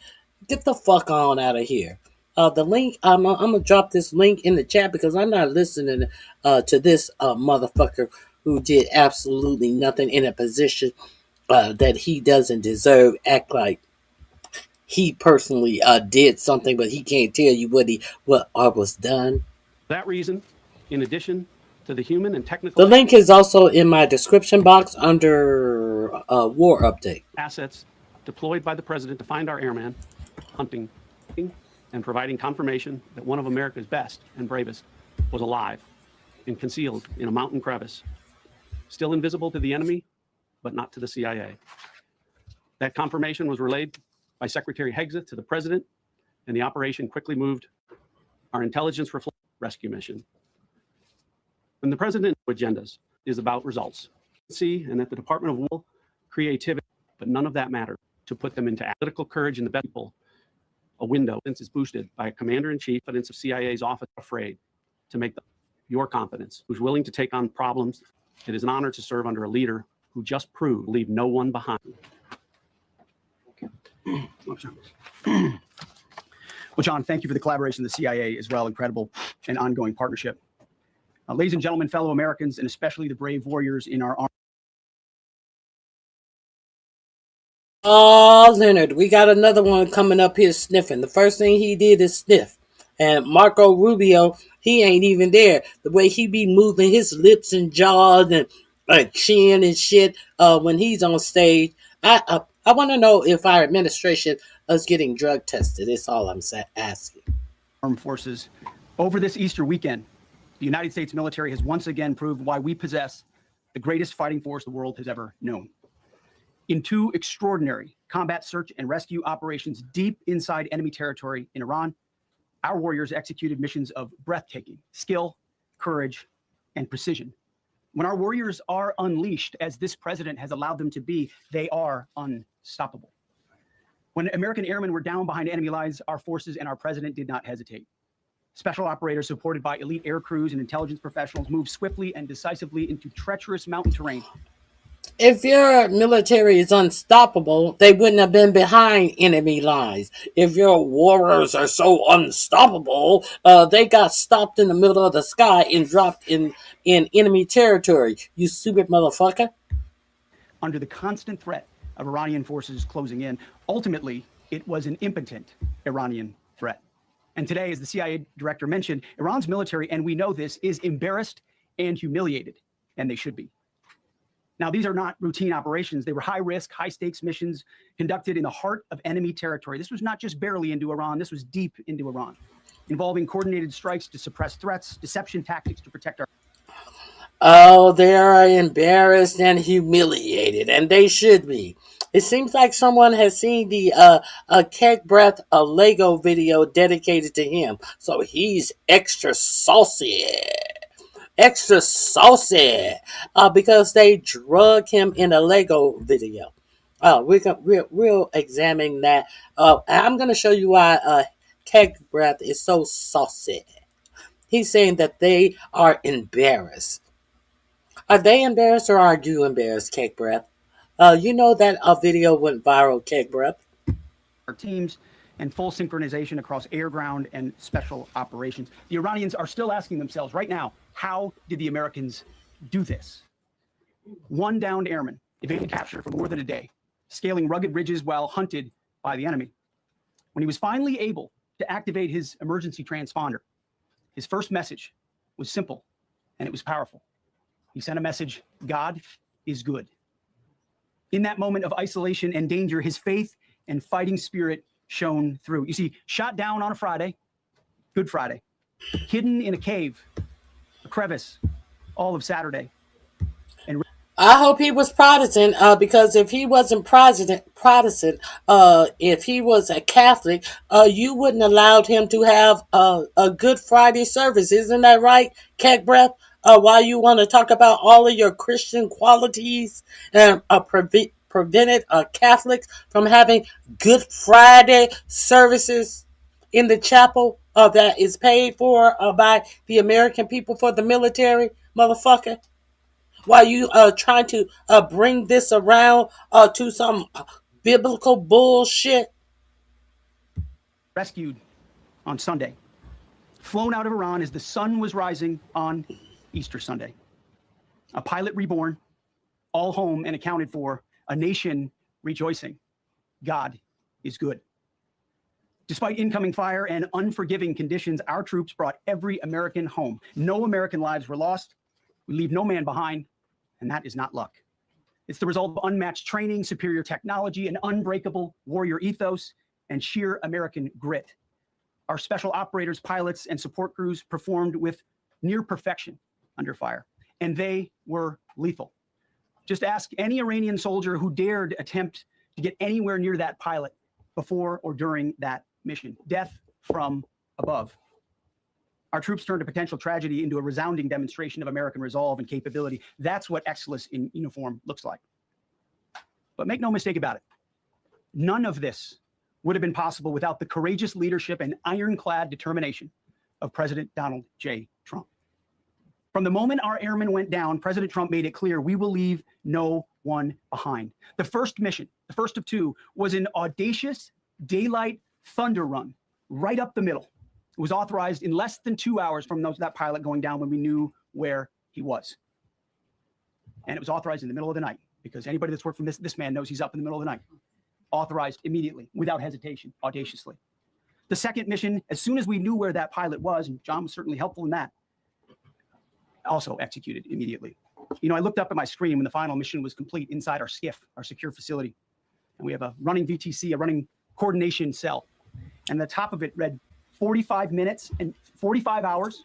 Get the fuck on out of here. The link, I'm gonna drop this link in the chat because I'm not listening to this motherfucker who did absolutely nothing in a position that he doesn't deserve. Act like he personally did something, but he can't tell you what was done. For that reason, in addition to the human and technical... The link is also in my description box under War Update. Assets deployed by the president to find our airmen, hunting, and providing confirmation that one of America's best and bravest was alive and concealed in a mountain crevice, still invisible to the enemy, but not to the CIA. That confirmation was relayed by Secretary Hegseth to the president, and the operation quickly moved our intelligence rescue mission. And the president's agendas is about results. And that the Department of War, creativity, but none of that mattered to put them into political courage and the best people. A window is boosted by a commander-in-chief of CIA's office afraid to make your confidence, who's willing to take on problems. It is an honor to serve under a leader who just proved leave no one behind. Well, John, thank you for the collaboration with the CIA as well. Incredible and ongoing partnership. Ladies and gentlemen, fellow Americans, and especially the brave warriors in our army. Oh, Leonard, we got another one coming up here sniffing. The first thing he did is sniff. And Marco Rubio, he ain't even there. The way he be moving his lips and jaws and chin and shit when he's on stage. I want to know if our administration is getting drug tested. That's all I'm asking. Armed forces. Over this Easter weekend, the United States military has once again proved why we possess the greatest fighting force the world has ever known. In 2 extraordinary combat search and rescue operations deep inside enemy territory in Iran, our warriors executed missions of breathtaking skill, courage, and precision. When our warriors are unleashed, as this president has allowed them to be, they are unstoppable. When American airmen were down behind enemy lines, our forces and our president did not hesitate. Special operators supported by elite air crews and intelligence professionals moved swiftly and decisively into treacherous mountain terrain. If your military is unstoppable, they wouldn't have been behind enemy lines. If your warriors are so unstoppable, they got stopped in the middle of the sky and dropped in enemy territory. You stupid motherfucker. Under the constant threat of Iranian forces closing in, ultimately, it was an impotent Iranian threat. And today, as the CIA director mentioned, Iran's military, and we know this, is embarrassed and humiliated, and they should be. Now, these are not routine operations. They were high-risk, high-stakes missions conducted in the heart of enemy territory. This was not just barely into Iran. This was deep into Iran, involving coordinated strikes to suppress threats, deception tactics to protect our... Oh, they are embarrassed and humiliated, and they should be. It seems like someone has seen the Keg Breath Lego video dedicated to him, so he's extra saucy. Extra saucy because they drug him in a Lego video. We'll examine that. I'm going to show you why Keg Breath is so saucy. He's saying that they are embarrassed. Are they embarrassed or are you embarrassed, Keg Breath? You know that a video went viral, Keg Breath. Our teams and full synchronization across air, ground, and special operations. The Iranians are still asking themselves right now, how did the Americans do this? One downed airman evaded capture for more than a day, scaling rugged ridges while hunted by the enemy. When he was finally able to activate his emergency transponder, his first message was simple and it was powerful. He sent a message, God is good. In that moment of isolation and danger, his faith and fighting spirit shone through. You see, shot down on a Friday, Good Friday, hidden in a cave, a crevice, all of Saturday. And I hope he was Protestant, because if he wasn't Protestant, if he was a Catholic, you wouldn't allowed him to have a Good Friday service. Isn't that right, Keg Breath? While you want to talk about all of your Christian qualities and prevented Catholics from having Good Friday services in the chapel that is paid for by the American people for the military, motherfucker. While you trying to bring this around to some biblical bullshit. Rescued on Sunday, flown out of Iran as the sun was rising on Easter Sunday. A pilot reborn, all home and accounted for, a nation rejoicing. God is good. Despite incoming fire and unforgiving conditions, our troops brought every American home. No American lives were lost. We leave no man behind, and that is not luck. It's the result of unmatched training, superior technology, an unbreakable warrior ethos, and sheer American grit. Our special operators, pilots, and support crews performed with near perfection under fire, and they were lethal. Just ask any Iranian soldier who dared attempt to get anywhere near that pilot before or during that mission. Death from above. Our troops turned a potential tragedy into a resounding demonstration of American resolve and capability. That's what excellence in uniform looks like. But make no mistake about it, none of this would have been possible without the courageous leadership and ironclad determination of President Donald J. Trump. From the moment our airmen went down, President Trump made it clear we will leave no one behind. The first mission, the first of two, was an audacious daylight thunder run right up the middle. It was authorized in less than 2 hours from that pilot going down when we knew where he was. And it was authorized in the middle of the night, because anybody that's worked for this man knows he's up in the middle of the night. Authorized immediately, without hesitation, audaciously. The second mission, as soon as we knew where that pilot was, and John was certainly helpful in that, also executed immediately. You know, I looked up at my screen when the final mission was complete inside our SCIF, our secure facility. And we have a running VTC, a running coordination cell. And the top of it read 45 minutes and 45 hours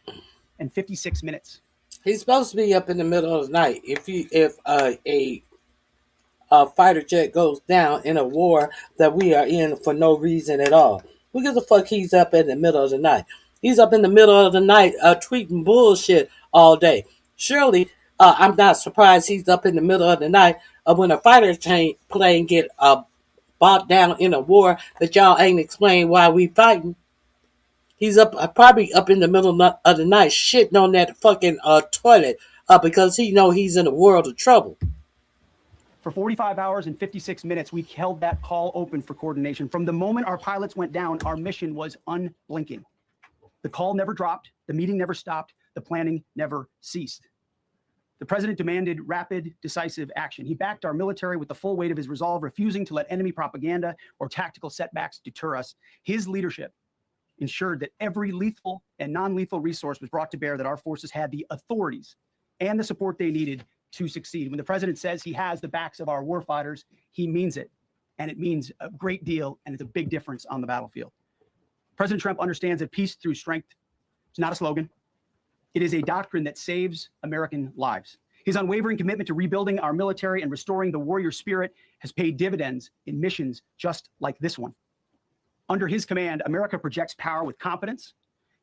and 56 minutes. He's supposed to be up in the middle of the night. If a fighter jet goes down in a war that we are in for no reason at all, who gives a fuck he's up in the middle of the night? He's up in the middle of the night tweeting bullshit all day. Surely, I'm not surprised he's up in the middle of the night when a fighter plane get bogged down in a war that y'all ain't explained why we fighting. He's probably up in the middle of the night shitting on that fucking toilet because he know he's in a world of trouble. For 45 hours and 56 minutes, we held that call open for coordination. From the moment our pilots went down, our mission was unblinking. The call never dropped, the meeting never stopped, the planning never ceased. The president demanded rapid, decisive action. He backed our military with the full weight of his resolve, refusing to let enemy propaganda or tactical setbacks deter us. His leadership ensured that every lethal and non-lethal resource was brought to bear, that our forces had the authorities and the support they needed to succeed. When the president says he has the backs of our warfighters, he means it. And it means a great deal, and it's a big difference on the battlefield. President Trump understands that peace through strength is not a slogan. It is a doctrine that saves American lives. His unwavering commitment to rebuilding our military and restoring the warrior spirit has paid dividends in missions just like this one. Under his command, America projects power with confidence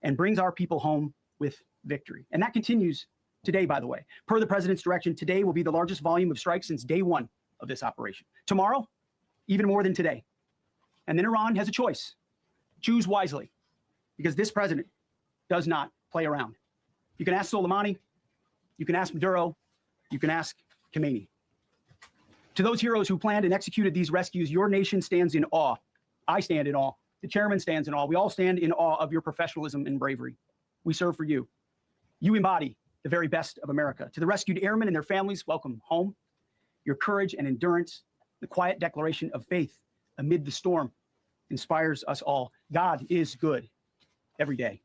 and brings our people home with victory. And that continues today, by the way. Per the president's direction, today will be the largest volume of strikes since day one of this operation. Tomorrow, even more than today. And then Iran has a choice. Choose wisely, because this president does not play around. You can ask Soleimani, you can ask Maduro, you can ask Khomeini. To those heroes who planned and executed these rescues, your nation stands in awe. I stand in awe. The chairman stands in awe. We all stand in awe of your professionalism and bravery. We serve for you. You embody the very best of America. To the rescued airmen and their families, welcome home. Your courage and endurance, the quiet declaration of faith amid the storm, inspires us all. God is good every day.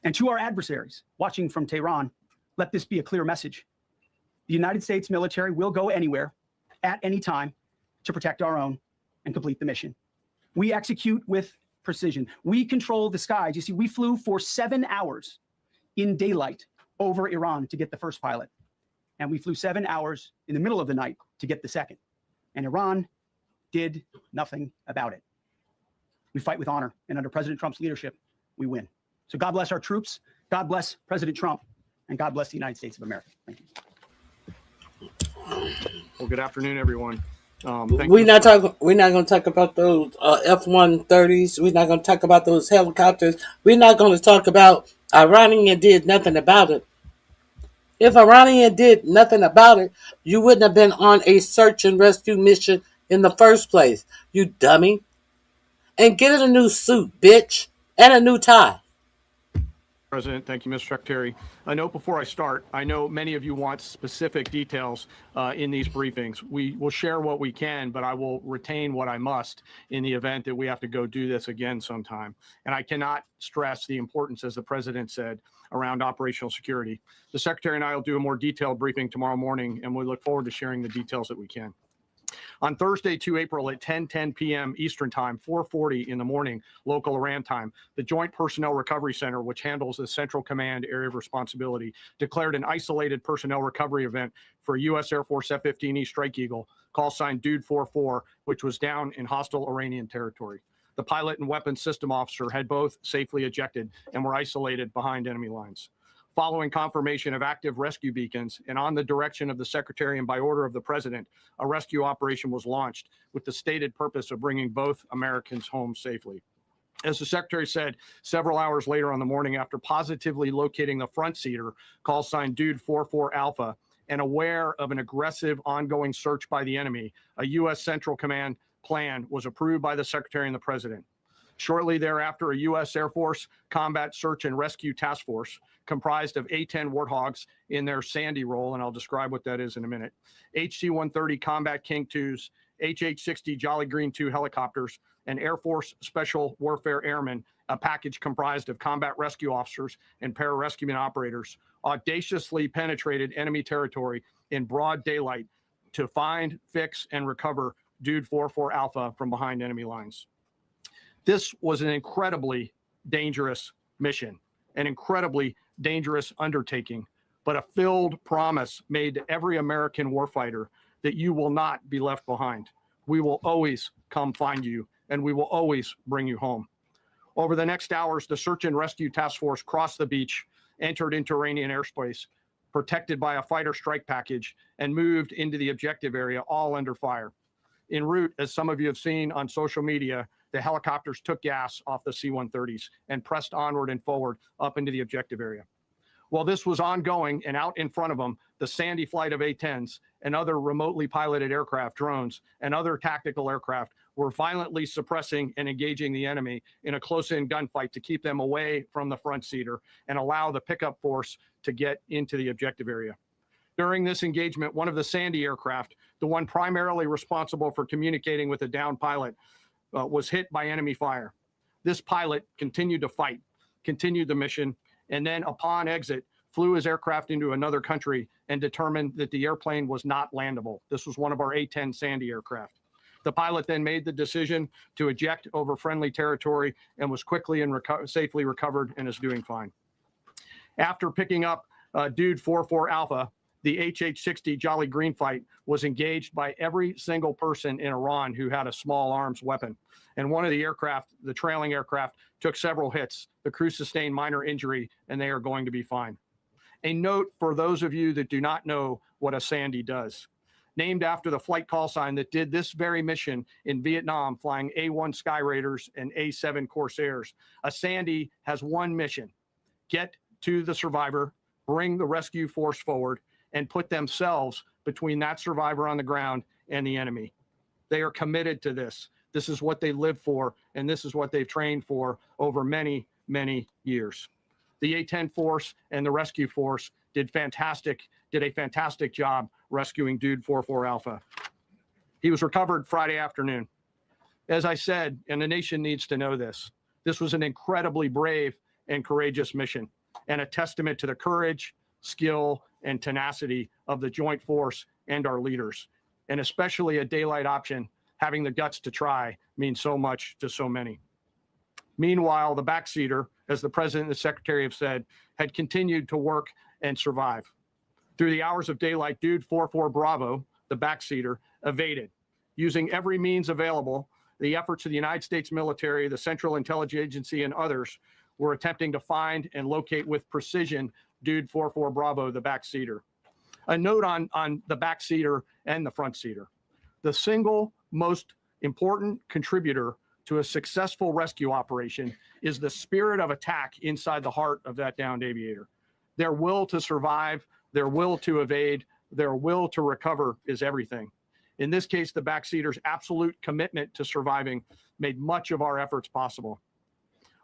And to our adversaries watching from Tehran, let this be a clear message. The United States military will go anywhere, at any time, to protect our own and complete the mission. We execute with precision. We control the skies. You see, we flew for 7 hours in daylight over Iran to get the first pilot. And we flew 7 hours in the middle of the night to get the second. And Iran did nothing about it. We fight with honor, and under President Trump's leadership, we win. So God bless our troops, God bless President Trump, and God bless the United States of America. Thank you. Well, good afternoon, everyone. We're not going to talk about those F-130s. We're not going to talk about those helicopters. We're not going to talk about Iranian did nothing about it. If Iranian did nothing about it, you wouldn't have been on a search and rescue mission in the first place, you dummy. And get a new suit, bitch, and a new tie. President, thank you, Mr. Secretary. A note before I start, I know many of you want specific details in these briefings. We will share what we can, but I will retain what I must in the event that we have to go do this again sometime. And I cannot stress the importance, as the President said, around operational security. The Secretary and I will do a more detailed briefing tomorrow morning, and we look forward to sharing the details that we can. On Thursday, 2 April at 10:10 p.m. Eastern Time, 4:40 in the morning, local Iran time, the Joint Personnel Recovery Center, which handles the Central Command area of responsibility, declared an isolated personnel recovery event for U.S. Air Force F-15E Strike Eagle, call sign Dude 44, which was down in hostile Iranian territory. The pilot and weapons system officer had both safely ejected and were isolated behind enemy lines. Following confirmation of active rescue beacons and on the direction of the Secretary and by order of the President, a rescue operation was launched with the stated purpose of bringing both Americans home safely. As the secretary said, several hours later on the morning after positively locating the front seater, call sign Dude 44 Alpha, and aware of an aggressive ongoing search by the enemy, a U.S. Central Command plan was approved by the secretary and the president. Shortly thereafter, a U.S. Air Force Combat Search and Rescue Task Force comprised of A-10 Warthogs in their Sandy role, and I'll describe what that is in a minute, HC-130 Combat King 2s, HH-60 Jolly Green 2 helicopters, and Air Force Special Warfare Airmen, a package comprised of combat rescue officers and pararescue operators, audaciously penetrated enemy territory in broad daylight to find, fix, and recover Dude 44 Alpha from behind enemy lines. This was an incredibly dangerous mission, an incredibly dangerous undertaking, but a filled promise made to every American warfighter that you will not be left behind. We will always come find you, and we will always bring you home. Over the next hours, the Search and Rescue Task Force crossed the beach, entered into Iranian airspace, protected by a fighter strike package, and moved into the objective area, all under fire. En route, as some of you have seen on social media, the helicopters took gas off the C-130s and pressed onward and forward up into the objective area. While this was ongoing and out in front of them, the Sandy flight of A-10s and other remotely piloted aircraft, drones, and other tactical aircraft were violently suppressing and engaging the enemy in a close-in gunfight to keep them away from the front seater and allow the pickup force to get into the objective area. During this engagement, one of the Sandy aircraft, the one primarily responsible for communicating with the downed pilot, was hit by enemy fire. This pilot continued to fight, continued the mission, and then upon exit, flew his aircraft into another country and determined that the airplane was not landable. This was one of our A-10 Sandy aircraft. The pilot then made the decision to eject over friendly territory and was quickly and safely recovered and is doing fine. After picking up Dude 44 Alpha, the HH-60 Jolly Green fight was engaged by every single person in Iran who had a small arms weapon. And one of the aircraft, the trailing aircraft, took several hits. The crew sustained minor injury, and they are going to be fine. A note for those of you that do not know what a Sandy does. Named after the flight call sign that did this very mission in Vietnam, flying A-1 Sky Raiders and A-7 Corsairs, a Sandy has one mission: get to the survivor, bring the rescue force forward, and put themselves between that survivor on the ground and the enemy. They are committed to this. This is what they live for, and this is what they've trained for over many, many years. The A-10 force and the rescue force did a fantastic job rescuing Dude 44 Alpha. He was recovered Friday afternoon. As I said, and the nation needs to know this, this was an incredibly brave and courageous mission, and a testament to the courage, skill, and tenacity of the joint force and our leaders. And especially a daylight option, having the guts to try, means so much to so many. Meanwhile, the backseater, as the president and the secretary have said, had continued to work and survive. Through the hours of daylight, Dude 44 Bravo, the backseater, evaded. Using every means available, the efforts of the United States military, the Central Intelligence Agency, and others were attempting to find and locate with precision Dude 44 Bravo, the backseater. A note on the backseater and the front seater. The single most important contributor to a successful rescue operation is the spirit of attack inside the heart of that downed aviator. Their will to survive, their will to evade, their will to recover is everything. In this case, the backseater's absolute commitment to surviving made much of our efforts possible.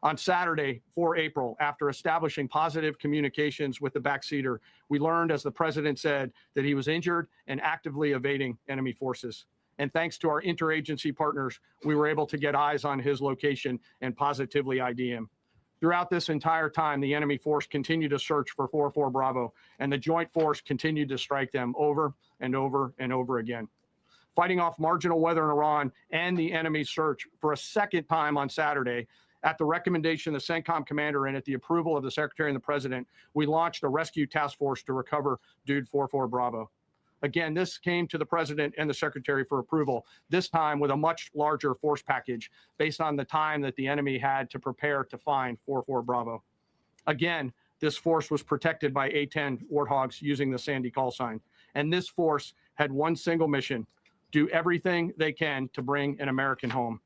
On Saturday, 4 April, after establishing positive communications with the backseater, we learned, as the president said, that he was injured and actively evading enemy forces. And thanks to our interagency partners, we were able to get eyes on his location and positively ID him. Throughout this entire time, the enemy force continued to search for 44 Bravo, and the joint force continued to strike them over and over and over again. Fighting off marginal weather in Iran and the enemy search for a second time on Saturday, at the recommendation of the CENTCOM commander and at the approval of the secretary and the president, we launched a rescue task force to recover Dude 44 Bravo. Again, this came to the president and the secretary for approval, this time with a much larger force package based on the time that the enemy had to prepare to find 44 Bravo. Again, this force was protected by A-10 Warthogs using the Sandy call sign. And this force had one single mission: do everything they can to bring an American home.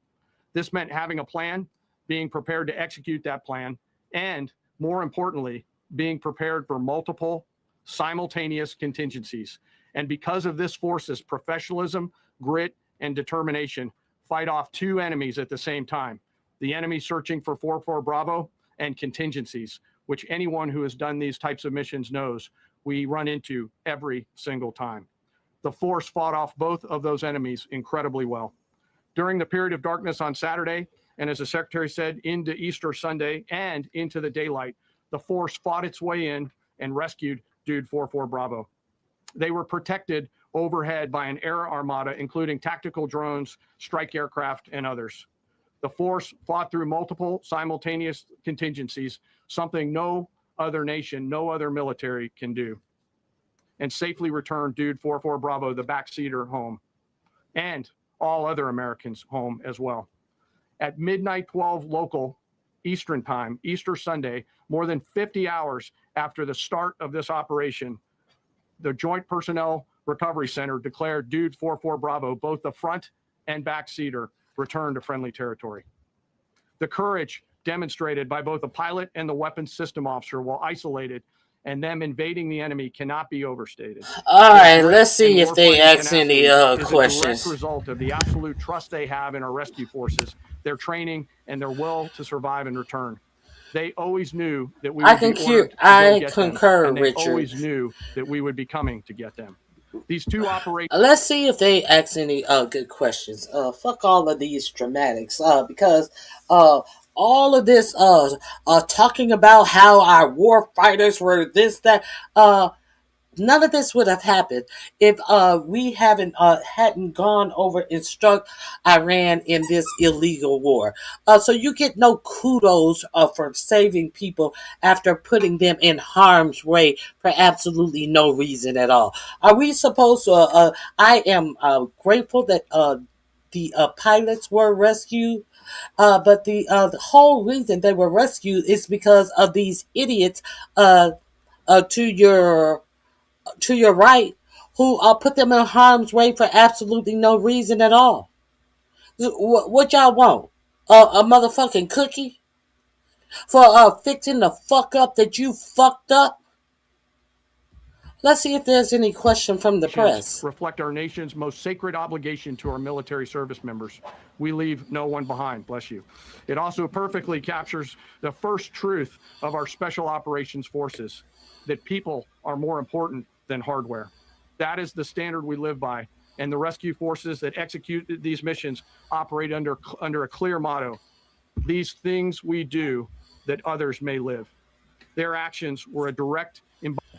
This meant having a plan, being prepared to execute that plan, and more importantly, being prepared for multiple simultaneous contingencies. And because of this force's professionalism, grit, and determination, fight off two enemies at the same time. The enemy searching for 4-4 Bravo and contingencies, which anyone who has done these types of missions knows we run into every single time. The force fought off both of those enemies incredibly well. During the period of darkness on Saturday, and as the Secretary said, into Easter Sunday and into the daylight, the force fought its way in and rescued Dude 4-4 Bravo. They were protected overhead by an air armada, including tactical drones, strike aircraft, and others. The force fought through multiple simultaneous contingencies, something no other nation, no other military can do, and safely returned Dude 4-4 Bravo, the backseater, home, and all other Americans home as well. At midnight 12 local Eastern time, Easter Sunday, more than 50 hours after the start of this operation, the Joint Personnel Recovery Center declared Dude 4-4 Bravo, both the front and back seater, returned to friendly territory. The courage demonstrated by both the pilot and the weapons system officer while isolated and them invading the enemy cannot be overstated. All right, let's see if they ask any questions. It's a direct result of the absolute trust they have in our rescue forces, their training, and their will to survive and return. They always knew that we would be ordered to go get them, and they always knew that we would be coming to get them. These two operations. Let's see if they ask any good questions. Fuck all of these dramatics. Because all of this talking about how our war fighters were this, that, none of this would have happened if we hadn't gone over and struck Iran in this illegal war. So you get no kudos for saving people after putting them in harm's way for absolutely no reason at all. Are we supposed to? I am grateful that the pilots were rescued. But the whole reason they were rescued is because of these idiots to your right, who put them in harm's way for absolutely no reason at all. What y'all want? A motherfucking cookie? For fixing the fuck up that you fucked up? Let's see if there's any question from the press. Reflect our nation's most sacred obligation to our military service members. We leave no one behind, bless you. It also perfectly captures the first truth of our special operations forces, that people are more important than hardware. That is the standard we live by, and the rescue forces that execute these missions operate under a clear motto: these things we do that others may live. Their actions were a direct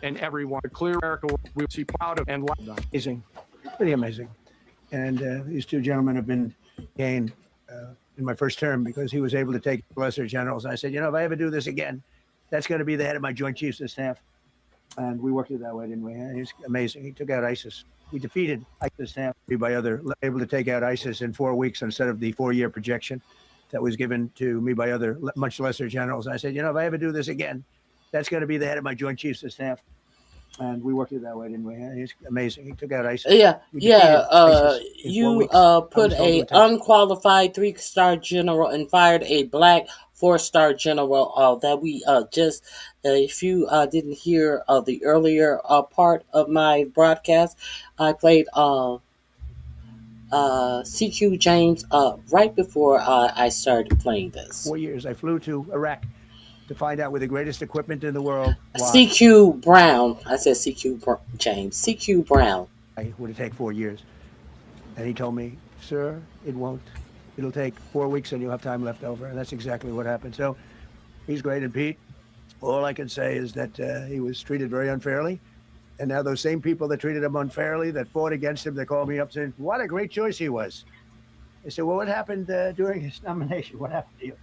and everyone, a clear America we would see proud of and love. Amazing, pretty amazing. And these two gentlemen have been gained in my first term because he was able to take lesser generals. And I said, you know, if I ever do this again, that's going to be the head of my Joint Chiefs of Staff. And we worked it that way, didn't we? He's amazing. He took out ISIS. We defeated ISIS by able to take out ISIS in 4 weeks instead of the 4-year projection that was given to me by other much lesser generals. And I said, you know, if I ever do this again, that's going to be the head of my Joint Chiefs of Staff. And we worked it that way, didn't we? He's amazing. He took out ISIS. Yeah. You put a unqualified 3-star general and fired a black 4-star general that we just, if you didn't hear the earlier part of my broadcast, I played CQ James right before I started playing this. 4 years. I flew to Iraq to find out where the greatest equipment in the world was. CQ Brown. I said CQ James. CQ Brown. It would take 4 years. And he told me, sir, it won't. It'll take 4 weeks and you'll have time left over. And that's exactly what happened. So he's great. And Pete, all I can say is that he was treated very unfairly. And now those same people that treated him unfairly, that fought against him, they called me up saying, what a great choice he was. I said, well, what happened during his nomination? What happened to you?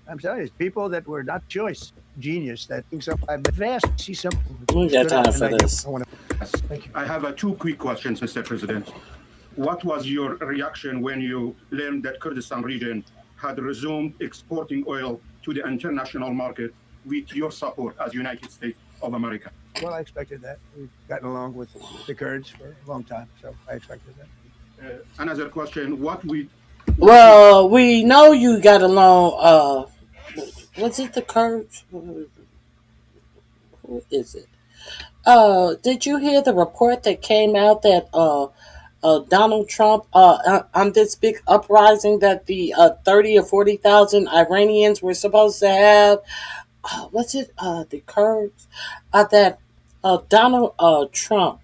I'm telling you, it's people that were not choice genius that think so. I'm fast. See something. We got time for this. Thank you. I have 2 quick questions, Mr. President. What was your reaction when you learned that Kurdistan region had resumed exporting oil to the international market with your support as United States of America? Well, I expected that. We've gotten along with the Kurds for a long time, so I expected that. Another question: what Well, we know you got along. Was it the Kurds? Who is it? Did you hear the report that came out that Donald Trump on this big uprising that the 30 or 40,000 Iranians were supposed to have? Was it the Kurds? That Donald Trump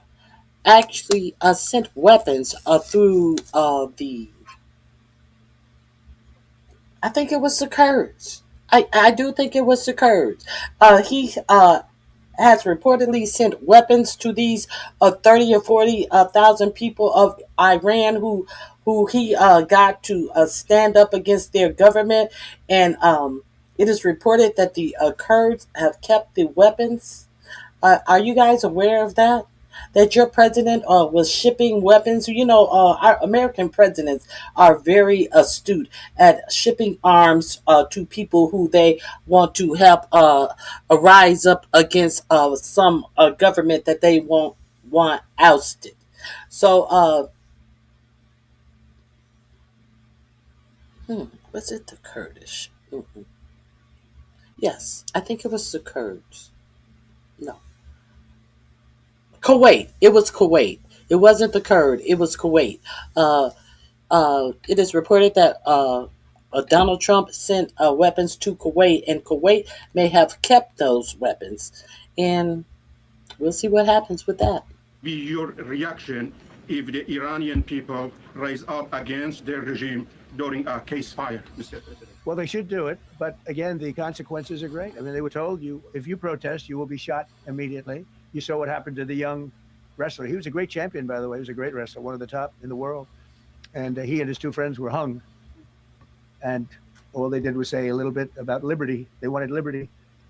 actually sent weapons through the. I think it was the Kurds. I do think it was the Kurds. He has reportedly sent weapons to these 30 or 40,000 people of Iran who he got to stand up against their government, and it is reported that the Kurds have kept the weapons. Are you guys aware of that? That your president was shipping weapons. You know, our American presidents are very astute at shipping arms to people who they want to help rise up against some government that they won't want ousted. So, was it the Kurdish? Yes, I think it was the Kurds. No. Kuwait. It was Kuwait. It wasn't the Kurd. It was Kuwait. It is reported that Donald Trump sent weapons to Kuwait, and Kuwait may have kept those weapons. And we'll see what happens with that. Be your reaction if the Iranian people rise up against their regime during a ceasefire, Mr. President? Well, they should do it, but again, the consequences are great. I mean, they were told if you protest, you will be shot immediately. You saw what happened to the young wrestler. He was a great champion, by the way. He was a great wrestler, one of the top in the world. And he and his two friends were hung. And all they did was say a little bit about liberty. They wanted liberty,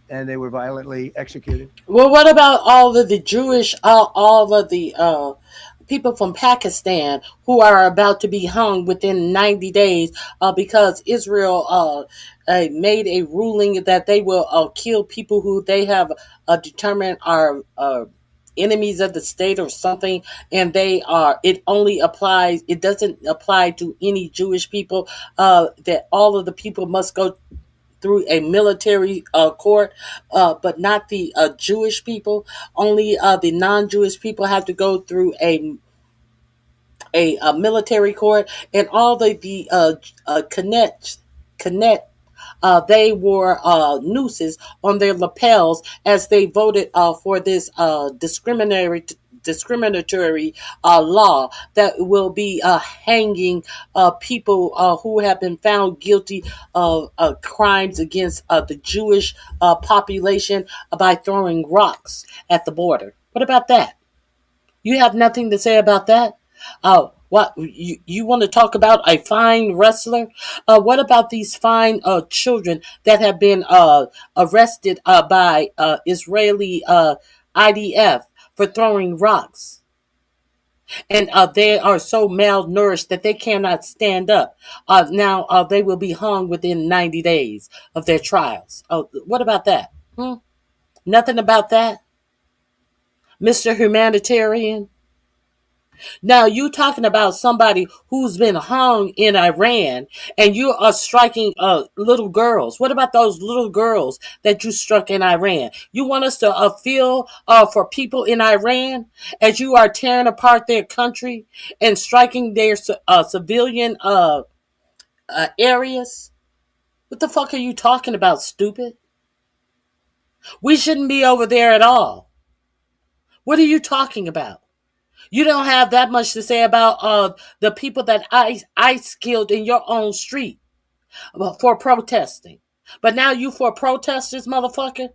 and they were violently executed. Well, what about all of the Jewish, all of the people from Pakistan who are about to be hung within 90 days because Israel made a ruling that they will kill people who they have determined are enemies of the state or something, and it doesn't apply to any Jewish people, that all of the people must go through a military court, but not the Jewish people. Only the non-Jewish people have to go through a military court, and all the connect they wore nooses on their lapels as they voted for this discriminatory law that will be hanging people who have been found guilty of crimes against the Jewish population by throwing rocks at the border. What about that? You have nothing to say about that? What you want to talk about a fine wrestler? What about these fine children that have been arrested by Israeli IDF for throwing rocks? And they are so malnourished that they cannot stand up. Now they will be hung within 90 days of their trials. What about that? Nothing about that? Mr. Humanitarian? Now you talking about somebody who's been hung in Iran, and you are striking little girls. What about those little girls that you struck in Iran? You want us to feel for people in Iran as you are tearing apart their country and striking their civilian areas? What the fuck are you talking about, stupid? We shouldn't be over there at all. What are you talking about? You don't have that much to say about the people that ICE killed in your own street for protesting. But now you for protesters, motherfucker?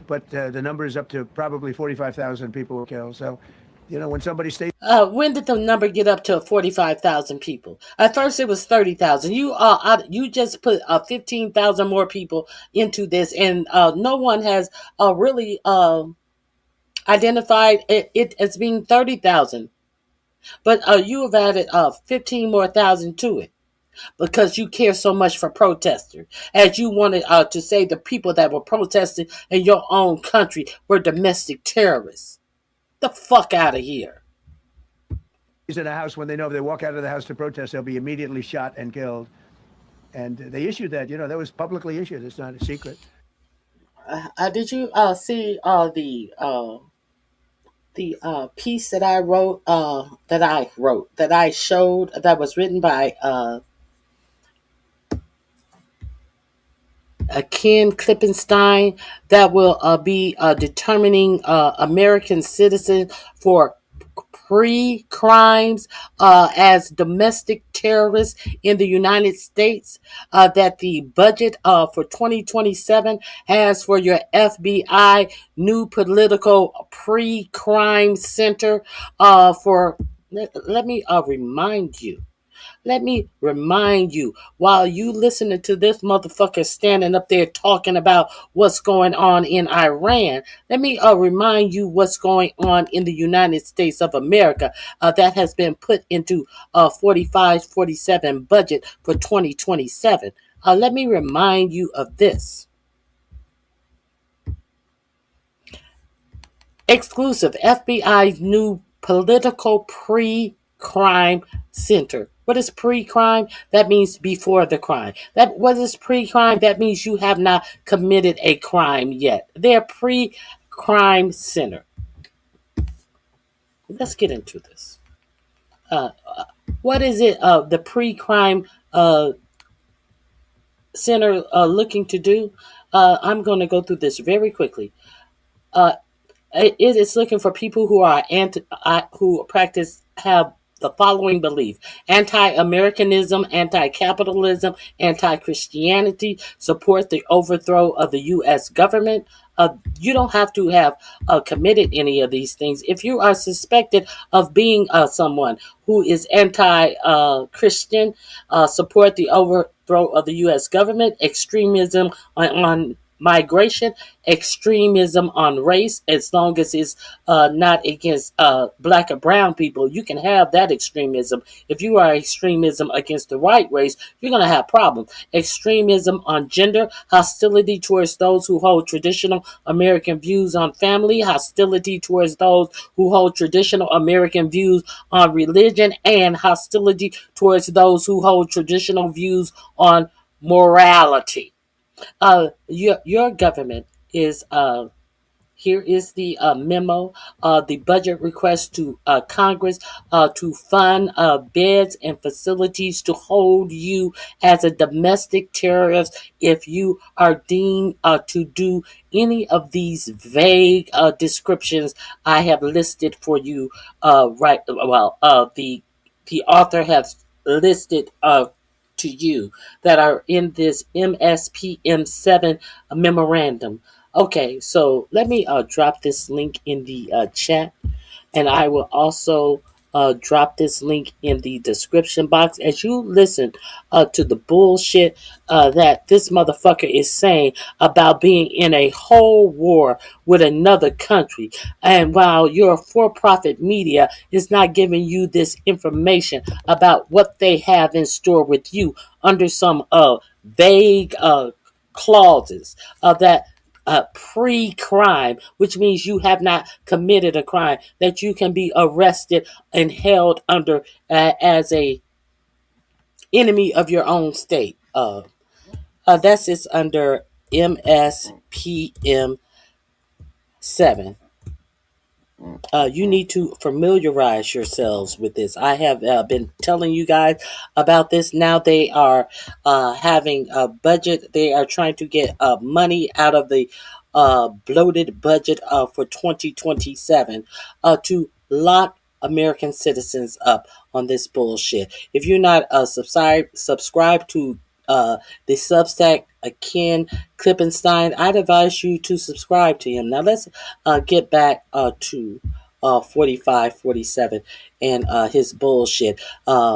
But the number is up to probably 45,000 people were killed. So, you know, when somebody stays... when did the number get up to 45,000 people? At first it was 30,000. You just put 15,000 more people into this, and no one has really identified it as being 30,000. But you have added 15 more thousand to it because you care so much for protesters, as you wanted to say the people that were protesting in your own country were domestic terrorists. The fuck out of here. is in a house when they know if they walk out of the house to protest, they'll be immediately shot and killed. And they issued that, that was publicly issued. It's not a secret. Did you see the piece that I wrote, that I showed, that was written by Ken Klippenstein, that will be determining American citizens for pre-crimes as domestic terrorists in the United States, that the budget for 2027 has for your FBI new political pre-crime center for, let me remind you. Let me remind you, while you listening to this motherfucker standing up there talking about what's going on in Iran, let me remind you what's going on in the United States of America that has been put into 47 budget for 2027. Let me remind you of this. Exclusive FBI's new political pre-crime center. What is pre-crime? That means before the crime. What is pre-crime? That means you have not committed a crime yet. They're pre-crime center. Let's get into this. What is it the pre-crime center looking to do? I'm going to go through this very quickly. It is looking for people who are who have the following belief: anti-Americanism, anti-capitalism, anti-Christianity, support the overthrow of the U.S. government. You don't have to have committed any of these things. If you are suspected of being someone who is anti-Christian, support the overthrow of the U.S. government, extremism on migration, extremism on race, as long as it's not against black or brown people, you can have that extremism. If you are extremism against the white race, you're going to have problems. Extremism on gender, hostility towards those who hold traditional American views on family, hostility towards those who hold traditional American views on religion, and hostility towards those who hold traditional views on morality. Your government is here is the memo, the budget request to Congress to fund beds and facilities to hold you as a domestic terrorist if you are deemed to do any of these vague descriptions I have listed for you. The author has listed to you that are in this MSPM7 memorandum. Okay, so let me drop this link in the chat, and I will also drop this link in the description box as you listen to the bullshit that this motherfucker is saying about being in a whole war with another country. And while your for-profit media is not giving you this information about what they have in store with you under some vague clauses that pre-crime, which means you have not committed a crime, that you can be arrested and held under as a enemy of your own state. That's it's under MSPM 7. You need to familiarize yourselves with this. I have been telling you guys about this. Now they are having a budget. They are trying to get money out of the bloated budget for 2027 to lock American citizens up on this bullshit. If you're not subscribe to the Substack Ken Klippenstein, I'd advise you to subscribe to him. Now let's get back to 47 and his bullshit. I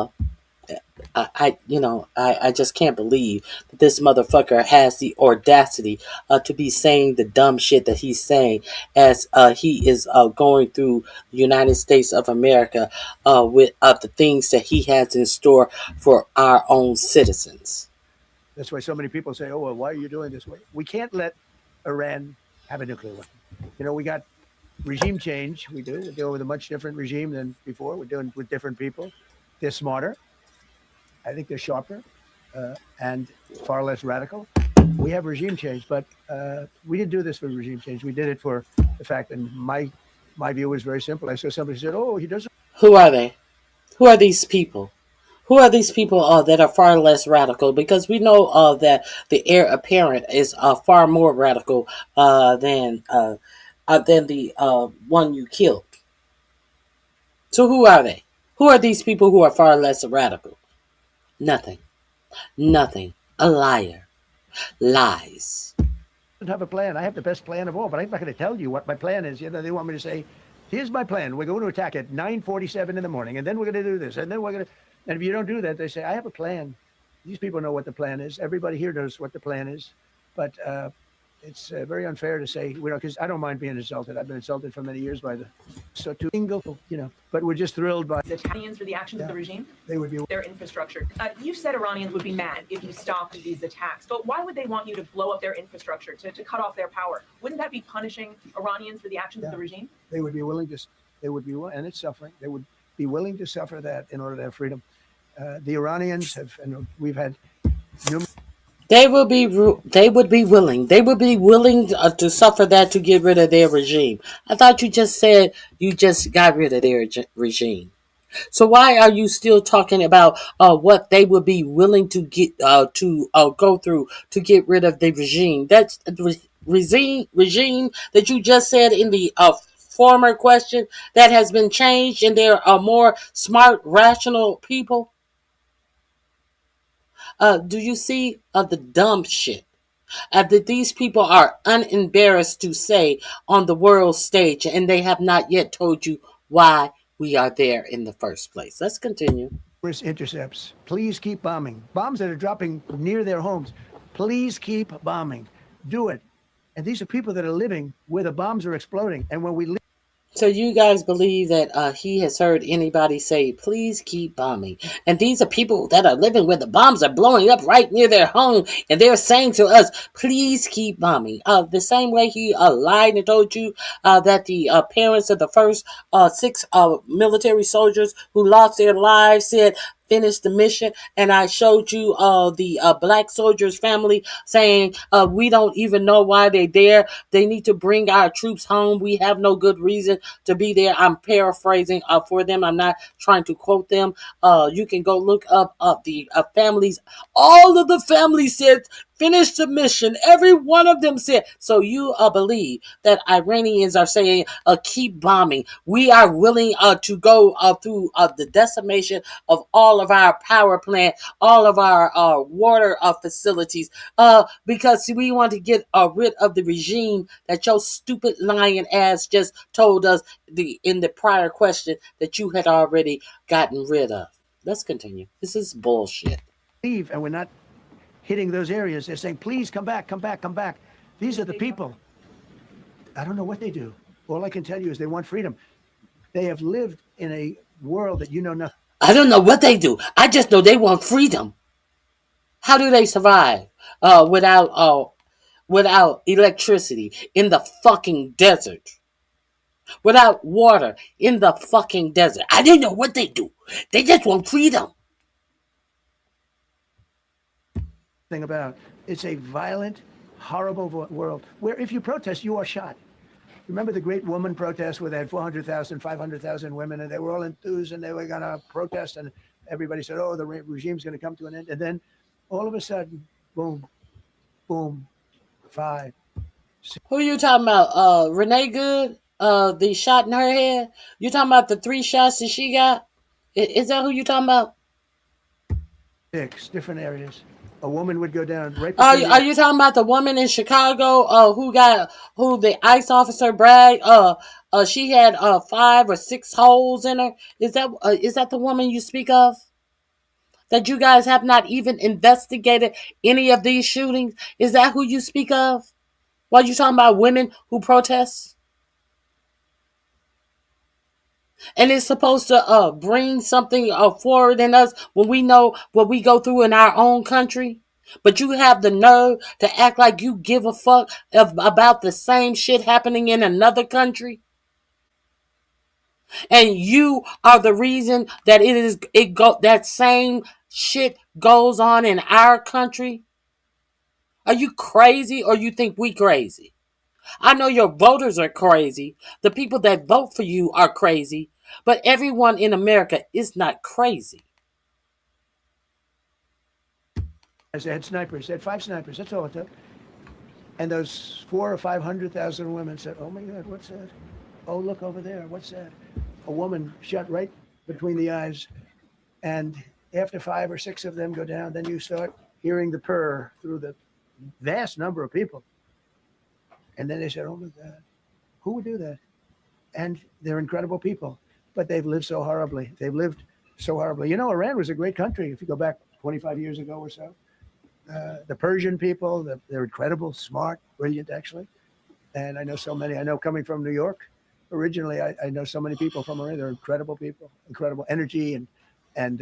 just can't believe that this motherfucker has the audacity to be saying the dumb shit that he's saying as he is going through the United States of America with the things that he has in store for our own citizens. That's why so many people say, oh, well, why are you doing this? We can't let Iran have a nuclear weapon. We got regime change. We do. We're dealing with a much different regime than before. We're dealing with different people. They're smarter. I think they're sharper and far less radical. We have regime change, but we didn't do this for regime change. We did it for the fact, and my view was very simple. I saw somebody said, "Oh, he doesn't." Who are they? Who are these people? Who are these people that are far less radical? Because we know that the heir apparent is far more radical than the one you killed. So who are they? Who are these people who are far less radical? Nothing. Nothing. A liar. Lies. Have a plan. I have the best plan of all, but I'm not going to tell you what my plan is. You know, they want me to say, "Here's my plan. We're going to attack at 9:47 in the morning, and then we're going to do this, and then we're going to." And if you don't do that, they say, "I have a plan." These people know what the plan is. Everybody here knows what the plan is, but it's very unfair to say, because I don't mind being insulted. I've been insulted for many years by the but we're just thrilled by the Iranians for the actions of the regime. They would be their infrastructure. You said Iranians would be mad if you stopped these attacks, but why would they want you to blow up their infrastructure, to cut off their power? Wouldn't that be punishing Iranians for the actions of the regime? They would be willing to. They would be, and it's suffering. They would be willing to suffer that in order to have freedom. The Iranians have, and we've had. They would be willing. They would be willing to suffer that to get rid of their regime. I thought you just said you just got rid of their regime. So why are you still talking about what they would be willing to get go through to get rid of the regime? That's the regime that you just said in the former question that has been changed, and there are more smart, rational people. Do you see the dumb shit that these people are unembarrassed to say on the world stage, and they have not yet told you why we are there in the first place? Let's continue. Intercepts. Please keep bombing. Bombs that are dropping near their homes. Please keep bombing. Do it. And these are people that are living where the bombs are exploding. And when we live. So you guys believe that he has heard anybody say, please keep bombing? And these are people that are living where the bombs are blowing up right near their home, and they're saying to us, please keep bombing. The same way he lied and told you that the parents of the first 6 military soldiers who lost their lives said, finish the mission, and I showed you the black soldiers' family saying, we don't even know why they're there. They need to bring our troops home. We have no good reason to be there. I'm paraphrasing for them. I'm not trying to quote them. You can go look up the families. All of the families said, finish the mission. Every one of them said. So you believe that Iranians are saying, keep bombing. We are willing to go through the decimation of all of our power plant, all of our water facilities, because we want to get rid of the regime that your stupid lying ass just told us in the prior question that you had already gotten rid of. Let's continue. This is bullshit. Leave, and we're not hitting those areas. They're saying, please come back, come back, come back. These are the people. I don't know what they do. All I can tell you is they want freedom. They have lived in a world that you know nothing. I don't know what they do. I just know they want freedom. How do they survive without electricity in the fucking desert? Without water in the fucking desert? I don't know what they do. They just want freedom. Thing about it's a violent, horrible world where if you protest, you are shot. Remember the great woman protest where they had 400,000, 500,000 women, and they were all enthused and they were going to protest, and everybody said, oh, the regime's going to come to an end. And then all of a sudden, boom, boom, 5. 6. Who are you talking about? Renee Good? The shot in her head? You talking about the 3 shots that she got? Is that who you talking about? 6 different areas. A woman would go down right. Are you talking about the woman in Chicago who the ICE officer bragged? She had 5 or 6 holes in her. Is that the woman you speak of? That you guys have not even investigated any of these shootings? Is that who you speak of? While you talking about women who protest? And it's supposed to bring something forward in us when we know what we go through in our own country. But you have the nerve to act like you give a fuck about the same shit happening in another country. And you are the reason that that same shit goes on in our country? Are you crazy, or you think we crazy? I know your voters are crazy. The people that vote for you are crazy. But everyone in America is not crazy. They had snipers. They had 5 snipers. That's all it took. And those 400,000 or 500,000 women said, "Oh my God, what's that? Oh, look over there. What's that?" A woman shot right between the eyes. And after 5 or 6 of them go down, then you start hearing the purr through the vast number of people. And then they said, "Oh my God, who would do that?" And they're incredible people, but they've lived so horribly. They've lived so horribly. You know, Iran was a great country if you go back 25 years ago or so. The Persian people, they're incredible, smart, brilliant, actually. And I know so many. I know coming from New York, originally, I know so many people from Iran. They're incredible people, incredible energy, and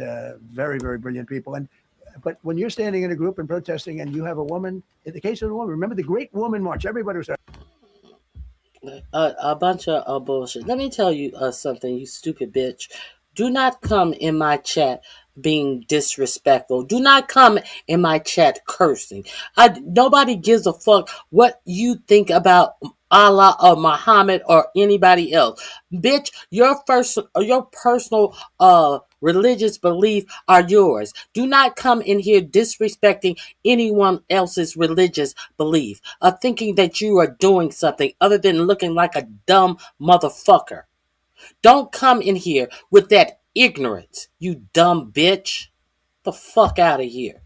very, very brilliant people. But when you're standing in a group and protesting, and you have a woman, in the case of the woman, remember the Great Woman March. Everybody was a bunch of bullshit. Let me tell you something, you stupid bitch. Do not come in my chat being disrespectful. Do not come in my chat cursing. Nobody gives a fuck what you think about Allah or Muhammad or anybody else. Bitch, your personal religious belief are yours. Do not come in here disrespecting anyone else's religious belief, or thinking that you are doing something other than looking like a dumb motherfucker. Don't come in here with that ignorance, you dumb bitch. The fuck out of here.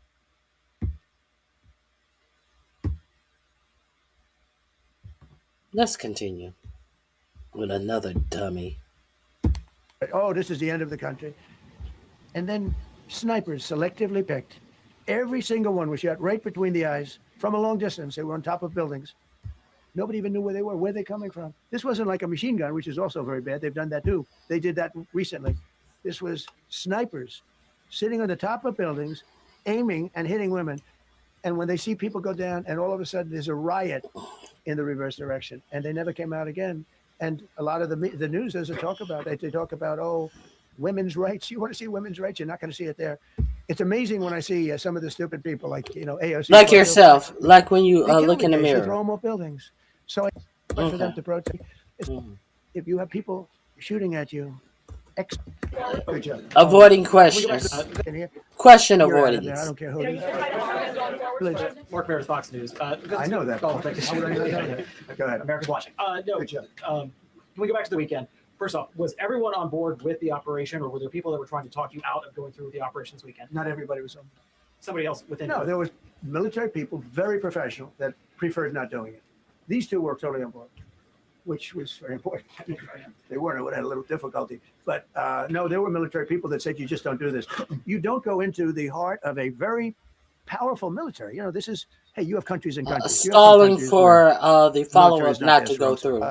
Let's continue with another dummy. "Oh, this is the end of the country." And then snipers selectively picked. Every single one was shot right between the eyes from a long distance. They were on top of buildings. Nobody even knew where they were. Where they coming from? This wasn't like a machine gun, which is also very bad. They've done that too. They did that recently. This was snipers sitting on the top of buildings, aiming and hitting women. And when they see people go down, and all of a sudden there's a riot in the reverse direction, and they never came out again. And a lot of the news doesn't talk about it. They talk about, oh, women's rights. You want to see women's rights? You're not going to see it there. It's amazing when I see some of the stupid people like, AOC. Like yourself, like when you look in the mirror. They throw them off buildings. So for them to protest. If you have people shooting at you, good job. Avoiding questions. Question avoidance. I don't care who it is. Mark Barrett, Fox News. I know that. Oh, thank you. Go ahead. America's watching. No, good job. Can we go back to the weekend? First off, was everyone on board with the operation, or were there people that were trying to talk you out of going through with the operation this weekend? Not everybody was on. Somebody else within? No, there was military people, very professional, that preferred not doing it. These two were totally on board, which was very important. They weren't, it would have had a little difficulty. But no, there were military people that said, you just don't do this. You don't go into the heart of a very powerful military. This is, hey, you have countries and countries. Stalling for the follow-up not to go through.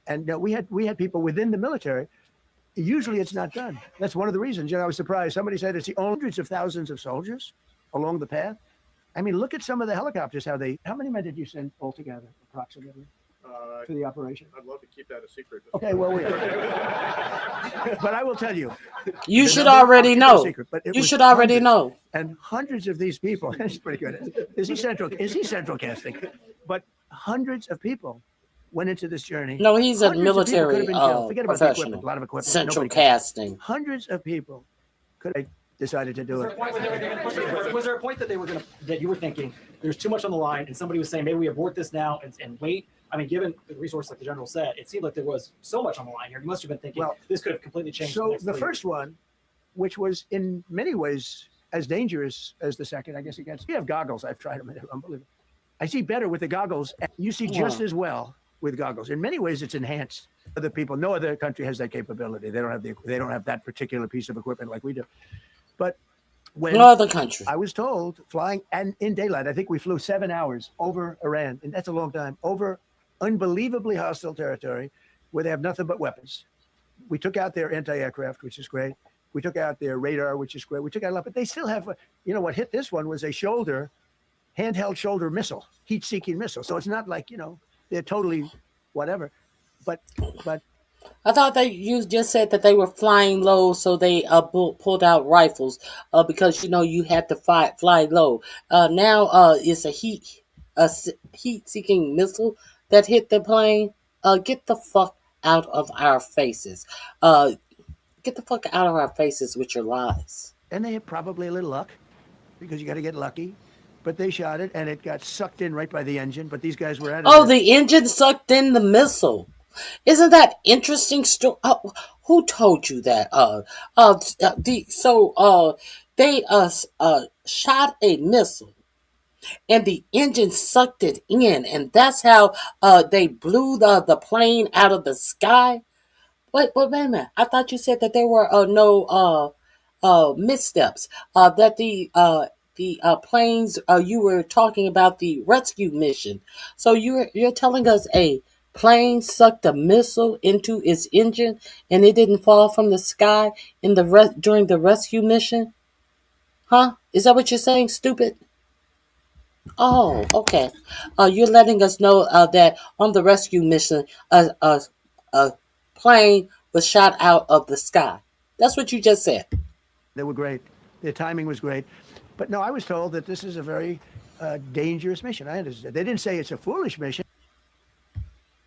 And we had people within the military. Usually it's not done. That's one of the reasons. I was surprised. Somebody said it's the hundreds of thousands of soldiers along the path. I mean, look at some of the helicopters, how many men did you send altogether, approximately, to the operation? I'd love to keep that a secret. Okay, well, but I will tell you. You should already know. You should already know. And hundreds of these people, that's pretty good. Is he central casting? But hundreds of people went into this journey. No, he's a military professional. A lot of equipment. Central casting. Hundreds of people could have decided to do it. Was there a point that that you were thinking there's too much on the line, and somebody was saying maybe we abort this now and wait? I mean, given the resource like the general said, it seemed like there was so much on the line here. You must have been thinking this could have completely changed. So the first one, which was in many ways as dangerous as the second, I guess it gets. You have goggles. I've tried them. They're unbelievable. I see better with the goggles. You see just as well with goggles. In many ways, it's enhanced. Other people, no other country has that capability. They don't have that particular piece of equipment like we do. But when no other country, I was told, flying and in daylight, I think we flew 7 hours over Iran, and that's a long time, over unbelievably hostile territory where they have nothing but weapons. We took out their anti-aircraft, which is great. We took out their radar, which is great. We took out a lot, but they still have, what hit this one was a handheld shoulder missile, heat-seeking missile. So it's not like, they're totally whatever. But I thought that you just said that they were flying low, so they pulled out rifles because you had to fly low. Now it's heat seeking missile that hit the plane. Get the fuck out of our faces. Uh, get the fuck out of our faces with your lies. And they had probably a little luck, because you got to get lucky. But they shot it, and it got sucked in right by the engine. But these guys were out of Oh, there. the engine sucked in the missile. Isn't that interesting? Who told you that? They shot a missile, and the engine sucked it in, and that's how they blew the plane out of the sky. Wait a minute. I thought you said that there were no missteps. That the planes you were talking about the rescue mission. So you're telling us a plane sucked a missile into its engine and it didn't fall from the sky during the rescue mission? Huh? Is that what you're saying, stupid? Oh, okay. You're letting us know that on the rescue mission, a plane was shot out of the sky. That's what you just said. They were great. Their timing was great. But no, I was told that this is a very dangerous mission. I understand. They didn't say it's a foolish mission.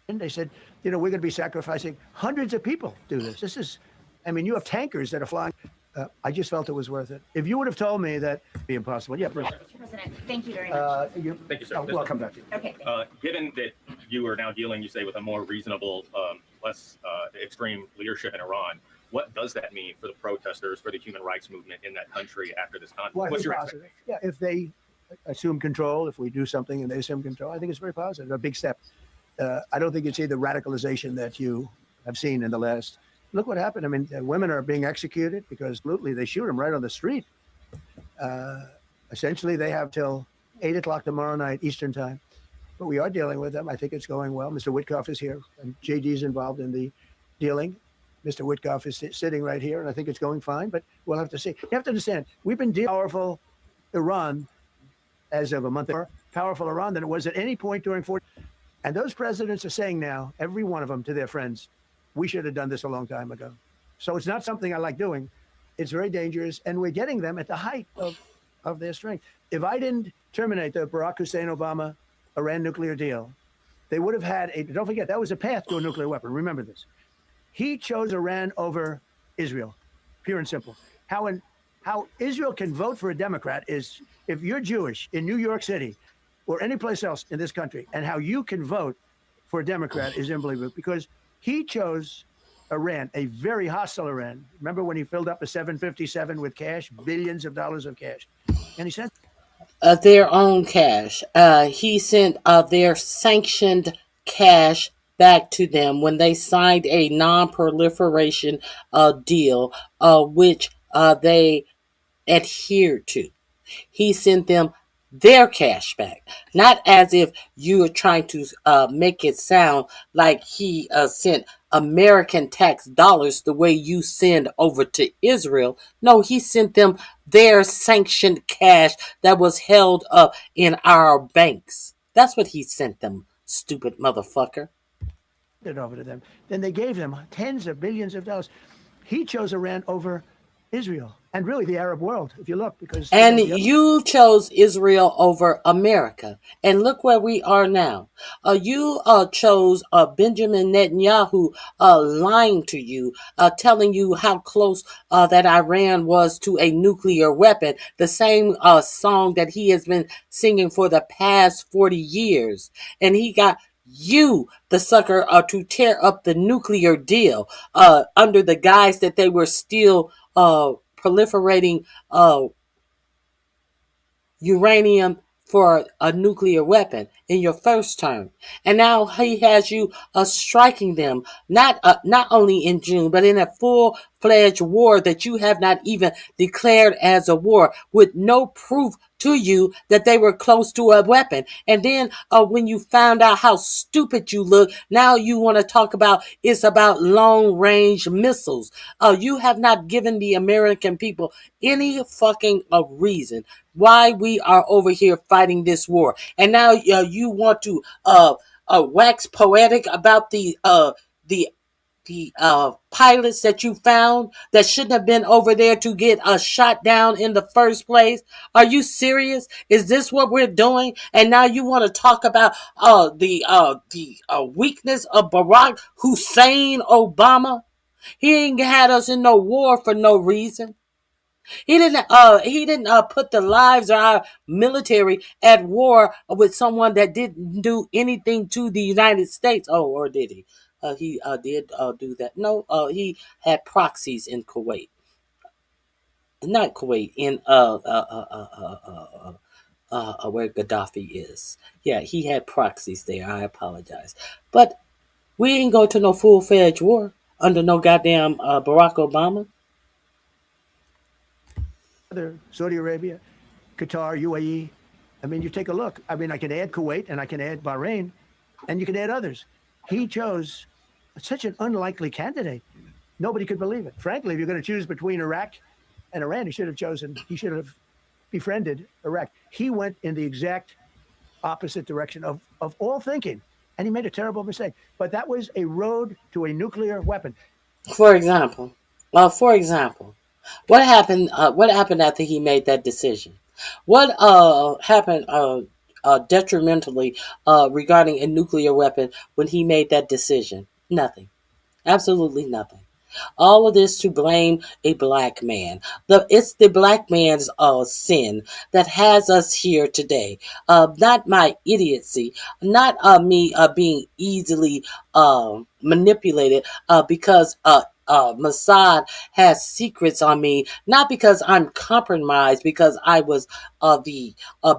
They said, we're going to be sacrificing hundreds of people to do this. You have tankers that are flying. I just felt it was worth it. If you would have told me that, it'd be impossible. Yeah, Mr. President, thank you very much. Thank you, sir. I'll come back to you. Okay. Given that you are now dealing, you say, with a more reasonable, less extreme leadership in Iran, what does that mean for the protesters, for the human rights movement in that country after this conflict? Well, What's your positive. expectation? Yeah, if they assume control, if we do something and they assume control, I think it's very positive, a big step. I don't think you see the radicalization that you have seen in the last. Look what happened. Women are being executed because absolutely they shoot them right on the street. Essentially, they have till 8 o'clock tomorrow night Eastern time. But we are dealing with them. I think it's going well. Mr. Witkoff is here, and JD is involved in the dealing. Mr. Witkoff is sitting right here, and I think it's going fine, but we'll have to see. You have to understand, we've been powerful Iran as of a month ago, powerful Iran than it was at any point during 40. And those presidents are saying now, every one of them to their friends, we should have done this a long time ago. So it's not something I like doing. It's very dangerous, and we're getting them at the height of their strength. If I didn't terminate the Barack Hussein Obama Iran nuclear deal, they would have had don't forget, that was a path to a nuclear weapon. Remember this. He chose Iran over Israel, pure and simple. How Israel can vote for a Democrat is if you're Jewish in New York City or any place else in this country, and how you can vote for a Democrat is unbelievable, because he chose Iran, a very hostile Iran. Remember when he filled up a 757 with cash, billions of dollars of cash, and he sent their own cash. He sent their sanctioned cash back to them when they signed a non-proliferation deal, which they adhered to. He sent them their cash back, not as if you are trying to make it sound like he sent American tax dollars the way you send over to Israel. No, he sent them their sanctioned cash that was held up in our banks. That's what he sent them, stupid motherfucker. it over to them. Then they gave them tens of billions of dollars. He chose Iran over Israel and really the Arab world, if you look, because and you chose Israel over America, and look where we are now. You chose Benjamin Netanyahu lying to you, telling you how close that Iran was to a nuclear weapon, the same song that he has been singing for the past 40 years, and he got you, the sucker, to tear up the nuclear deal under the guise that they were still proliferating uranium for a nuclear weapon in your first term, and now he has you striking them not only in June, but in a full-fledged war that you have not even declared as a war, with no proof to you that they were close to a weapon. And then when you found out how stupid you look, now you want to talk about it's about long-range missiles. You have not given the American people any fucking reason why we are over here fighting this war. And now you want to wax poetic about the pilots that you found that shouldn't have been over there to get shot down in the first place? Are you serious? Is this what we're doing? And now you want to talk about the weakness of Barack Hussein Obama? He ain't had us in no war for no reason. He didn't put the lives of our military at war with someone that didn't do anything to the United States. Oh, or did he? He did do that. No, he had proxies in Kuwait. Not Kuwait, in where Gaddafi is. Yeah, he had proxies there. I apologize. But we ain't go to no full-fledged war under no goddamn Barack Obama. Saudi Arabia, Qatar, UAE. I mean, you take a look. I mean, I can add Kuwait and I can add Bahrain, and you can add others. He chose such an unlikely candidate. Nobody could believe it. Frankly, if you're going to choose between Iraq and Iran, he should have befriended Iraq. He went in the exact opposite direction of all thinking, and he made a terrible mistake. But that was a road to a nuclear weapon. For example, what happened? What happened after he made that decision? What happened detrimentally regarding a nuclear weapon when he made that decision? Nothing. Absolutely nothing. All of this to blame a black man. It's the black man's sin that has us here today. Not my idiocy. Not me being easily manipulated because Mossad has secrets on me, not because I'm compromised, because I was the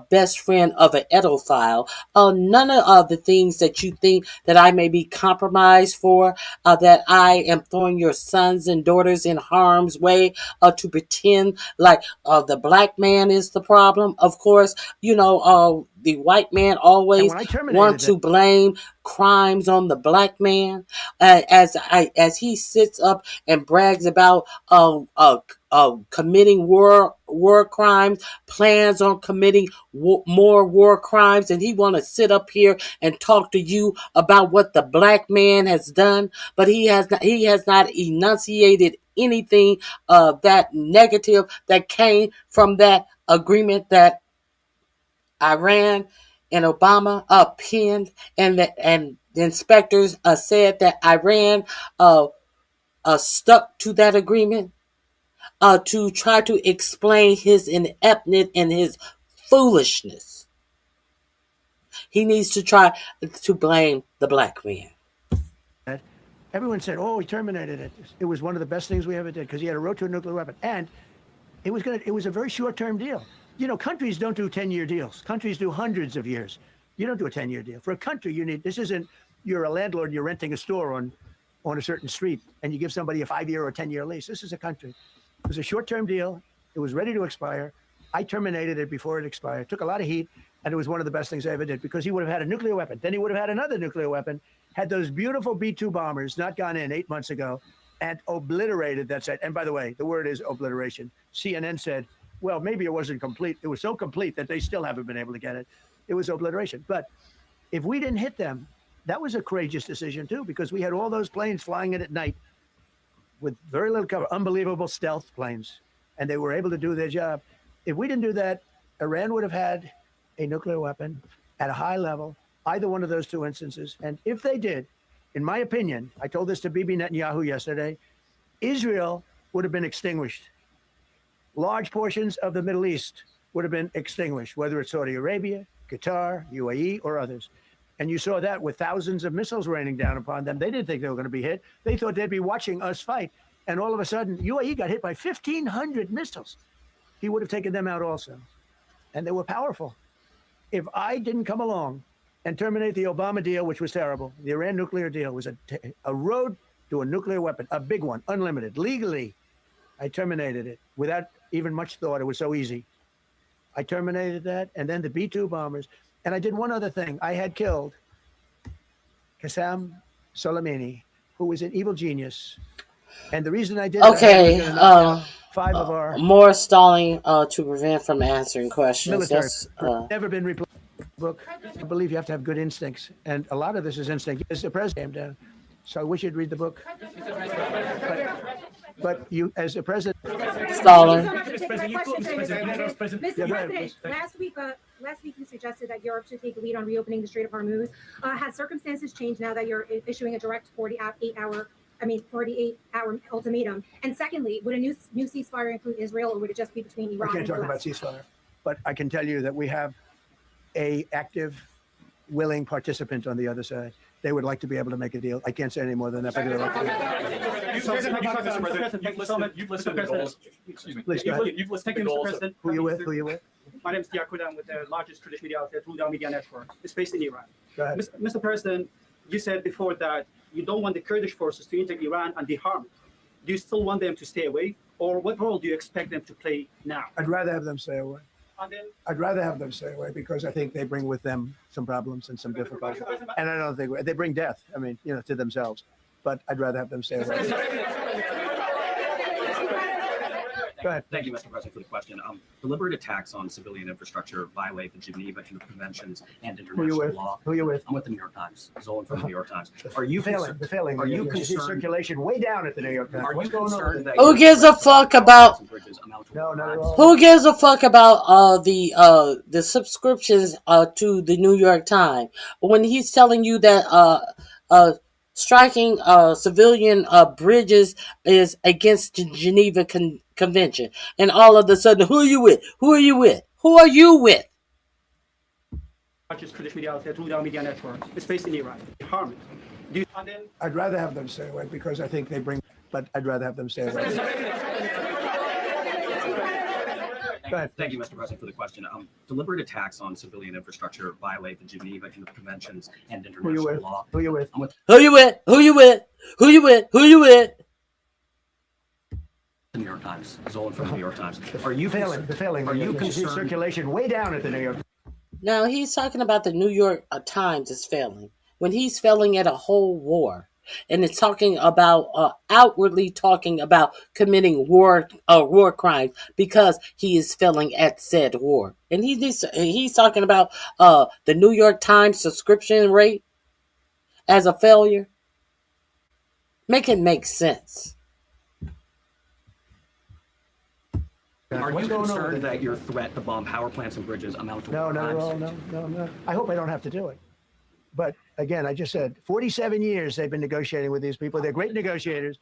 best friend of an pedophile. None of the things that you think that I may be compromised for, that I am throwing your sons and daughters in harm's way to pretend like the black man is the problem. Of course, the white man always wants to blame crimes on the black man, as he sits up and brags about committing war crimes, plans on committing more war crimes, and he want to sit up here and talk to you about what the black man has done, but he has not enunciated anything that negative that came from that agreement that Iran and Obama penned, and the inspectors said that Iran stuck to that agreement to try to explain his ineptness and his foolishness. He needs to try to blame the black man. Everyone said, "Oh, he terminated it. It was one of the best things we ever did because he had a road to a nuclear weapon, and it was a very short-term deal." Countries don't do 10-year deals. Countries do hundreds of years. You don't do a 10-year deal. For a country, you're a landlord and you're renting a store on a certain street, and you give somebody a 5-year or 10-year lease. This is a country. It was a short-term deal. It was ready to expire. I terminated it before it expired. It took a lot of heat, and it was one of the best things I ever did because he would have had a nuclear weapon. Then he would have had another nuclear weapon, had those beautiful B-2 bombers not gone in 8 months ago, and obliterated that site. And by the way, the word is obliteration. CNN said, well, maybe it wasn't complete. It was so complete that they still haven't been able to get it. It was obliteration. But if we didn't hit them, that was a courageous decision, too, because we had all those planes flying in at night with very little cover, unbelievable stealth planes, and they were able to do their job. If we didn't do that, Iran would have had a nuclear weapon at a high level, either one of those two instances. And if they did, in my opinion, I told this to Bibi Netanyahu yesterday, Israel would have been extinguished. Large portions of the Middle East would have been extinguished, whether it's Saudi Arabia, Qatar, UAE, or others. And you saw that with thousands of missiles raining down upon them. They didn't think they were going to be hit. They thought they'd be watching us fight. And all of a sudden, UAE got hit by 1,500 missiles. He would have taken them out also. And they were powerful. If I didn't come along and terminate the Obama deal, which was terrible, the Iran nuclear deal was a road to a nuclear weapon, a big one, unlimited, legally. I terminated it without even much thought. It was so easy. I terminated that, and then the B-2 bombers. And I did one other thing. I had killed Qasem Soleimani, who was an evil genius. And the reason I did okay, it, I five of our more stalling to prevent from answering questions. Military, never been replaced. Book. I believe you have to have good instincts, and a lot of this is instinct. As the president came down, So I wish you'd read the book. But you, as a president, Stalin. Mr. President, last week you suggested that Europe should take the lead on reopening the Strait of Hormuz. Has circumstances changed now that you're issuing a direct 48-hour ultimatum? And secondly, would a new ceasefire include Israel, or would it just be between Iran I can't and talk the about US? ceasefire, but I can tell you that we have a active, willing participant on the other side. They would like to be able to make a deal. I can't say any more than that. But You've listed the goals. Excuse me. Please, go ahead. You've listed the goals. Who are you with? Who are you with? My name is Diakuda. I'm with the largest Kurdish media outlet, Huda Media Network. It's based in Iran. Go ahead. Mr. President, you said before that you don't want the Kurdish forces to enter Iran and be harmed. Do you still want them to stay away, or what role do you expect them to play now? I'd rather have them stay away. And then, I'd rather have them stay away because I think they bring with them some problems and some difficulties. And I don't think they bring death. I mean, to themselves. But I'd rather have them stay away. Go ahead. Thank you, Mr. President, for the question. Deliberate attacks on civilian infrastructure violate the Geneva Conventions and international law. Who are you with? I'm with the New York Times. Zolan from the New York Times. Are you failing? They're failing. Are you see concerned? circulation way down at the New York Times. Are What's you going concerned on? that Who gives a fuck about? No, not at all. Who gives a fuck about the subscriptions to the New York Times when he's telling you that striking civilian bridges is against the Geneva Convention, and all of a sudden, who are you with? Who are you with? Who are you with? largest Kurdish media outlet, Huda Media Network. It's based in Iran. Harmed. I'd rather have them stay away because I think they bring. But I'd rather have them stay away. Thank you, Mr. President, for the question. Deliberate attacks on civilian infrastructure violate the Geneva Conventions and international law. Who you with? Who you with? Who you with? Who you with? Who you with? The New York Times. Zolan from the New York Times. Are you failing? They're failing. Are you see concerned? circulation way down at the New York. Now he's talking about the New York Times is failing when he's failing at a whole war. And it's talking about outwardly talking about committing war crimes because he is failing at said war. And he's talking about the New York Times subscription rate as a failure. Make it make sense. Are you concerned that your threat to bomb power plants and bridges amount to No, war not at crimes? all. No. I hope I don't have to do it. But again, I just said 47 years they've been negotiating with these people. They're great negotiators,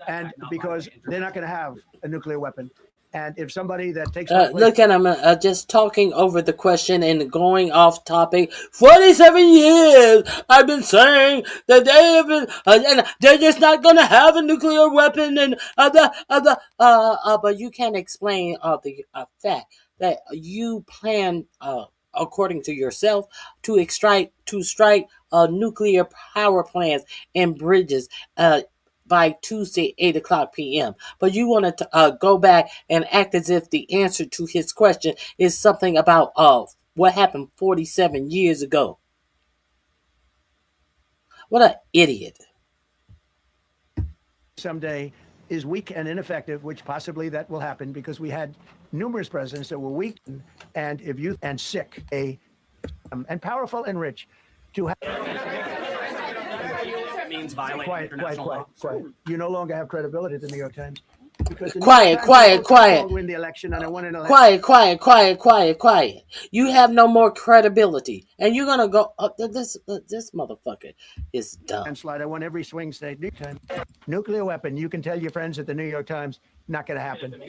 and because they're not going to have a nuclear weapon. And if somebody that takes Look at him just talking over the question and going off topic. 47 years I've been saying that they have been, and they're just not going to have a nuclear weapon, and but you can't explain the fact that you plan, according to yourself, to strike nuclear power plants and bridges by Tuesday, 8:00 p.m. But you want to go back and act as if the answer to his question is something about what happened 47 years ago. What an idiot. someday is weak and ineffective, which possibly that will happen because we had numerous presidents that were weak and sick, and powerful and rich to have. That means violating international law. Quiet. You no longer have credibility at the New York Times. Because the New Quiet. York Times will win the election, and I want an election. Quiet. You have no more credibility, and you're gonna go. This motherfucker is dumb. Landslide. I want every swing state. New York Times. Nuclear weapon. You can tell your friends at the New York Times. Not going to happen. That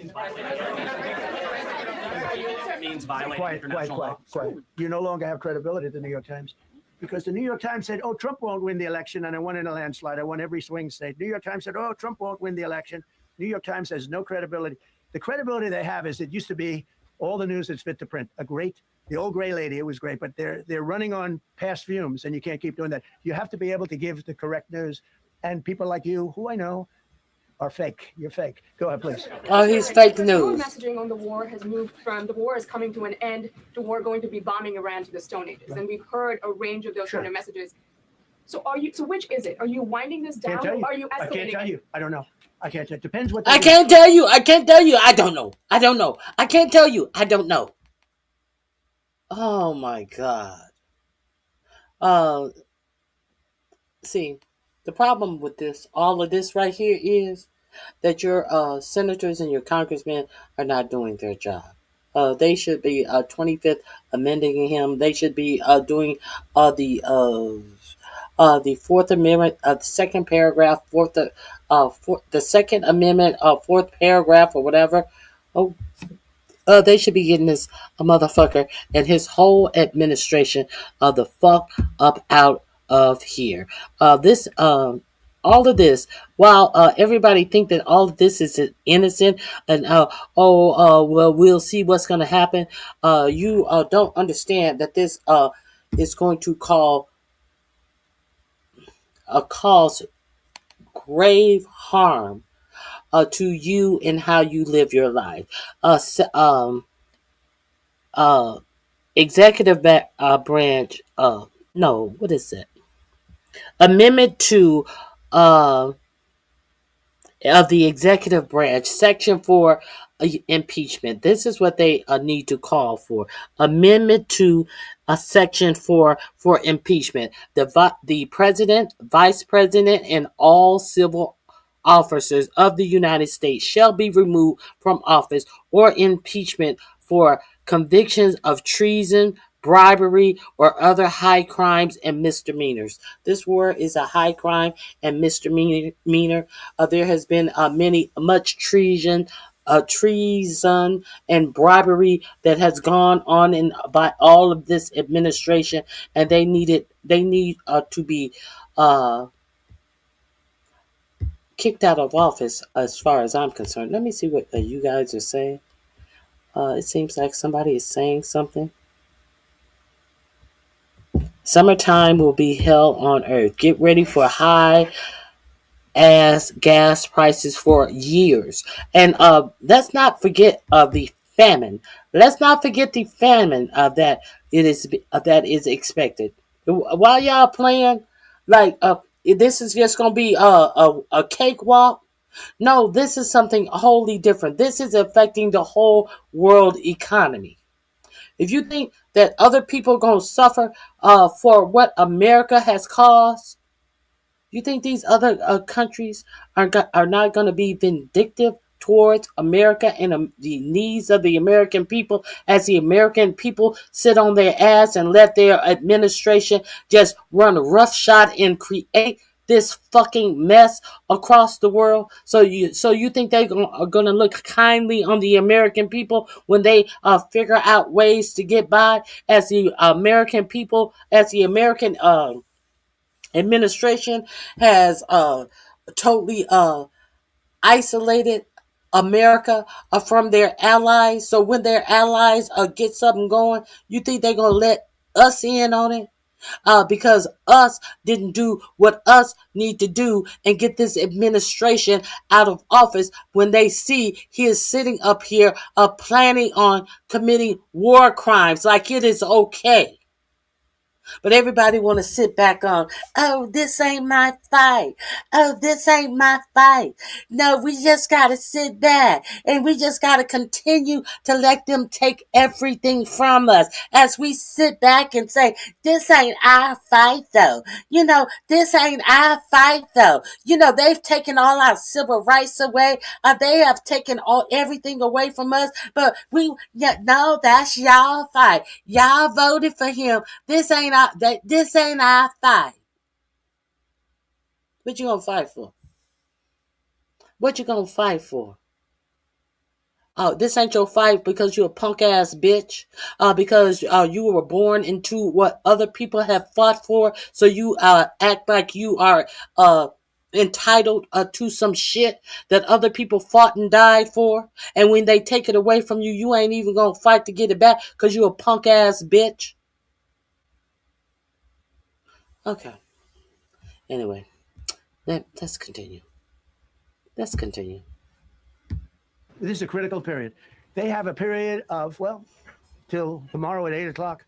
means violating international law. Quiet. You no longer have credibility at the New York Times. Because the New York Times said, oh, Trump won't win the election, and I won in a landslide. I won every swing state. New York Times said, oh, Trump won't win the election. New York Times has no credibility. The credibility they have is it used to be all the news that's fit to print. The old gray lady, it was great, but they're running on past fumes, and you can't keep doing that. You have to be able to give the correct news. And people like you, who I know, are fake. You're fake. Go ahead, please. Oh, he's fake Your news. messaging on the war has moved from the war is coming to an end to war going to be bombing Iran to the Stone Ages. And we've heard a range of those kind of messages. So which is it? Are you winding this down or are you escalating? I can't tell you. I don't know. I can't tell. It depends what. I can't tell you. I can't tell you. I don't know. I can't tell you. I don't know. Oh my God. See, The problem with this, all of this right here, is that your senators and your congressmen are not doing their job. They should be 25th amending him. They should be doing the Fourth Amendment, the second paragraph, the Second Amendment, fourth paragraph, or whatever. Oh, they should be getting this motherfucker and his whole administration the fuck up out of here. All of this, while everybody think that all of this is innocent and well, we'll see what's going to happen. You don't understand that this is going to cause grave harm to you and how you live your life. Executive branch. No, what is it? Amendment 2 of the executive branch, section 4, impeachment. This is what they need to call for. Amendment 2, section 4 for impeachment. The president, vice president, and all civil officers of the United States shall be removed from office or impeachment for convictions of treason, bribery, or other high crimes and misdemeanors. This war is a high crime and misdemeanor. There has been much treason and bribery that has gone on by all of this administration, and they need to be kicked out of office, as far as I'm concerned. Let me see what you guys are saying. It seems like somebody is saying something. Summertime will be hell on earth. Get ready for high ass gas prices for years. And let's not forget the famine. Let's not forget the famine that is expected. While y'all playing like this is just gonna be a cakewalk. No, this is something wholly different. This is affecting the whole world economy. If you think that other people are going to suffer for what America has caused, you think these other countries are not going to be vindictive towards America and the needs of the American people, as the American people sit on their ass and let their administration just run roughshod and create this fucking mess across the world? So you think they are going to look kindly on the American people when they figure out ways to get by, as the American people, as the American administration has totally isolated America from their allies? So when their allies get something going, you think they're going to let us in on it? Because us didn't do what us need to do and get this administration out of office, when they see he is sitting up here planning on committing war crimes like it is okay. But everybody want to sit back on, oh, this ain't my fight. Oh, this ain't my fight. No, we just got to sit back and we just got to continue to let them take everything from us, as we sit back and say, this ain't our fight though. This ain't our fight though. They've taken all our civil rights away. They have taken everything away from us, but no, that's y'all fight. Y'all voted for him. This ain't our fight. What you gonna fight for? What you gonna fight for? Oh, this ain't your fight because you're a punk ass bitch. Because you were born into what other people have fought for. So you act like you are entitled to some shit that other people fought and died for. And when they take it away from you, you ain't even gonna fight to get it back because you're a punk ass bitch. Okay. Anyway, let's continue. This is a critical period. They have a period of, till tomorrow at 8 o'clock.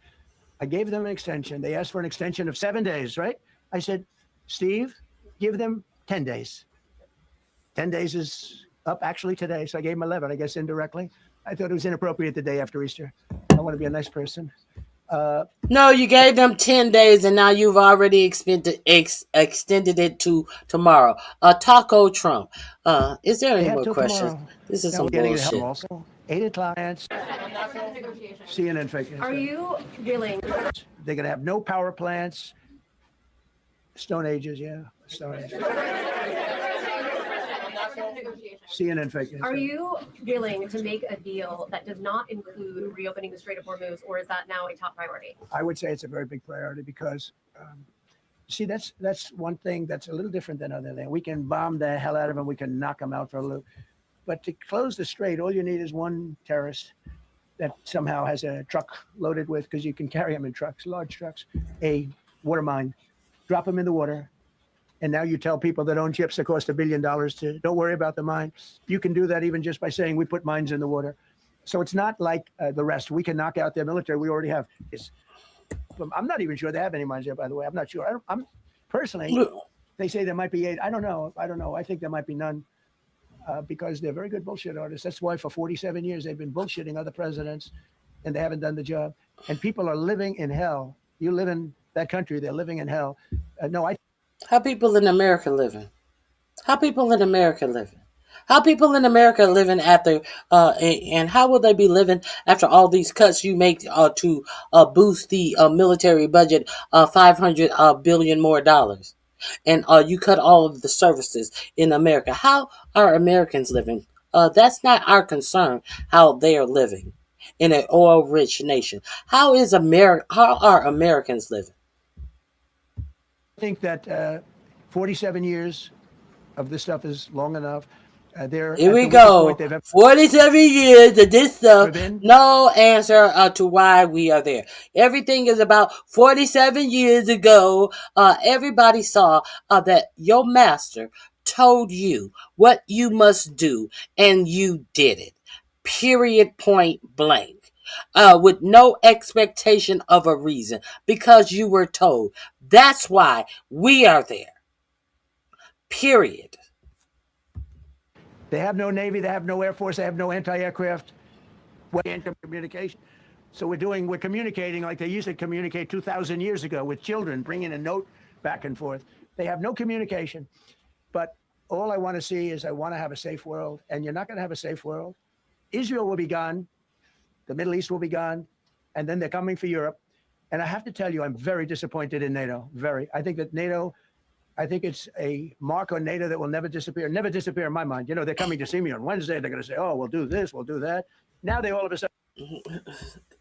I gave them an extension. They asked for an extension of 7 days, right? I said, Steve, give them 10 days. 10 days is up actually today, so I gave them 11, I guess indirectly. I thought it was inappropriate the day after Easter. I want to be a nice person. No, you gave them 10 days, and now you've already extended it to tomorrow. Taco Trump. Is there any more questions? Tomorrow. This is Now some we're getting to bullshit. help also. 8 o'clock. CNN fake news. Are you willing? They're going to have no power plants. Stone Ages, yeah. Stone Ages. CNN fake news. Are you willing to make a deal that does not include reopening the Strait of Hormuz, or is that now a top priority? I would say it's a very big priority because, see, that's one thing that's a little different than other things. We can bomb the hell out of them. We can knock them out for a loop. But to close the strait, all you need is one terrorist that somehow has a truck loaded with, because you can carry them in trucks, large trucks, a water mine, drop them in the water. And now you tell people that own ships that cost $1 billion to don't worry about the mine. You can do that even just by saying we put mines in the water. So it's not like the rest. We can knock out their military. We already have. I'm not even sure they have any mines there, by the way. I'm not sure. I'm personally, they say there might be 8. I don't know. I think there might be none because they're very good bullshit artists. That's why for 47 years they've been bullshitting other presidents and they haven't done the job. And people are living in hell. You live in that country, they're living in hell. How people in America living? How people in America living? How people in America living after, and how will they be living after all these cuts you make to boost the military budget, $500 billion more dollars, and you cut all of the services in America? How are Americans living? That's not our concern. How they are living in an oil-rich nation. How are Americans living? I think that 47 years of this stuff is long enough. Here we go. 47 years of this stuff. No answer to why we are there. Everything is about 47 years ago. Everybody saw that your master told you what you must do, and you did it. Period, point blank. With no expectation of a reason, because you were told. That's why we are there. Period. They have no Navy, they have no Air Force, they have no anti-aircraft communication. So we're communicating like they used to communicate 2,000 years ago with children, bringing a note back and forth. They have no communication. But all I want to see is I want to have a safe world, and you're not going to have a safe world. Israel will be gone. The Middle East will be gone, and then they're coming for Europe. And I have to tell you, I'm very disappointed in NATO. Very. I think it's a mark on NATO that will never disappear in my mind. You know, they're coming to see me on Wednesday. They're going to say, oh, we'll do this, we'll do that. Now they all of a sudden.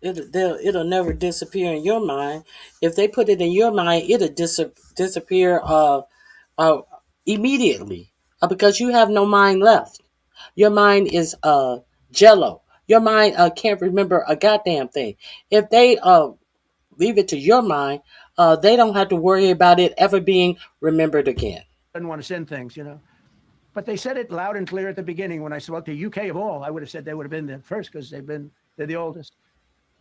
It'll never disappear in your mind. If they put it in your mind, it'll disappear immediately because you have no mind left. Your mind is jello. Your mind can't remember a goddamn thing. If they leave it to your mind, they don't have to worry about it ever being remembered again. I didn't want to send things, you know. But they said it loud and clear at the beginning. When I spoke to UK of all, I would have said they would have been there first because they're the oldest.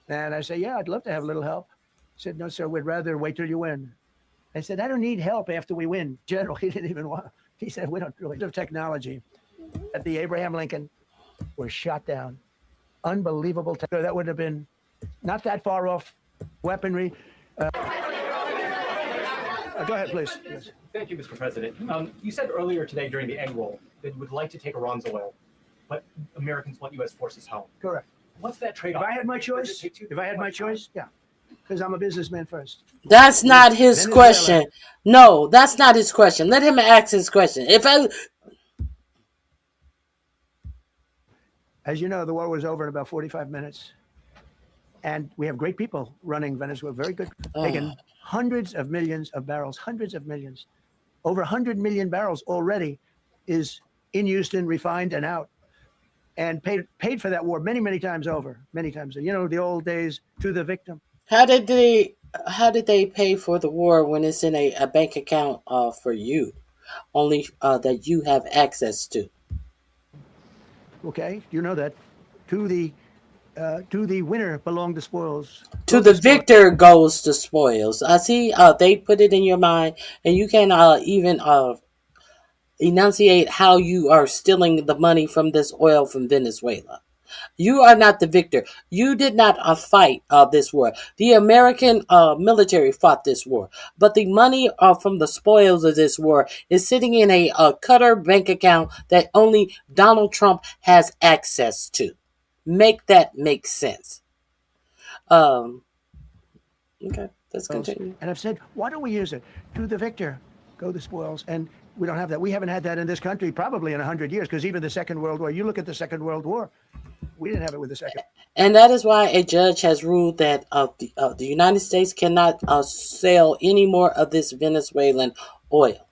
And I said, yeah, I'd love to have a little help. He said, no, sir, we'd rather wait till you win. I said, I don't need help after we win. General, he didn't even want. He said, we don't really have technology. At the Abraham Lincoln was shot down. Unbelievable. That would have been not that far off weaponry. Go ahead, please. Yes. Thank you, Mr. President. You said earlier today during the egg roll that you would like to take Iran's oil, but Americans want U.S. forces home. Correct. What's that trade-off? If I had my choice, yeah, because I'm a businessman first. That's not his question. No, that's not his question. Let him ask his question. As you know, the war was over in about 45 minutes. And we have great people running Venezuela, very good, taking hundreds of millions of barrels, hundreds of millions. Over 100 million barrels already is in Houston, refined and out. And paid for that war many, many times over, many times. You know, the old days, to the victim. How did they pay for the war when it's in a bank account for you, only that you have access to? Okay, you know that. To the winner belong the spoils. To the victor goes the spoils. I see. They put it in your mind, and you can even enunciate how you are stealing the money from this oil from Venezuela. You are not the victor. You did not fight this war. The American military fought this war. But the money from the spoils of this war is sitting in a Qatar bank account that only Donald Trump has access to. Make that make sense. Okay, let's continue. And I've said, why don't we use it? To the victor, go the spoils. And we don't have that. We haven't had that in this country probably in 100 years, because even the Second World War, you look at the Second World War, we didn't have it with the Second. And that is why a judge has ruled that the United States cannot sell any more of this Venezuelan oil.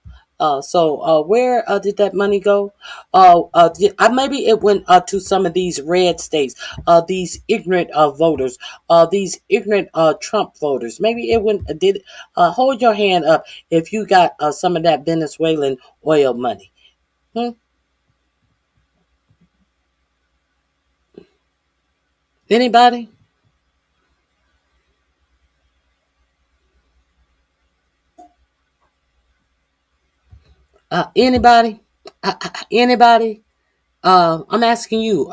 So where did that money go? Maybe it went to some of these red states, these ignorant voters, these ignorant Trump voters. Maybe it went. Hold your hand up if you got some of that Venezuelan oil money. Anybody? Anybody? Anybody? I'm asking you.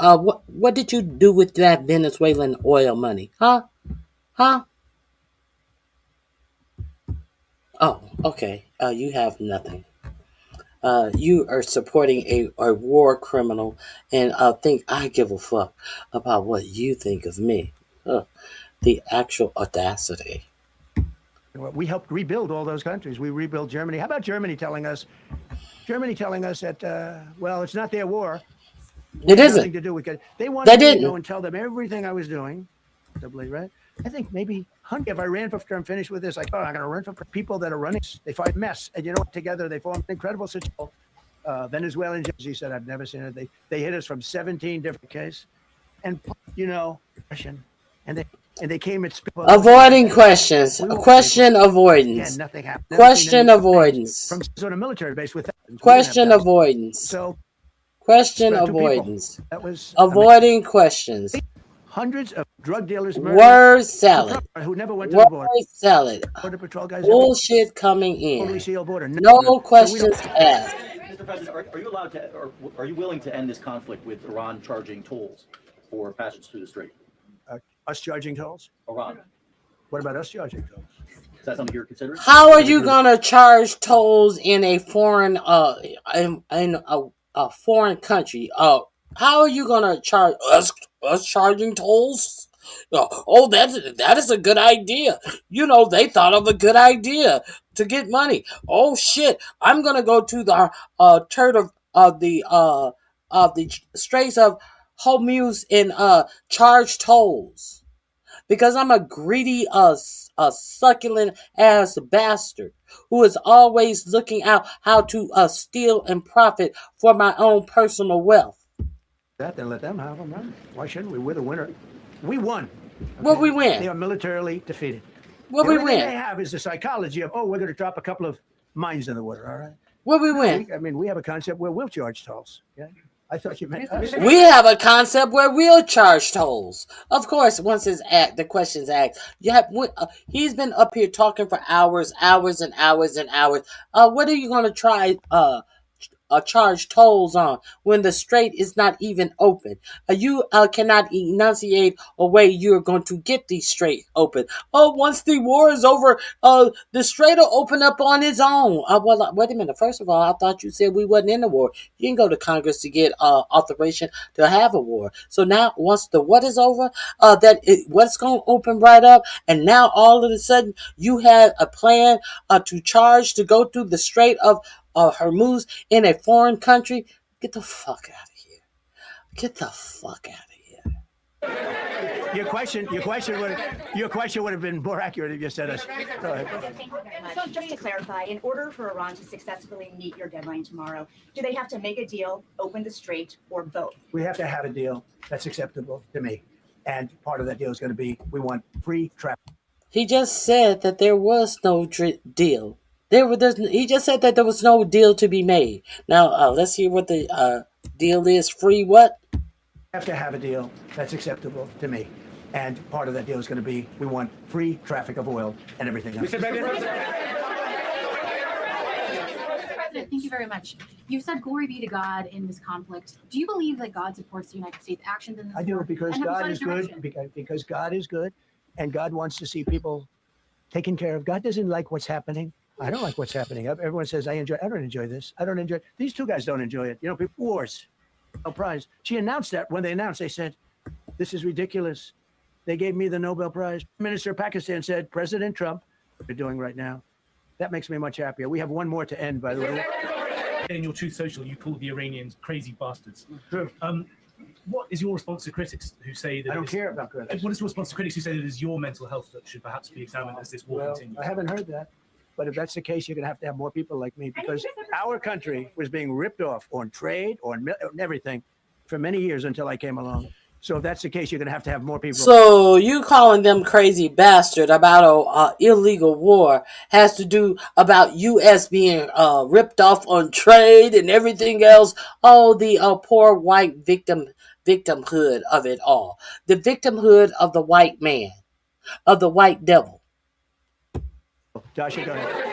What did you do with that Venezuelan oil money? Huh? Oh, okay. You have nothing. You are supporting a war criminal, and think I give a fuck about what you think of me. The actual audacity. We helped rebuild all those countries. We rebuilt Germany. How about Germany telling us that, well, it's not their war. It isn't. Nothing to do with it. They wanted me to go and tell them everything I was doing. Right? I think maybe if I ran for term, finish with this, I'm going to run for people that are running. They fight mess. And you know what? Together they form an incredible situation. Venezuelan, he said, I've never seen it. They hit us from 17 different cases. And, and they came at avoiding questions. Question avoidance. Yeah, nothing happened. Question avoidance. From sort of military base with that. Question avoidance. So question avoidance. That was avoiding questions. Hundreds of drug dealers word salad. Who never went to the border. Word salad. Border patrol guys. Bullshit coming in. Totally sealed border. No questions asked. Mr. President, are you allowed to, or are you willing to end this conflict with Iran charging tolls for passage through the strait? Us charging tolls? Iran. What about us charging tolls? Is that something you're considering? How are you gonna charge tolls in a foreign in a foreign country? How are you gonna charge us charging tolls? Oh, that is a good idea. You know, they thought of a good idea to get money. Oh shit! I'm gonna go to the the Straits of Hormuz and charge tolls because I'm a greedy succulent ass bastard who is always looking out how to steal and profit for my own personal wealth. That then let them have them, right? Why shouldn't we? We're the winner. We won. Okay? What we win? They are militarily defeated. What we win? Everything they have is the psychology of, we're going to drop a couple of mines in the water. All right. What we win? I mean, we have a concept where we'll charge tolls. Yeah. I thought you meant us. We have a concept where we'll charge tolls. Of course, once the question's asked, he's been up here talking for hours and hours and hours. What are you going to try charge tolls on when the strait is not even open? You cannot enunciate a way you're going to get the strait open. Once the war is over, the strait will open up on its own. Well, wait a minute. First of all, I thought you said we wasn't in the war. You didn't go to Congress to get authorization to have a war. So now, once the what is over, what's going to open right up, and now all of a sudden you had a plan to charge to go through the Strait of Hormuz in a foreign country. Get the fuck out of here. Get the fuck out of here. Your question would have been more accurate if you said us. Go ahead. So just to clarify, in order for Iran to successfully meet your deadline tomorrow, do they have to make a deal, open the strait, or both? We have to have a deal that's acceptable to me. And part of that deal is going to be we want free traffic. He just said that there was no deal. He just said that there was no deal to be made. Now, let's hear what the deal is. Free what? We have to have a deal that's acceptable to me. And part of that deal is going to be we want free traffic of oil and everything else. President, thank you very much. You said glory be to God in this conflict. Do you believe that God supports the United States actions in this I do, war? because And have you God sought is his good, direction? because God is good, and God wants to see people taken care of. God doesn't like what's happening. I don't like what's happening. Everyone says, I don't enjoy this. I don't enjoy it. These two guys don't enjoy it. You know, people, wars, no prize. She announced that. When they announced, they said, this is ridiculous. They gave me the Nobel Prize. Minister of Pakistan said, President Trump, what they're doing right now. That makes me much happier. We have one more to end, by the way. In your Truth Social, you called the Iranians crazy bastards. True. What is your response to critics who say that? I don't care about critics. What is your response to critics who say that it is your mental health that should perhaps be examined as this war continues? I haven't heard that. But if that's the case, you're going to have more people like me, because our country was being ripped off on trade, on everything for many years until I came along. So if that's the case, you're going to have more people. So you calling them crazy bastard about a illegal war has to do about U.S. being ripped off on trade and everything else. Oh, the poor white victimhood of it all. The victimhood of the white man, of the white devil. Joshua, go ahead.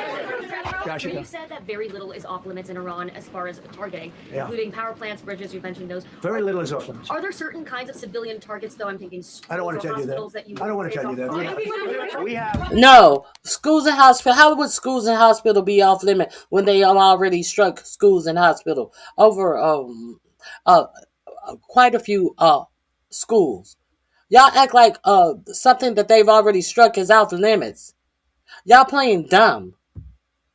Joshua, You said that very little is off limits in Iran as far as targeting, Yeah. including power plants, bridges. You mentioned those. Very little is off limits. Are there certain kinds of civilian targets, though? I'm thinking schools I don't want to or tell you that. hospitals I don't want to tell you that. We have. No, schools and hospital. How would schools and hospital be off limit when they already struck schools and hospital over quite a few schools? Y'all act like something that they've already struck is off limits. Y'all playing dumb.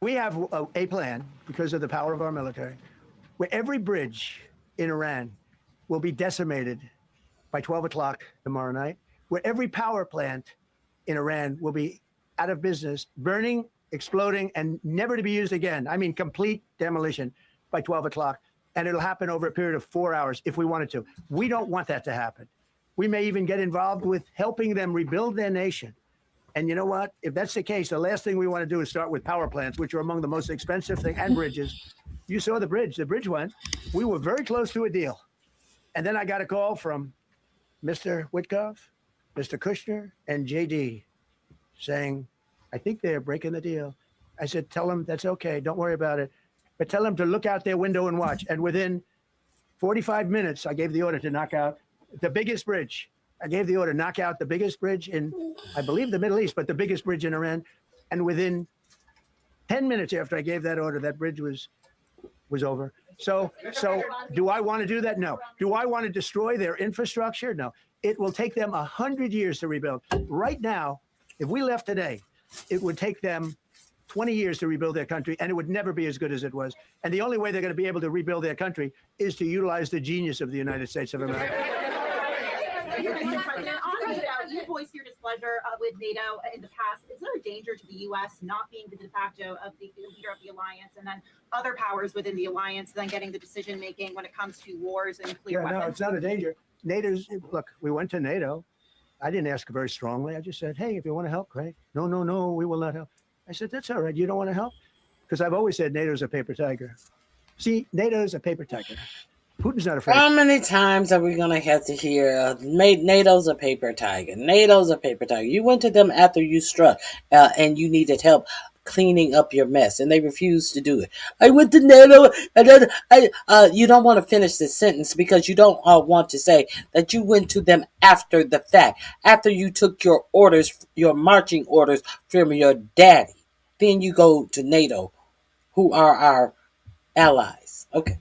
We have a plan, because of the power of our military, where every bridge in Iran will be decimated by 12 o'clock tomorrow night, where every power plant in Iran will be out of business, burning, exploding, and never to be used again. I mean, complete demolition by 12 o'clock. And it'll happen over a period of 4 hours if we wanted to. We don't want that to happen. We may even get involved with helping them rebuild their nation. And you know what? If that's the case, the last thing we want to do is start with power plants, which are among the most expensive things, and bridges. You saw the bridge. The bridge went. We were very close to a deal. And then I got a call from Mr. Witkoff, Mr. Kushner, and JD saying, I think they're breaking the deal. I said, tell them that's okay. Don't worry about it. But tell them to look out their window and watch. And within 45 minutes, I gave the order to knock out the biggest bridge. I gave the order, knock out the biggest bridge in, I believe, the Middle East, but the biggest bridge in Iran. And within 10 minutes after I gave that order, that bridge was over. So do I want to do that? No. Do I want to destroy their infrastructure? No. It will take them 100 years to rebuild. Right now, if we left today, it would take them 20 years to rebuild their country, and it would never be as good as it was. And the only way they're going to be able to rebuild their country is to utilize the genius of the United States of America. You voiced your displeasure with NATO in the past. Is there a danger to the U.S. not being the de facto of the leader of the alliance, and then other powers within the alliance then getting the decision making when it comes to wars and nuclear weapons? No, it's not a danger. NATO's, look, we went to NATO. I didn't ask very strongly. I just said, hey, if you want to help, great. No, we will not help. I said, that's all right. You don't want to help? Because I've always said NATO's a paper tiger. See, NATO's a paper tiger. Putin's not afraid. How many times are we going to have to hear NATO's a paper tiger? NATO's a paper tiger. You went to them after you struck and you needed help cleaning up your mess, and they refused to do it. I went to NATO, and then you don't want to finish this sentence because you don't want to say that you went to them after the fact, after you took your orders, your marching orders from your daddy. Then you go to NATO, who are our allies. Okay.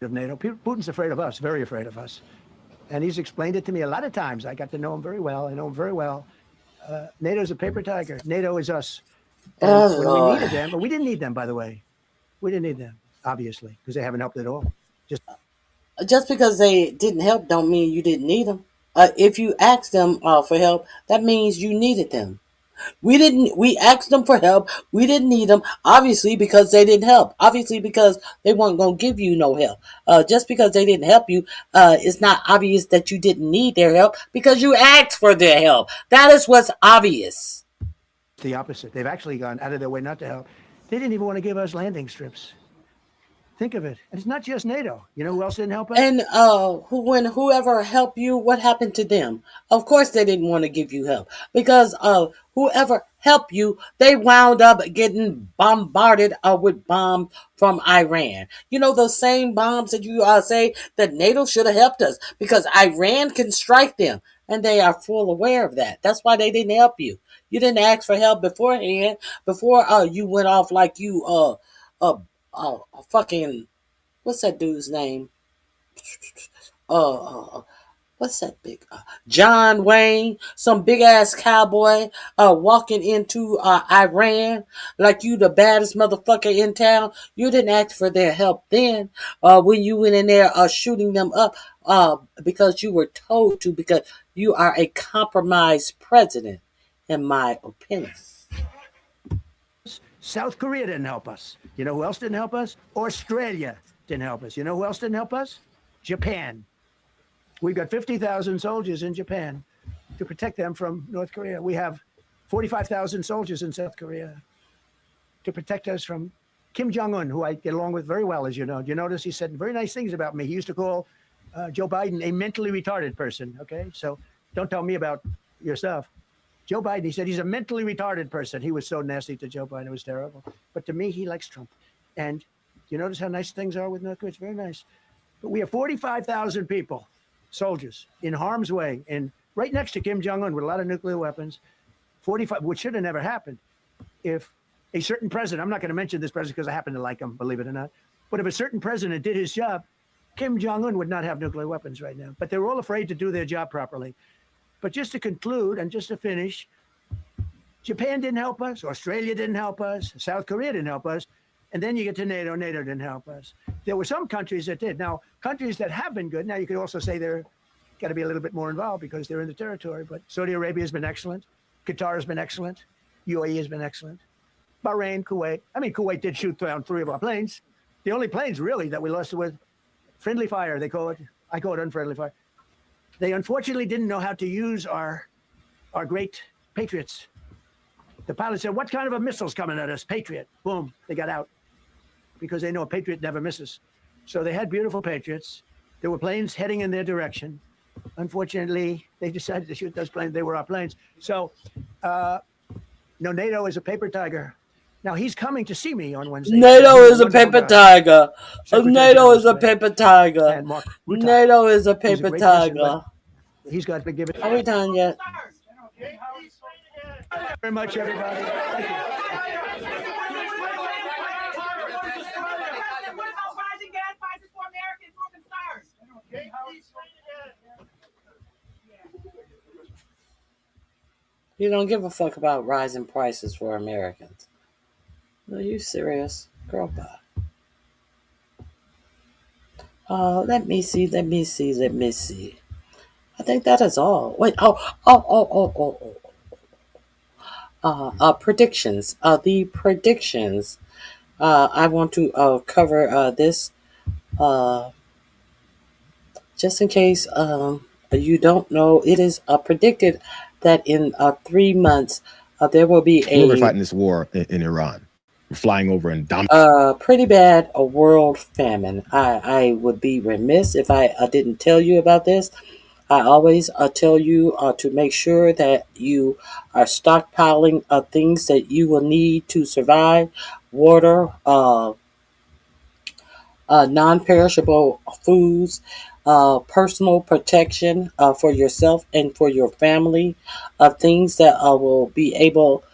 Of NATO. Putin's afraid of us, very afraid of us. And he's explained it to me a lot of times. I got to know him very well. I know him very well. NATO's a paper tiger. NATO is us. And when we needed them, but we didn't need them, by the way. We didn't need them, obviously, because they haven't helped at all. Just because they didn't help don't mean you didn't need them. If you asked them for help, that means you needed them. We asked them for help. We didn't need them, obviously, because they didn't help. Obviously, because they weren't going to give you no help. Just because they didn't help you, it's not obvious that you didn't need their help because you asked for their help. That is what's obvious. The opposite. They've actually gone out of their way not to help. They didn't even want to give us landing strips. Think of it. And it's not just NATO. You know who else didn't help us? And when whoever helped you, what happened to them? Of course they didn't want to give you help because whoever help you, they wound up getting bombarded with bombs from Iran. You know, those same bombs that you say that NATO should have helped us because Iran can strike them. And they are full aware of that. That's why they didn't help you. You didn't ask for help beforehand, before you went off like you fucking, what's that dude's name? What's that big John Wayne, some big ass cowboy walking into Iran like you the baddest motherfucker in town. You didn't ask for their help then when you went in there shooting them up because you were told to, because you are a compromised president, in my opinion. South Korea didn't help us. You know who else didn't help us? Australia didn't help us. You know who else didn't help us? Japan. We've got 50,000 soldiers in Japan to protect them from North Korea. We have 45,000 soldiers in South Korea to protect us from Kim Jong-un, who I get along with very well, as you know. You notice he said very nice things about me. He used to call Joe Biden a mentally retarded person, okay? So don't tell me about your stuff. Joe Biden, he said he's a mentally retarded person. He was so nasty to Joe Biden. It was terrible. But to me, he likes Trump. And you notice how nice things are with North Korea? It's very nice. But we have 45,000 people, soldiers, in harm's way, and right next to Kim Jong-un with a lot of nuclear weapons. 45, which should have never happened if a certain president, I'm not going to mention this president because I happen to like him, believe it or not, but if a certain president did his job, Kim Jong-un would not have nuclear weapons right now. But they were all afraid to do their job properly. But just to conclude and just to finish, Japan didn't help us, Australia didn't help us, South Korea didn't help us, and then you get to NATO, NATO didn't help us. There were some countries that did. Now, countries that have been good, now you could also say they're got to be a little bit more involved because they're in the territory, but Saudi Arabia has been excellent, Qatar has been excellent, UAE has been excellent, Bahrain, Kuwait. I mean, Kuwait did shoot down 3 of our planes. The only planes really that we lost with friendly fire, they call it. I call it unfriendly fire. They unfortunately didn't know how to use our great Patriots. The pilot said, what kind of a missile's coming at us? Patriot. Boom, they got out because they know a Patriot never misses. So they had beautiful Patriots. There were planes heading in their direction. Unfortunately, they decided to shoot those planes. They were our planes. So, no, NATO is a paper tiger. Now, he's coming to see me on Wednesday. NATO is a paper tiger. NATO is a paper tiger. NATO is a paper tiger. He's got to give it. Are we done yet? Thank you very much, everybody. Thank you. You don't give a fuck about rising prices for Americans. Are you serious? Girl, bye. Let me see. I think that is all. Wait, predictions. The predictions. I want to cover this just in case you don't know. It is predicted that in 3 months there will be We're fighting this war in Iran. We're flying over and pretty bad a world famine. I would be remiss if I didn't tell you about this. I always tell you to make sure that you are stockpiling things that you will need to survive: water, non-perishable foods, personal protection for yourself and for your family, things that will be able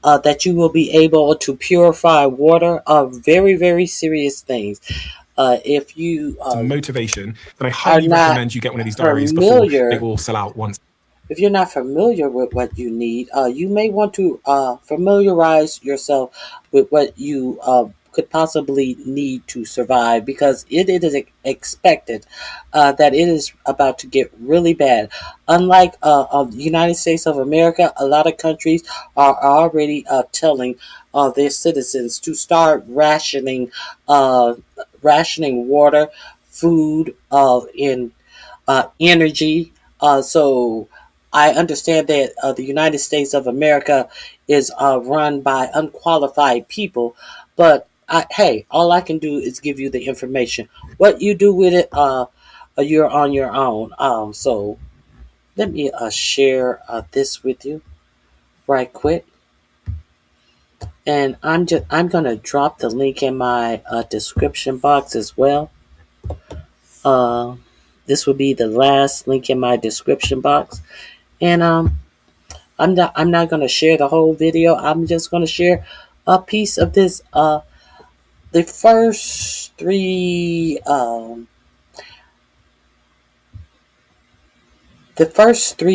that you will be able to purify water, very, very serious things. If you motivation, then I highly recommend you get one of these diaries before they all sell out once. If you're not familiar with what you need, you may want to familiarize yourself with what you could possibly need to survive, because it is expected that it is about to get really bad. Unlike the United States of America, a lot of countries are already telling their citizens to start rationing water, food, and energy. So I understand that the United States of America is run by unqualified people, but hey, all I can do is give you the information. What you do with it, you're on your own. So let me share this with you right quick. And I'm going to drop the link in my description box as well. This will be the last link in my description box. And I'm not going to share the whole video. I'm just going to share a piece of this. The first three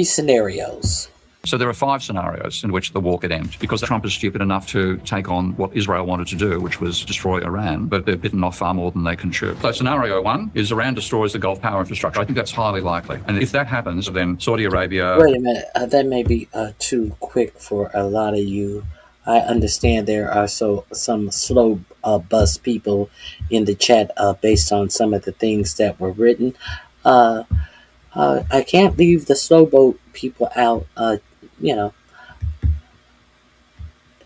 scenarios. So there are 5 scenarios in which the war could end because Trump is stupid enough to take on what Israel wanted to do, which was destroy Iran, but they're bitten off far more than they can chew. So scenario 1 is Iran destroys the Gulf power infrastructure. I think that's highly likely. And if that happens, then Saudi Arabia... Wait a minute. That may be too quick for a lot of you. I understand there are some slow bus people in the chat based on some of the things that were written. I can't leave the slow boat people out.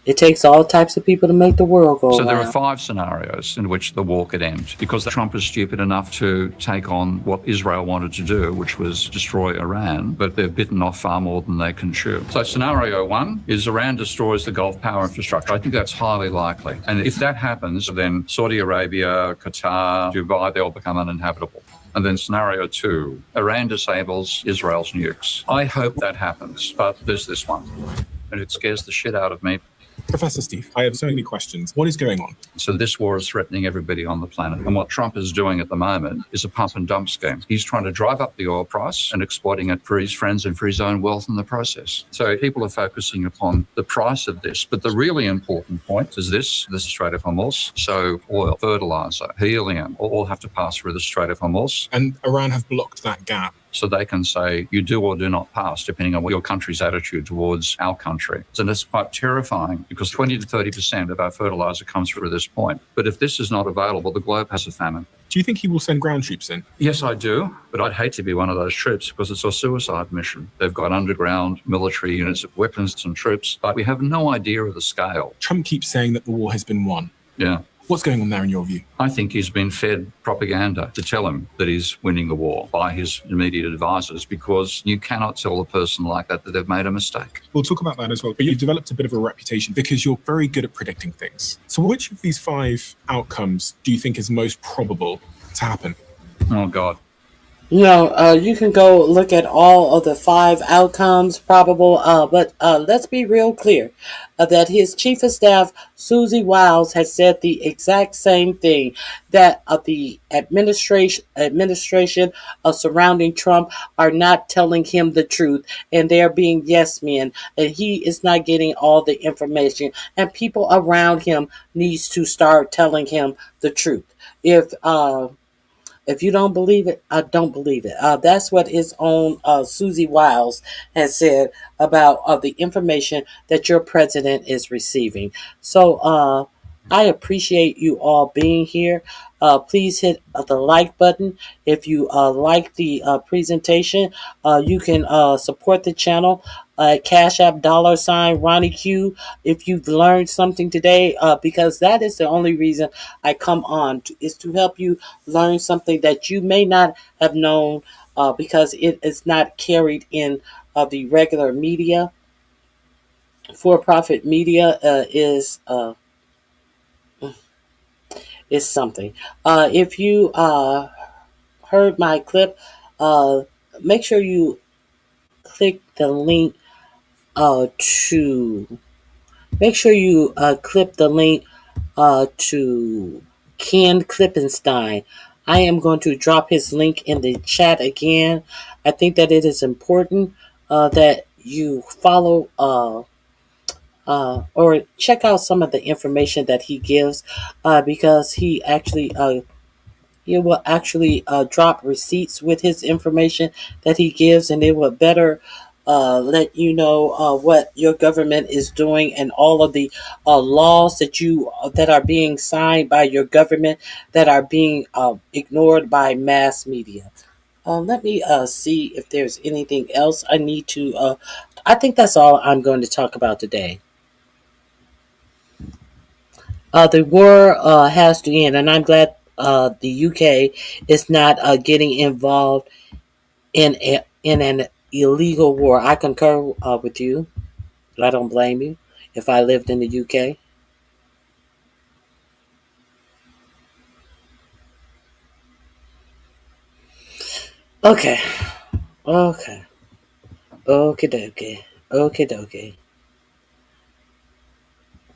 It takes all types of people to make the world go So there around. are 5 scenarios in which the war could end because Trump is stupid enough to take on what Israel wanted to do, which was destroy Iran, but they're bitten off far more than they can chew. So scenario 1 is Iran destroys the Gulf power infrastructure. I think that's highly likely. And if that happens, then Saudi Arabia, Qatar, Dubai, they'll become uninhabitable. And then scenario 2, Iran disables Israel's nukes. I hope that happens, but there's this one, and it scares the shit out of me. Professor Steve, I have so many questions. What is going on? So this war is threatening everybody on the planet. And what Trump is doing at the moment is a pump and dump scheme. He's trying to drive up the oil price and exploiting it for his friends and for his own wealth in the process. So people are focusing upon the price of this. But the really important point is this is Strait of Hormuz. So oil, fertilizer, helium, all have to pass through the Strait of Hormuz. And Iran have blocked that gap. So they can say you do or do not pass, depending on what your country's attitude towards our country. And it's quite terrifying because 20 to 30% of our fertilizer comes through this point. But if this is not available, the globe has a famine. Do you think he will send ground troops in? Yes, I do. But I'd hate to be one of those troops because it's a suicide mission. They've got underground military units of weapons and troops, but we have no idea of the scale. Trump keeps saying that the war has been won. Yeah. What's going on there in your view? I think he's been fed propaganda to tell him that he's winning the war by his immediate advisors because you cannot tell a person like that they've made a mistake. We'll talk about that as well. But you've developed a bit of a reputation because you're very good at predicting things. So which of these 5 outcomes do you think is most probable to happen? Oh, God. You can go look at all of the 5 outcomes probable, but let's be real clear that his chief of staff, Susie Wiles, has said the exact same thing, that the administration surrounding Trump are not telling him the truth, and they're being yes men, and he is not getting all the information, and people around him needs to start telling him the truth. If you don't believe it, I don't believe it. That's what his own Susie Wiles has said about the information that your president is receiving. So I appreciate you all being here. Please hit the like button. If you like the presentation, you can support the channel. Cash App $ Ronnie Q if you've learned something today, because that is the only reason I come on, is to help you learn something that you may not have known, because it is not carried in the regular media. For-profit media is something. If you heard my clip, make sure you click the link click the link to Ken Klippenstein. I am going to drop his link in the chat again. I think that it is important that you follow or check out some of the information that he gives, because he will actually drop receipts with his information that he gives, and it will better let you know what your government is doing, and all of the laws that are being signed by your government that are being ignored by mass media. Let me see if there's anything else I need to. I think that's all I'm going to talk about today. The war has to end, and I'm glad the UK is not getting involved in an illegal war. I concur with you. I don't blame you. If I lived in the UK, Okay. Okay. Okie dokie. Okie dokie.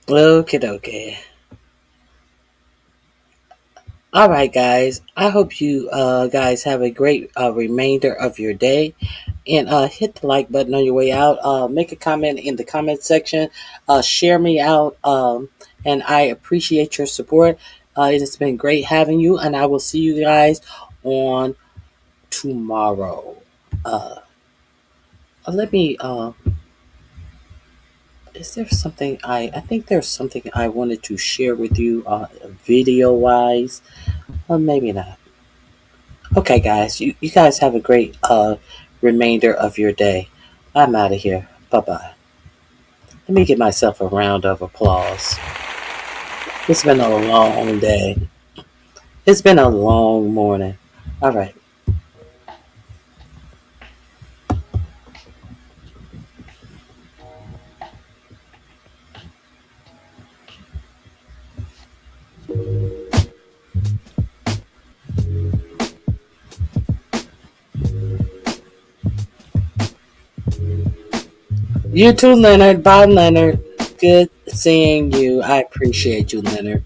Okie dokie. All right, guys. I hope you guys have a great remainder of your day. And hit the like button on your way out. Make a comment in the comment section. Share me out. And I appreciate your support. It has been great having you. And I will see you guys on tomorrow. Let me... is there something I think there's something I wanted to share with you video wise, or maybe not. Okay, guys, you guys have a great remainder of your day. I'm out of here. Bye-bye. Let me give myself a round of applause. It's been a long day. It's been a long morning. All right. You too, Leonard. Bye, Leonard. Good seeing you. I appreciate you, Leonard.